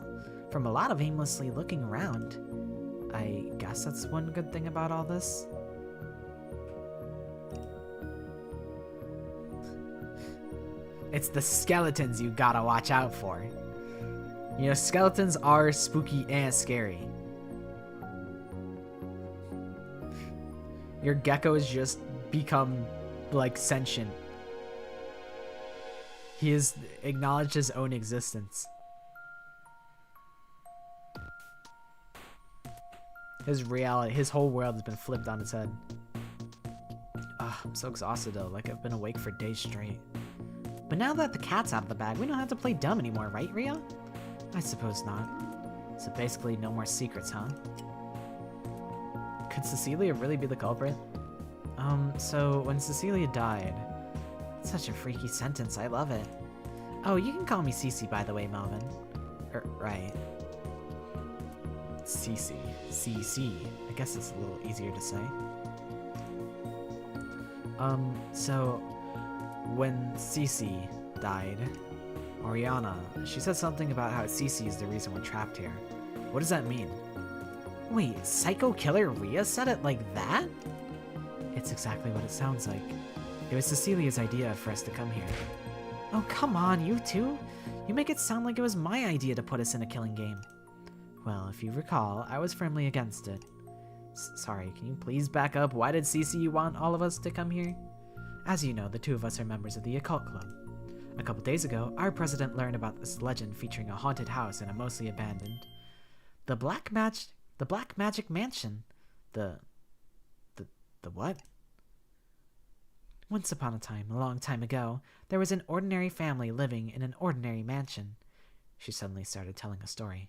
from a lot of aimlessly looking around. I guess that's one good thing about all this. It's the skeletons you gotta watch out for. You know, skeletons are spooky and scary. Your gecko's just become, like, sentient. He has acknowledged his own existence. His whole world has been flipped on its head. Ugh, I'm so exhausted though, like I've been awake for days straight. But now that the cat's out of the bag, we don't have to play dumb anymore, right, Ria? I suppose not. So basically, no more secrets, huh? Could Cecilia really be the culprit? So when Cecilia died... Such a freaky sentence, I love it. Oh, you can call me Cece, by the way, Melvin. Right. Cece. CC. I guess it's a little easier to say. So when Cece died, Oriana, she said something about how Cece is the reason we're trapped here. What does that mean? Wait, Psycho Killer Ria said it like that? It's exactly what it sounds like. It was Cecilia's idea for us to come here. Oh, come on, you two. You make it sound like it was my idea to put us in a killing game. Well, if you recall, I was firmly against it. Sorry, can you please back up? Why did Cece want all of us to come here? As you know, the two of us are members of the Occult Club. A couple days ago, our president learned about this legend featuring a haunted house in a mostly abandoned... The Black Magic Mansion. The what? Once upon a time, a long time ago, there was an ordinary family living in an ordinary mansion. She suddenly started telling a story.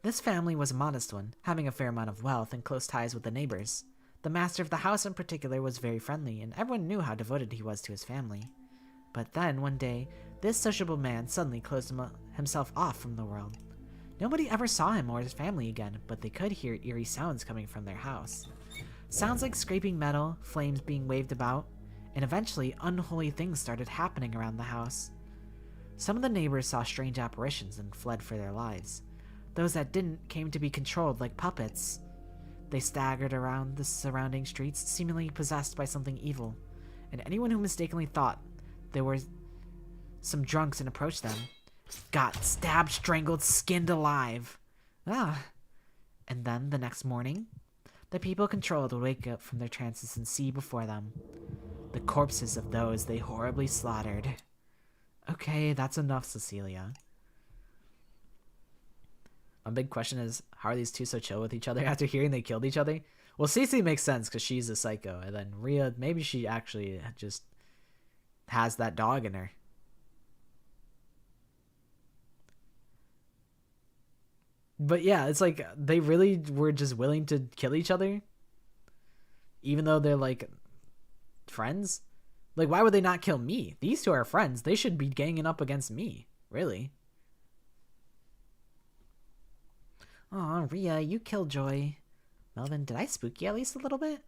This family was a modest one, having a fair amount of wealth and close ties with the neighbors. The master of the house in particular was very friendly, and everyone knew how devoted he was to his family. But then, one day, this sociable man suddenly closed himself off from the world. Nobody ever saw him or his family again, but they could hear eerie sounds coming from their house. Sounds like scraping metal, flames being waved about, and eventually unholy things started happening around the house. Some of the neighbors saw strange apparitions and fled for their lives. Those that didn't came to be controlled like puppets. They staggered around the surrounding streets, seemingly possessed by something evil, and anyone who mistakenly thought there were some drunks and approached them got stabbed, strangled, skinned alive. And then, the next morning, the people controlled would wake up from their trances and see before them the corpses of those they horribly slaughtered. Okay, that's enough, Cecilia. My big question is, how are these two so chill with each other after hearing they killed each other? Well, Cece makes sense because she's a psycho, and then Ria, maybe she actually just has that dog in her. But yeah, it's like they really were just willing to kill each other, even though they're like friends. Like, why would they not kill me? These two are friends. They should be ganging up against me, really. Aw, Rhea, you killjoy. Melvin, did I spook you at least a little bit?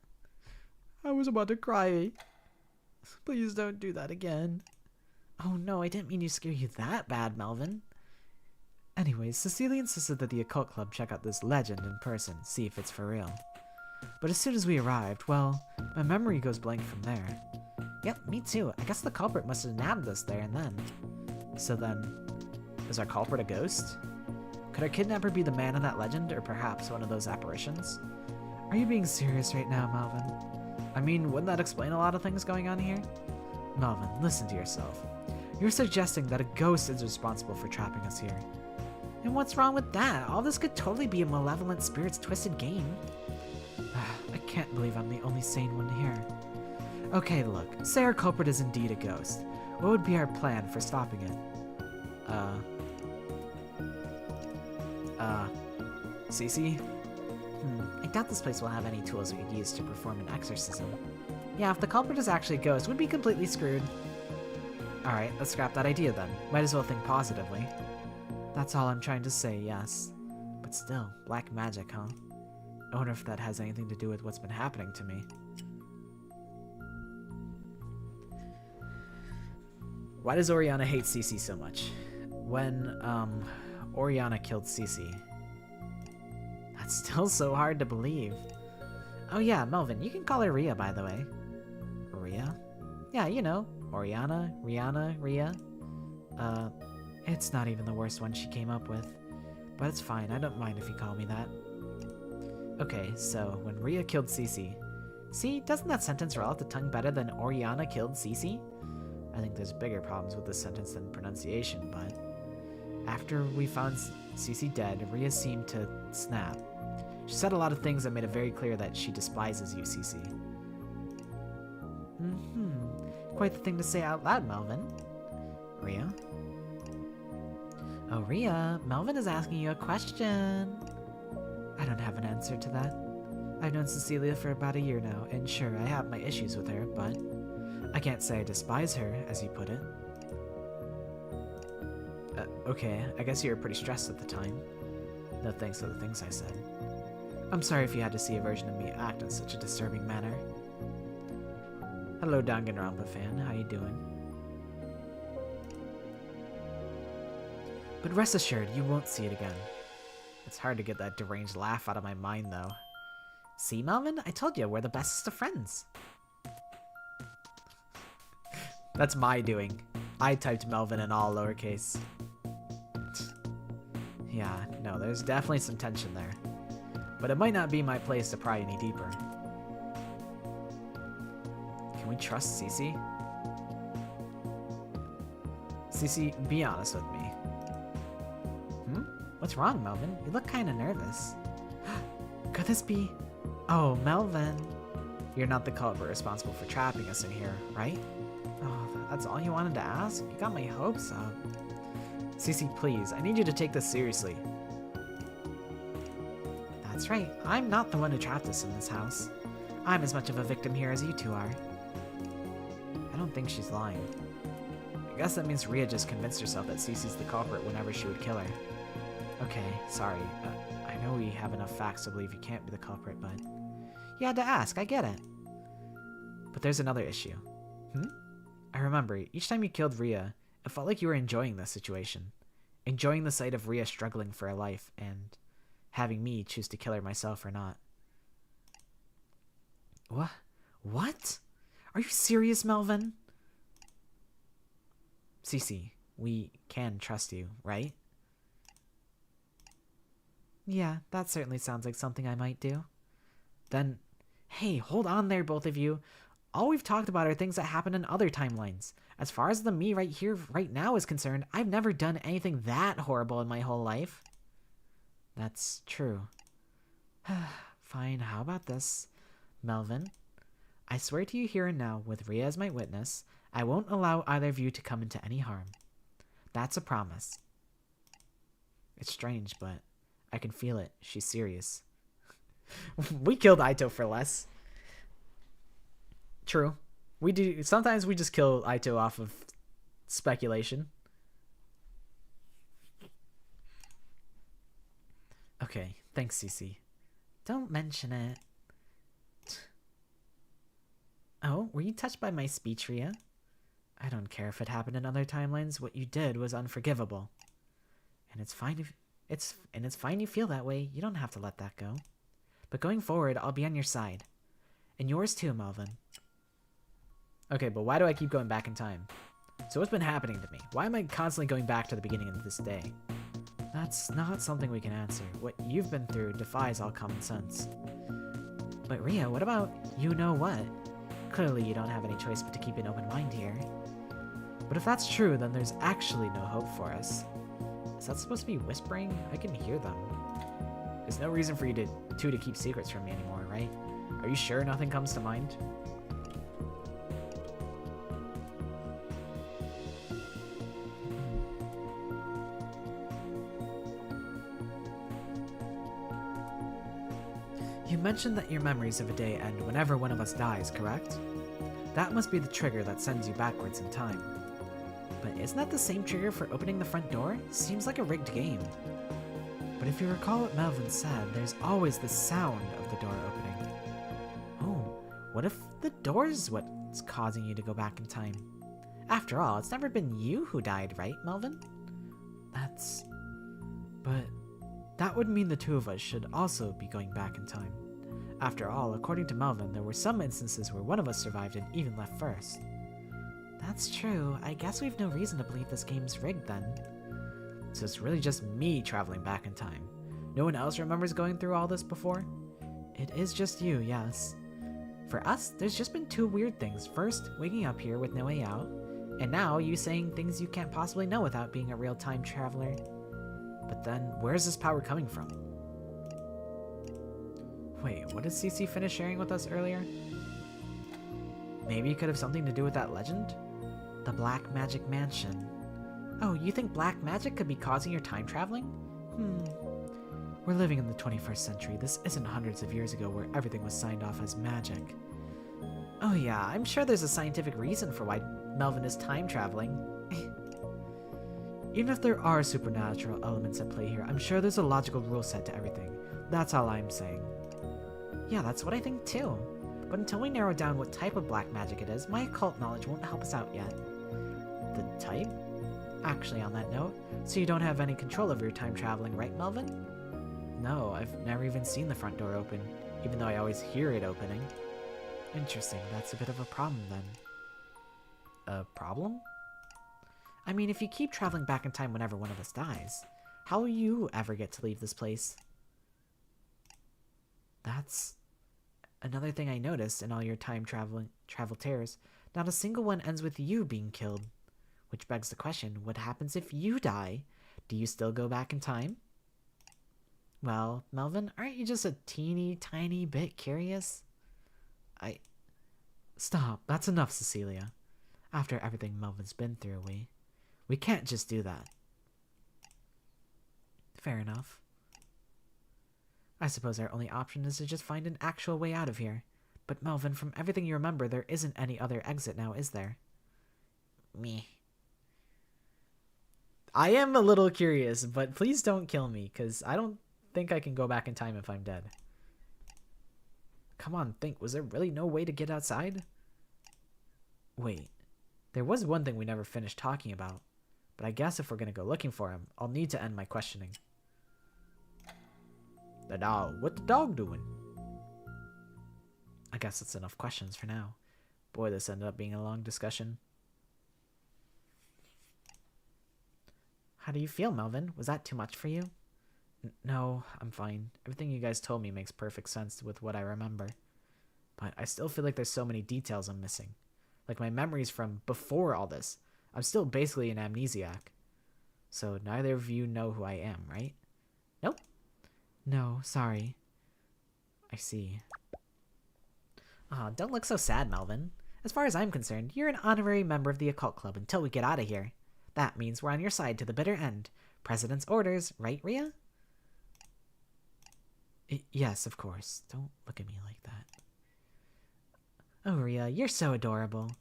I was about to cry. Please don't do that again. Oh no, I didn't mean to scare you that bad, Melvin. Anyways, Cecilia insisted that the occult club check out this legend in person, see if it's for real. But as soon as we arrived, well, my memory goes blank from there. Yep, me too. I guess the culprit must have nabbed us there and then. So then, is our culprit a ghost? Could our kidnapper be the man in that legend, or perhaps one of those apparitions? Are you being serious right now, Melvin? I mean, wouldn't that explain a lot of things going on here? Melvin, listen to yourself. You're suggesting that a ghost is responsible for trapping us here. And what's wrong with that? All this could totally be a malevolent spirit's twisted game. I can't believe I'm the only sane one here. Okay, look, say our culprit is indeed a ghost. What would be our plan for stopping it? Cece? I doubt this place will have any tools we could use to perform an exorcism. Yeah, if the culprit is actually a ghost, we'd be completely screwed. Alright, let's scrap that idea then. Might as well think positively. That's all I'm trying to say, yes. But still, black magic, huh? I wonder if that has anything to do with what's been happening to me. Why does Oriana hate Cece so much? When, Oriana killed Cece. That's still so hard to believe. Oh yeah, Melvin, you can call her Rhea, by the way. Rhea? Yeah, you know, Oriana, Rihanna, Rhea. It's not even the worst one she came up with. But it's fine, I don't mind if you call me that. Okay, so when Rhea killed Cece. See, doesn't that sentence roll off the tongue better than Oriana killed Cece? I think there's bigger problems with this sentence than pronunciation, but after we found Cece dead, Rhea seemed to snap. She said a lot of things that made it very clear that she despises you, Cece. Quite the thing to say out loud, Melvin. Rhea? Oh, Rhea, Melvin is asking you a question. I don't have an answer to that. I've known Cecilia for about a year now, and sure, I have my issues with her, but I can't say I despise her, as you put it. Okay, I guess you were pretty stressed at the time. No thanks to the things I said. I'm sorry if you had to see a version of me act in such a disturbing manner. Hello, Danganronpa fan, how you doing? But rest assured, you won't see it again. It's hard to get that deranged laugh out of my mind, though. See, Melvin? I told you, we're the bestest of friends. That's my doing. I typed Melvin in all lowercase. Yeah, no, there's definitely some tension there. But it might not be my place to pry any deeper. Can we trust Cece? Cece, be honest with me. What's wrong, Melvin? You look kinda nervous. Could this be... Oh, Melvin. You're not the culprit responsible for trapping us in here, right? Oh, that's all you wanted to ask? You got my hopes up. Cece, please, I need you to take this seriously. That's right, I'm not the one who trapped us in this house. I'm as much of a victim here as you two are. I don't think she's lying. I guess that means Rhea just convinced herself that Cece's the culprit whenever she would kill her. Okay, sorry. I know we have enough facts to believe you can't be the culprit, but... You had to ask, I get it. But there's another issue. I remember, each time you killed Rhea, it felt like you were enjoying the situation. Enjoying the sight of Rhea struggling for her life, and having me choose to kill her myself or not. What? Are you serious, Melvin? Cece, we can trust you, right? Yeah, that certainly sounds like something I might do. Then, hey, hold on there, both of you. All we've talked about are things that happen in other timelines. As far as the me right here, right now is concerned, I've never done anything that horrible in my whole life. That's true. Fine, how about this? Melvin, I swear to you here and now, with Rhea as my witness, I won't allow either of you to come into any harm. That's a promise. It's strange, but I can feel it. She's serious. We killed Aito for less. True. We do. Sometimes we just kill Aito off of speculation. Okay, thanks, Cece. Don't mention it. Oh, were you touched by my speech, Ria? I don't care if it happened in other timelines. What you did was unforgivable. And it's fine if it's fine you feel that way. You don't have to let that go. But going forward, I'll be on your side. And yours too, Melvin. Okay, but why do I keep going back in time? So what's been happening to me? Why am I constantly going back to the beginning of this day? That's not something we can answer. What you've been through defies all common sense. But Ria, what about you know what? Clearly you don't have any choice but to keep an open mind here. But if that's true, then there's actually no hope for us. Is that supposed to be whispering? I can hear them. There's no reason for you to keep secrets from me anymore, right? Are you sure nothing comes to mind? You mentioned that your memories of a day end whenever one of us dies, correct? That must be the trigger that sends you backwards in time. But isn't that the same trigger for opening the front door? Seems like a rigged game. But if you recall what Melvin said, there's always the sound of the door opening. Oh, what if the door's what's causing you to go back in time? After all, it's never been you who died, right, Melvin? But that would mean the two of us should also be going back in time. After all, according to Melvin, there were some instances where one of us survived and even left first. That's true. I guess we've no reason to believe this game's rigged then. So it's really just me traveling back in time. No one else remembers going through all this before? It is just you, yes. For us, there's just been two weird things. First, waking up here with no way out, and now you saying things you can't possibly know without being a real time traveler. But then, where's this power coming from? Wait, what did Cece finish sharing with us earlier? Maybe it could have something to do with that legend? The Black Magic Mansion. Oh, you think black magic could be causing your time traveling? We're living in the 21st century. This isn't hundreds of years ago where everything was signed off as magic. Oh yeah, I'm sure there's a scientific reason for why Melvin is time traveling. Even if there are supernatural elements at play here, I'm sure there's a logical rule set to everything. That's all I'm saying. Yeah, that's what I think too. But until we narrow down what type of black magic it is, my occult knowledge won't help us out yet. The type? Actually, on that note, so you don't have any control over your time traveling, right, Melvin? No, I've never even seen the front door open, even though I always hear it opening. Interesting, that's a bit of a problem then. A problem? I mean, if you keep traveling back in time whenever one of us dies, how will you ever get to leave this place? That's another thing I noticed in all your time travel tears. Not a single one ends with you being killed. Which begs the question, what happens if you die? Do you still go back in time? Well, Melvin, aren't you just a teeny tiny bit curious? Stop, that's enough, Cecilia. After everything Melvin's been through, we can't just do that. Fair enough. I suppose our only option is to just find an actual way out of here. But Melvin, from everything you remember, there isn't any other exit now, is there? Me. I am a little curious, but please don't kill me, because I don't think I can go back in time if I'm dead. Come on, think. Was there really no way to get outside? Wait. There was one thing we never finished talking about. But I guess if we're going to go looking for him, I'll need to end my questioning. The dog. What the dog doing? I guess that's enough questions for now. Boy, this ended up being a long discussion. How do you feel, Melvin? Was that too much for you? No, I'm fine. Everything you guys told me makes perfect sense with what I remember. But I still feel like there's so many details I'm missing. Like my memories from before all this. I'm still basically an amnesiac. So neither of you know who I am, right? Nope. No, sorry. I see. Aw, don't look so sad, Melvin. As far as I'm concerned, you're an honorary member of the occult club until we get out of here. That means we're on your side to the bitter end. President's orders, right, Ria? Yes, of course. Don't look at me like that. Oh, Ria, you're so adorable.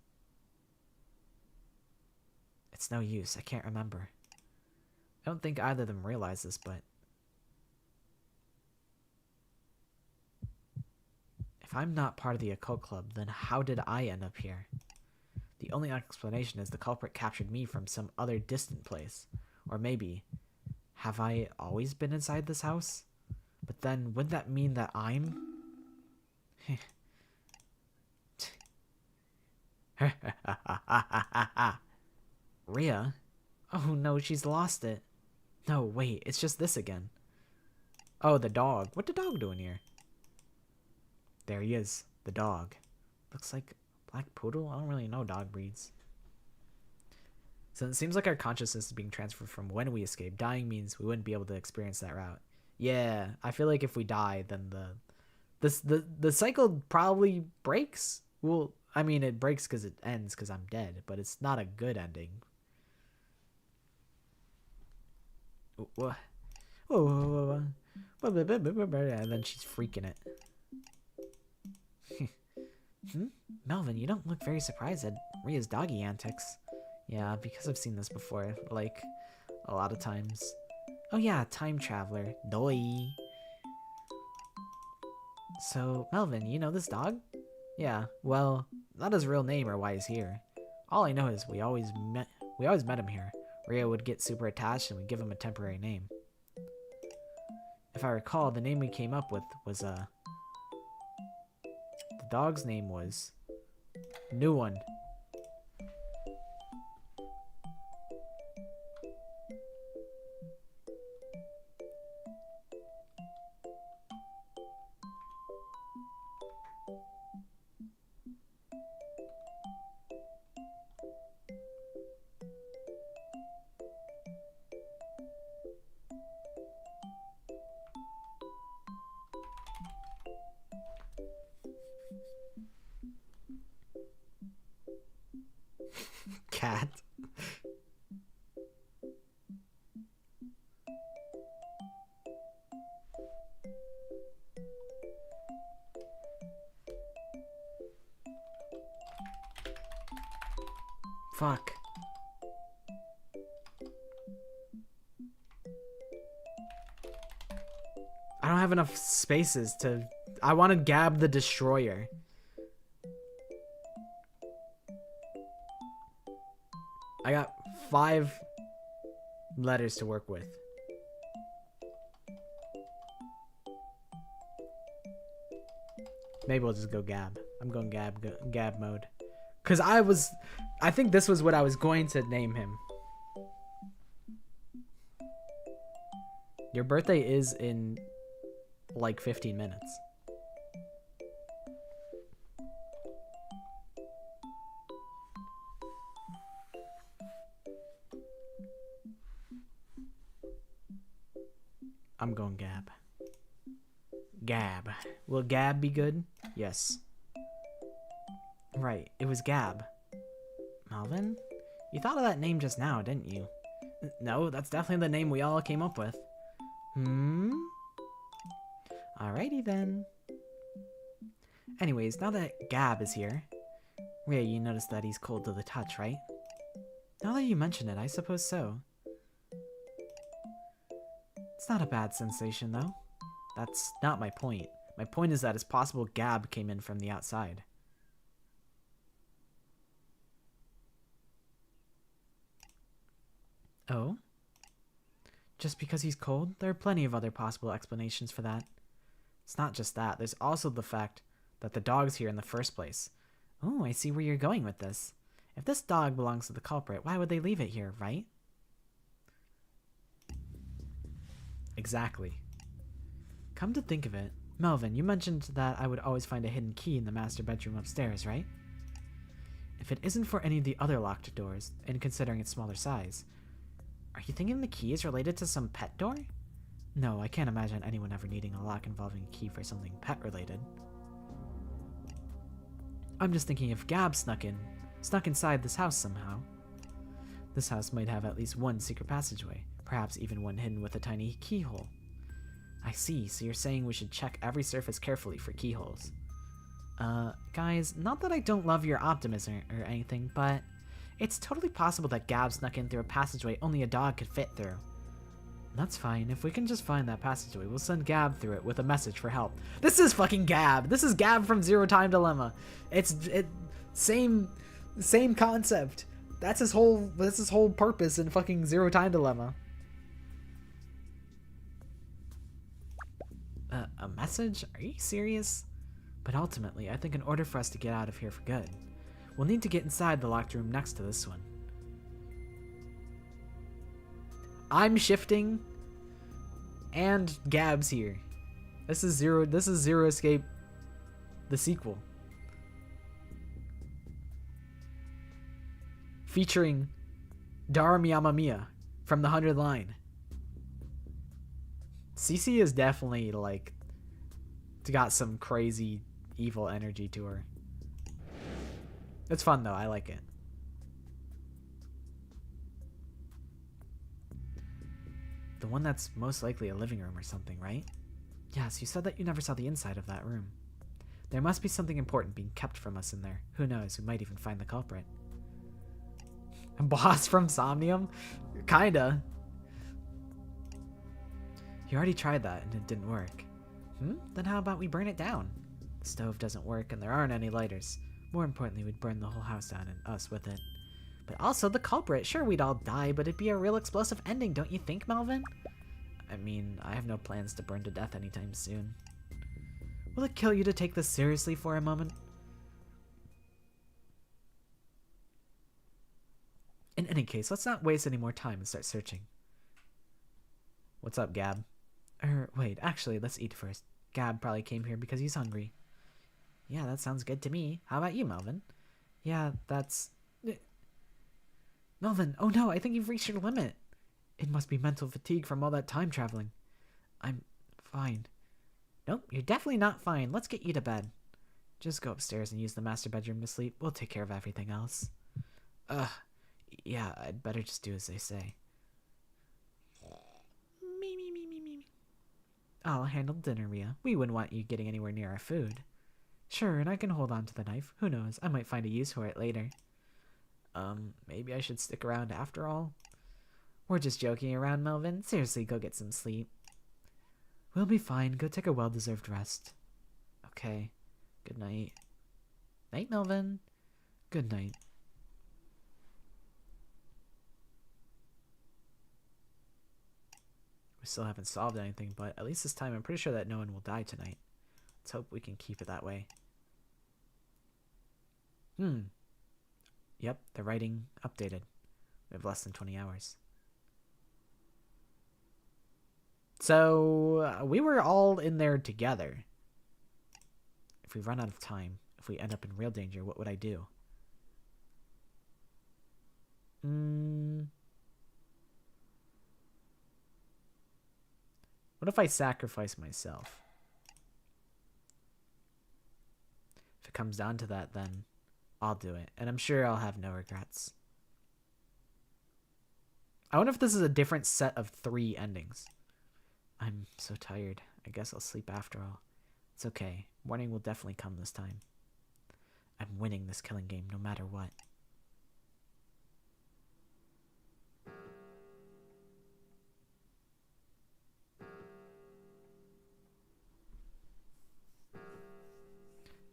It's no use. I can't remember. I don't think either of them realize this, but If I'm not part of the occult club, then how did I end up here? The only explanation is the culprit captured me from some other distant place. Or maybe, have I always been inside this house? But then, wouldn't that mean that I'm... Rhea? Oh no, she's lost it. No, wait, it's just this again. Oh, the dog. What the dog doing here? There he is, the dog. Looks like a black poodle? I don't really know dog breeds. So it seems like our consciousness is being transferred from when we escape. Dying means we wouldn't be able to experience that route. Yeah, I feel like if we die, then the cycle probably breaks. Well, I mean, it breaks because it ends because I'm dead, but it's not a good ending. Whoa. Whoa. And then she's freaking it. Melvin, you don't look very surprised at Rhea's doggy antics. Yeah, because I've seen this before, like, a lot of times. Oh yeah, time traveler. Doi. So, Melvin, you know this dog? Yeah, well, not his real name or why he's here. All I know is we always met him here. Rhea would get super attached and we'd give him a temporary name. If I recall, the name we came up with was, the dog's name was... New one. Cat. Fuck. I don't have enough spaces to... I want to Gab the Destroyer. I got 5 letters to work with. Maybe we'll just go Gab. I'm going Gab mode. Because I think this was what I was going to name him. Your birthday is in like 15 minutes. I'm going Gab. Gab. Will Gab be good? Yes. Right, it was Gab. Melvin? You thought of that name just now, didn't you? No, that's definitely the name we all came up with. Alrighty then. Anyways, now that Gab is here... Rhea, you noticed that he's cold to the touch, right? Now that you mention it, I suppose so. It's not a bad sensation, though. That's not my point. My point is that it's possible Gab came in from the outside. Oh? Just because he's cold? There are plenty of other possible explanations for that. It's not just that. There's also the fact that the dog's here in the first place. Oh, I see where you're going with this. If this dog belongs to the culprit, why would they leave it here, right? Exactly. Come to think of it, Melvin, you mentioned that I would always find a hidden key in the master bedroom upstairs, right? If it isn't for any of the other locked doors, and considering its smaller size, are you thinking the key is related to some pet door? No, I can't imagine anyone ever needing a lock involving a key for something pet-related. I'm just thinking if Gab snuck inside this house somehow. This house might have at least one secret passageway, perhaps even one hidden with a tiny keyhole. I see, so you're saying we should check every surface carefully for keyholes. Guys, not that I don't love your optimism or anything, but it's totally possible that Gab snuck in through a passageway only a dog could fit through. That's fine. If we can just find that passageway, we'll send Gab through it with a message for help. This is fucking Gab. This is Gab from Zero Time Dilemma. Same concept. That's his whole purpose in fucking Zero Time Dilemma. A message? Are you serious? But ultimately, I think in order for us to get out of here for good, we'll need to get inside the locked room next to this one. I'm shifting, and Gab's here. This is Zero Escape, the sequel. Featuring Darum Yamamiya from the 100 Line. Cece is definitely, like, got some crazy evil energy to her. It's fun, though. I like it. The one that's most likely a living room or something, right? Yes, you said that you never saw the inside of that room. There must be something important being kept from us in there. Who knows, we might even find the culprit. A boss from Somnium? Kinda. You already tried that and it didn't work. Then how about we burn it down? The stove doesn't work and there aren't any lighters. More importantly, we'd burn the whole house down and us with it. But also the culprit. Sure, we'd all die, but it'd be a real explosive ending, don't you think, Melvin? I mean, I have no plans to burn to death anytime soon. Will it kill you to take this seriously for a moment? In any case, let's not waste any more time and start searching. What's up, Gab? Wait, actually, let's eat first. Gab probably came here because he's hungry. Yeah, that sounds good to me. How about you, Melvin? Yeah, that's... Melvin, oh no, I think you've reached your limit. It must be mental fatigue from all that time traveling. I'm fine. Nope, you're definitely not fine. Let's get you to bed. Just go upstairs and use the master bedroom to sleep. We'll take care of everything else. Yeah, I'd better just do as they say. Me. I'll handle dinner, Rhea. We wouldn't want you getting anywhere near our food. Sure, and I can hold on to the knife. Who knows, I might find a use for it later. Maybe I should stick around after all? We're just joking around, Melvin. Seriously, go get some sleep. We'll be fine. Go take a well-deserved rest. Okay. Good night. Night, Melvin. Good night. We still haven't solved anything, but at least this time I'm pretty sure that no one will die tonight. Let's hope we can keep it that way. Yep, the writing updated. We have less than 20 hours. So, we were all in there together. If we run out of time, if we end up in real danger, what would I do? What if I sacrifice myself? If it comes down to that, then I'll do it. And I'm sure I'll have no regrets. I wonder if this is a different set of 3 endings. I'm so tired. I guess I'll sleep after all. It's okay. Morning will definitely come this time. I'm winning this killing game no matter what.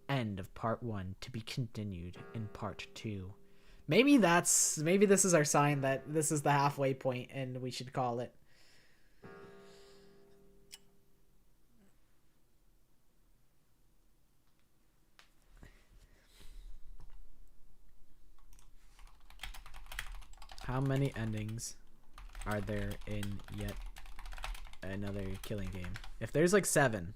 End of part 1, to be continued in part 2. Maybe this is our sign that this is the halfway point and we should call it. How many endings are there in yet another killing game? If there's like 7.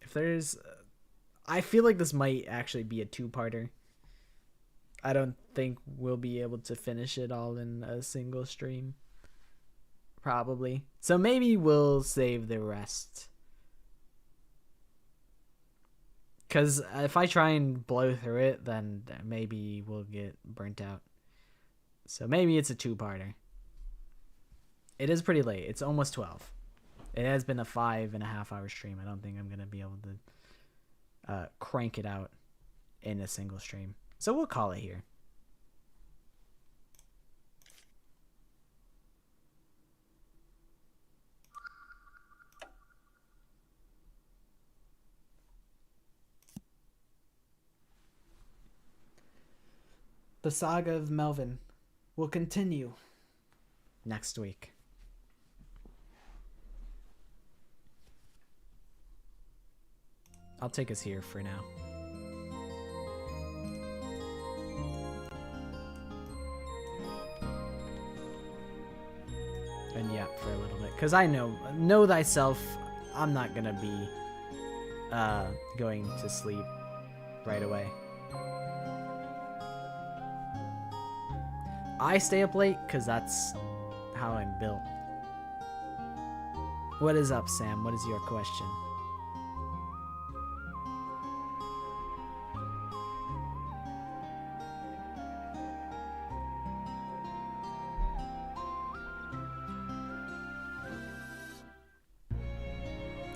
If there's... I feel like this might actually be a 2-parter. I don't think we'll be able to finish it all in a single stream. Probably. So maybe we'll save the rest. Because if I try and blow through it, then maybe we'll get burnt out. So maybe it's a 2-parter. It is pretty late. It's almost 12. It has been a 5.5-hour stream. I don't think I'm gonna be able to crank it out in a single stream. So we'll call it here. The saga of Melvin will continue next week. I'll take us here for now. And yap for a little bit. Because I know thyself, I'm not going to be going to sleep right away. I stay up late because that's how I'm built. What is up, Sam? What is your question?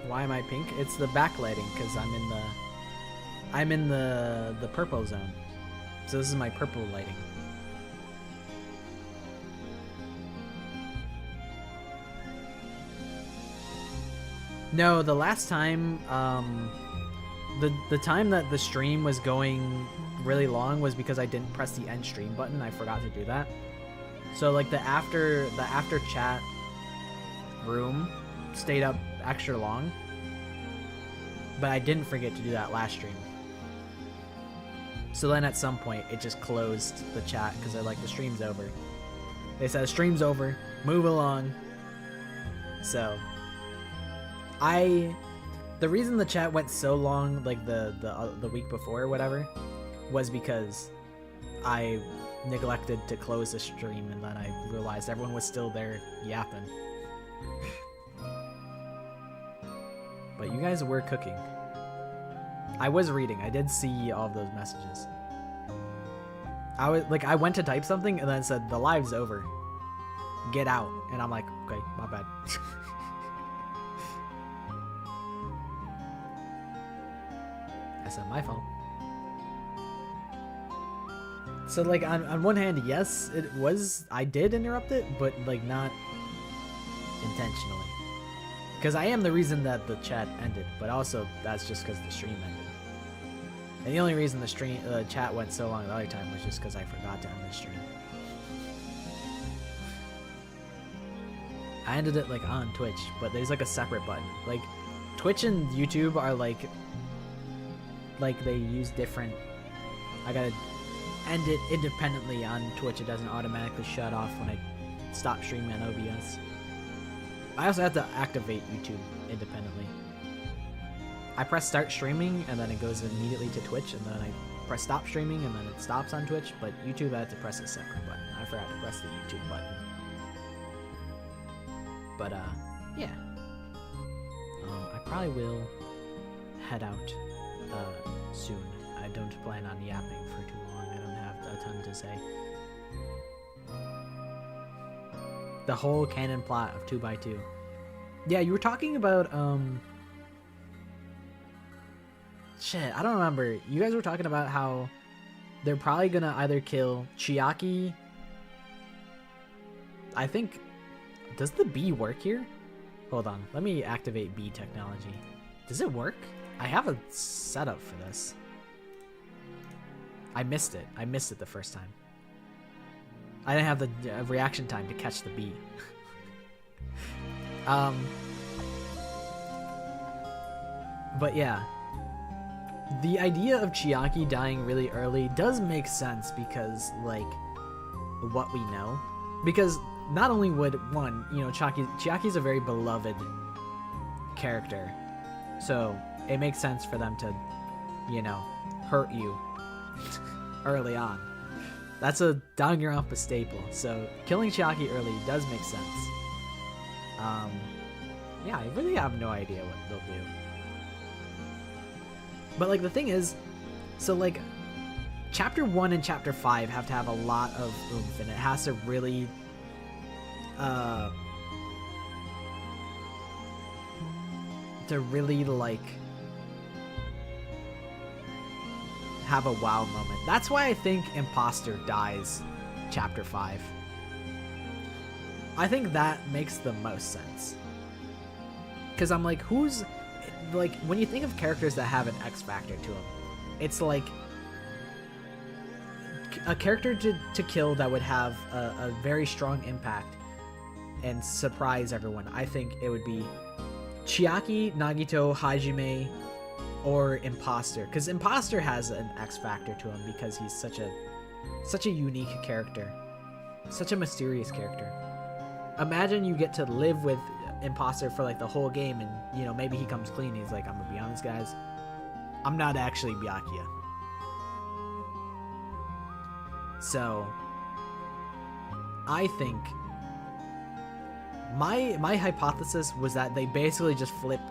Why am I pink? It's the backlighting because I'm in the purple zone. So this is my purple lighting. No, the last time, the time that the stream was going really long was because I didn't press the end stream button. I forgot to do that. So like the after chat room stayed up extra long, but I didn't forget to do that last stream. So then at some point it just closed the chat because they're like, the stream's over. They said stream's over, move along. So the reason the chat went so long, like the week before or whatever, was because I neglected to close the stream and then I realized everyone was still there yapping. But you guys were cooking. I was reading. I did see all of those messages. I went to type something and then it said the live's over. Get out. And I'm like, okay, my bad. That's not my fault. So like on one hand, yes, I did interrupt it, but like not intentionally. Because I am the reason that the chat ended, but also that's just because the stream ended. And the only reason the chat went so long the other time was just because I forgot to end the stream. I ended it like on Twitch, but there's like a separate button. Like Twitch and YouTube are like they use different. I gotta end it independently on Twitch. It doesn't automatically shut off when I stop streaming on OBS. I also have to activate YouTube independently. I press start streaming and then it goes immediately to Twitch, and then I press stop streaming and then it stops on Twitch, but YouTube I have to press a separate button. I forgot to press the YouTube button. But yeah. I probably will head out soon. I don't plan on yapping for too long. I don't have a ton to say. The whole canon plot of 2x2. Yeah, you were talking about shit, I don't remember. You guys were talking about how they're probably gonna either kill Chiaki. I think, does the bee work here? Hold on, let me activate bee technology. Does it work? I have a setup for this. I missed it. I missed it the first time. I didn't have the reaction time to catch the bee. But yeah. The idea of Chiaki dying really early does make sense because, like, what we know. Because not only would, one, you know, Chiaki's a very beloved character. So it makes sense for them to, you know, hurt you early on. That's a Danganronpa staple. So killing Chiaki early does make sense. Yeah, I really have no idea what they'll do. But like the thing is, so like chapter 1 and chapter 5 have to have a lot of oomph, and it has to really to really like have a wow moment. That's why I think Imposter dies chapter 5. I think that makes the most sense. Because I'm like, who's... Like, when you think of characters that have an X factor to them, it's like a character to kill that would have a very strong impact and surprise everyone. I think it would be Chiaki, Nagito, Hajime, or Imposter. Because Imposter has an X factor to him because he's such a unique character. Such a mysterious character. Imagine you get to live with Imposter for like the whole game, and you know, maybe he comes clean. He's like, I'm gonna be honest, guys, I'm not actually Byakuya. So I think my hypothesis was that they basically just flip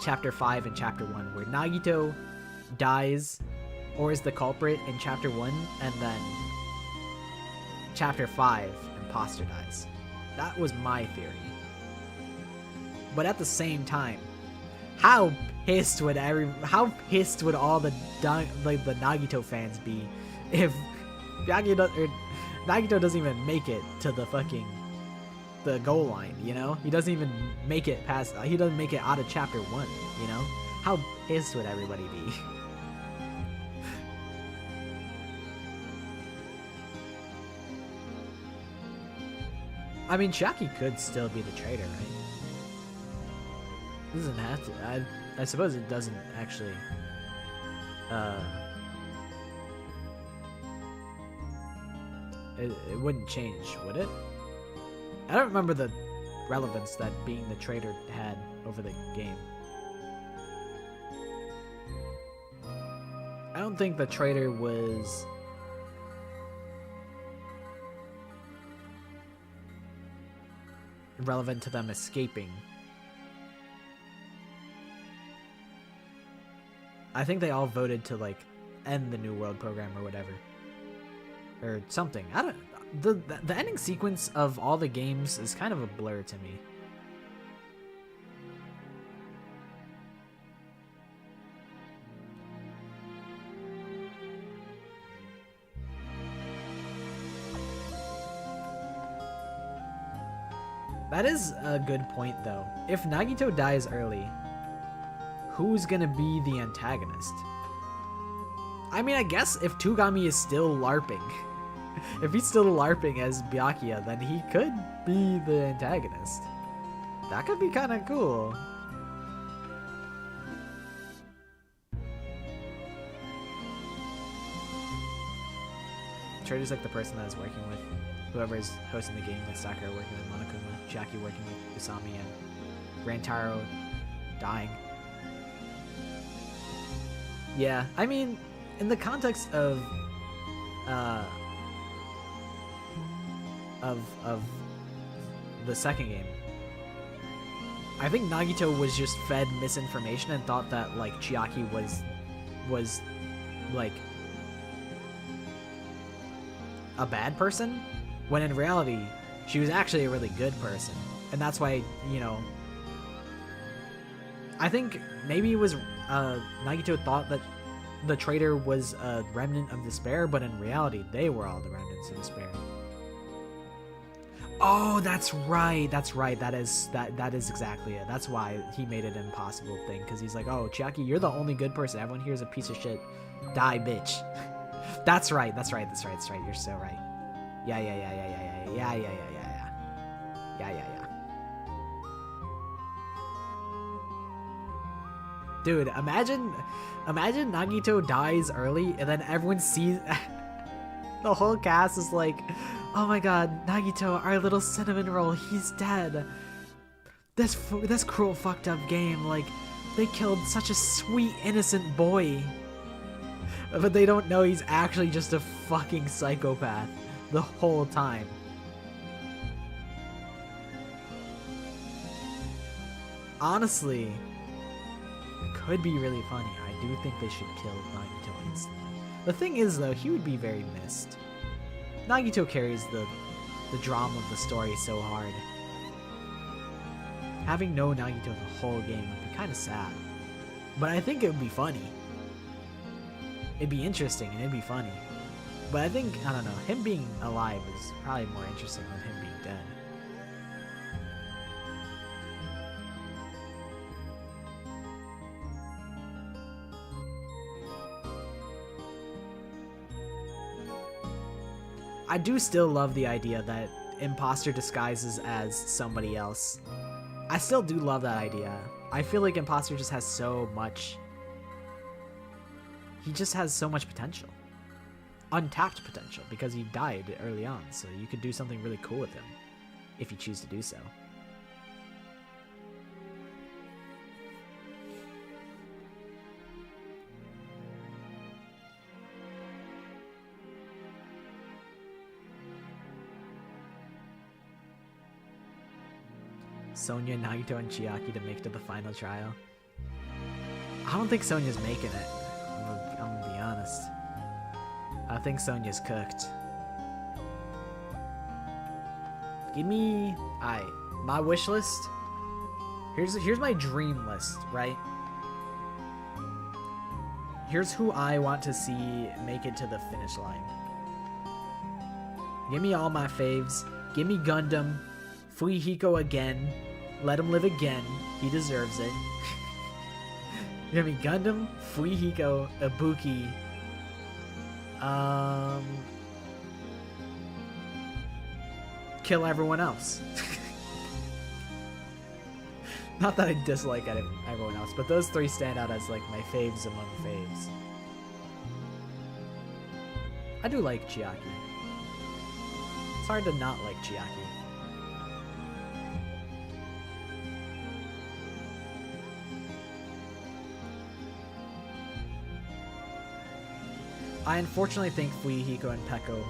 chapter 5 and chapter 1, where Nagito dies or is the culprit in chapter 1, and then chapter 5 Imposter dies. That was my theory. But at the same time, how pissed would all the Nagito fans be if Nagito doesn't even make it to the goal line, you know? He doesn't even make it past, he doesn't make it out of chapter 1, you know? How pissed would everybody be? I mean, Chiaki could still be the traitor, right? It doesn't have to. I suppose it doesn't actually. It wouldn't change, would it? I don't remember the relevance that being the traitor had over the game. I don't think the traitor was relevant to them escaping. I think they all voted to like end the New World program or whatever, or something. I don't. The ending sequence of all the games is kind of a blur to me. That is a good point, though. If Nagito dies early, who's gonna be the antagonist? I mean, I guess if Tugami is still LARPing, if he's still LARPing as Byakuya, then he could be the antagonist. That could be kind of cool. Traitor's like the person that is working with whoever is hosting the game, like Sakura working with Monokuma, Jackie working with Usami, and Rantaro dying. Yeah, I mean, in the context of the second game, I think Nagito was just fed misinformation and thought that like Chiaki was like a bad person, when in reality she was actually a really good person, and that's why, you know, I think maybe it was Nagito thought that the traitor was a remnant of despair, but in reality they were all the remnants of despair. Oh, that's right. That is exactly it. That's why he made it an impossible thing, because he's like, oh, Chiaki, you're the only good person. Everyone here is a piece of shit. Die, bitch. That's right. You're so right. Yeah. Dude, imagine Nagito dies early and then everyone sees the whole cast is like, oh my god, Nagito, our little cinnamon roll, he's dead. This cruel fucked up game, like, they killed such a sweet innocent boy. But they don't know he's actually just a fucking psychopath the whole time. Honestly, it could be really funny. I do think they should kill Nagito instantly. The thing is, though, he would be very missed. Nagito carries the drama of the story so hard. Having no Nagito the whole game would be kind of sad. But I think it would be funny. It'd be interesting and it'd be funny. But I think, I don't know, him being alive is probably more interesting than him being dead. I do still love the idea that imposter disguises as somebody else. I still do love that idea. I feel like imposter just has so much... He just has so much potential. Untapped potential, because he died early on, so you could do something really cool with him, if you choose to do so. Sonya, Nagito, and Chiaki to make it to the final trial. I don't think Sonya's making it. I'm gonna be honest. I think Sonya's cooked. Give me... Alright, my wish list. Here's my dream list, right? Here's who I want to see make it to the finish line. Give me all my faves. Give me Gundam. Fuyuhiko again. Let him live again. He deserves it. Give me Gundam, Fuyuhiko, Ibuki. Kill everyone else. Not that I dislike everyone else, but those three stand out as like my faves among faves. I do like Chiaki. It's hard to not like Chiaki. I unfortunately think Fuyuhiko and Peko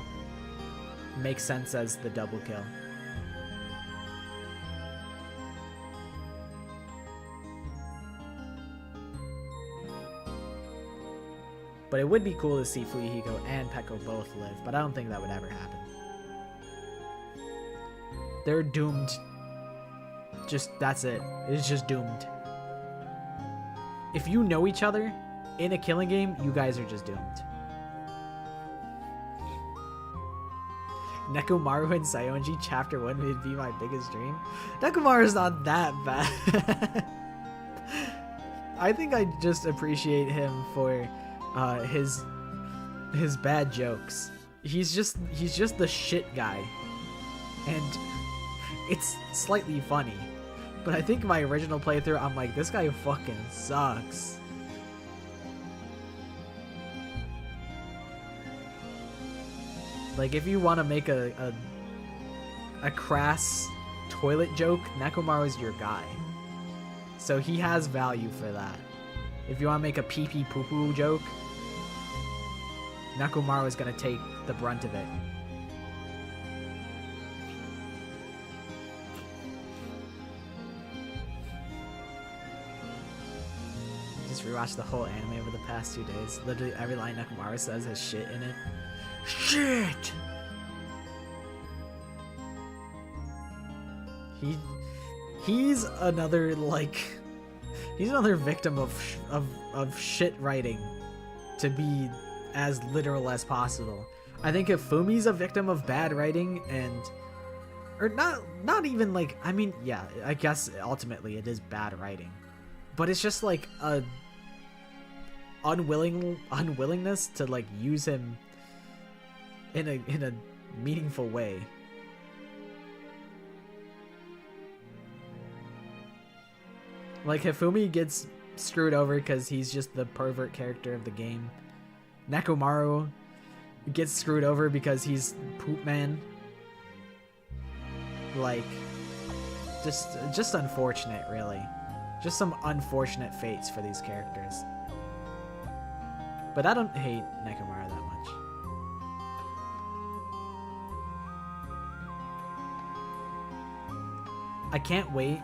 make sense as the double kill. But it would be cool to see Fuyuhiko and Peko both live, but I don't think that would ever happen. They're doomed. Just, that's it. It's just doomed. If you know each other in a killing game, you guys are just doomed. Nekomaru and Sayonji Chapter 1 would be my biggest dream. Nekomaru's not that bad. I think I just appreciate him for his bad jokes. He's just the shit guy. And it's slightly funny. But I think my original playthrough, I'm like, this guy fucking sucks. Like, if you want to make a crass toilet joke, Nekomaru's your guy. So he has value for that. If you want to make a pee-pee poo-poo joke, Nekomaru is going to take the brunt of it. Just rewatched the whole anime over the past 2 days. Literally every line Nekomaru says has shit in it. Shit! He's another, like... He's another victim of shit writing to be as literal as possible. I think if Fumi's a victim of bad writing and... Or not even like... I mean, yeah, I guess ultimately it is bad writing. But it's just like a... unwillingness to like use him in a meaningful way. Like, Hifumi gets screwed over because he's just the pervert character of the game. Nekomaru gets screwed over because he's Poop Man. Like, just unfortunate, really. Just some unfortunate fates for these characters. But I don't hate Nekomaru that much. I can't wait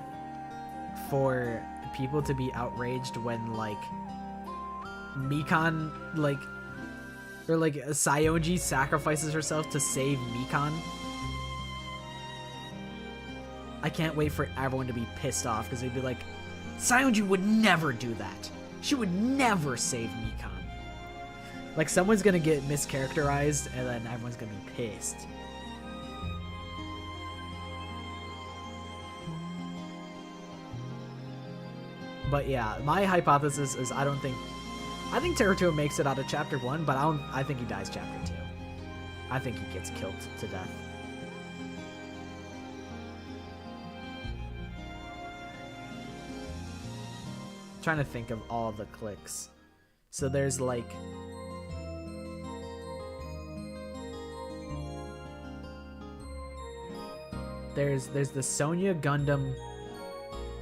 for people to be outraged when, like, Mikan, like, or like Sayonji sacrifices herself to save Mikan. I can't wait for everyone to be pissed off because they'd be like, Sionju would never do that. She would never save Mikan. Like, someone's gonna get mischaracterized and then everyone's gonna be pissed. But yeah, my hypothesis is I think Teruto makes it out of chapter 1, but I think he dies chapter 2. I think he gets killed to death. Trying to think of all the cliques. So there's like there's the Sonya Gundam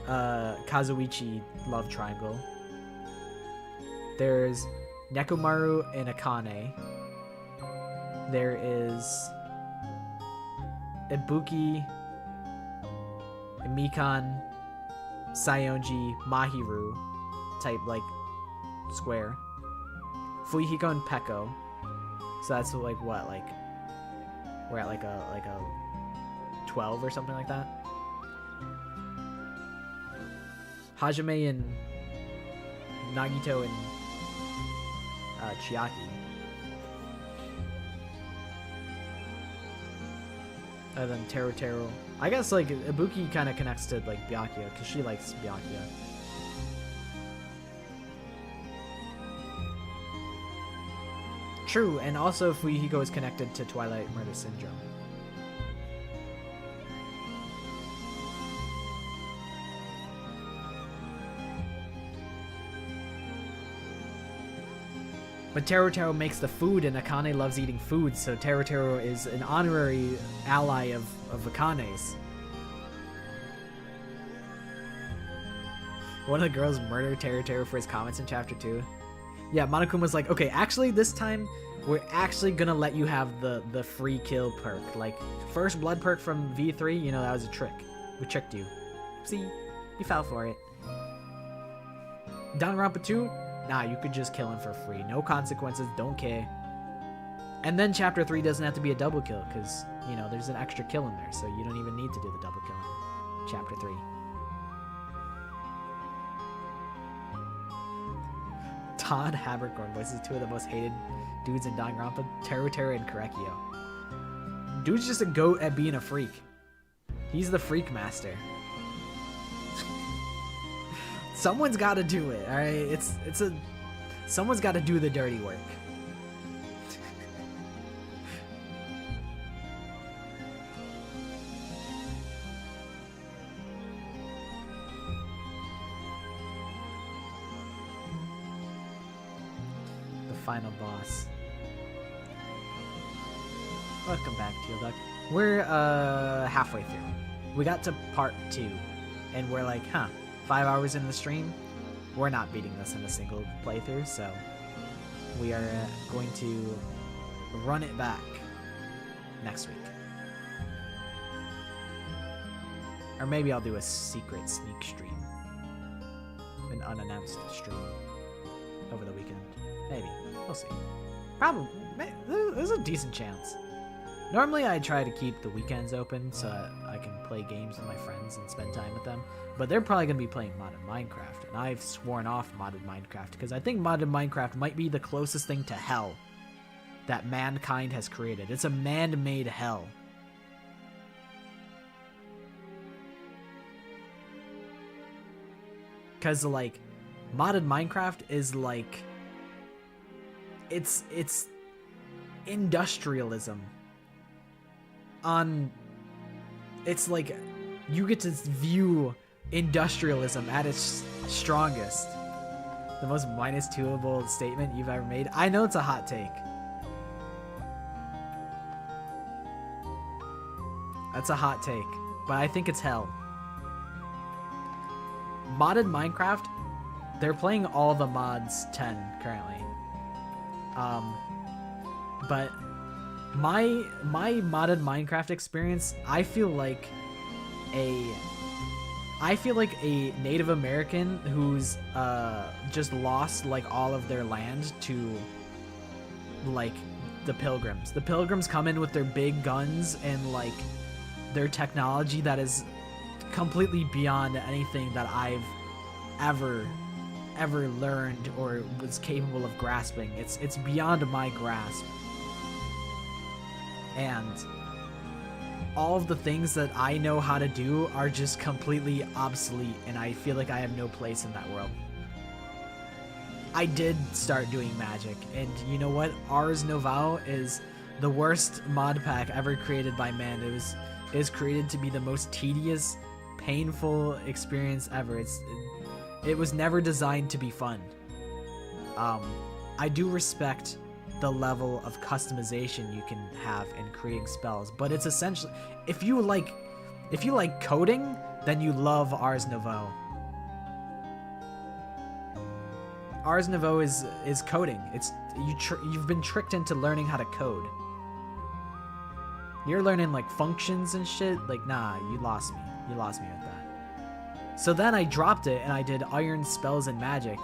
Kazuichi love triangle. There's Nekomaru and Akane. There is Ibuki, Mikan, Saionji, Mahiru type like square. Fuyuhiko and Peko. So that's like what, like we're at like a 12 or something like that. Hajime and Nagito and Chiaki. And then Teru. I guess like Ibuki kind of connects to like Byakuya because she likes Byakuya. True, and also Fuyuhiko is connected to Twilight Murder Syndrome. But Teru makes the food, and Akane loves eating food, so Teru is an honorary ally of Akane's. One of the girls murdered Teru for his comments in chapter 2. Yeah, Monokuma was like, okay, actually this time, we're actually gonna let you have the free kill perk. Like, first blood perk from V3, you know, that was a trick. We tricked you. See, you fell for it. Danganronpa 2? Nah, you could just kill him for free. No consequences, don't care. And then chapter 3 doesn't have to be a double kill, because, you know, there's an extra kill in there, so you don't even need to do the double kill in chapter 3. Todd Habercorn voices two of the most hated dudes in Danganronpa, Teru and Korekio. Dude's just a goat at being a freak. He's the freak master. Someone's got to do it, all right? Someone's got to do the dirty work. The final boss. Welcome back, Teal Duck. We're halfway through. We got to part 2, and we're like, 5 hours in the stream, we're not beating this in a single playthrough, so we are going to run it back next week. Or maybe I'll do a secret sneak stream. An unannounced stream over the weekend. Maybe. We'll see. Probably. There's a decent chance. Normally I try to keep the weekends open so that I can play games with my friends and spend time with them. But they're probably going to be playing modded Minecraft. And I've sworn off modded Minecraft because I think modded Minecraft might be the closest thing to hell that mankind has created. It's a man-made hell. Because, like, modded Minecraft is like... It's industrialism. It's like you get to view industrialism at its strongest. The most minus two-able statement you've ever made. I know it's a hot take. That's a hot take, but I think it's hell. Modded Minecraft, they're playing all the mods 10 currently. But my modded Minecraft experience, I feel like a Native American who's just lost like all of their land to like the Pilgrims. The Pilgrims come in with their big guns and like their technology that is completely beyond anything that I've ever learned or was capable of grasping. It's beyond my grasp. And all of the things that I know how to do are just completely obsolete, and I feel like I have no place in that world. I did start doing magic, and you know what? Ars Nova is the worst mod pack ever created by man. It is created to be the most tedious, painful experience ever. It was never designed to be fun. I do respect the level of customization you can have in creating spells, but it's essentially, if you like coding, then you love Ars Nova. Ars Nova is coding. It's you've been tricked into learning how to code. You're learning like functions and shit. Like, nah, you lost me. You lost me with that. So then I dropped it and I did iron spells and magic,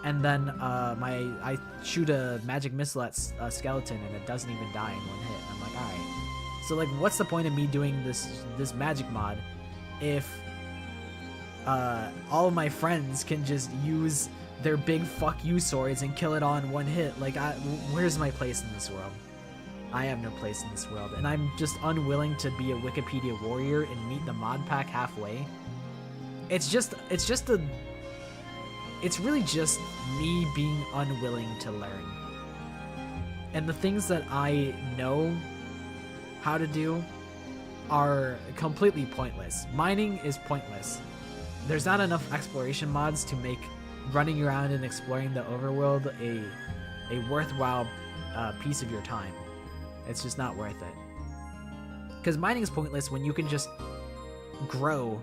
and then I shoot a magic missile at a skeleton and it doesn't even die in one hit. I'm like, all right. So like, what's the point of me doing this magic mod if all of my friends can just use their big fuck you swords and kill it all in one hit? Like, where's my place in this world? I have no place in this world, and I'm just unwilling to be a Wikipedia warrior and meet the mod pack halfway. It's really just me being unwilling to learn. And the things that I know how to do are completely pointless. Mining is pointless. There's not enough exploration mods to make running around and exploring the overworld a worthwhile piece of your time. It's just not worth it. Because mining is pointless when you can just grow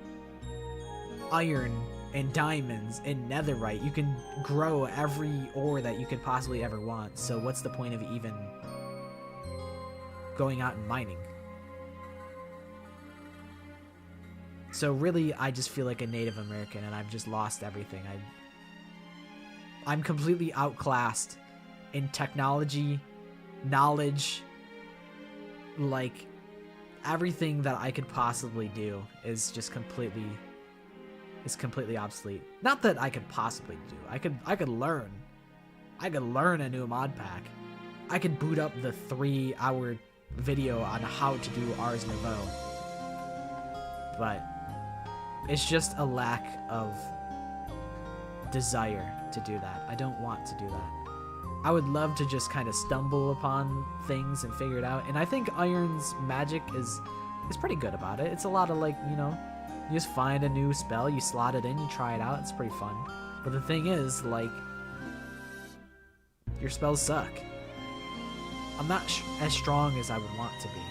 iron and diamonds and netherite. You can grow every ore that you could possibly ever want. So what's the point of even going out and mining? So really, I just feel like a Native American, and I've just lost everything. I'm completely outclassed in technology, knowledge, like everything that I could possibly do is just completely obsolete. Not that I could possibly do. I could learn a new mod pack. I could boot up the 3-hour video on how to do Ars Nouveau. But it's just a lack of desire to do that. I don't want to do that. I would love to just kind of stumble upon things and figure it out. And I think Iron's magic is pretty good about it. It's a lot of like, you know, you just find a new spell, you slot it in, you try it out. It's pretty fun. But the thing is, like, your spells suck. I'm not as strong as I would want to be.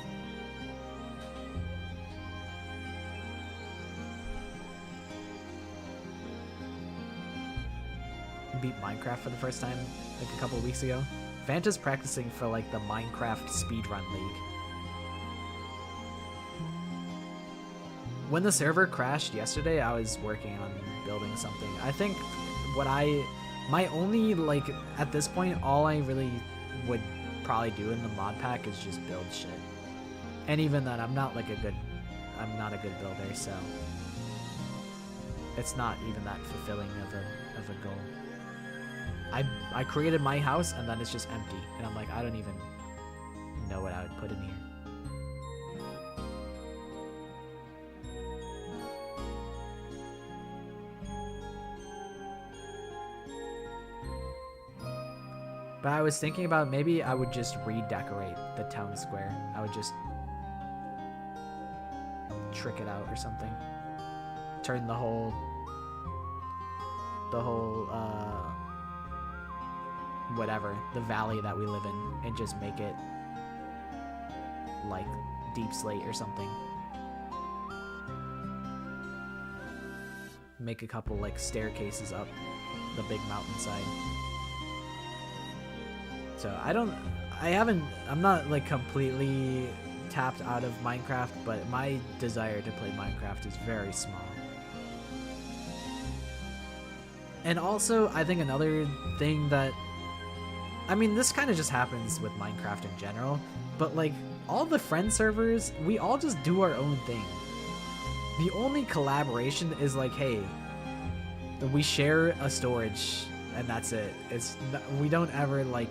Beat Minecraft for the first time like a couple of weeks ago. Vanta's practicing for like the Minecraft speedrun league. When the server crashed yesterday, I was working on building something. I think my only, like, at this point, all I really would probably do in the mod pack is just build shit. And even then, I'm not a good builder, so it's not even that fulfilling of a goal. I created my house and then it's just empty, and I'm like, I don't even know what I would put in here. But I was thinking about maybe I would just redecorate the town square. I would just trick it out or something. Turn the whole whatever, the valley that we live in, and just make it like deep slate or something. Make a couple like staircases up the big mountainside. So I'm not like completely tapped out of Minecraft, but my desire to play Minecraft is very small. And also, I think another thing that, I mean, this kind of just happens with Minecraft in general, but like all the friend servers, we all just do our own thing. The only collaboration is like, hey, we share a storage and that's it. We don't ever like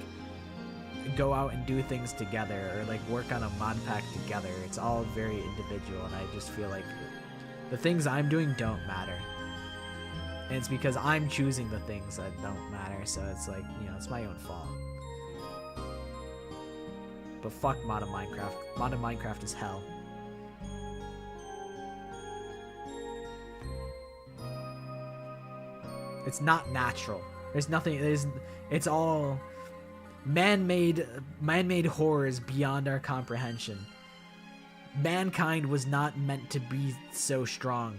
go out and do things together or like work on a mod pack together. It's all very individual, and I just feel like the things I'm doing don't matter. And it's because I'm choosing the things that don't matter, so it's like, you know, it's my own fault. But fuck modded Minecraft. Modded Minecraft is hell. It's not natural. There's nothing. It's all man-made horrors beyond our comprehension. Mankind was not meant to be so strong.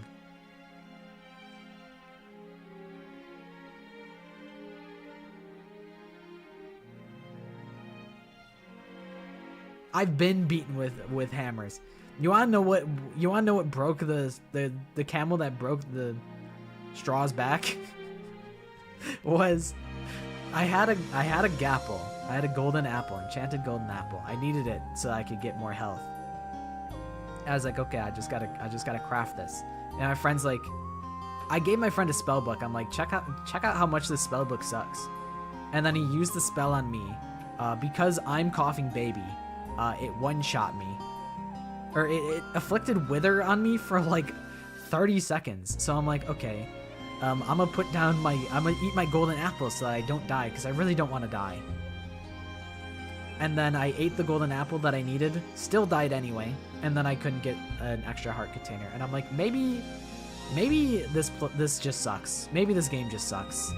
I've been beaten with hammers. You wanna know what broke the camel that broke the straw's back? Was I had a gapple. I had a golden apple, enchanted golden apple. I needed it so I could get more health. I was like, okay, I just gotta craft this. And my friend's like, I gave my friend a spell book. I'm like, check out how much this spell book sucks. And then he used the spell on me, because I'm coughing baby. It one-shot me, or it afflicted wither on me for like 30 seconds. So I'm like, okay, I'm gonna eat my golden apple so that I don't die, because I really don't want to die. And then I ate the golden apple that I needed, still died anyway, and then I couldn't get an extra heart container. And I'm like, maybe this just sucks. Maybe this game just sucks.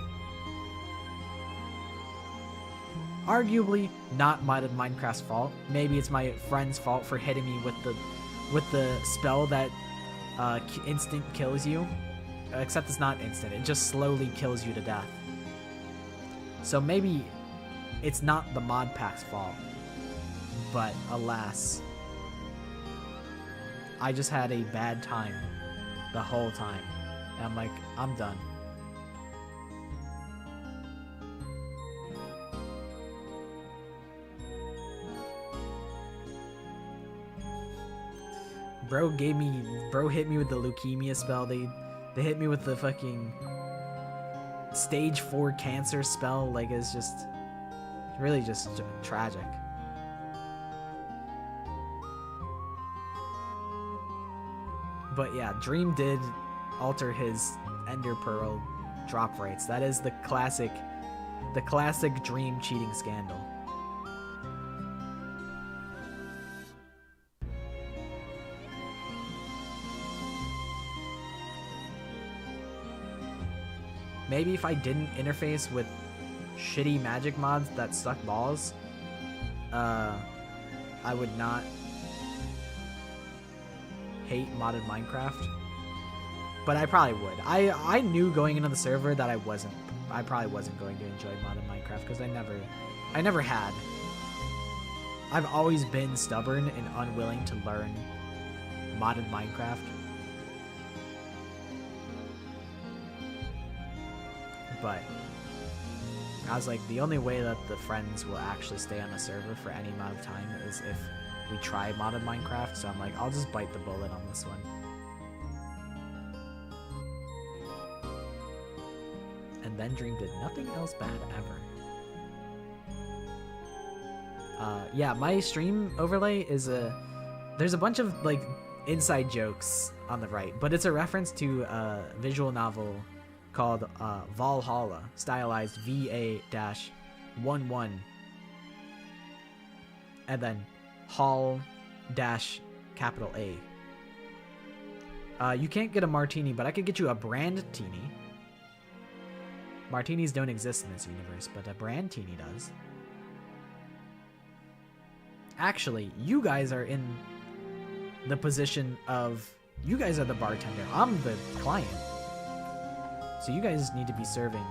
Arguably not modded Minecraft's fault. Maybe it's my friend's fault for hitting me with the spell that instant kills you. Except it's not instant. It just slowly kills you to death. So maybe it's not the mod pack's fault. But alas, I just had a bad time the whole time. And I'm like, I'm done. Bro hit me with the leukemia spell. They hit me with the fucking stage 4 cancer spell. Like, it's just really just tragic. But yeah, Dream did alter his Ender Pearl drop rates. That is the classic Dream cheating scandal. Maybe if I didn't interface with shitty magic mods that suck balls, I would not hate modded Minecraft. But I probably would. I knew going into the server that I probably wasn't going to enjoy modded Minecraft, because I never had. I've always been stubborn and unwilling to learn modded Minecraft. But I was like, the only way that the friends will actually stay on the server for any amount of time is if we try modded Minecraft. So I'm like, I'll just bite the bullet on this one. And then Dream did nothing else bad ever. Yeah, my stream overlay is there's a bunch of like inside jokes on the right, but it's a reference to a visual novel called Valhalla, stylized VA-11, and then Hall-capital A. You can't get a martini, but I could get you a brand-tini. Martinis don't exist in this universe, but a brand-tini does. Actually, you guys are in the position of, you guys are the bartender. I'm the client. So you guys need to be serving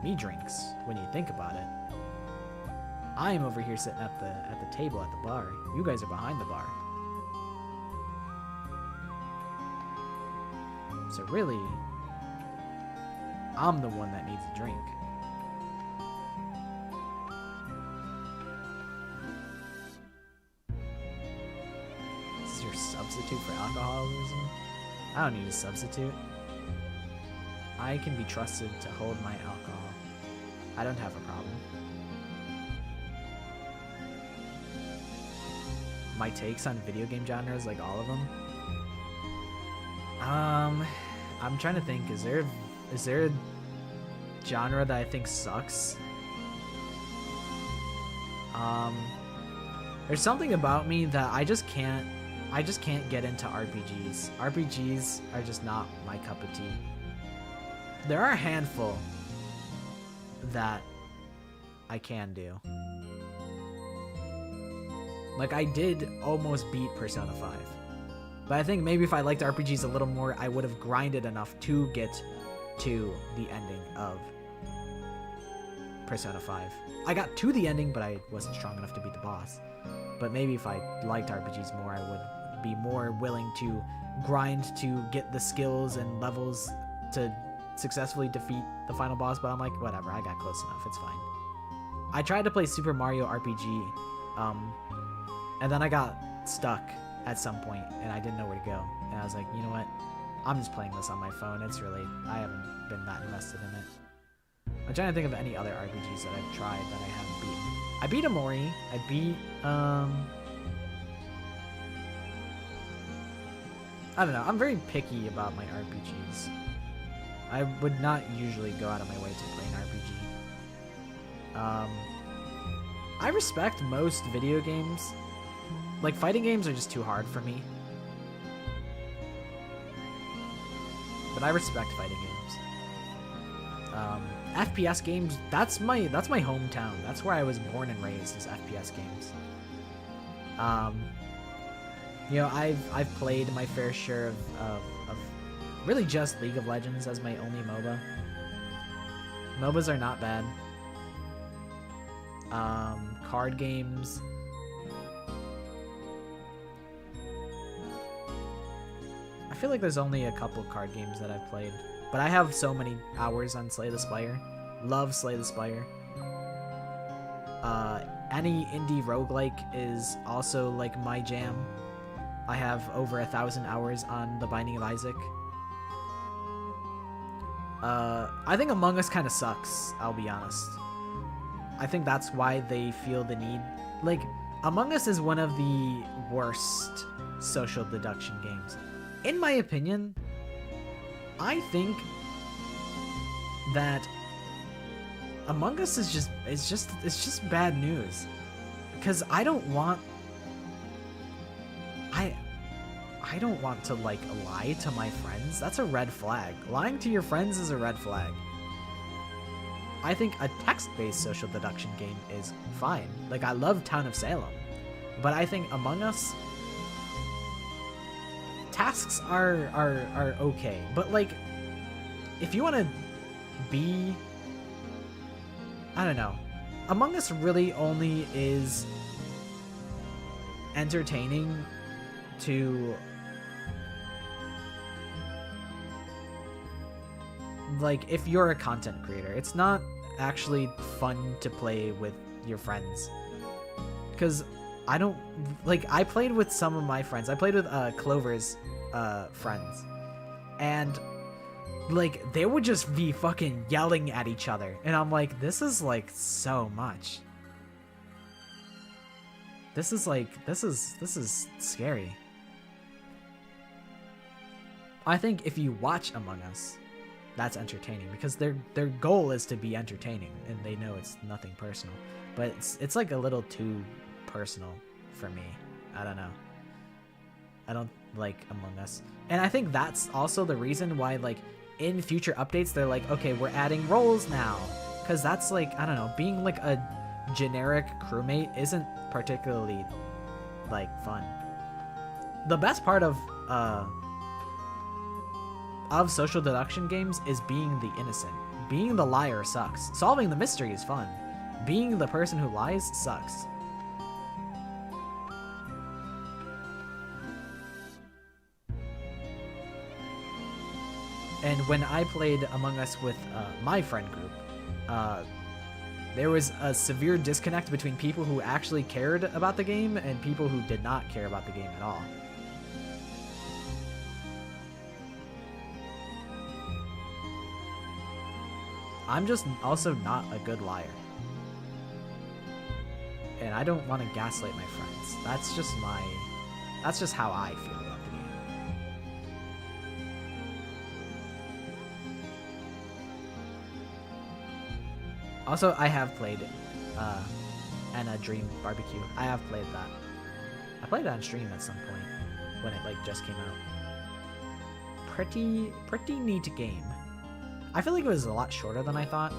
me drinks when you think about it. I am over here sitting at the table at the bar. You guys are behind the bar. So really, I'm the one that needs a drink. This is your substitute for alcoholism? I don't need a substitute. I can be trusted to hold my alcohol. I don't have a problem. My takes on video game genres, like all of them. I'm trying to think. Is there a genre that I think sucks? There's something about me that I just can't get into RPGs. RPGs are just not my cup of tea. There are a handful that I can do. Like, I did almost beat Persona 5. But I think maybe if I liked RPGs a little more, I would have grinded enough to get to the ending of Persona 5. I got to the ending, but I wasn't strong enough to beat the boss. But maybe if I liked RPGs more, I would be more willing to grind to get the skills and levels to successfully defeat the final boss. But I'm like, whatever, I got close enough, it's fine. I tried to play Super Mario RPG, and then I got stuck at some point, and I didn't know where to go. And I was like, you know what? I'm just playing this on my phone. I haven't been that invested in it. I'm trying to think of any other RPGs that I've tried that I haven't beaten. I beat Amori. I beat, I don't know. I'm very picky about my RPGs. I would not usually go out of my way to play an RPG. I respect most video games. Like, fighting games are just too hard for me. But I respect fighting games. FPS games, that's my hometown. That's where I was born and raised, is FPS games. You know, I've played my fair share of really just League of Legends as my only MOBA. MOBAs are not bad. Card games. I feel like there's only a couple card games that I've played, but I have so many hours on Slay the Spire. Love Slay the Spire. Any indie roguelike is also like my jam. I have over 1,000 hours on The Binding of Isaac. I think Among Us kind of sucks, I'll be honest. I think that's why they feel the need. Like, Among Us is one of the worst social deduction games. In my opinion, I think that Among Us is just bad news. Because I don't want to, like, lie to my friends. That's a red flag. Lying to your friends is a red flag. I think a text-based social deduction game is fine. Like, I love Town of Salem. But I think Among Us, tasks are okay. But, like, if you want to be, I don't know. Among Us really only is entertaining to, like, if you're a content creator. It's not actually fun to play with your friends, because I don't, like, I played with some of my friends. I played with Clover's friends, and, like, they would just be fucking yelling at each other, and I'm like, this is, like, so much. This is scary. I think if you watch Among Us, that's entertaining, because their goal is to be entertaining, and they know it's nothing personal. But it's like a little too personal for me. I don't know. I don't like Among Us. And I think that's also the reason why, like, in future updates, they're like, okay, we're adding roles now. Because that's, like, I don't know, being, like, a generic crewmate isn't particularly, like, fun. The best part of social deduction games is being the innocent. Being the liar sucks. Solving the mystery is fun. Being the person who lies sucks. And when I played Among Us with my friend group, there was a severe disconnect between people who actually cared about the game and people who did not care about the game at all. I'm just also not a good liar. And I don't want to gaslight my friends. That's just how I feel about the game. Also, I have played Anna Dream Barbecue. I have played that. I played it on stream at some point when it like just came out. Pretty neat game. I feel like it was a lot shorter than I thought,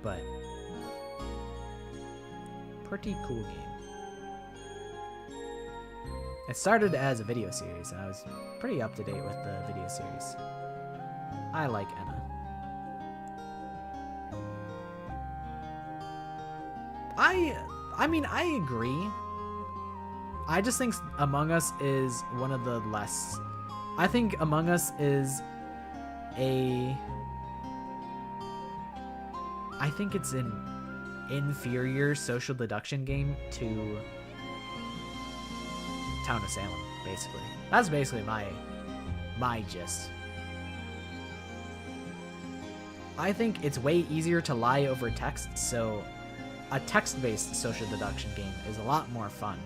but pretty cool game. It started as a video series, and I was pretty up to date with the video series. I like Anna. I mean, I agree. I just think Among Us is one of the less... I think Among Us is a... I think it's an inferior social deduction game to Town of Salem, basically. That's basically my gist. I think it's way easier to lie over text, so a text-based social deduction game is a lot more fun.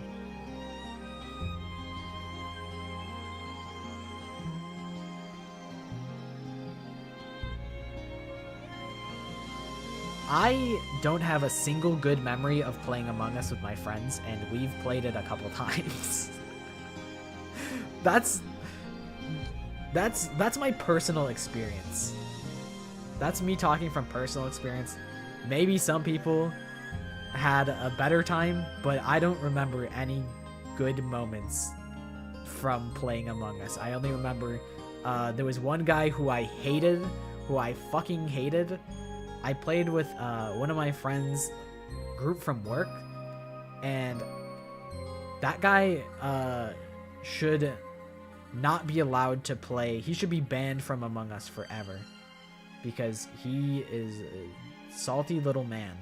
I don't have a single good memory of playing Among Us with my friends, and we've played it a couple times. That's my personal experience. That's me talking from personal experience. Maybe some people had a better time, but I don't remember any good moments from playing Among Us. I only remember there was one guy who I fucking hated. I played with one of my friends' group from work, and that guy should not be allowed to play. He should be banned from Among Us forever, because he is a salty little man.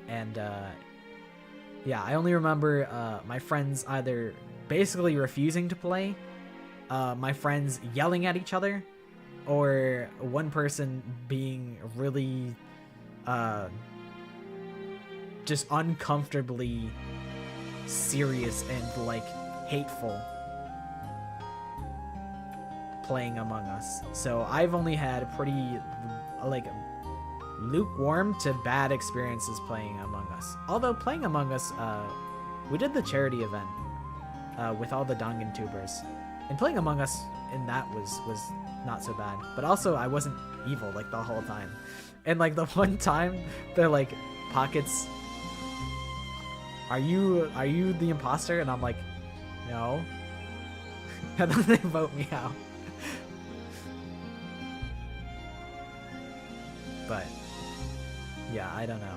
And yeah, I only remember my friends either basically refusing to play, my friends yelling at each other, or one person being really just uncomfortably serious and like hateful playing Among Us. So I've only had pretty like lukewarm to bad experiences playing Among Us. Although playing Among Us, we did the charity event with all the Dongan tubers, and playing Among Us in that was not so bad. But also I wasn't evil like the whole time. And like the one time they're like, Pockets, are you the imposter? And I'm like, no. And then they vote me out. But yeah, I don't know.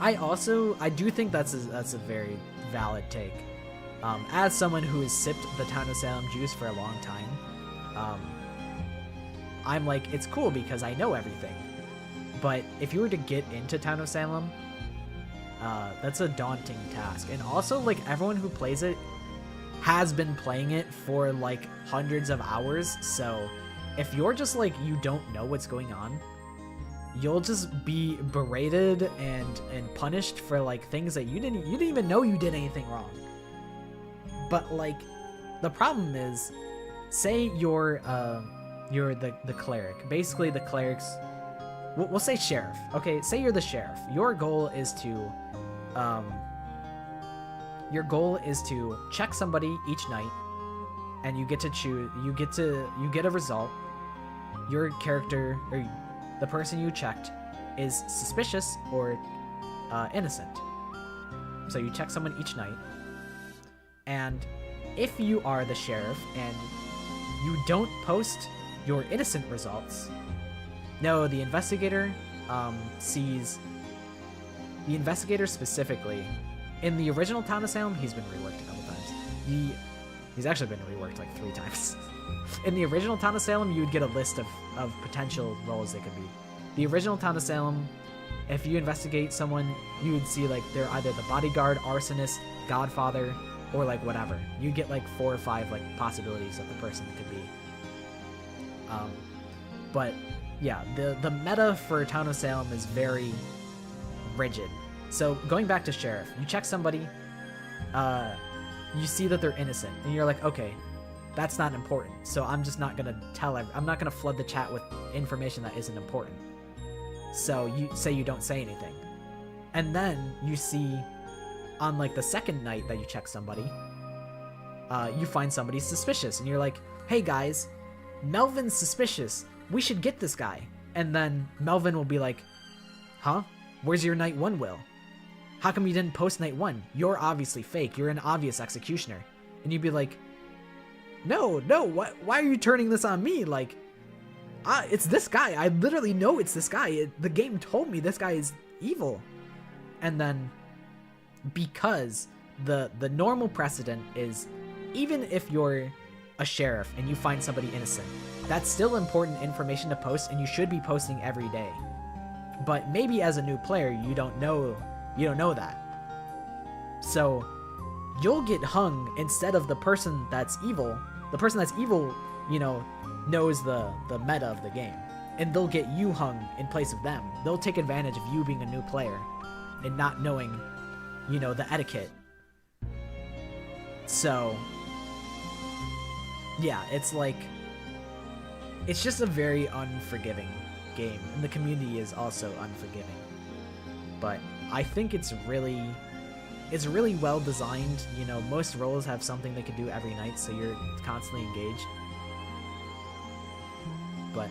I do think that's a very valid take. As someone who has sipped the Town of Salem juice for a long time, I'm like, it's cool because I know everything. But if you were to get into Town of Salem, that's a daunting task. And also, like, everyone who plays it has been playing it for like hundreds of hours, so if you're just like, you don't know what's going on, you'll just be berated and punished for like things that you didn't even know you did anything wrong. But like, the problem is, say you're the cleric. Basically, the clerics, we'll say sheriff. Okay, say you're the sheriff. Your goal is to check somebody each night, and you get to choose. You get a result. Your character, or the person you checked, is suspicious or innocent. So you check someone each night, and if you are the sheriff and you don't post your innocent results, no, the investigator sees. The investigator specifically, in the original Town of Salem, he's been reworked a couple times. He's actually been reworked like 3 times. In the original Town of Salem, you would get a list of potential roles they could be. The original Town of Salem, if you investigate someone, you would see like they're either the bodyguard, arsonist, godfather, or like whatever. You get like 4 or 5 like possibilities of the person it could be. But yeah, the meta for Town of Salem is very rigid. So going back to Sheriff, you check somebody, you see that they're innocent, and you're like, okay, that's not important. So I'm just not gonna I'm not gonna flood the chat with information that isn't important. So you say you don't say anything, and then you see on like the second night that you check somebody, you find somebody suspicious, and you're like, hey guys, Melvin's suspicious. We should get this guy. And then Melvin will be like, huh? Where's your night 1 will? How come you didn't post night 1? You're obviously fake. You're an obvious executioner. And you'd be like, no, why are you turning this on me? Like, it's this guy. I literally know it's this guy. The game told me this guy is evil. And then, because the normal precedent is, even if you're a sheriff and you find somebody innocent, that's still important information to post, and you should be posting every day. But maybe as a new player, you don't know that. So you'll get hung instead of the person that's evil. The person that's evil, knows the meta of the game, and they'll get you hung in place of them. They'll take advantage of you being a new player and not knowing, the etiquette. So yeah, it's like, it's just a very unforgiving game, and the community is also unforgiving. But I think it's really well designed. Most roles have something they can do every night, so you're constantly engaged. But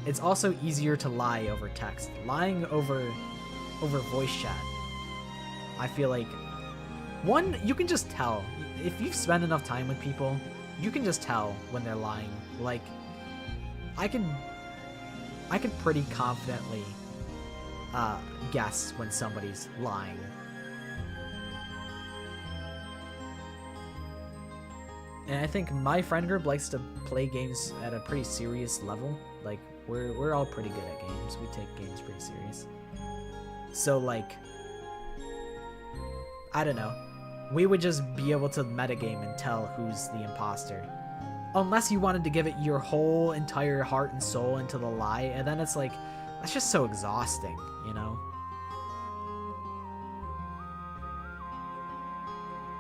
it's also easier to lie over text. Lying over voice chat, I feel like, one, you can just tell. If you've spent enough time with people, you can just tell when they're lying. Like, I could pretty confidently guess when somebody's lying. And I think my friend group likes to play games at a pretty serious level. Like, we're all pretty good at games. We take games pretty serious. So, like, I don't know. We would just be able to metagame and tell who's the imposter. Unless you wanted to give it your whole entire heart and soul into the lie, and then it's like, that's just so exhausting,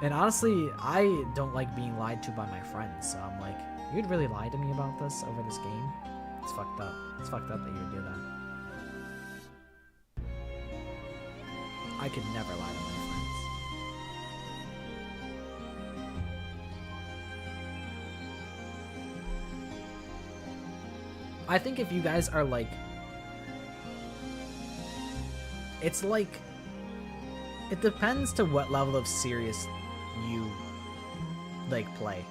And honestly, I don't like being lied to by my friends, so I'm like, you'd really lie to me about this over this game? It's fucked up. It's fucked up that you would do that. I could never lie to my friends. I think if you guys are like, it's like, it depends to what level of serious you like play.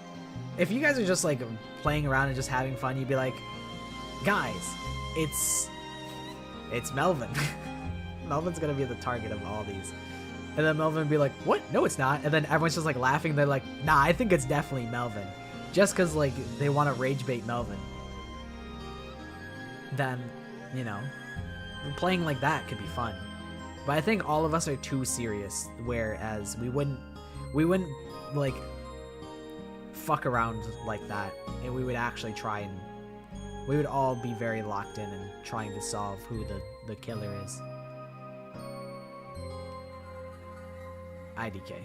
If you guys are just like playing around and just having fun, you'd be like, guys, it's Melvin. Melvin's gonna be the target of all these. And then Melvin would be like, what? No, it's not. And then everyone's just like laughing. They're like, nah, I think it's definitely Melvin. Just because like they want to rage bait Melvin. Then, playing like that could be fun. But I think all of us are too serious, whereas we wouldn't like fuck around like that, and we would actually try, and we would all be very locked in and trying to solve who the killer is. IDK.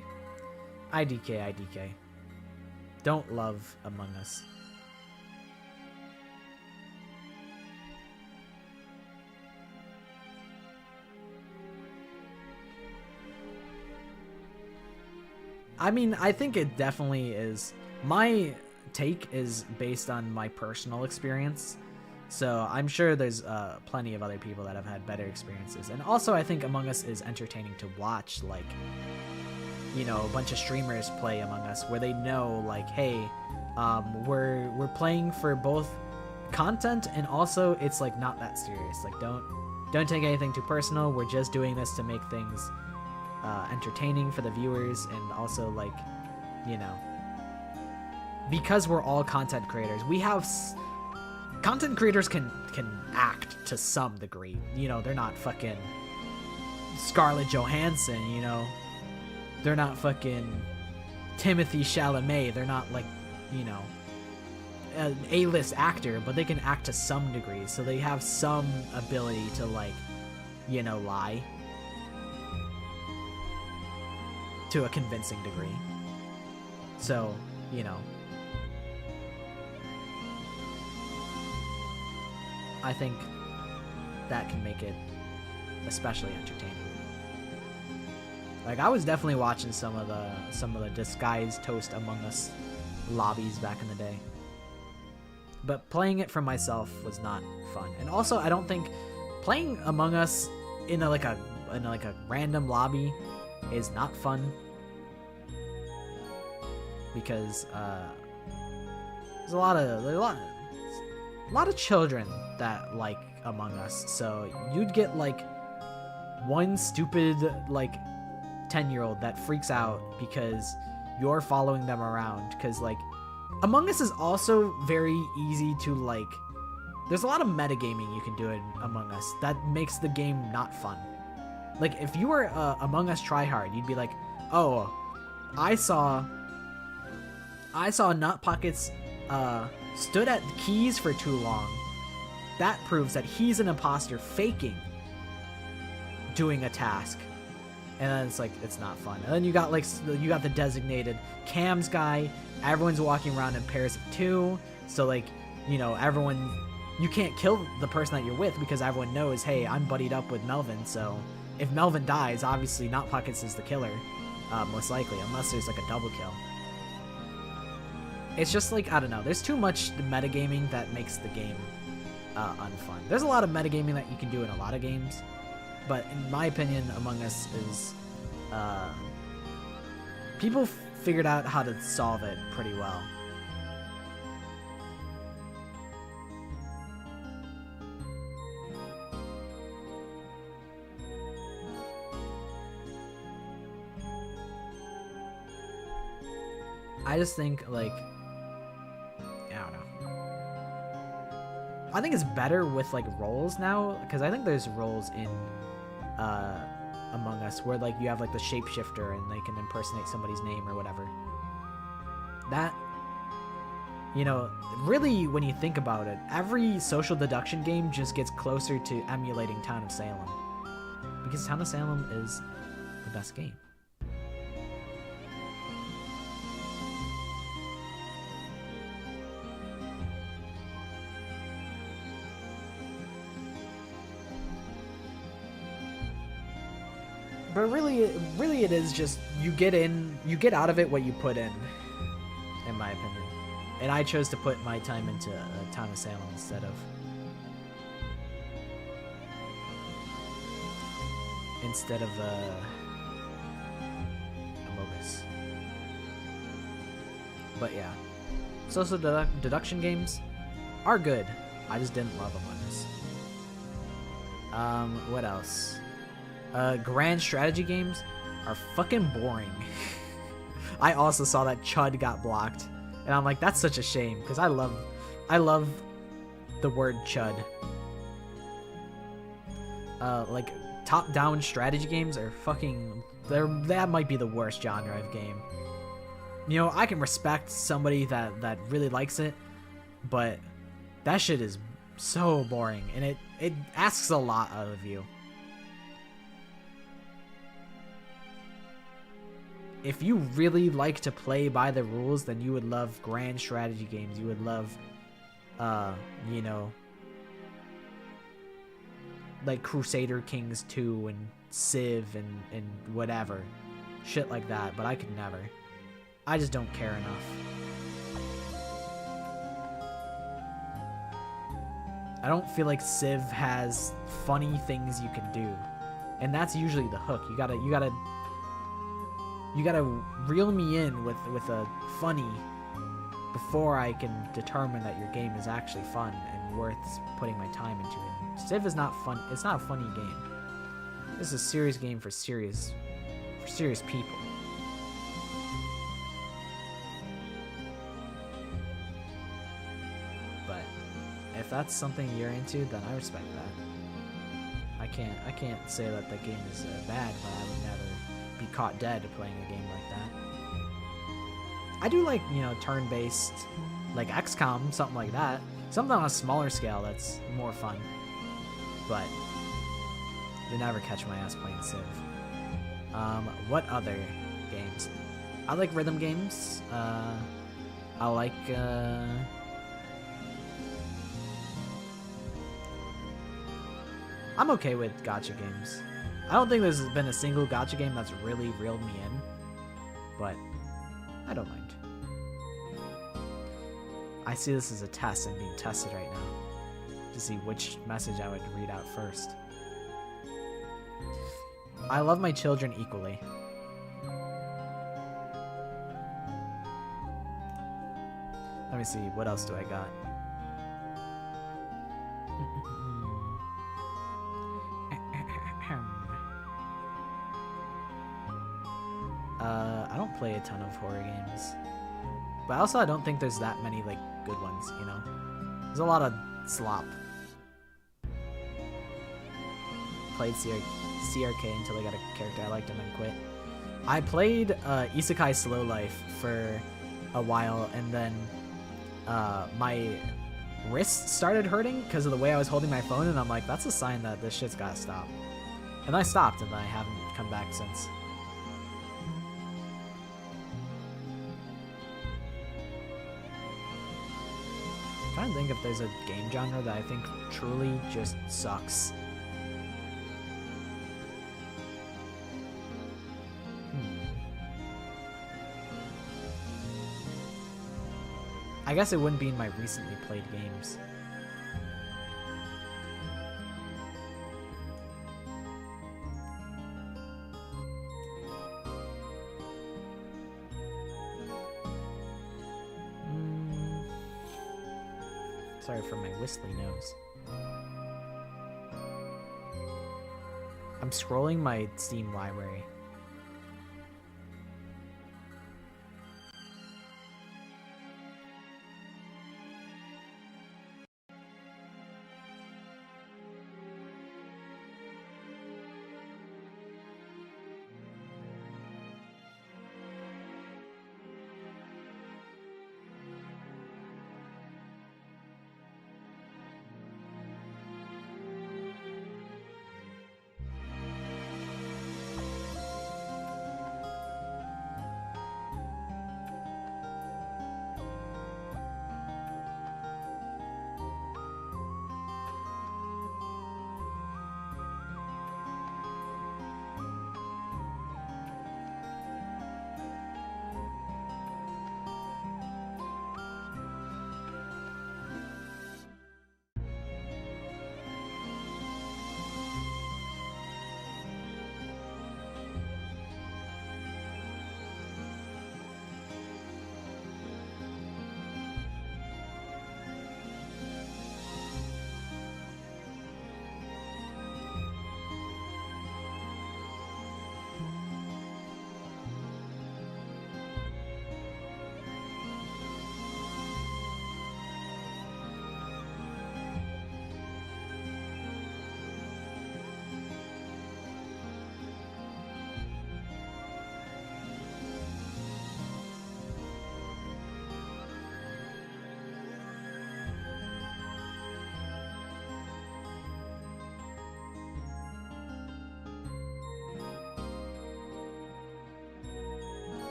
Don't love Among Us. I mean, I think it definitely is. My take is based on my personal experience, so I'm sure there's plenty of other people that have had better experiences. And also, I think Among Us is entertaining to watch, like, a bunch of streamers play Among Us, where they know, like, hey, we're playing for both content, and also it's like not that serious. Like, don't take anything too personal. We're just doing this to make things entertaining for the viewers, and also, like, because we're all content creators, we have content creators can act to some degree. They're not fucking Scarlett Johansson. They're not fucking Timothy Chalamet. They're not like, you know, an A-list actor, but they can act to some degree. So they have some ability to, like, you know, lie to a convincing degree. So, you know, I think that can make it especially entertaining. Like, I was definitely watching some of the Disguised Toast Among Us lobbies back in the day, but playing it for myself was not fun. And also, I don't think playing Among Us in a random lobby is not fun, because there's a lot of children that like Among Us, so you'd get like one stupid like 10-year-old that freaks out because you're following them around, because like Among Us is also very easy to, like, there's a lot of metagaming you can do in Among Us that makes the game not fun. Like, if you were Among Us tryhard, you'd be like, oh, I saw Nut Pockets stood at keys for too long. That proves that he's an imposter faking doing a task. And then it's like, it's not fun. And then you got the designated cams guy. Everyone's walking around in pairs of 2. So, like, you know, you can't kill the person that you're with because everyone knows, hey, I'm buddied up with Melvin. So if Melvin dies, obviously Not Pockets is the killer, most likely, unless there's like a double kill. It's just like, I don't know. There's too much metagaming that makes the game unfun. There's a lot of metagaming that you can do in a lot of games, but in my opinion, Among Us is people figured out how to solve it pretty well. I just think, like, I don't know. I think it's better with, like, roles now, because I think there's roles in Among Us where, like, you have, like, the shapeshifter and they can impersonate somebody's name or whatever. That, you know, really, when you think about it, every social deduction game just gets closer to emulating Town of Salem, because Town of Salem is the best game. But really it is just, you get out of it what you put in my opinion. And I chose to put my time into Town of Salem instead of Among Us. But yeah, social deduction games are good. I just didn't love Among Us. What else? Grand strategy games are fucking boring. I also saw that Chud got blocked, and I'm like, that's such a shame, because I love the word Chud. Like, top-down strategy games are fucking, that might be the worst genre of game. You know, I can respect somebody that really likes it, but that shit is so boring, and it asks a lot out of you. If you really like to play by the rules, then you would love grand strategy games. You would love, you know, like Crusader Kings 2 and Civ and whatever. Shit like that, but I could never. I just don't care enough. I don't feel like Civ has funny things you can do. And that's usually the hook. You gotta reel me in with a funny before I can determine that your game is actually fun and worth putting my time into it. Civ is not fun. It's not a funny game. This is a serious game for serious people. But if that's something you're into, then I respect that. I can't say that the game is bad, but I would never be caught dead playing a game like that. I do like, you know, turn-based, like XCOM, something like that. Something on a smaller scale that's more fun. But you never catch my ass playing Civ. What other games? I like rhythm games. I like, I'm okay with gacha games. I don't think there's been a single gacha game that's really reeled me in, but I don't mind. I see this as a test. I'm being tested right now to see which message I would read out first. I love my children equally. Let me see, what else do I got? I don't play a ton of horror games. But also I don't think there's that many like good ones, you know? There's a lot of slop. Played CRK until I got a character I liked and then quit. I played Isekai Slow Life for a while, and then my wrist started hurting because of the way I was holding my phone, and I'm like, that's a sign that this shit's gotta stop. And I stopped, and I haven't come back since. I'm trying to think if there's a game genre that I think truly just sucks. I guess it wouldn't be in my recently played games. Sorry for my whistly nose. I'm scrolling my Steam library.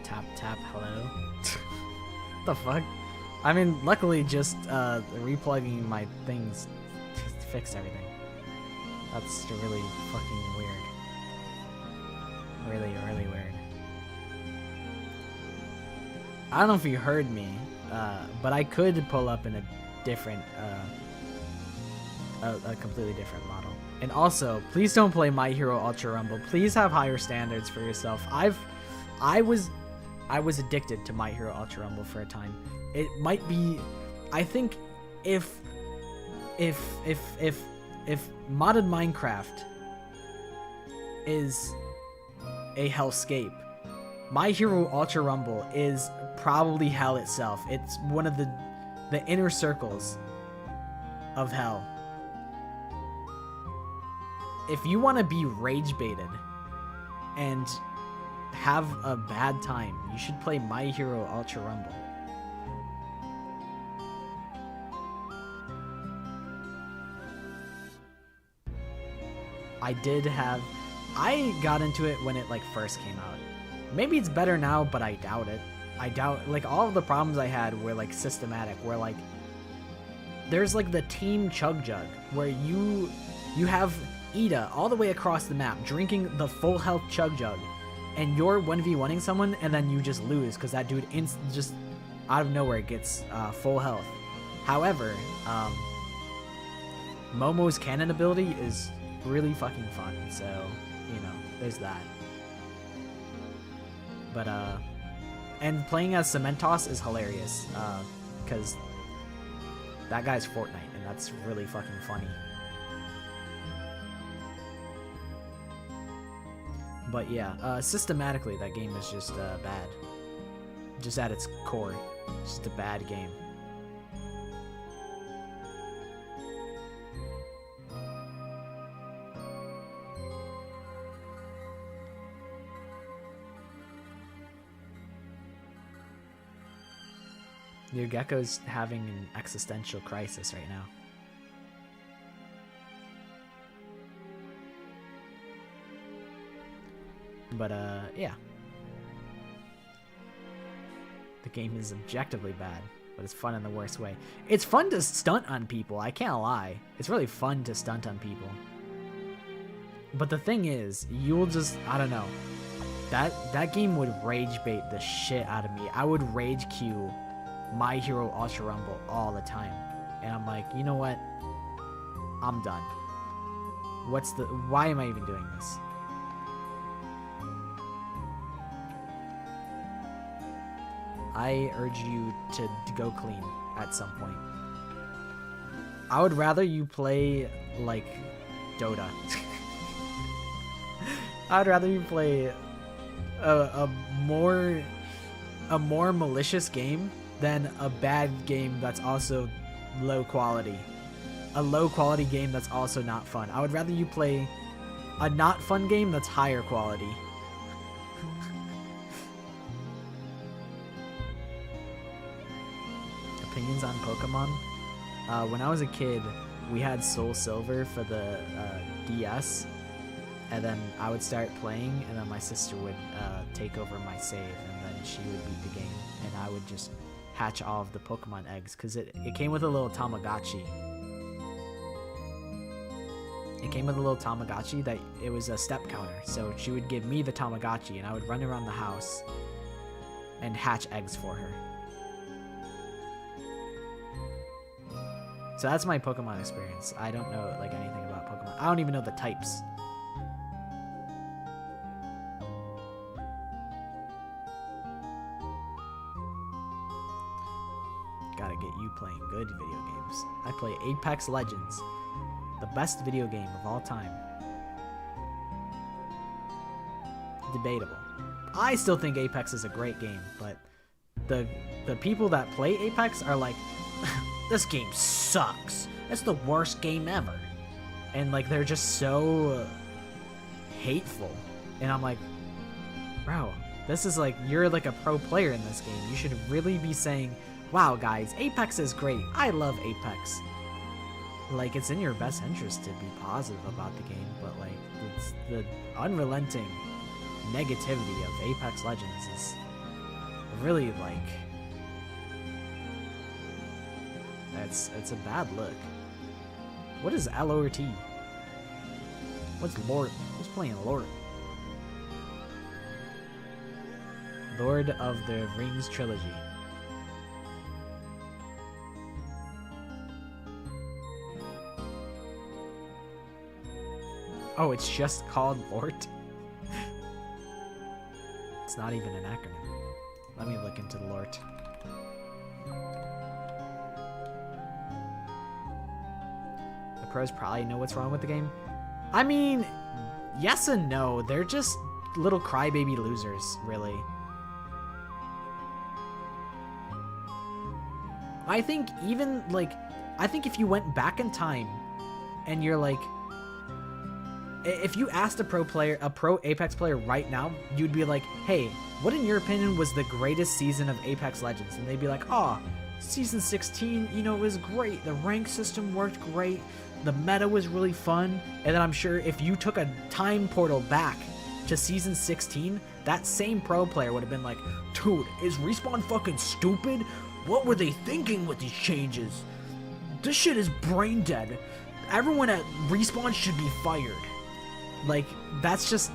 tap tap hello. The fuck? I mean, luckily just replugging my things fixed everything. That's really fucking weird. Really, really weird. I don't know if you heard me, but I could pull up in a different, a completely different model. And also, please don't play My Hero Ultra Rumble. Please have higher standards for yourself. I was addicted to My Hero Ultra Rumble for a time. It might be, I think, if modded Minecraft is a hellscape, My Hero Ultra Rumble is probably hell itself. It's one of the inner circles of hell. If you want to be rage baited and have a bad time, you should play My Hero Ultra Rumble. I got into it when it like first came out. Maybe it's better now, but I doubt it. I doubt, like, all of the problems I had were like systematic, where like there's like the team chug jug where you have Ida all the way across the map drinking the full health chug jug, and you're 1v1ing someone and then you just lose because that dude just out of nowhere gets full health. However, Momo's cannon ability is really fucking fun, so you know, there's that. But and playing as Cementos is hilarious, because that guy's Fortnite, and that's really fucking funny. But yeah, systematically that game is just bad. Just at its core, just a bad game. Your gecko's having an existential crisis right now. But yeah. The game is objectively bad, but it's fun in the worst way. It's fun to stunt on people, I can't lie. It's really fun to stunt on people. But the thing is, you'll just, I don't know. That game would rage bait the shit out of me. I would rage queue My Hero Ultra Rumble all the time. And I'm like, you know what? I'm done. Why am I even doing this? I urge you to go clean at some point. I would rather you play, like, Dota. I would rather you play a more malicious game than a bad game that's also low quality. A low quality game that's also not fun. I would rather you play a not fun game that's higher quality. Opinions on Pokemon? When I was a kid, we had Soul Silver for the DS, and then I would start playing, and then my sister would take over my save, and then she would beat the game, and I would just hatch all of the Pokemon eggs, because it came with a little Tamagotchi. It came with a little Tamagotchi that it was a step counter, so she would give me the Tamagotchi, and I would run around the house and hatch eggs for her. So that's my Pokemon experience. I don't know like anything about Pokemon. I don't even know the types. Gotta get you playing good video games. I play Apex Legends, the best video game of all time. Debatable. I still think Apex is a great game, but the people that play Apex are like, this game sucks. It's the worst game ever. And like they're just so hateful. And I'm like, bro, this is like, you're like a pro player in this game. You should really be saying, wow guys, Apex is great. I love Apex. Like, it's in your best interest to be positive about the game, but like it's the unrelenting negativity of Apex Legends is really like... It's a bad look. What is L over T? What's Lord? Who's playing Lord? Lord of the Rings trilogy. Oh, it's just called Lord? It's not even an acronym. Let me look into Lord. The pros probably know what's wrong with the game. I mean, yes and no. They're just little crybaby losers, really. I think even, like, I think if you went back in time and you're like, if you asked a pro Apex player right now, you'd be like, hey, what in your opinion was the greatest season of Apex Legends? And they'd be like, oh, season 16, you know, it was great. The rank system worked great. The meta was really fun. And then I'm sure if you took a time portal back to season 16, that same pro player would have been like, dude, is Respawn fucking stupid? What were they thinking with these changes? This shit is brain dead. Everyone at Respawn should be fired. Like, that's just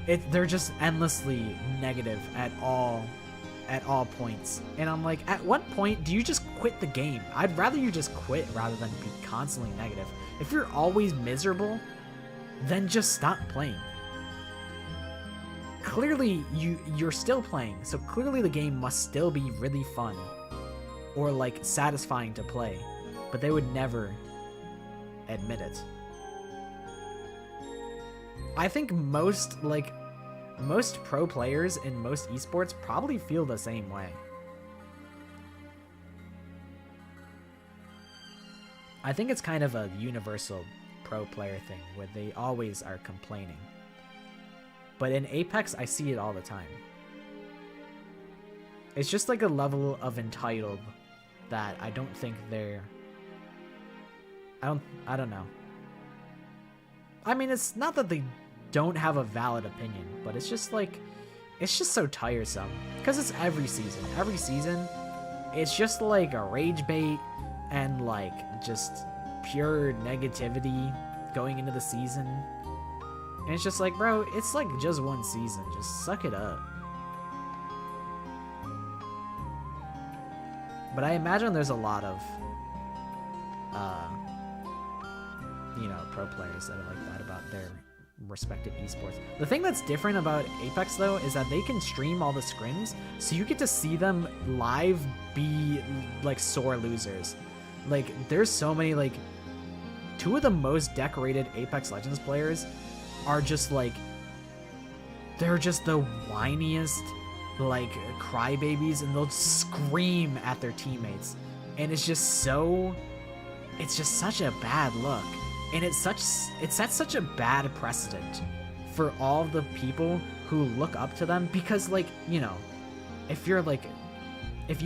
it. They're just endlessly negative at all points. And I'm like, at what point do you just quit the game? I'd rather you just quit rather than be constantly negative. If you're always miserable, then just stop playing. Clearly you're still playing, so clearly the game must still be really fun or like satisfying to play, but they would never admit it. I think most pro players in most esports probably feel the same way. I think it's kind of a universal pro player thing where they always are complaining. But in Apex, I see it all the time. It's just like a level of entitled that I don't think they're... I don't know. I mean, it's not that they don't have a valid opinion, but it's just like, it's just so tiresome. Because it's every season. Every season, it's just like a rage bait and like just pure negativity going into the season. And it's just like, bro, it's like just one season. Just suck it up. But I imagine there's a lot of, you know, pro players that are like that about their respective esports. The thing that's different about Apex, though, is that they can stream all the scrims, so you get to see them live be, like, sore losers. Like, there's so many, like, two of the most decorated Apex Legends players are just, like, they're just the whiniest, like, crybabies, and they'll scream at their teammates. And it's just so... it's just such a bad look. And it sets such a bad precedent for all the people who look up to them, because, like, you know, if you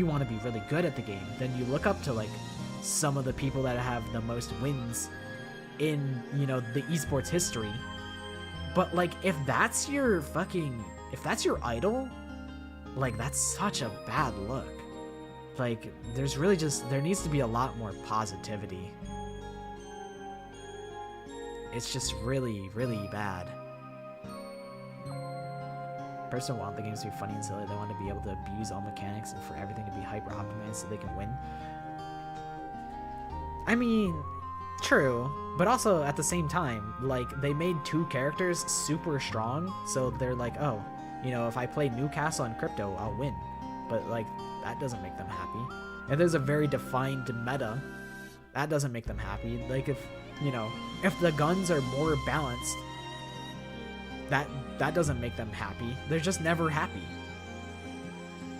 want to be really good at the game, then you look up to, like, some of the people that have the most wins in, you know, the esports history. But, like, if that's your idol, like, that's such a bad look. Like, there needs to be a lot more positivity. It's just really, really bad. Person want the games to be funny and silly. They want to be able to abuse all mechanics and for everything to be hyper optimized so they can win. I mean, true, but also at the same time, like, they made two characters super strong, so they're like, oh, you know, if I play Newcastle and Crypto, I'll win. But, like, that doesn't make them happy. And there's a very defined meta, that doesn't make them happy. Like, if, you know, if the guns are more balanced, that doesn't make them happy. They're just never happy.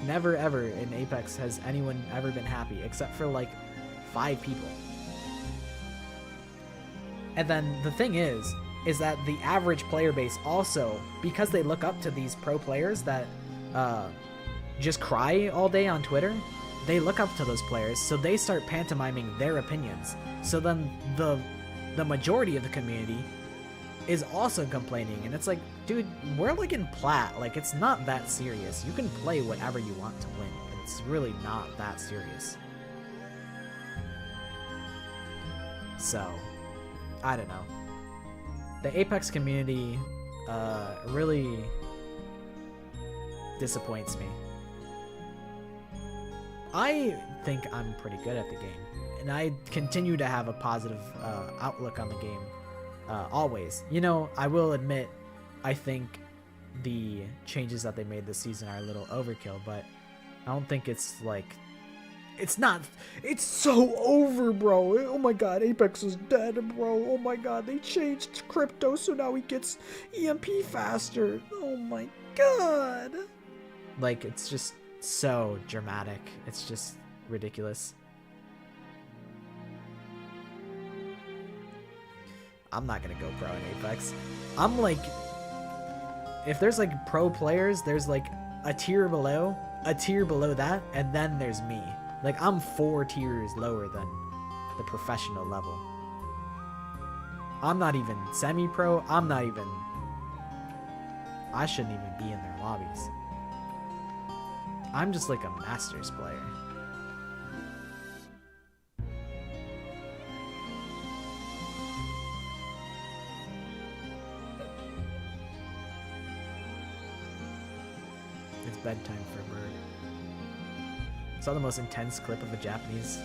Never ever in Apex has anyone ever been happy, except for, like, 5 people. And then the thing is that the average player base also, because they look up to these pro players that just cry all day on Twitter, they look up to those players, so they start pantomiming their opinions. So then the majority of the community is also complaining, and it's like, dude, we're like in plat, like it's not that serious. You can play whatever you want to win. It's really not that serious. So, I don't know. The Apex community really disappoints me. I think I'm pretty good at the game, and I continue to have a positive outlook on the game. Always. You know, I will admit, I think the changes that they made this season are a little overkill, but I don't think it's like... It's not... It's so over, bro. Oh my god, Apex is dead, bro. Oh my god, they changed crypto so now he gets EMP faster. Oh my god. Like, it's just so dramatic. It's just ridiculous. I'm not gonna go pro in Apex. I'm like, if there's like pro players, there's like a tier below that, and then there's me. Like, I'm 4 tiers lower than the professional level. I'm not even semi-pro. I shouldn't even be in their lobbies. I'm just like a Masters player. It's bedtime for a bird. Saw the most intense clip of a Japanese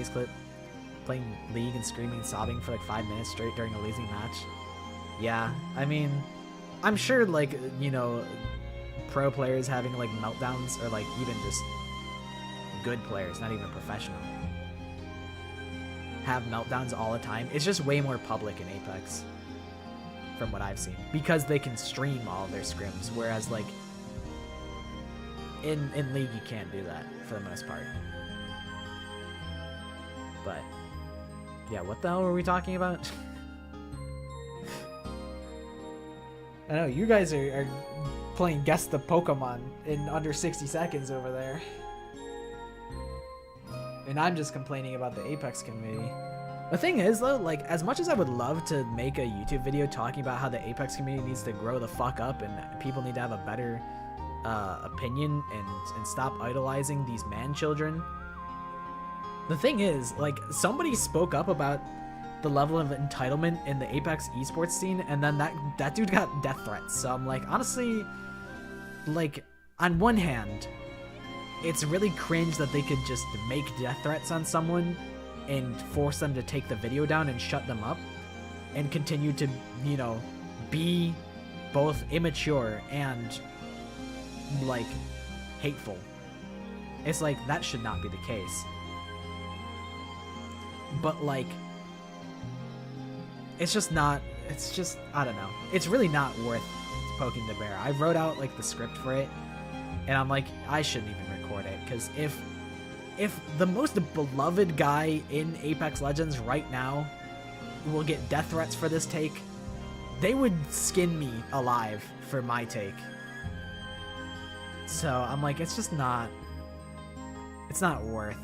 clip playing League and screaming and sobbing for like 5 minutes straight during a losing match. Yeah, I mean, I'm sure like, you know, pro players having like meltdowns, or like even just good players, not even professional, have meltdowns all the time. It's just way more public in Apex from what I've seen, because they can stream all of their scrims, whereas like in League you can't do that for the most part. But yeah, what the hell were we talking about? I know you guys are playing Guess the Pokemon in under 60 seconds over there, and I'm just complaining about the Apex community. The thing is though, like, as much as I would love to make a YouTube video talking about how the Apex community needs to grow the fuck up and people need to have a better opinion and stop idolizing these man children, the thing is, like, somebody spoke up about the level of entitlement in the Apex esports scene, and then that dude got death threats. So I'm like, honestly, like, on one hand, it's really cringe that they could just make death threats on someone and force them to take the video down and shut them up and continue to, you know, be both immature and like hateful. It's like, that should not be the case. But like, it's just, I don't know. It's really not worth poking the bear. I wrote out like the script for it, and I'm like, I shouldn't even record it, because if the most beloved guy in Apex Legends right now will get death threats for this take, they would skin me alive for my take. So I'm like, it's just not, it's not worth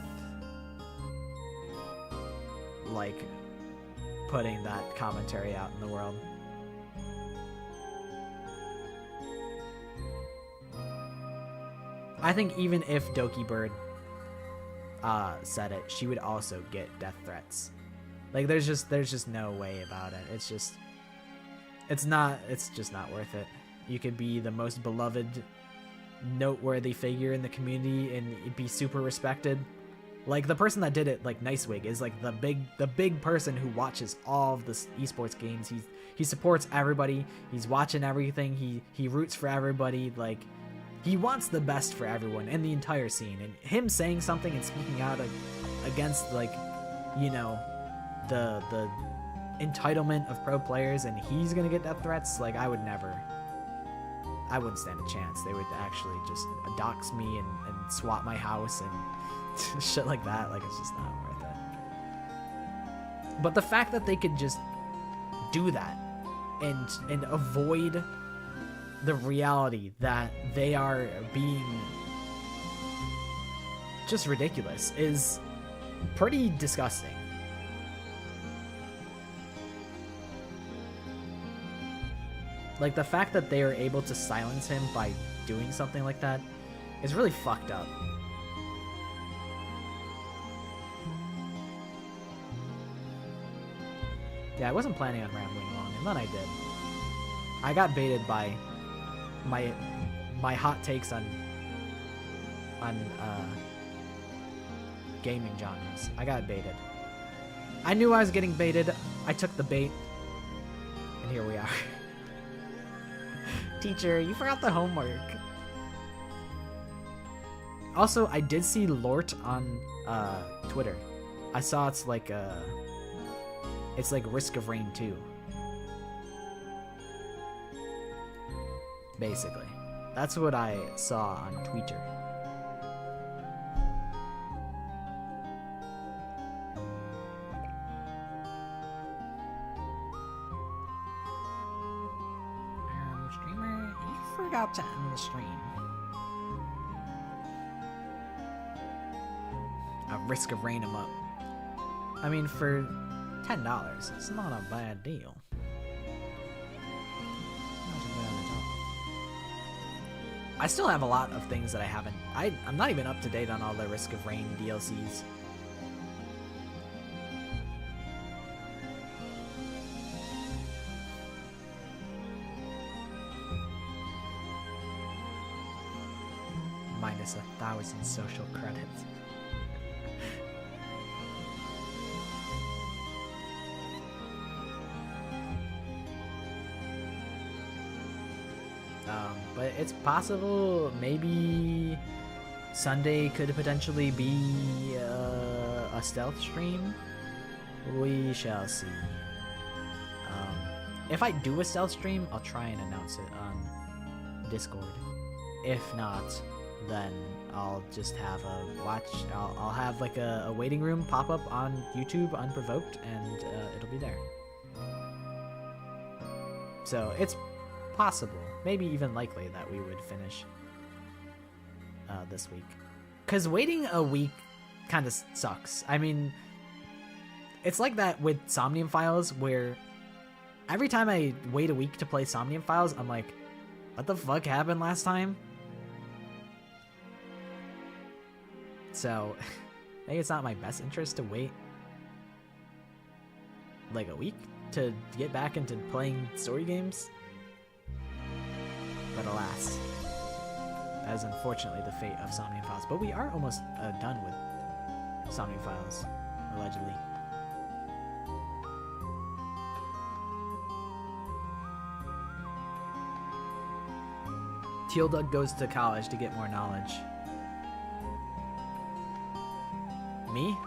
like putting that commentary out in the world. I think even if Doki Bird said it, she would also get death threats. Like, there's just no way about it. It's just not worth it. You could be the most beloved, noteworthy figure in the community and be super respected. Like, the person that did it, like Nicewig, is like the big person who watches all of the esports games. He supports everybody. He's watching everything. He roots for everybody. Like, he wants the best for everyone in the entire scene. And him saying something and speaking out against, like, you know, the entitlement of pro players, and he's gonna get death threats, like, I wouldn't stand a chance. They would actually just dox me and swap my house and shit like that. Like, it's just not worth it. But the fact that they could just do that and avoid the reality that they are being just ridiculous is pretty disgusting. Like, the fact that they are able to silence him by doing something like that is really fucked up. Yeah, I wasn't planning on rambling long, and then I did. I got baited by my hot takes on gaming genres. I got baited. I knew I was getting baited. I took the bait, and here we are. Teacher, you forgot the homework. Also, I did see Lort on Twitter. I saw it's like Risk of Rain 2. Basically. That's what I saw on Twitter. Streamer, you forgot to end the stream. Risk of Rain 'em up. I mean, for $10, it's not a bad deal. Not a bad at all. I still have a lot of things that I haven't. I'm not even up to date on all the Risk of Rain DLCs. Minus 1,000 social credits. But it's possible maybe Sunday could potentially be a stealth stream. We shall see. If I do a stealth stream, I'll try and announce it on Discord. If not, then I'll just have a watch. I'll have like a waiting room pop up on YouTube, unprovoked, and it'll be there. So it's possible, maybe even likely, that we would finish this week. Because waiting a week kind of sucks. I mean, it's like that with Somnium Files, where every time I wait a week to play Somnium Files, I'm like, what the fuck happened last time? So, maybe it's not my best interest to wait like a week to get back into playing story games. But alas, that is unfortunately the fate of Somnium Files. But we are almost done with Somnium Files, allegedly. Teal Doug goes to college to get more knowledge. Me?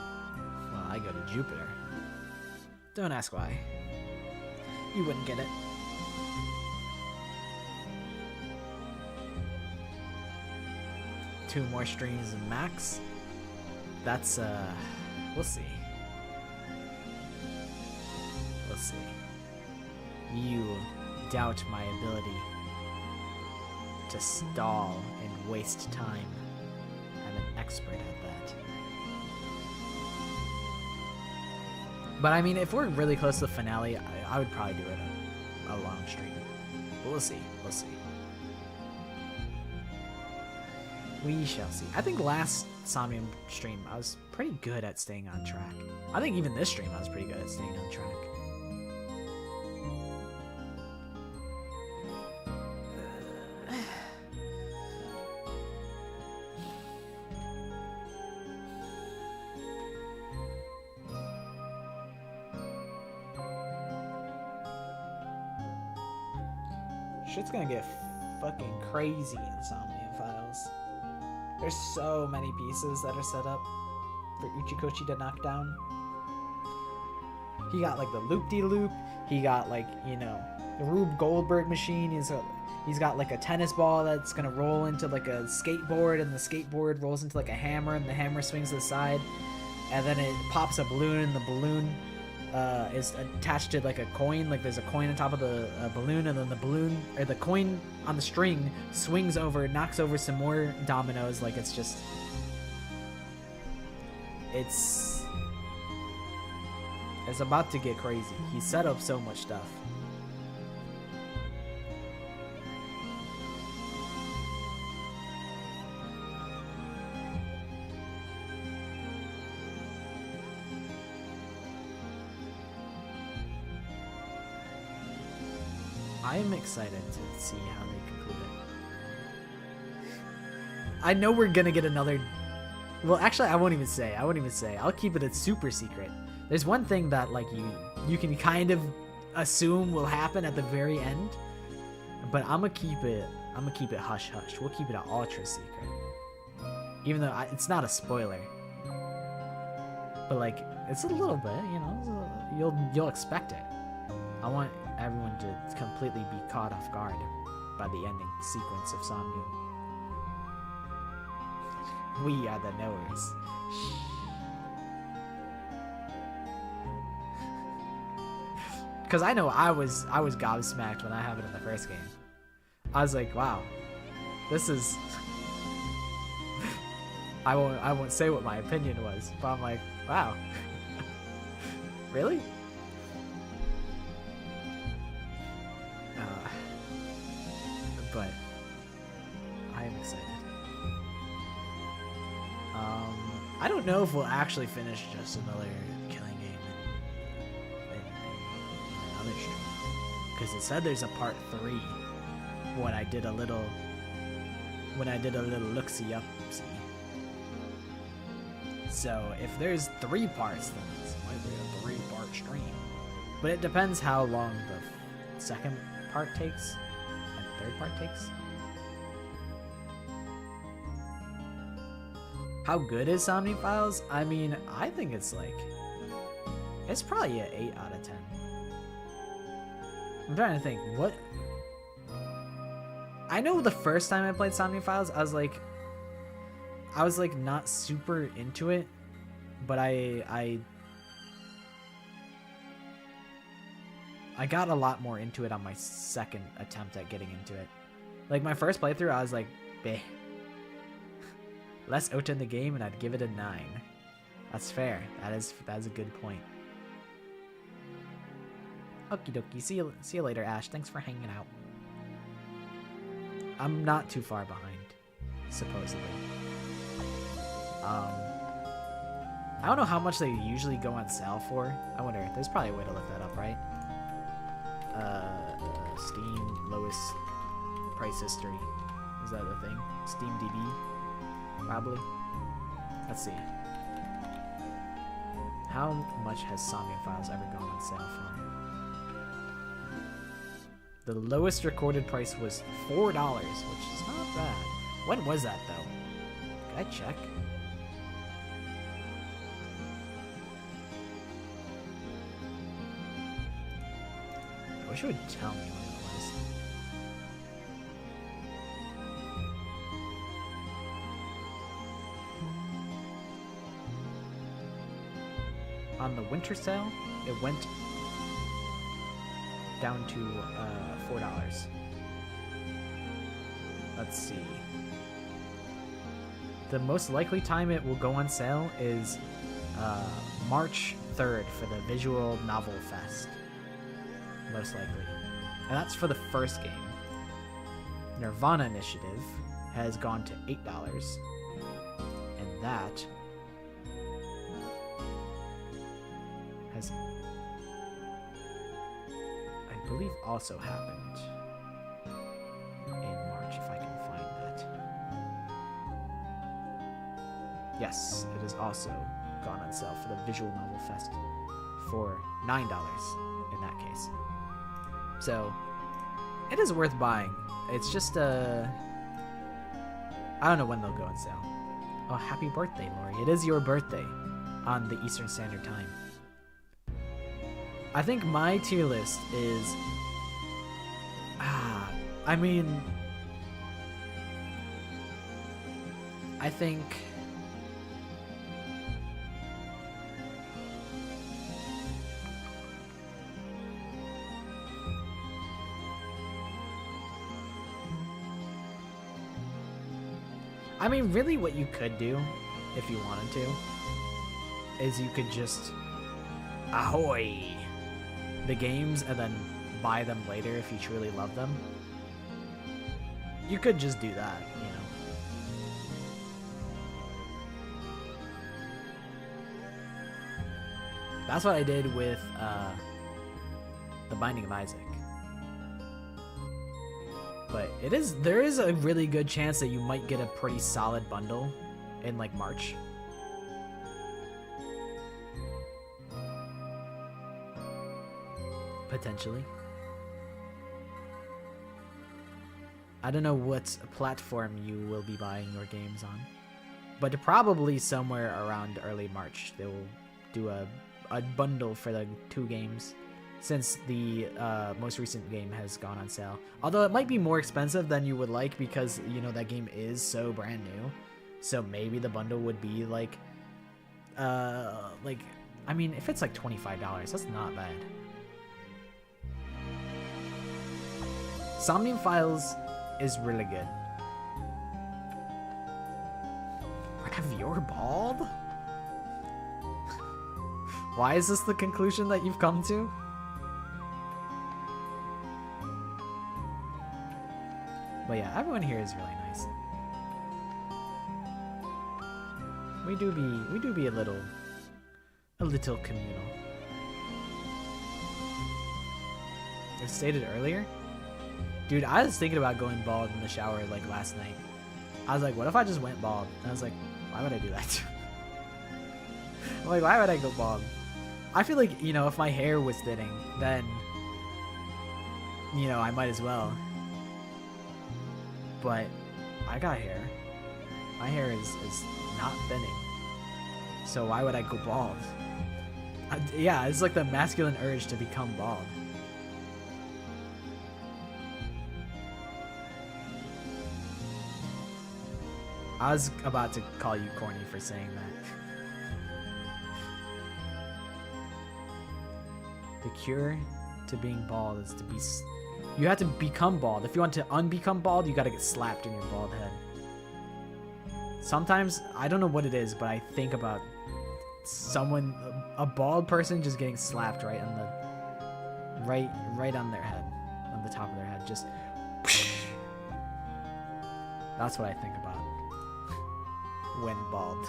Well, I go to Jupiter. Don't ask why. You wouldn't get it. Two more streams than max. That's we'll see. We'll see. You doubt my ability to stall and waste time. I'm an expert at that. But I mean, if we're really close to the finale, I would probably do it a long stream. But we'll see. We'll see. We shall see. I think last Somnium stream, I was pretty good at staying on track. I think even this stream, I was pretty good at staying on track. Shit's gonna get fucking crazy in Somnium Files. There's so many pieces that are set up for Uchikoshi to knock down. He got like the loop-de-loop. He got like, you know, the Rube Goldberg machine. He's got like a tennis ball that's gonna roll into like a skateboard, and the skateboard rolls into like a hammer, and the hammer swings to the side, and then it pops a balloon, and the balloon is attached to like a coin. Like there's a coin on top of the balloon, and then the balloon or the coin on the string swings over, knocks over some more dominoes. Like it's about to get crazy. He set up so much stuff. I'm excited to see how they conclude it. I know we're gonna get another. Well, actually, I won't even say. I'll keep it a super secret. There's one thing that like you can kind of assume will happen at the very end, but I'm gonna keep it hush hush. We'll keep it an ultra secret, even though it's not a spoiler. But like it's a little bit, you know, you'll expect it. I want everyone to completely be caught off guard by the ending sequence of Somnu. We are the knowers. Because I know I was gobsmacked when I happened in the first game. I was like, wow, this is. I won't say what my opinion was, but I'm like, wow, really? But I am excited. I don't know if we'll actually finish just another killing game in another stream, because it said there's a part 3 when I did a little look-see up-see. So if there's 3 parts, then this might be a 3-part stream. But it depends how long the second part takes and the third part takes. How good is Somni Files? I mean, I think it's probably an 8 out of 10. I'm trying to think, what? I know the first time I played Somni Files, I was like not super into it, but I got a lot more into it on my second attempt at getting into it. Like my first playthrough, I was like, bleh. Less Ota in the game, and I'd give it a 9. That's fair. That's a good point. Okie dokie. See you later, Ash. Thanks for hanging out. I'm not too far behind, supposedly. I don't know how much they usually go on sale for. I wonder. There's probably a way to look that up, right? Steam lowest price history. Is that a thing? Steam DB. Probably. Let's see. How much has Somnium Files ever gone on sale for? The lowest recorded price was $4, which is not bad. When was that, though? Can I check? I wish it would tell me when it was. On the winter sale, it went down to $4. Let's see. The most likely time it will go on sale is March 3rd for the Visual Novel Fest. Most likely. And that's for the first game. Nirvana Initiative has gone to $8. And that has, I believe, also happened in March, if I can find that. Yes, it has also gone on sale for the Visual Novel Fest for $9 in that case. So, it is worth buying. It's just, I don't know when they'll go on sale. Oh, happy birthday, Lori. It is your birthday on the Eastern Standard Time. I think my tier list is... I mean... I think... I mean, really what you could do, if you wanted to, is you could just ahoy the games and then buy them later if you truly love them. You could just do that, you know. That's what I did with The Binding of Isaac. But there is a really good chance that you might get a pretty solid bundle in like March. Potentially. I don't know what platform you will be buying your games on, but probably somewhere around early March they will do a bundle for the 2 games, since the most recent game has gone on sale. Although it might be more expensive than you would like, because you know that game is so brand new. So maybe the bundle would be like I mean, if it's like $25, that's not bad. Somnium Files is really good. Have you're bald? Why is this the conclusion that you've come to? But yeah, everyone here is really nice. We do be a little communal. As stated earlier, dude, I was thinking about going bald in the shower like last night. I was like, what if I just went bald? And I was like, why would I do that? I'm like, why would I go bald? I feel like, you know, if my hair was thinning, then, you know, I might as well. But I got hair. My hair is not thinning. So why would I go bald? Yeah, it's like the masculine urge to become bald. I was about to call you corny for saying that. The cure to being bald is to be... You have to become bald. If you want to unbecome bald, you gotta get slapped in your bald head. Sometimes, I don't know what it is, but I think about someone, a bald person just getting slapped right on the... Right on their head. On the top of their head. Just... That's what I think about when bald.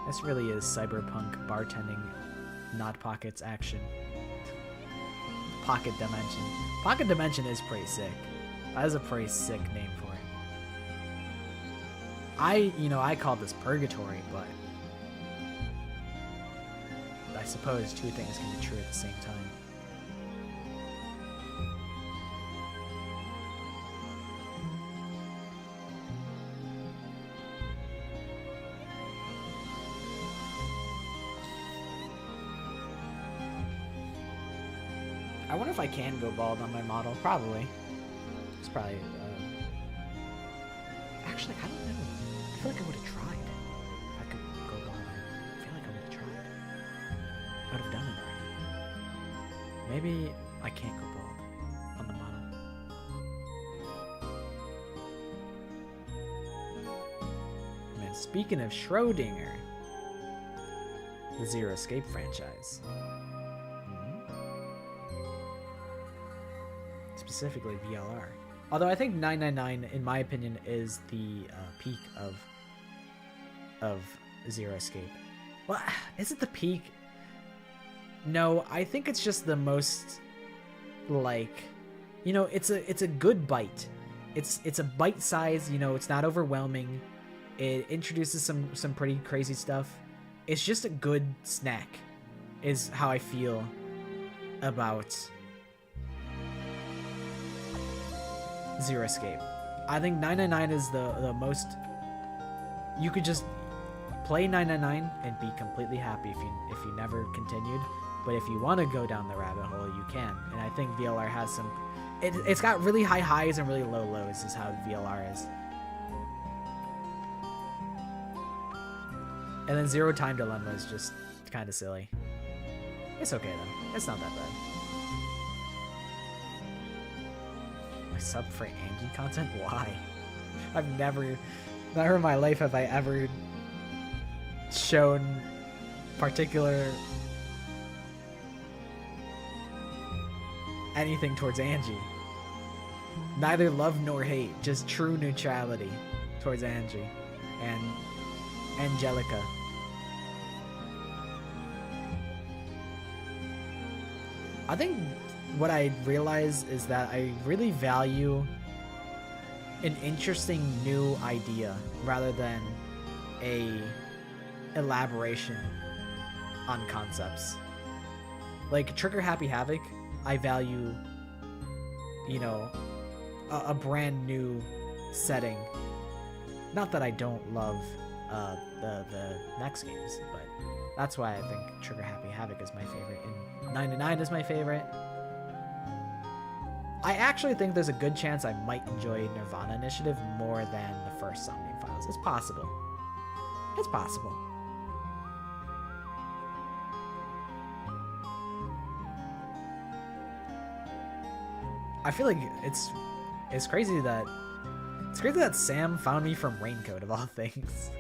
This really is cyberpunk bartending, not Pocket's action. Pocket Dimension. Pocket Dimension is pretty sick. That is a pretty sick name for it. I call this Purgatory, but I suppose 2 things can be true at the same time. I wonder if I can go bald on my model. Probably. It's probably... Actually, I don't know. I feel like I would have tried. If I could go bald, I feel like I would have tried. I would have done it already. Maybe I can't go bald on the model. Man, speaking of Schrodinger, the Zero Escape franchise. Specifically VLR. Although I think 999, in my opinion, is the peak of Zero Escape. Well, is it the peak? No, I think it's just the most, like, you know, it's a good bite. It's a bite size, you know, it's not overwhelming. It introduces some pretty crazy stuff. It's just a good snack, is how I feel about Zero Escape. I think 999 is the most... You could just play 999 and be completely happy if you never continued. But if you want to go down the rabbit hole, you can. And I think VLR has some... It's got really high highs and really low lows is how VLR is. And then Zero Time Dilemma is just kind of silly. It's okay though. It's not that bad. Sub for Angie content? Why? I've never in my life have I ever shown particular anything towards Angie. Neither love nor hate, just true neutrality towards Angie and Angelica. I think what I realize is that I really value an interesting new idea rather than a elaboration on concepts. Like Trigger Happy Havoc, I value, you know, a brand new setting. Not that I don't love the next games, but that's why I think Trigger Happy Havoc is my favorite, and 9 is my favorite. I actually think there's a good chance I might enjoy Nirvana Initiative more than the first Somnium Files. It's possible. It's possible. I feel like it's crazy that Sam found me from Raincoat of all things.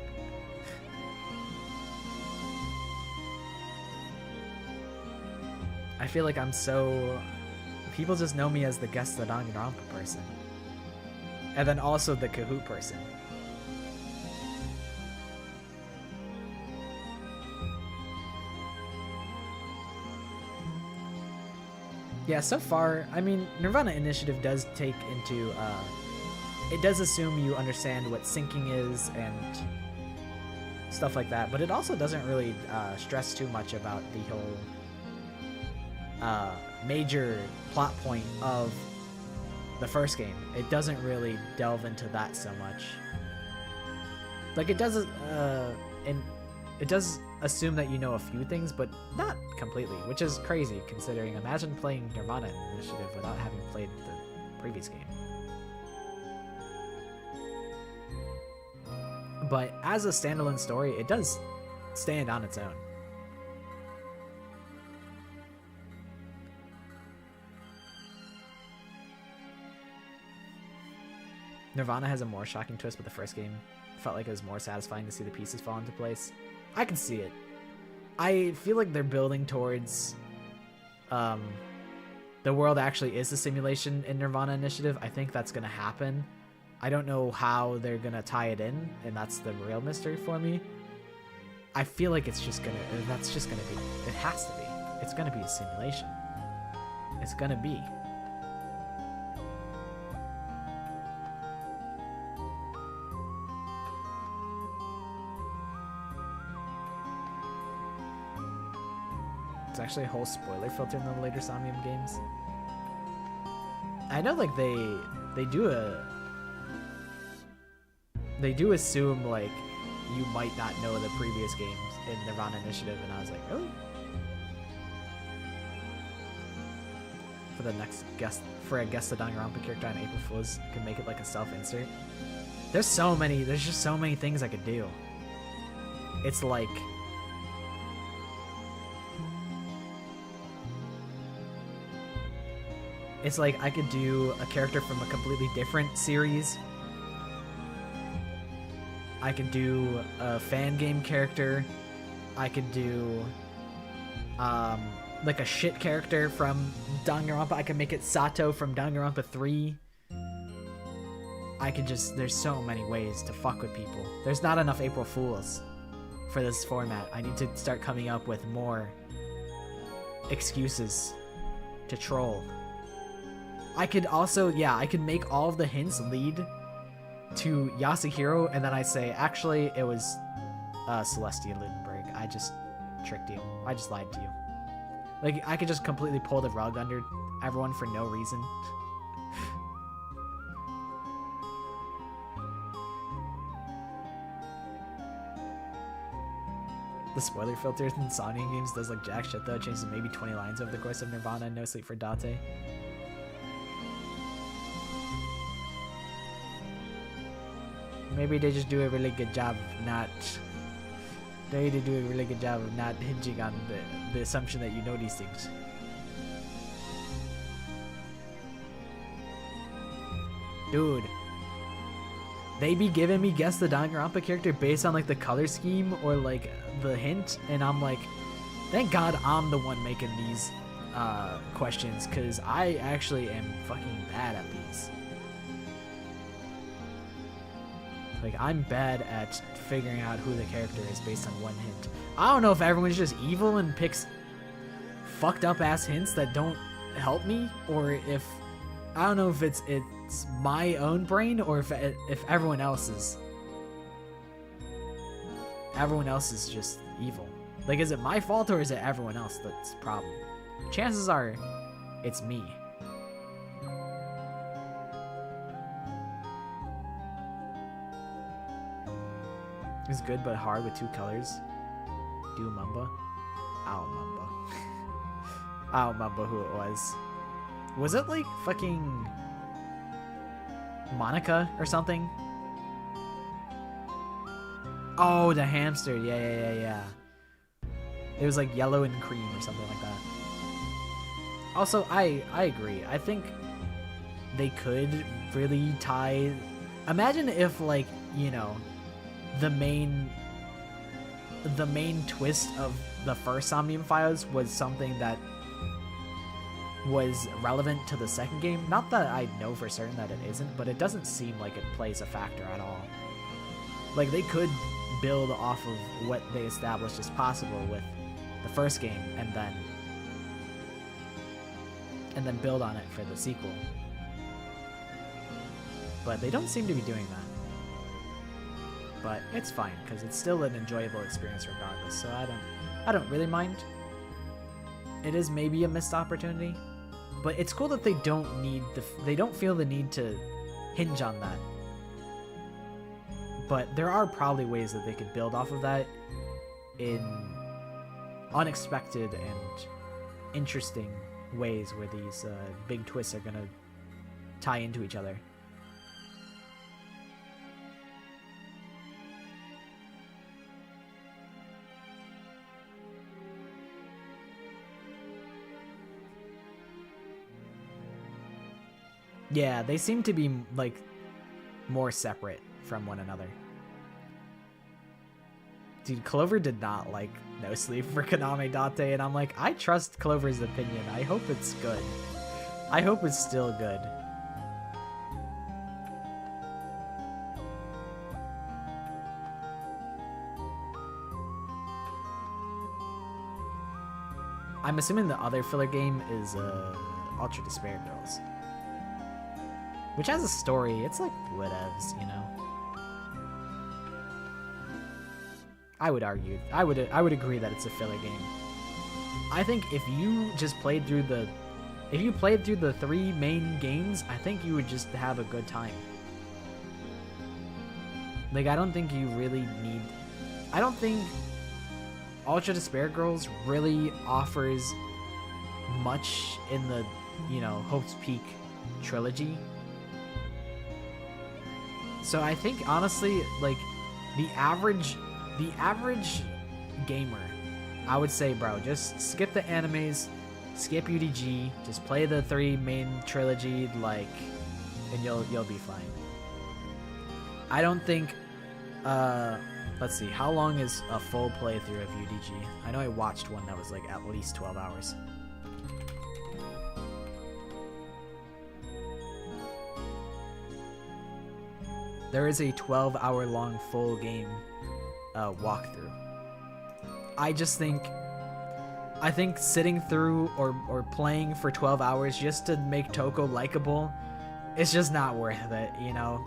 I feel like I'm so... People just know me as the Guess the Danganronpa person. And then also the Kahoot person. Yeah, so far, I mean, Nirvana Initiative does take into... it does assume you understand what syncing is and stuff like that, but it also doesn't really stress too much about the whole major plot point of the first game. It doesn't really delve into that so much. Like, it does, and it does assume that you know a few things, but not completely, which is crazy considering. Imagine playing Nirvana Initiative without having played the previous game. But as a standalone story, it does stand on its own. Nirvana has a more shocking twist, but the first game felt like it was more satisfying to see the pieces fall into place. I can see it. I feel like they're building towards the world actually is a simulation in Nirvana Initiative. I think that's going to happen. I don't know how they're going to tie it in, and that's the real mystery for me. I feel like it's just going to... That's just going to be... It has to be. It's going to be a simulation. It's going to be. There's actually a whole spoiler filter in the later Somnium games. I know, like, they do assume, like, you might not know the previous games in Nirvana Initiative, and I was like, really? For a Guess the Danganronpa character on April Fool's, you can make it like a self-insert. There's just so many things I could do. It's like... It's like I could do a character from a completely different series. I could do a fan game character. I could do like a shit character from Danganronpa. I could make it Sato from Danganronpa 3. I could just... There's so many ways to fuck with people. There's not enough April Fools for this format. I need to start coming up with more excuses to troll. I could also, yeah, I could make all of the hints lead to Yasuhiro, and then I say, actually, it was Celestia Lindenberg. I just tricked you. I just lied to you. Like, I could just completely pull the rug under everyone for no reason. The spoiler filters in Somnium games does like jack shit though. It changes maybe 20 lines over the course of Nirvana and No Sleep for Date. Maybe they just do a really good job of not... They do a really good job of not hinging on the assumption that you know these things. Dude. They be giving me Guess the Danganronpa character based on like the color scheme or like the hint, and I'm like, thank God I'm the one making these questions, because I actually am fucking bad at these. Like, I'm bad at figuring out who the character is based on one hint. I don't know if everyone's just evil and picks fucked up ass hints that don't help me, or if I don't know if it's my own brain or if everyone else is just evil. Like, is it my fault or is it everyone else that's the problem? Chances are it's me. It's good but hard with 2 colors. Do Mumba? I don't remember. I don't remember who it was. Was it like fucking Monica or something? Oh, the hamster. Yeah. It was like yellow and cream or something like that. Also, I agree. I think they could really tie... Imagine if, like, you know, the main twist of the first Somnium Files was something that was relevant to the second game. Not that I know for certain that it isn't, but it doesn't seem like it plays a factor at all. Like, they could build off of what they established as possible with the first game and then build on it for the sequel. But they don't seem to be doing that. But it's fine, because it's still an enjoyable experience regardless, so I don't really mind. It is maybe a missed opportunity, but it's cool that they don't feel the need to hinge on that. But there are probably ways that they could build off of that in unexpected and interesting ways where these big twists are gonna tie into each other. Yeah, they seem to be, like, more separate from one another. Dude, Clover did not like No Sleep for Kaname Date, and I'm like, I trust Clover's opinion. I hope it's good. I hope it's still good. I'm assuming the other filler game is Ultra Despair Girls. Which has a story. It's like whatevs, you know. I would argue. I would agree that it's a filler game. I think if you just played through the 3 main games, I think you would just have a good time. Like, I don't think you really need... I don't think Ultra Despair Girls really offers much in the, you know, Hope's Peak trilogy. So I think, honestly, like, the average gamer, I would say, bro, just skip the animes, skip UDG, just play the 3 main trilogy, like, and you'll be fine. I don't think, let's see, how long is a full playthrough of UDG? I know I watched one that was, like, at least 12 hours. There is a 12-hour long full game walkthrough. I think sitting through or playing for 12 hours just to make Toko likable, it's just not worth it, you know?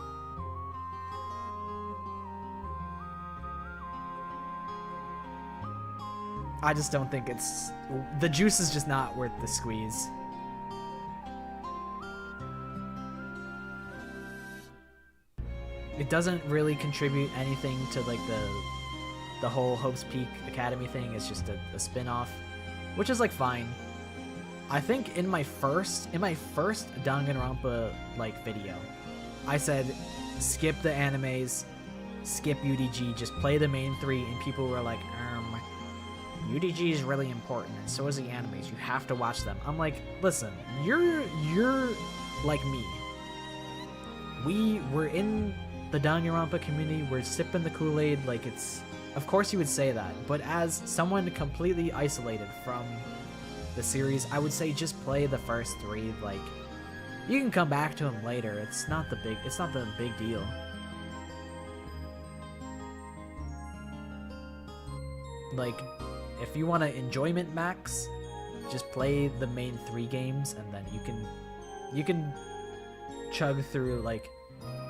I just don't think the juice is just not worth the squeeze. It doesn't really contribute anything to, like, the whole Hope's Peak Academy thing. It's just a spin-off, which is, like, fine. I think in my first Danganronpa, like, video, I said skip the animes, skip UDG, just play the main 3, and people were like, UDG is really important, and so is the animes. You have to watch them. I'm like, listen, you're like me. We're in the Danganronpa community, we're sipping the Kool-Aid, like, it's... Of course you would say that, but as someone completely isolated from the series, I would say just play the first 3, like, you can come back to them later, it's not the big deal. Like, if you want to enjoyment max, just play the main 3 games, and then you can chug through like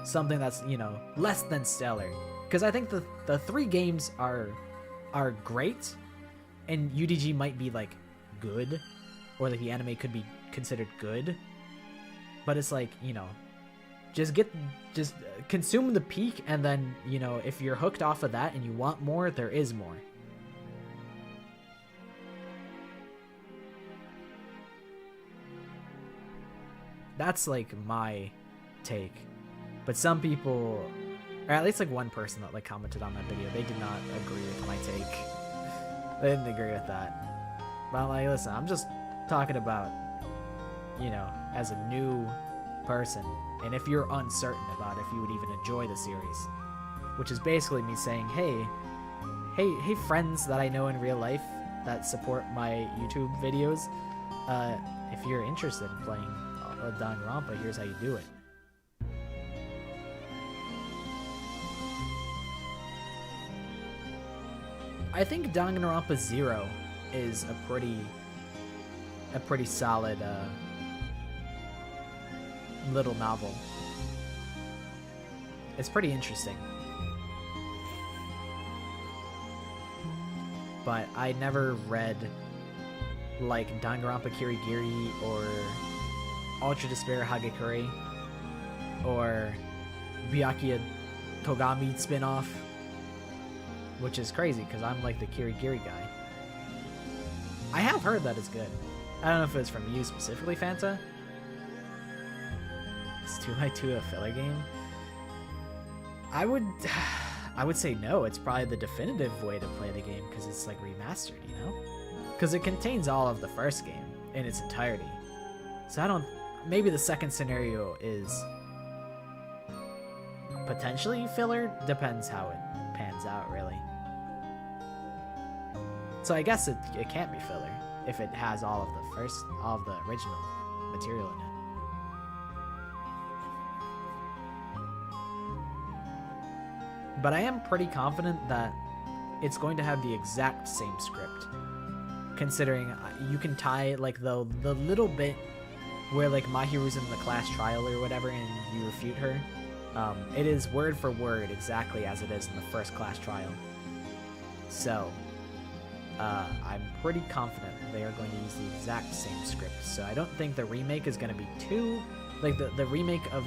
something that's, you know, less than stellar. Because I think the 3 games are great, and UDG might be like good, or like the anime could be considered good, but it's like, you know, just consume the peak, and then, you know, if you're hooked off of that and you want more, there is more. That's like my take. But some people, or at least like one person that like commented on that video, they did not agree with my take. They didn't agree with that. But I'm like, listen, I'm just talking about, you know, as a new person, and if you're uncertain about if you would even enjoy the series, which is basically me saying, hey friends that I know in real life that support my YouTube videos, if you're interested in playing Danganronpa, here's how you do it. I think Danganronpa 0 is a pretty solid little novel. It's pretty interesting. But I never read like Danganronpa Kirigiri or Ultra Despair Hagekure or Byakuya Togami spin-off, which is crazy because I'm like the Kirigiri guy. I have heard that it's good. I don't know if it's from you specifically, Fanta. Is 2x2 a filler game? I would say no. It's probably the definitive way to play the game because it's like remastered, you know? Because it contains all of the first game in its entirety. So maybe the second scenario is potentially filler. Depends how it pans out, really. So I guess it can't be filler if it has all of the original material in it. But I am pretty confident that it's going to have the exact same script, considering you can tie like the little bit where like Mahiru's in the class trial or whatever and you refute her. It is word for word exactly as it is in the first class trial. So I'm pretty confident they are going to use the exact same script. So I don't think the remake is going to be too like the remake of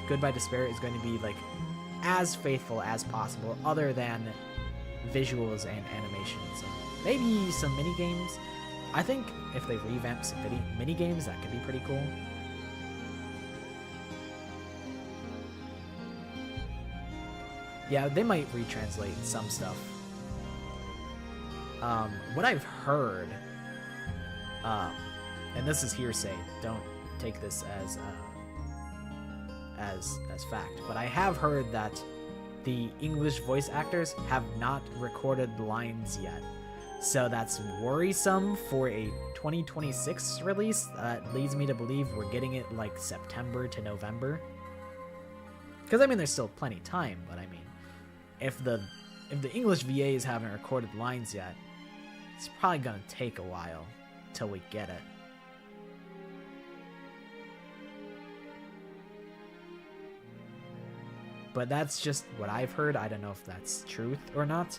Goodbye Despair is going to be like as faithful as possible, other than visuals and animations and maybe some mini games. I think if they revamp some mini games, that could be pretty cool. Yeah, they might retranslate some stuff. What I've heard, and this is hearsay, don't take this as fact, but I have heard that the English voice actors have not recorded lines yet. So that's worrisome for a 2026 release. That leads me to believe we're getting it like September to November. Because I mean, there's still plenty of time, but I mean, if the English VAs haven't recorded lines yet, it's probably gonna take a while till we get it. But that's just what I've heard. I don't know if that's truth or not.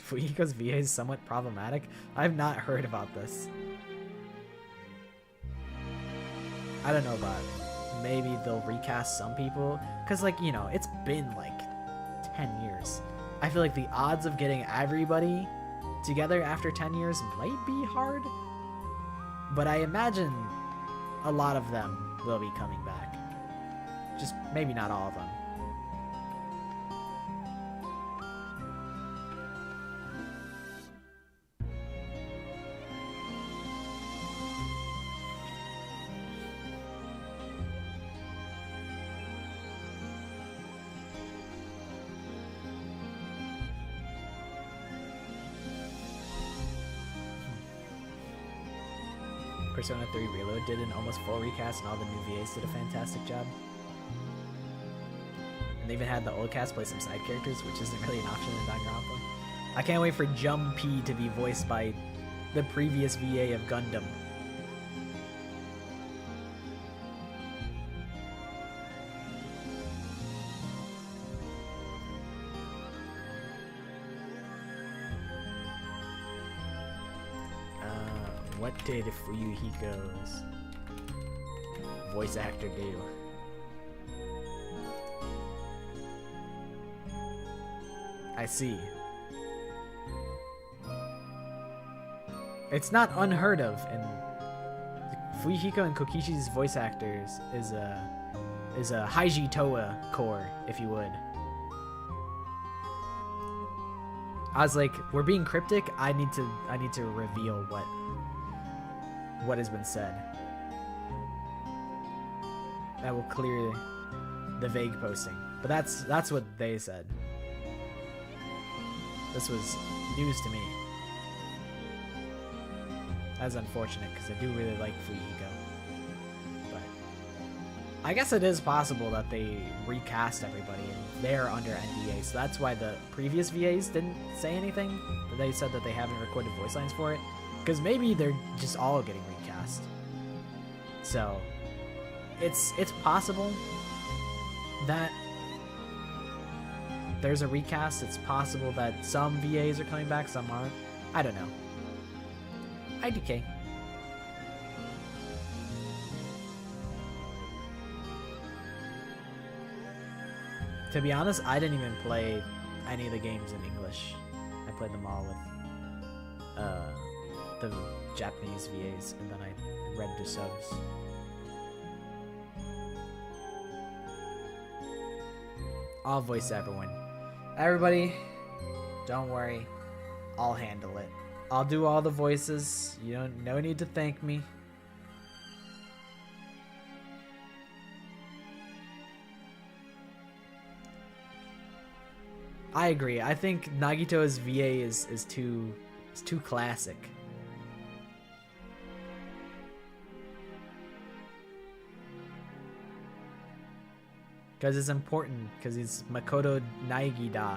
Fuyiko's VA is somewhat problematic. I've not heard about this. I don't know about it. Maybe they'll recast some people. Because, like, you know, it's been like 10 years. I feel like the odds of getting everybody together after 10 years might be hard. But I imagine a lot of them will be coming back. Just maybe not all of them. Persona 3 Reload did an almost full recast and all the new VAs did a fantastic job. They even had the old cast play some side characters, which isn't really an option in Danganronpa. I can't wait for Jumpy to be voiced by the previous VA of Gundam. What did Fuyuhiko's voice actor do? I see. It's not unheard of, and Fuyuhiko and Kokishi's voice actors is a Haiji Toa core, if you would. I was like, we're being cryptic. I need to reveal what has been said. That will clear the vague posting. But that's what they said. This was news to me. That's unfortunate because I do really like Fuyuhiko. But I guess it is possible that they recast everybody and they're under NDA. So that's why the previous VAs didn't say anything. But they said that they haven't recorded voice lines for it. Because maybe they're just all getting recast. So it's possible that there's a recast. It's possible that some VAs are coming back, some aren't. I don't know. IDK. To be honest, I didn't even play any of the games in English. I played them all with the Japanese VAs, and then I read the subs. I'll voice everyone. Everybody, don't worry. I'll handle it. I'll do all the voices. No need to thank me. I agree. I think Nagito's VA is too classic. Because it's important, because he's Makoto Naegida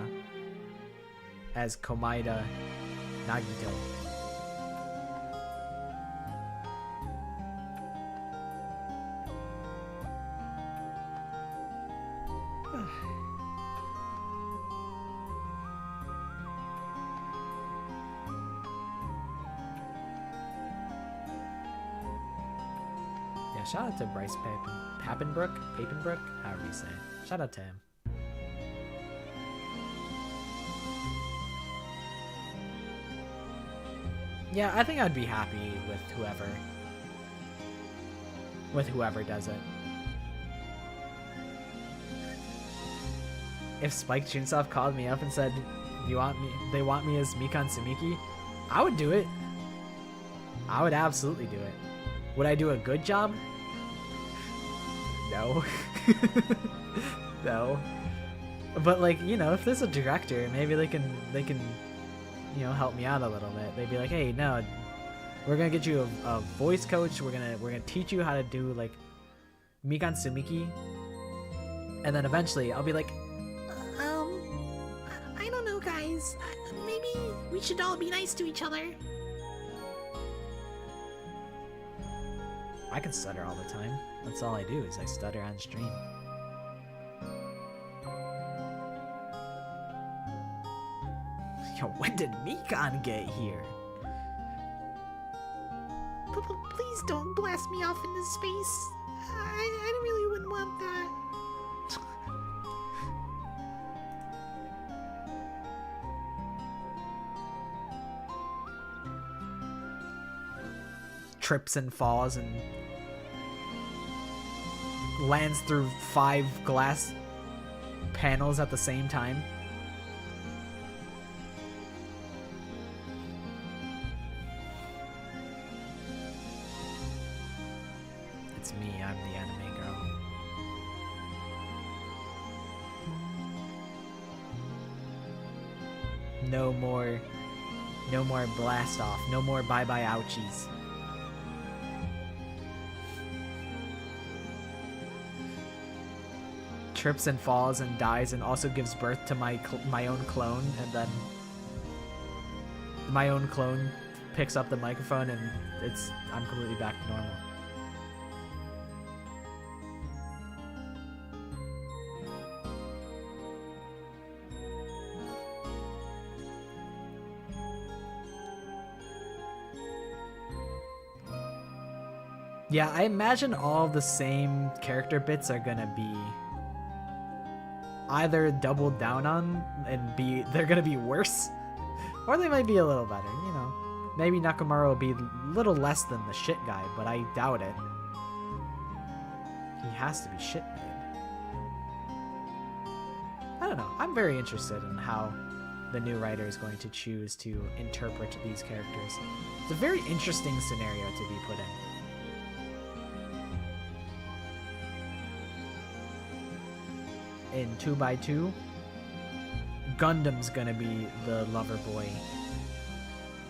as Komaeda Nagito. Yeah, shout out to Bryce Papenbrook, however you say it. Shout out to him. Yeah, I think I'd be happy with whoever does it. If Spike Chunsoft called me up and said, they want me as Mikan Sumiki, I would do it. I would absolutely do it. Would I do a good job? No. No. But like, if there's a director, maybe they can help me out a little bit. They'd be like, hey, no, we're gonna get you a voice coach. We're gonna teach you how to do like Mikan Sumiki, and then eventually I'll be like, I don't know, guys. Maybe we should all be nice to each other. I can stutter all the time. That's all I do is I stutter on stream. Yo, when did Mikan get here? Please don't blast me off into space. I really wouldn't want that. Trips and falls and lands through 5 glass panels at the same time. It's me, I'm the anime girl. No more blast off, no more bye bye ouchies. Trips and falls and dies and also gives birth to my own clone, and then my own clone picks up the microphone and I'm completely back to normal. Yeah, I imagine all the same character bits are gonna be either doubled down on and they're gonna be worse, or they might be a little better, you know. Maybe Nakamura will be a little less than the shit guy, but I doubt it. He has to be shit made. I don't know. I'm very interested in how the new writer is going to choose to interpret these characters. It's a very interesting scenario to be put in. In 2x2, Gundam's gonna be the lover boy,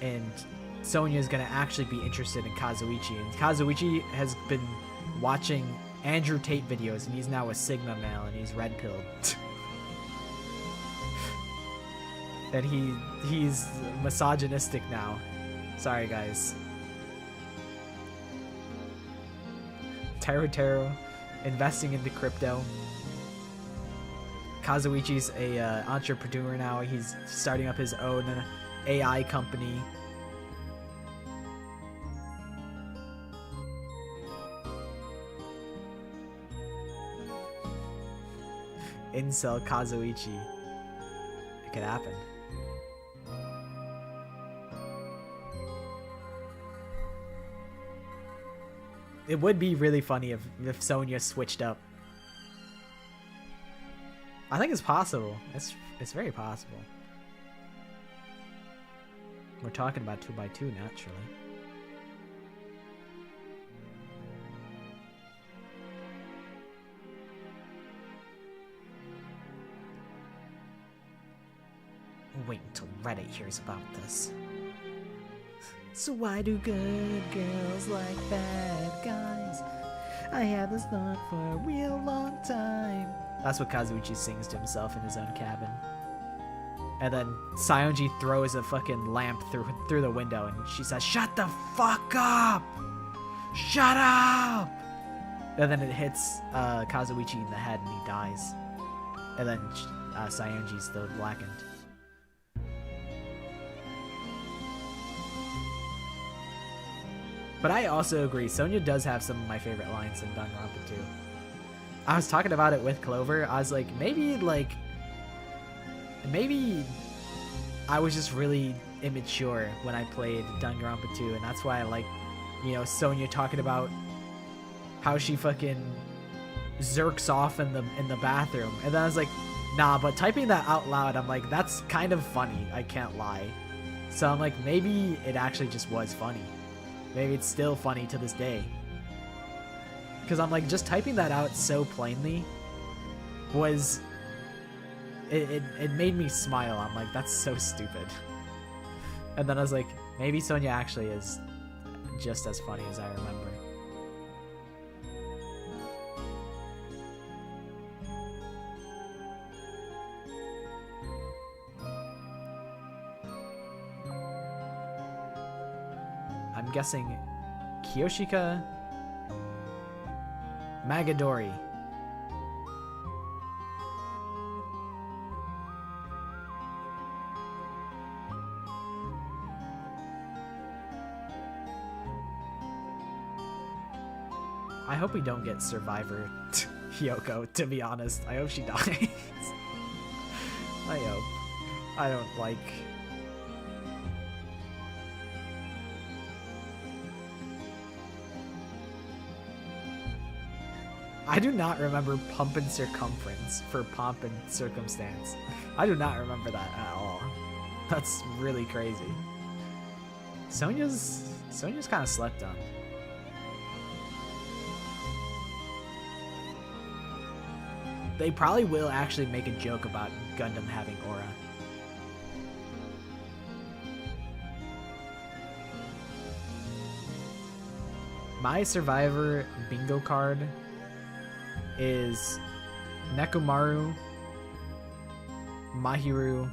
and Sonya's gonna actually be interested in Kazuichi. And Kazuichi has been watching Andrew Tate videos, and he's now a Sigma male, and he's red-pilled. And he's misogynistic now. Sorry, guys. Taro investing into crypto. Kazuichi's a entrepreneur now. He's starting up his own AI company. Incel Kazuichi. It could happen. It would be really funny if Sonya switched up. I think it's possible. It's very possible. We're talking about 2x2 naturally. Wait until Reddit hears about this. So why do good girls like bad guys? I had this thought for a real long time. That's what Kazuichi sings to himself in his own cabin. And then Sayonji throws a fucking lamp through the window, and she says, "Shut the fuck up! Shut up!" And then it hits Kazuichi in the head, and he dies. And then Sayonji's still blackened. But I also agree, Sonya does have some of my favorite lines in Danganronpa 2. I was talking about it with Clover. I was like, maybe I was just really immature when I played Danganronpa 2, and that's why I like, you know, Sonya talking about how she fucking zerks off in the bathroom. And then I was like, nah, but typing that out loud, I'm like, that's kind of funny, I can't lie. So I'm like, maybe it actually just was funny. Maybe it's still funny to this day. Because I'm like, just typing that out so plainly was... It made me smile. I'm like, that's so stupid. And then I was like, maybe Sonya actually is just as funny as I remember. I'm guessing Kiyoshika Magadori. I hope we don't get Survivor Hyoko, to be honest. I hope she dies. I hope. I don't like... I do not remember Pump and Circumference for Pomp and Circumstance. I do not remember that at all. That's really crazy. Sonya's kind of slept on. They probably will actually make a joke about Gundam having aura. My Survivor bingo card is Nekomaru, Mahiru,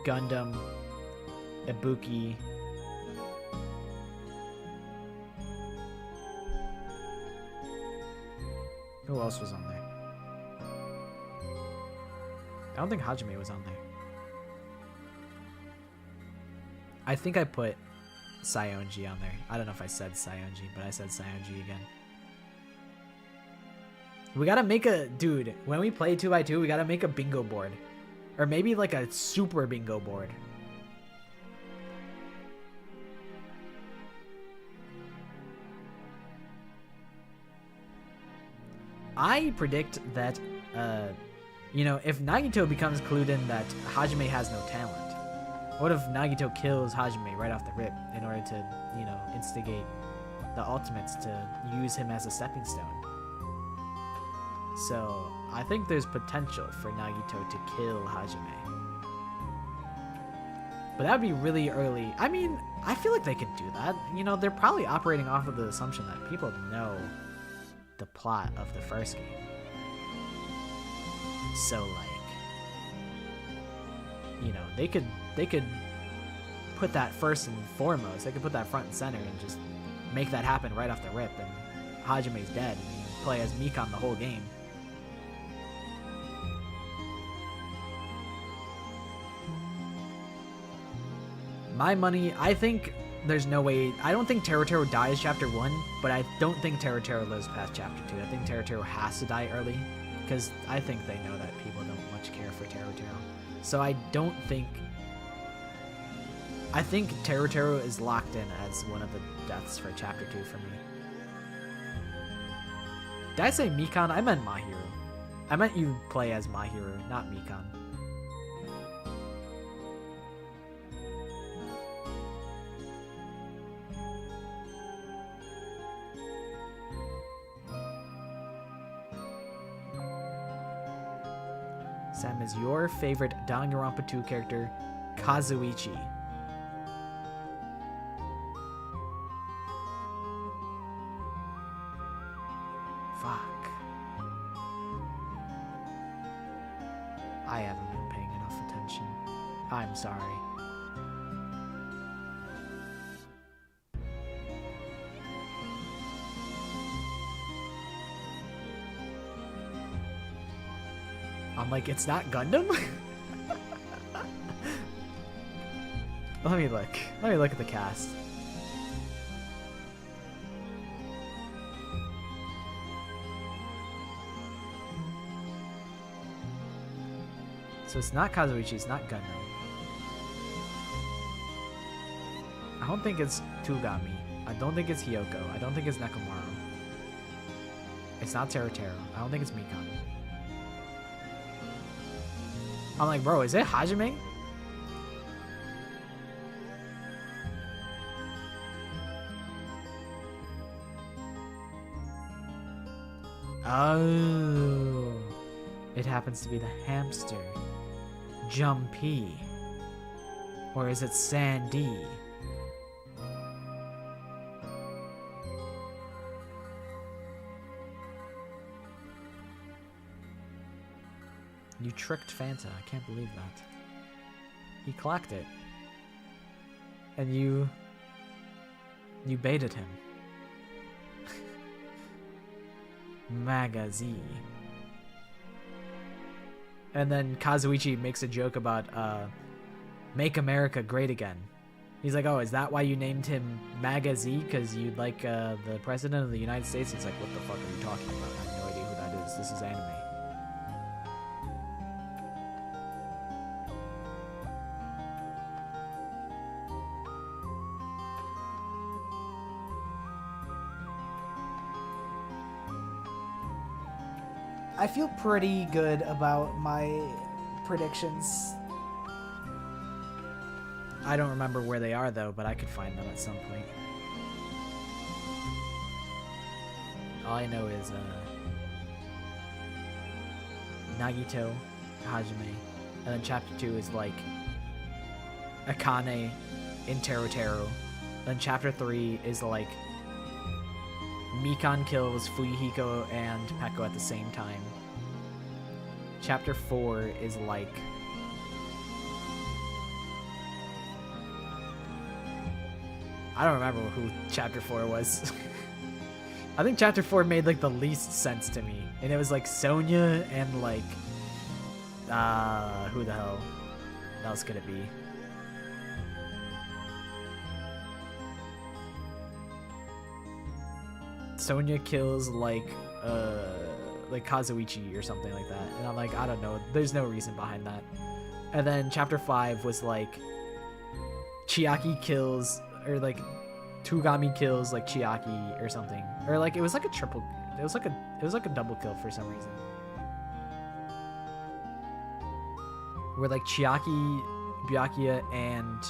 Gundam, Ibuki, Who else was on there? I don't think Hajime was on there. I think I put Sayonji on there. I don't know if I said Sayonji, but I said Sayonji again. We gotta make a... Dude, when we play 2x2, we gotta make a bingo board. Or maybe like a super bingo board. I predict that, you know, if Nagito becomes clued in that Hajime has no talent, what if Nagito kills Hajime right off the rip in order to, you know, instigate the Ultimates to use him as a stepping stone? So, I think there's potential for Nagito to kill Hajime. But that would be really early. I mean, I feel like they could do that. You know, they're probably operating off of the assumption that people know the plot of the first game. So, like, you know, they could put that first and foremost. They could put that front and center and just make that happen right off the rip, and Hajime's dead, and you play as Mikan the whole game. My money, I think there's no way. I don't think Teruteru dies chapter 1, but I don't think Teruteru lives past chapter 2. I think Teruteru has to die early, because I think they know that people don't much care for Teruteru. So I don't think... I think Teruteru is locked in as one of the deaths for chapter 2 for me. Did I say Mikan? I meant Mahiru. I meant you play as Mahiru, not Mikan. Sam, is your favorite Danganronpa 2 character Kazuichi? Fuck. I haven't been paying enough attention. I'm sorry. I'm like, it's not Gundam? Let me look. Let me look at the cast. So it's not Kazuichi, it's not Gundam. I don't think it's Tugami. I don't think it's Hiyoko. I don't think it's Nekomaru. It's not Teruteru. I don't think it's Mikan. I'm like, bro, is it Hajime? Oh. It happens to be the hamster. Jumpy. Or is it Sandy? You tricked Fanta. I can't believe that. He clocked it. And you baited him. Magazine. And then Kazuichi makes a joke about Make America Great Again. He's like, oh, is that why you named him Magazine? Because you like the president of the United States? He's like, what the fuck are you talking about? I have no idea who that is. This is anime. I feel pretty good about my predictions. I don't remember where they are, though, but I could find them at some point. All I know is Nagito, Hajime, and then chapter 2 is like Akane in Teruteru. Then chapter 3 is like Mikan kills Fuyuhiko and Peko at the same time. Chapter 4 is like... I don't remember who chapter 4 was. I think chapter 4 made like the least sense to me, and it was like Sonya and like who the hell else could it be? Sonya kills like Kazuichi or something like that, and I'm like, I don't know, there's no reason behind that. And then chapter 5 was like Chiaki kills, or like Tugami kills like Chiaki or something, or like it was like a triple, it was like a double kill for some reason, where like Chiaki, Byakuya, and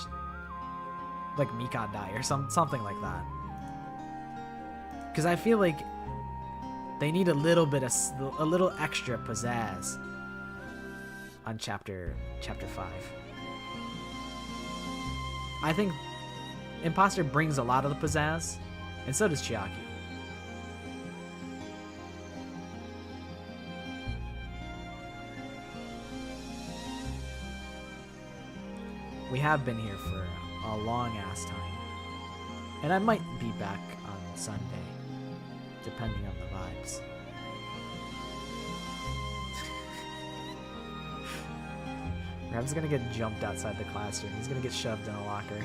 like Mikan die or something like that. Because I feel like they need a little extra pizzazz on chapter 5. I think Imposter brings a lot of the pizzazz, and so does Chiaki. We have been here for a long ass time, and I might be back on Sunday, depending on the vibes. Rev's gonna get jumped outside the classroom. He's gonna get shoved in a locker.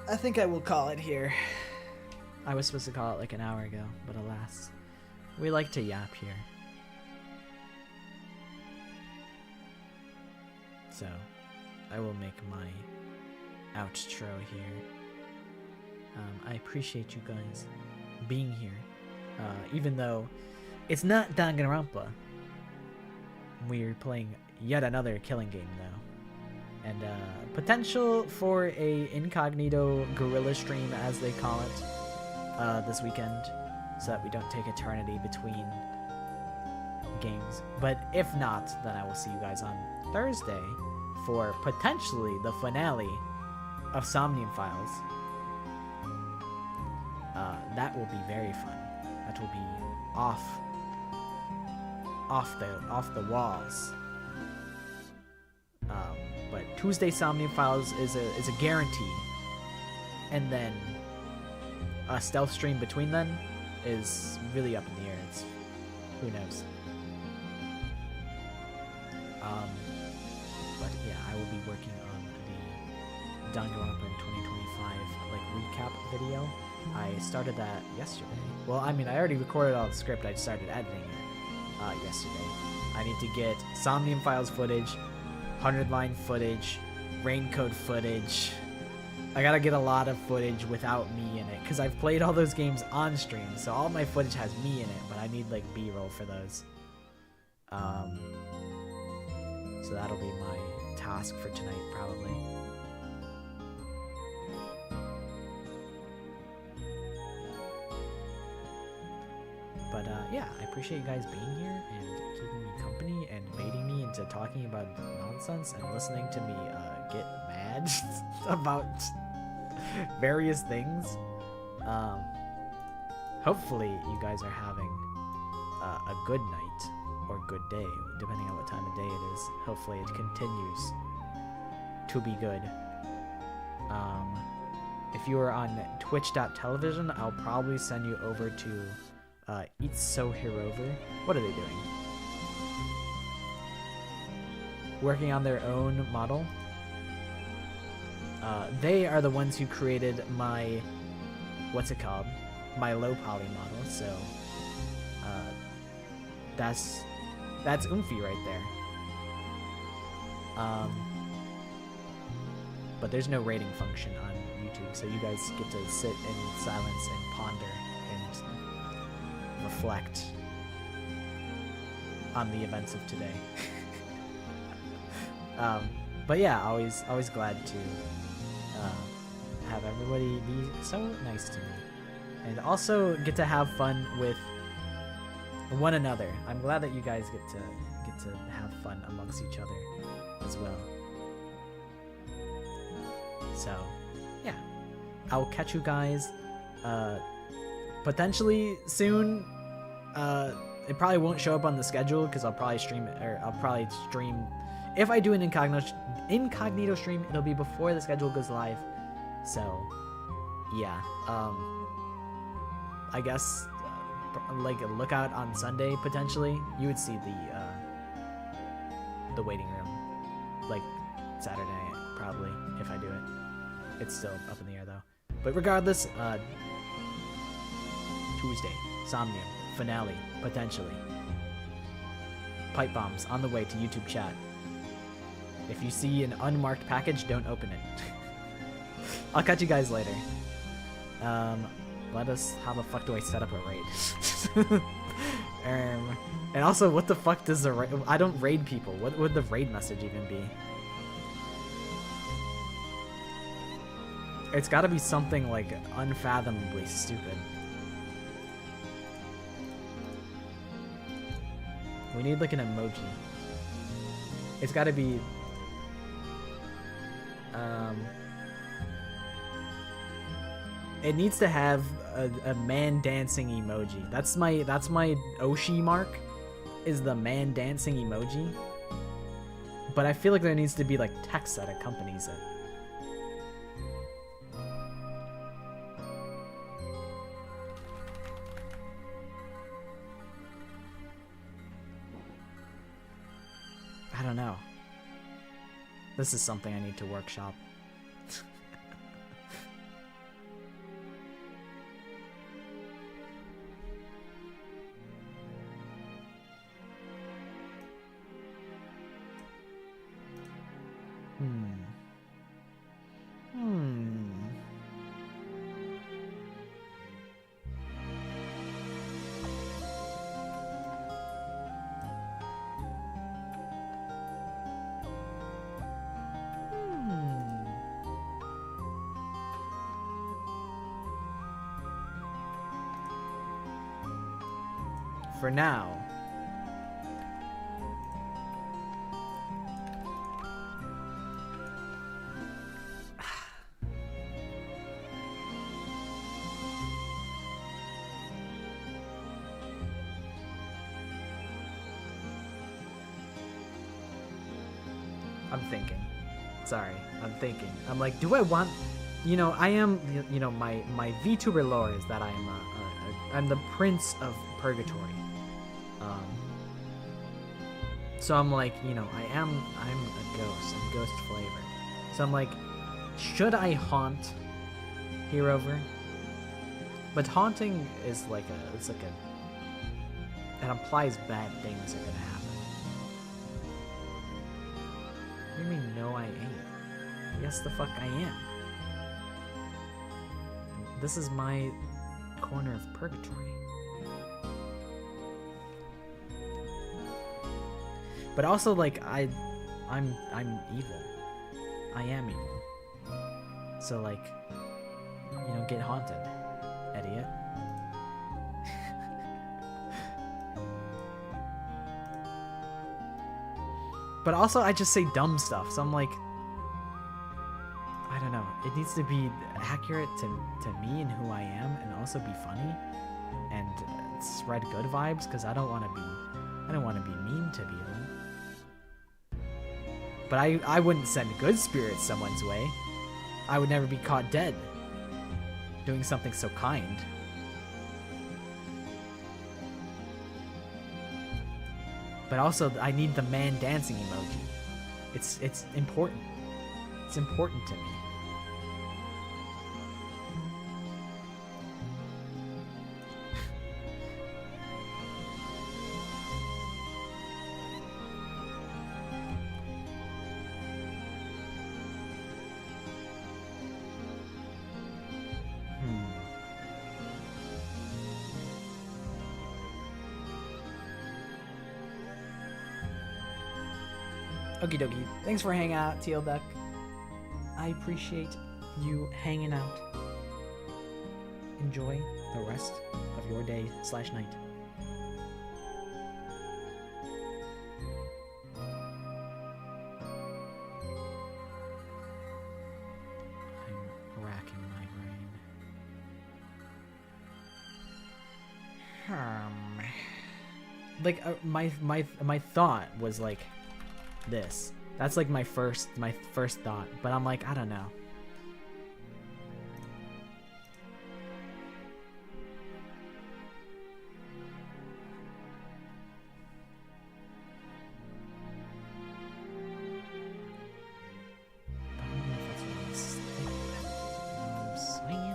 I think I will call it here. I was supposed to call it like an hour ago, but alas. We like to yap here. So, I will make my outro here. I appreciate you guys being here. Even though it's not Danganronpa. We're playing yet another killing game though. And potential for a incognito guerrilla stream, as they call it, this weekend, so that we don't take eternity between games. But if not, then I will see you guys on Thursday for potentially the finale of Somnium Files. That will be very fun. That will be off the walls. But Tuesday Somnium Files is a guarantee, and then a stealth stream between them is really up in the air. It's who knows. But yeah, I will be working on the Danganronpa in 2025 like recap video. I started that yesterday. Well, I mean, I already recorded all the script. I started editing it yesterday. I need to get Somnium Files footage, 100-line footage, Raincoat footage. I gotta get a lot of footage without me in it, because I've played all those games on stream, so all my footage has me in it, but I need like B-roll for those. So that'll be my task for tonight, probably. But yeah, I appreciate you guys being here and keeping me company and baiting me into talking about nonsense and listening to me get mad about various things. Hopefully you guys are having a good night or good day, depending on what time of day it is. Hopefully it continues to be good. If you are on twitch.tv, I'll probably send you over to It's So Hirover. What are they doing? Working on their own model. They are the ones who created my, what's it called? My low poly model. So that's Oomphy right there. But there's no rating function on YouTube, so you guys get to sit in silence and ponder and reflect on the events of today. But yeah, always glad to have everybody be so nice to me, and also get to have fun with one another. I'm glad that you guys get to have fun amongst each other as well. So, yeah, I'll catch you guys potentially soon. It probably won't show up on the schedule because I'll probably stream it, or I'll probably stream. If I do an incognito stream, it'll be before the schedule goes live. So, yeah. I guess like a lookout on Sunday potentially. You would see the waiting room, like Saturday probably if I do it. It's still up in the air though. But regardless, Tuesday, Somnium finale potentially. Pipe bombs on the way to YouTube chat. If you see an unmarked package, don't open it. I'll catch you guys later. Let us, how the fuck do I set up a raid? And also, what the fuck does the raid, I don't raid people. What would the raid message even be? It's gotta be something like unfathomably stupid. We need like an emoji. It's gotta be it needs to have a man dancing emoji. That's my Oshi mark, is the man dancing emoji. But I feel like there needs to be like text that accompanies it. I don't know. This is something I need to workshop. For now, I'm thinking. Sorry, I'm thinking. I'm like, do I want, you know, I am, you know, my VTuber lore is that I'm the Prince of Purgatory. So I'm like, you know, I'm a ghost. I'm ghost flavored. So I'm like, should I haunt Herover? But haunting is like it implies bad things are gonna happen. What do you mean, no I ain't? Yes the fuck I am. This is my corner of purgatory. But also, like, I'm evil. I am evil. So, like, you know, get haunted, idiot. But also, I just say dumb stuff. So I'm like, I don't know. It needs to be accurate to me and who I am, and also be funny and spread good vibes. Because I don't want to be mean to people. But I wouldn't send good spirits someone's way. I would never be caught dead doing something so kind. But also, I need the man dancing emoji. It's important. It's important to me. Okie dokie. Thanks for hanging out, Teal Duck. I appreciate you hanging out. Enjoy the rest of your day/night. Like my thought was like this. That's like my first thought, but I'm like, I don't know. I don't know if that's what I'm saying. You know what I'm saying?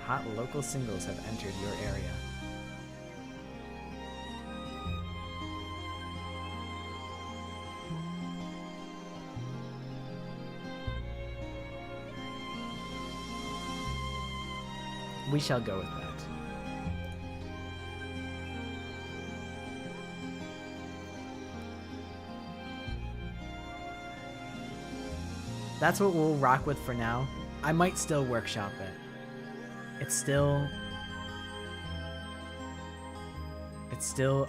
Hot local singles have entered your area. We shall go with that. That's what we'll rock with for now. I might still workshop it. It's still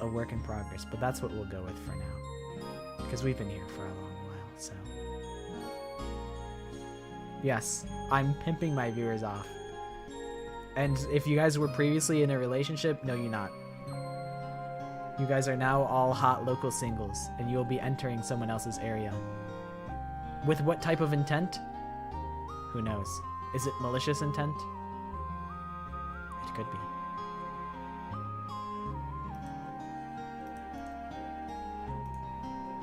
a work in progress, but that's what we'll go with for now. Because we've been here for a long while, so. Yes, I'm pimping my viewers off. And if you guys were previously in a relationship, no, you're not. You guys are now all hot local singles, and you'll be entering someone else's area. With what type of intent? Who knows? Is it malicious intent? It could be.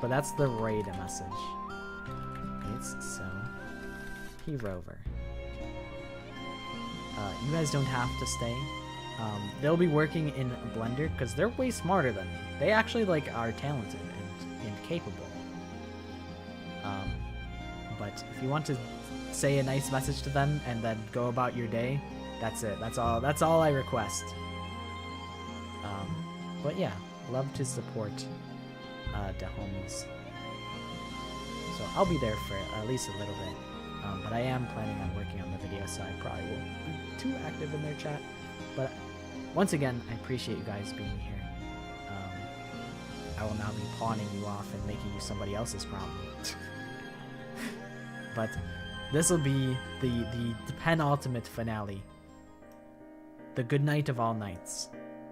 But that's the raid message. It's so P-Rover. You guys don't have to stay. They'll be working in Blender because they're way smarter than me. They actually like are talented and capable. But if you want to say a nice message to them and then go about your day, that's it. That's all I request. But yeah, love to support the homies. So I'll be there for at least a little bit. But I am planning on working on the video, so I probably won't be too active in their chat. But once again, I appreciate you guys being here. I will now be pawning you off and making you somebody else's problem. But this will be the penultimate finale. The good night of all nights.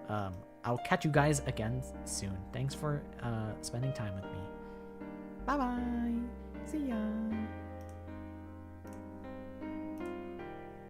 I'll catch you guys again soon. Thanks for spending time with me. Bye-bye. See ya.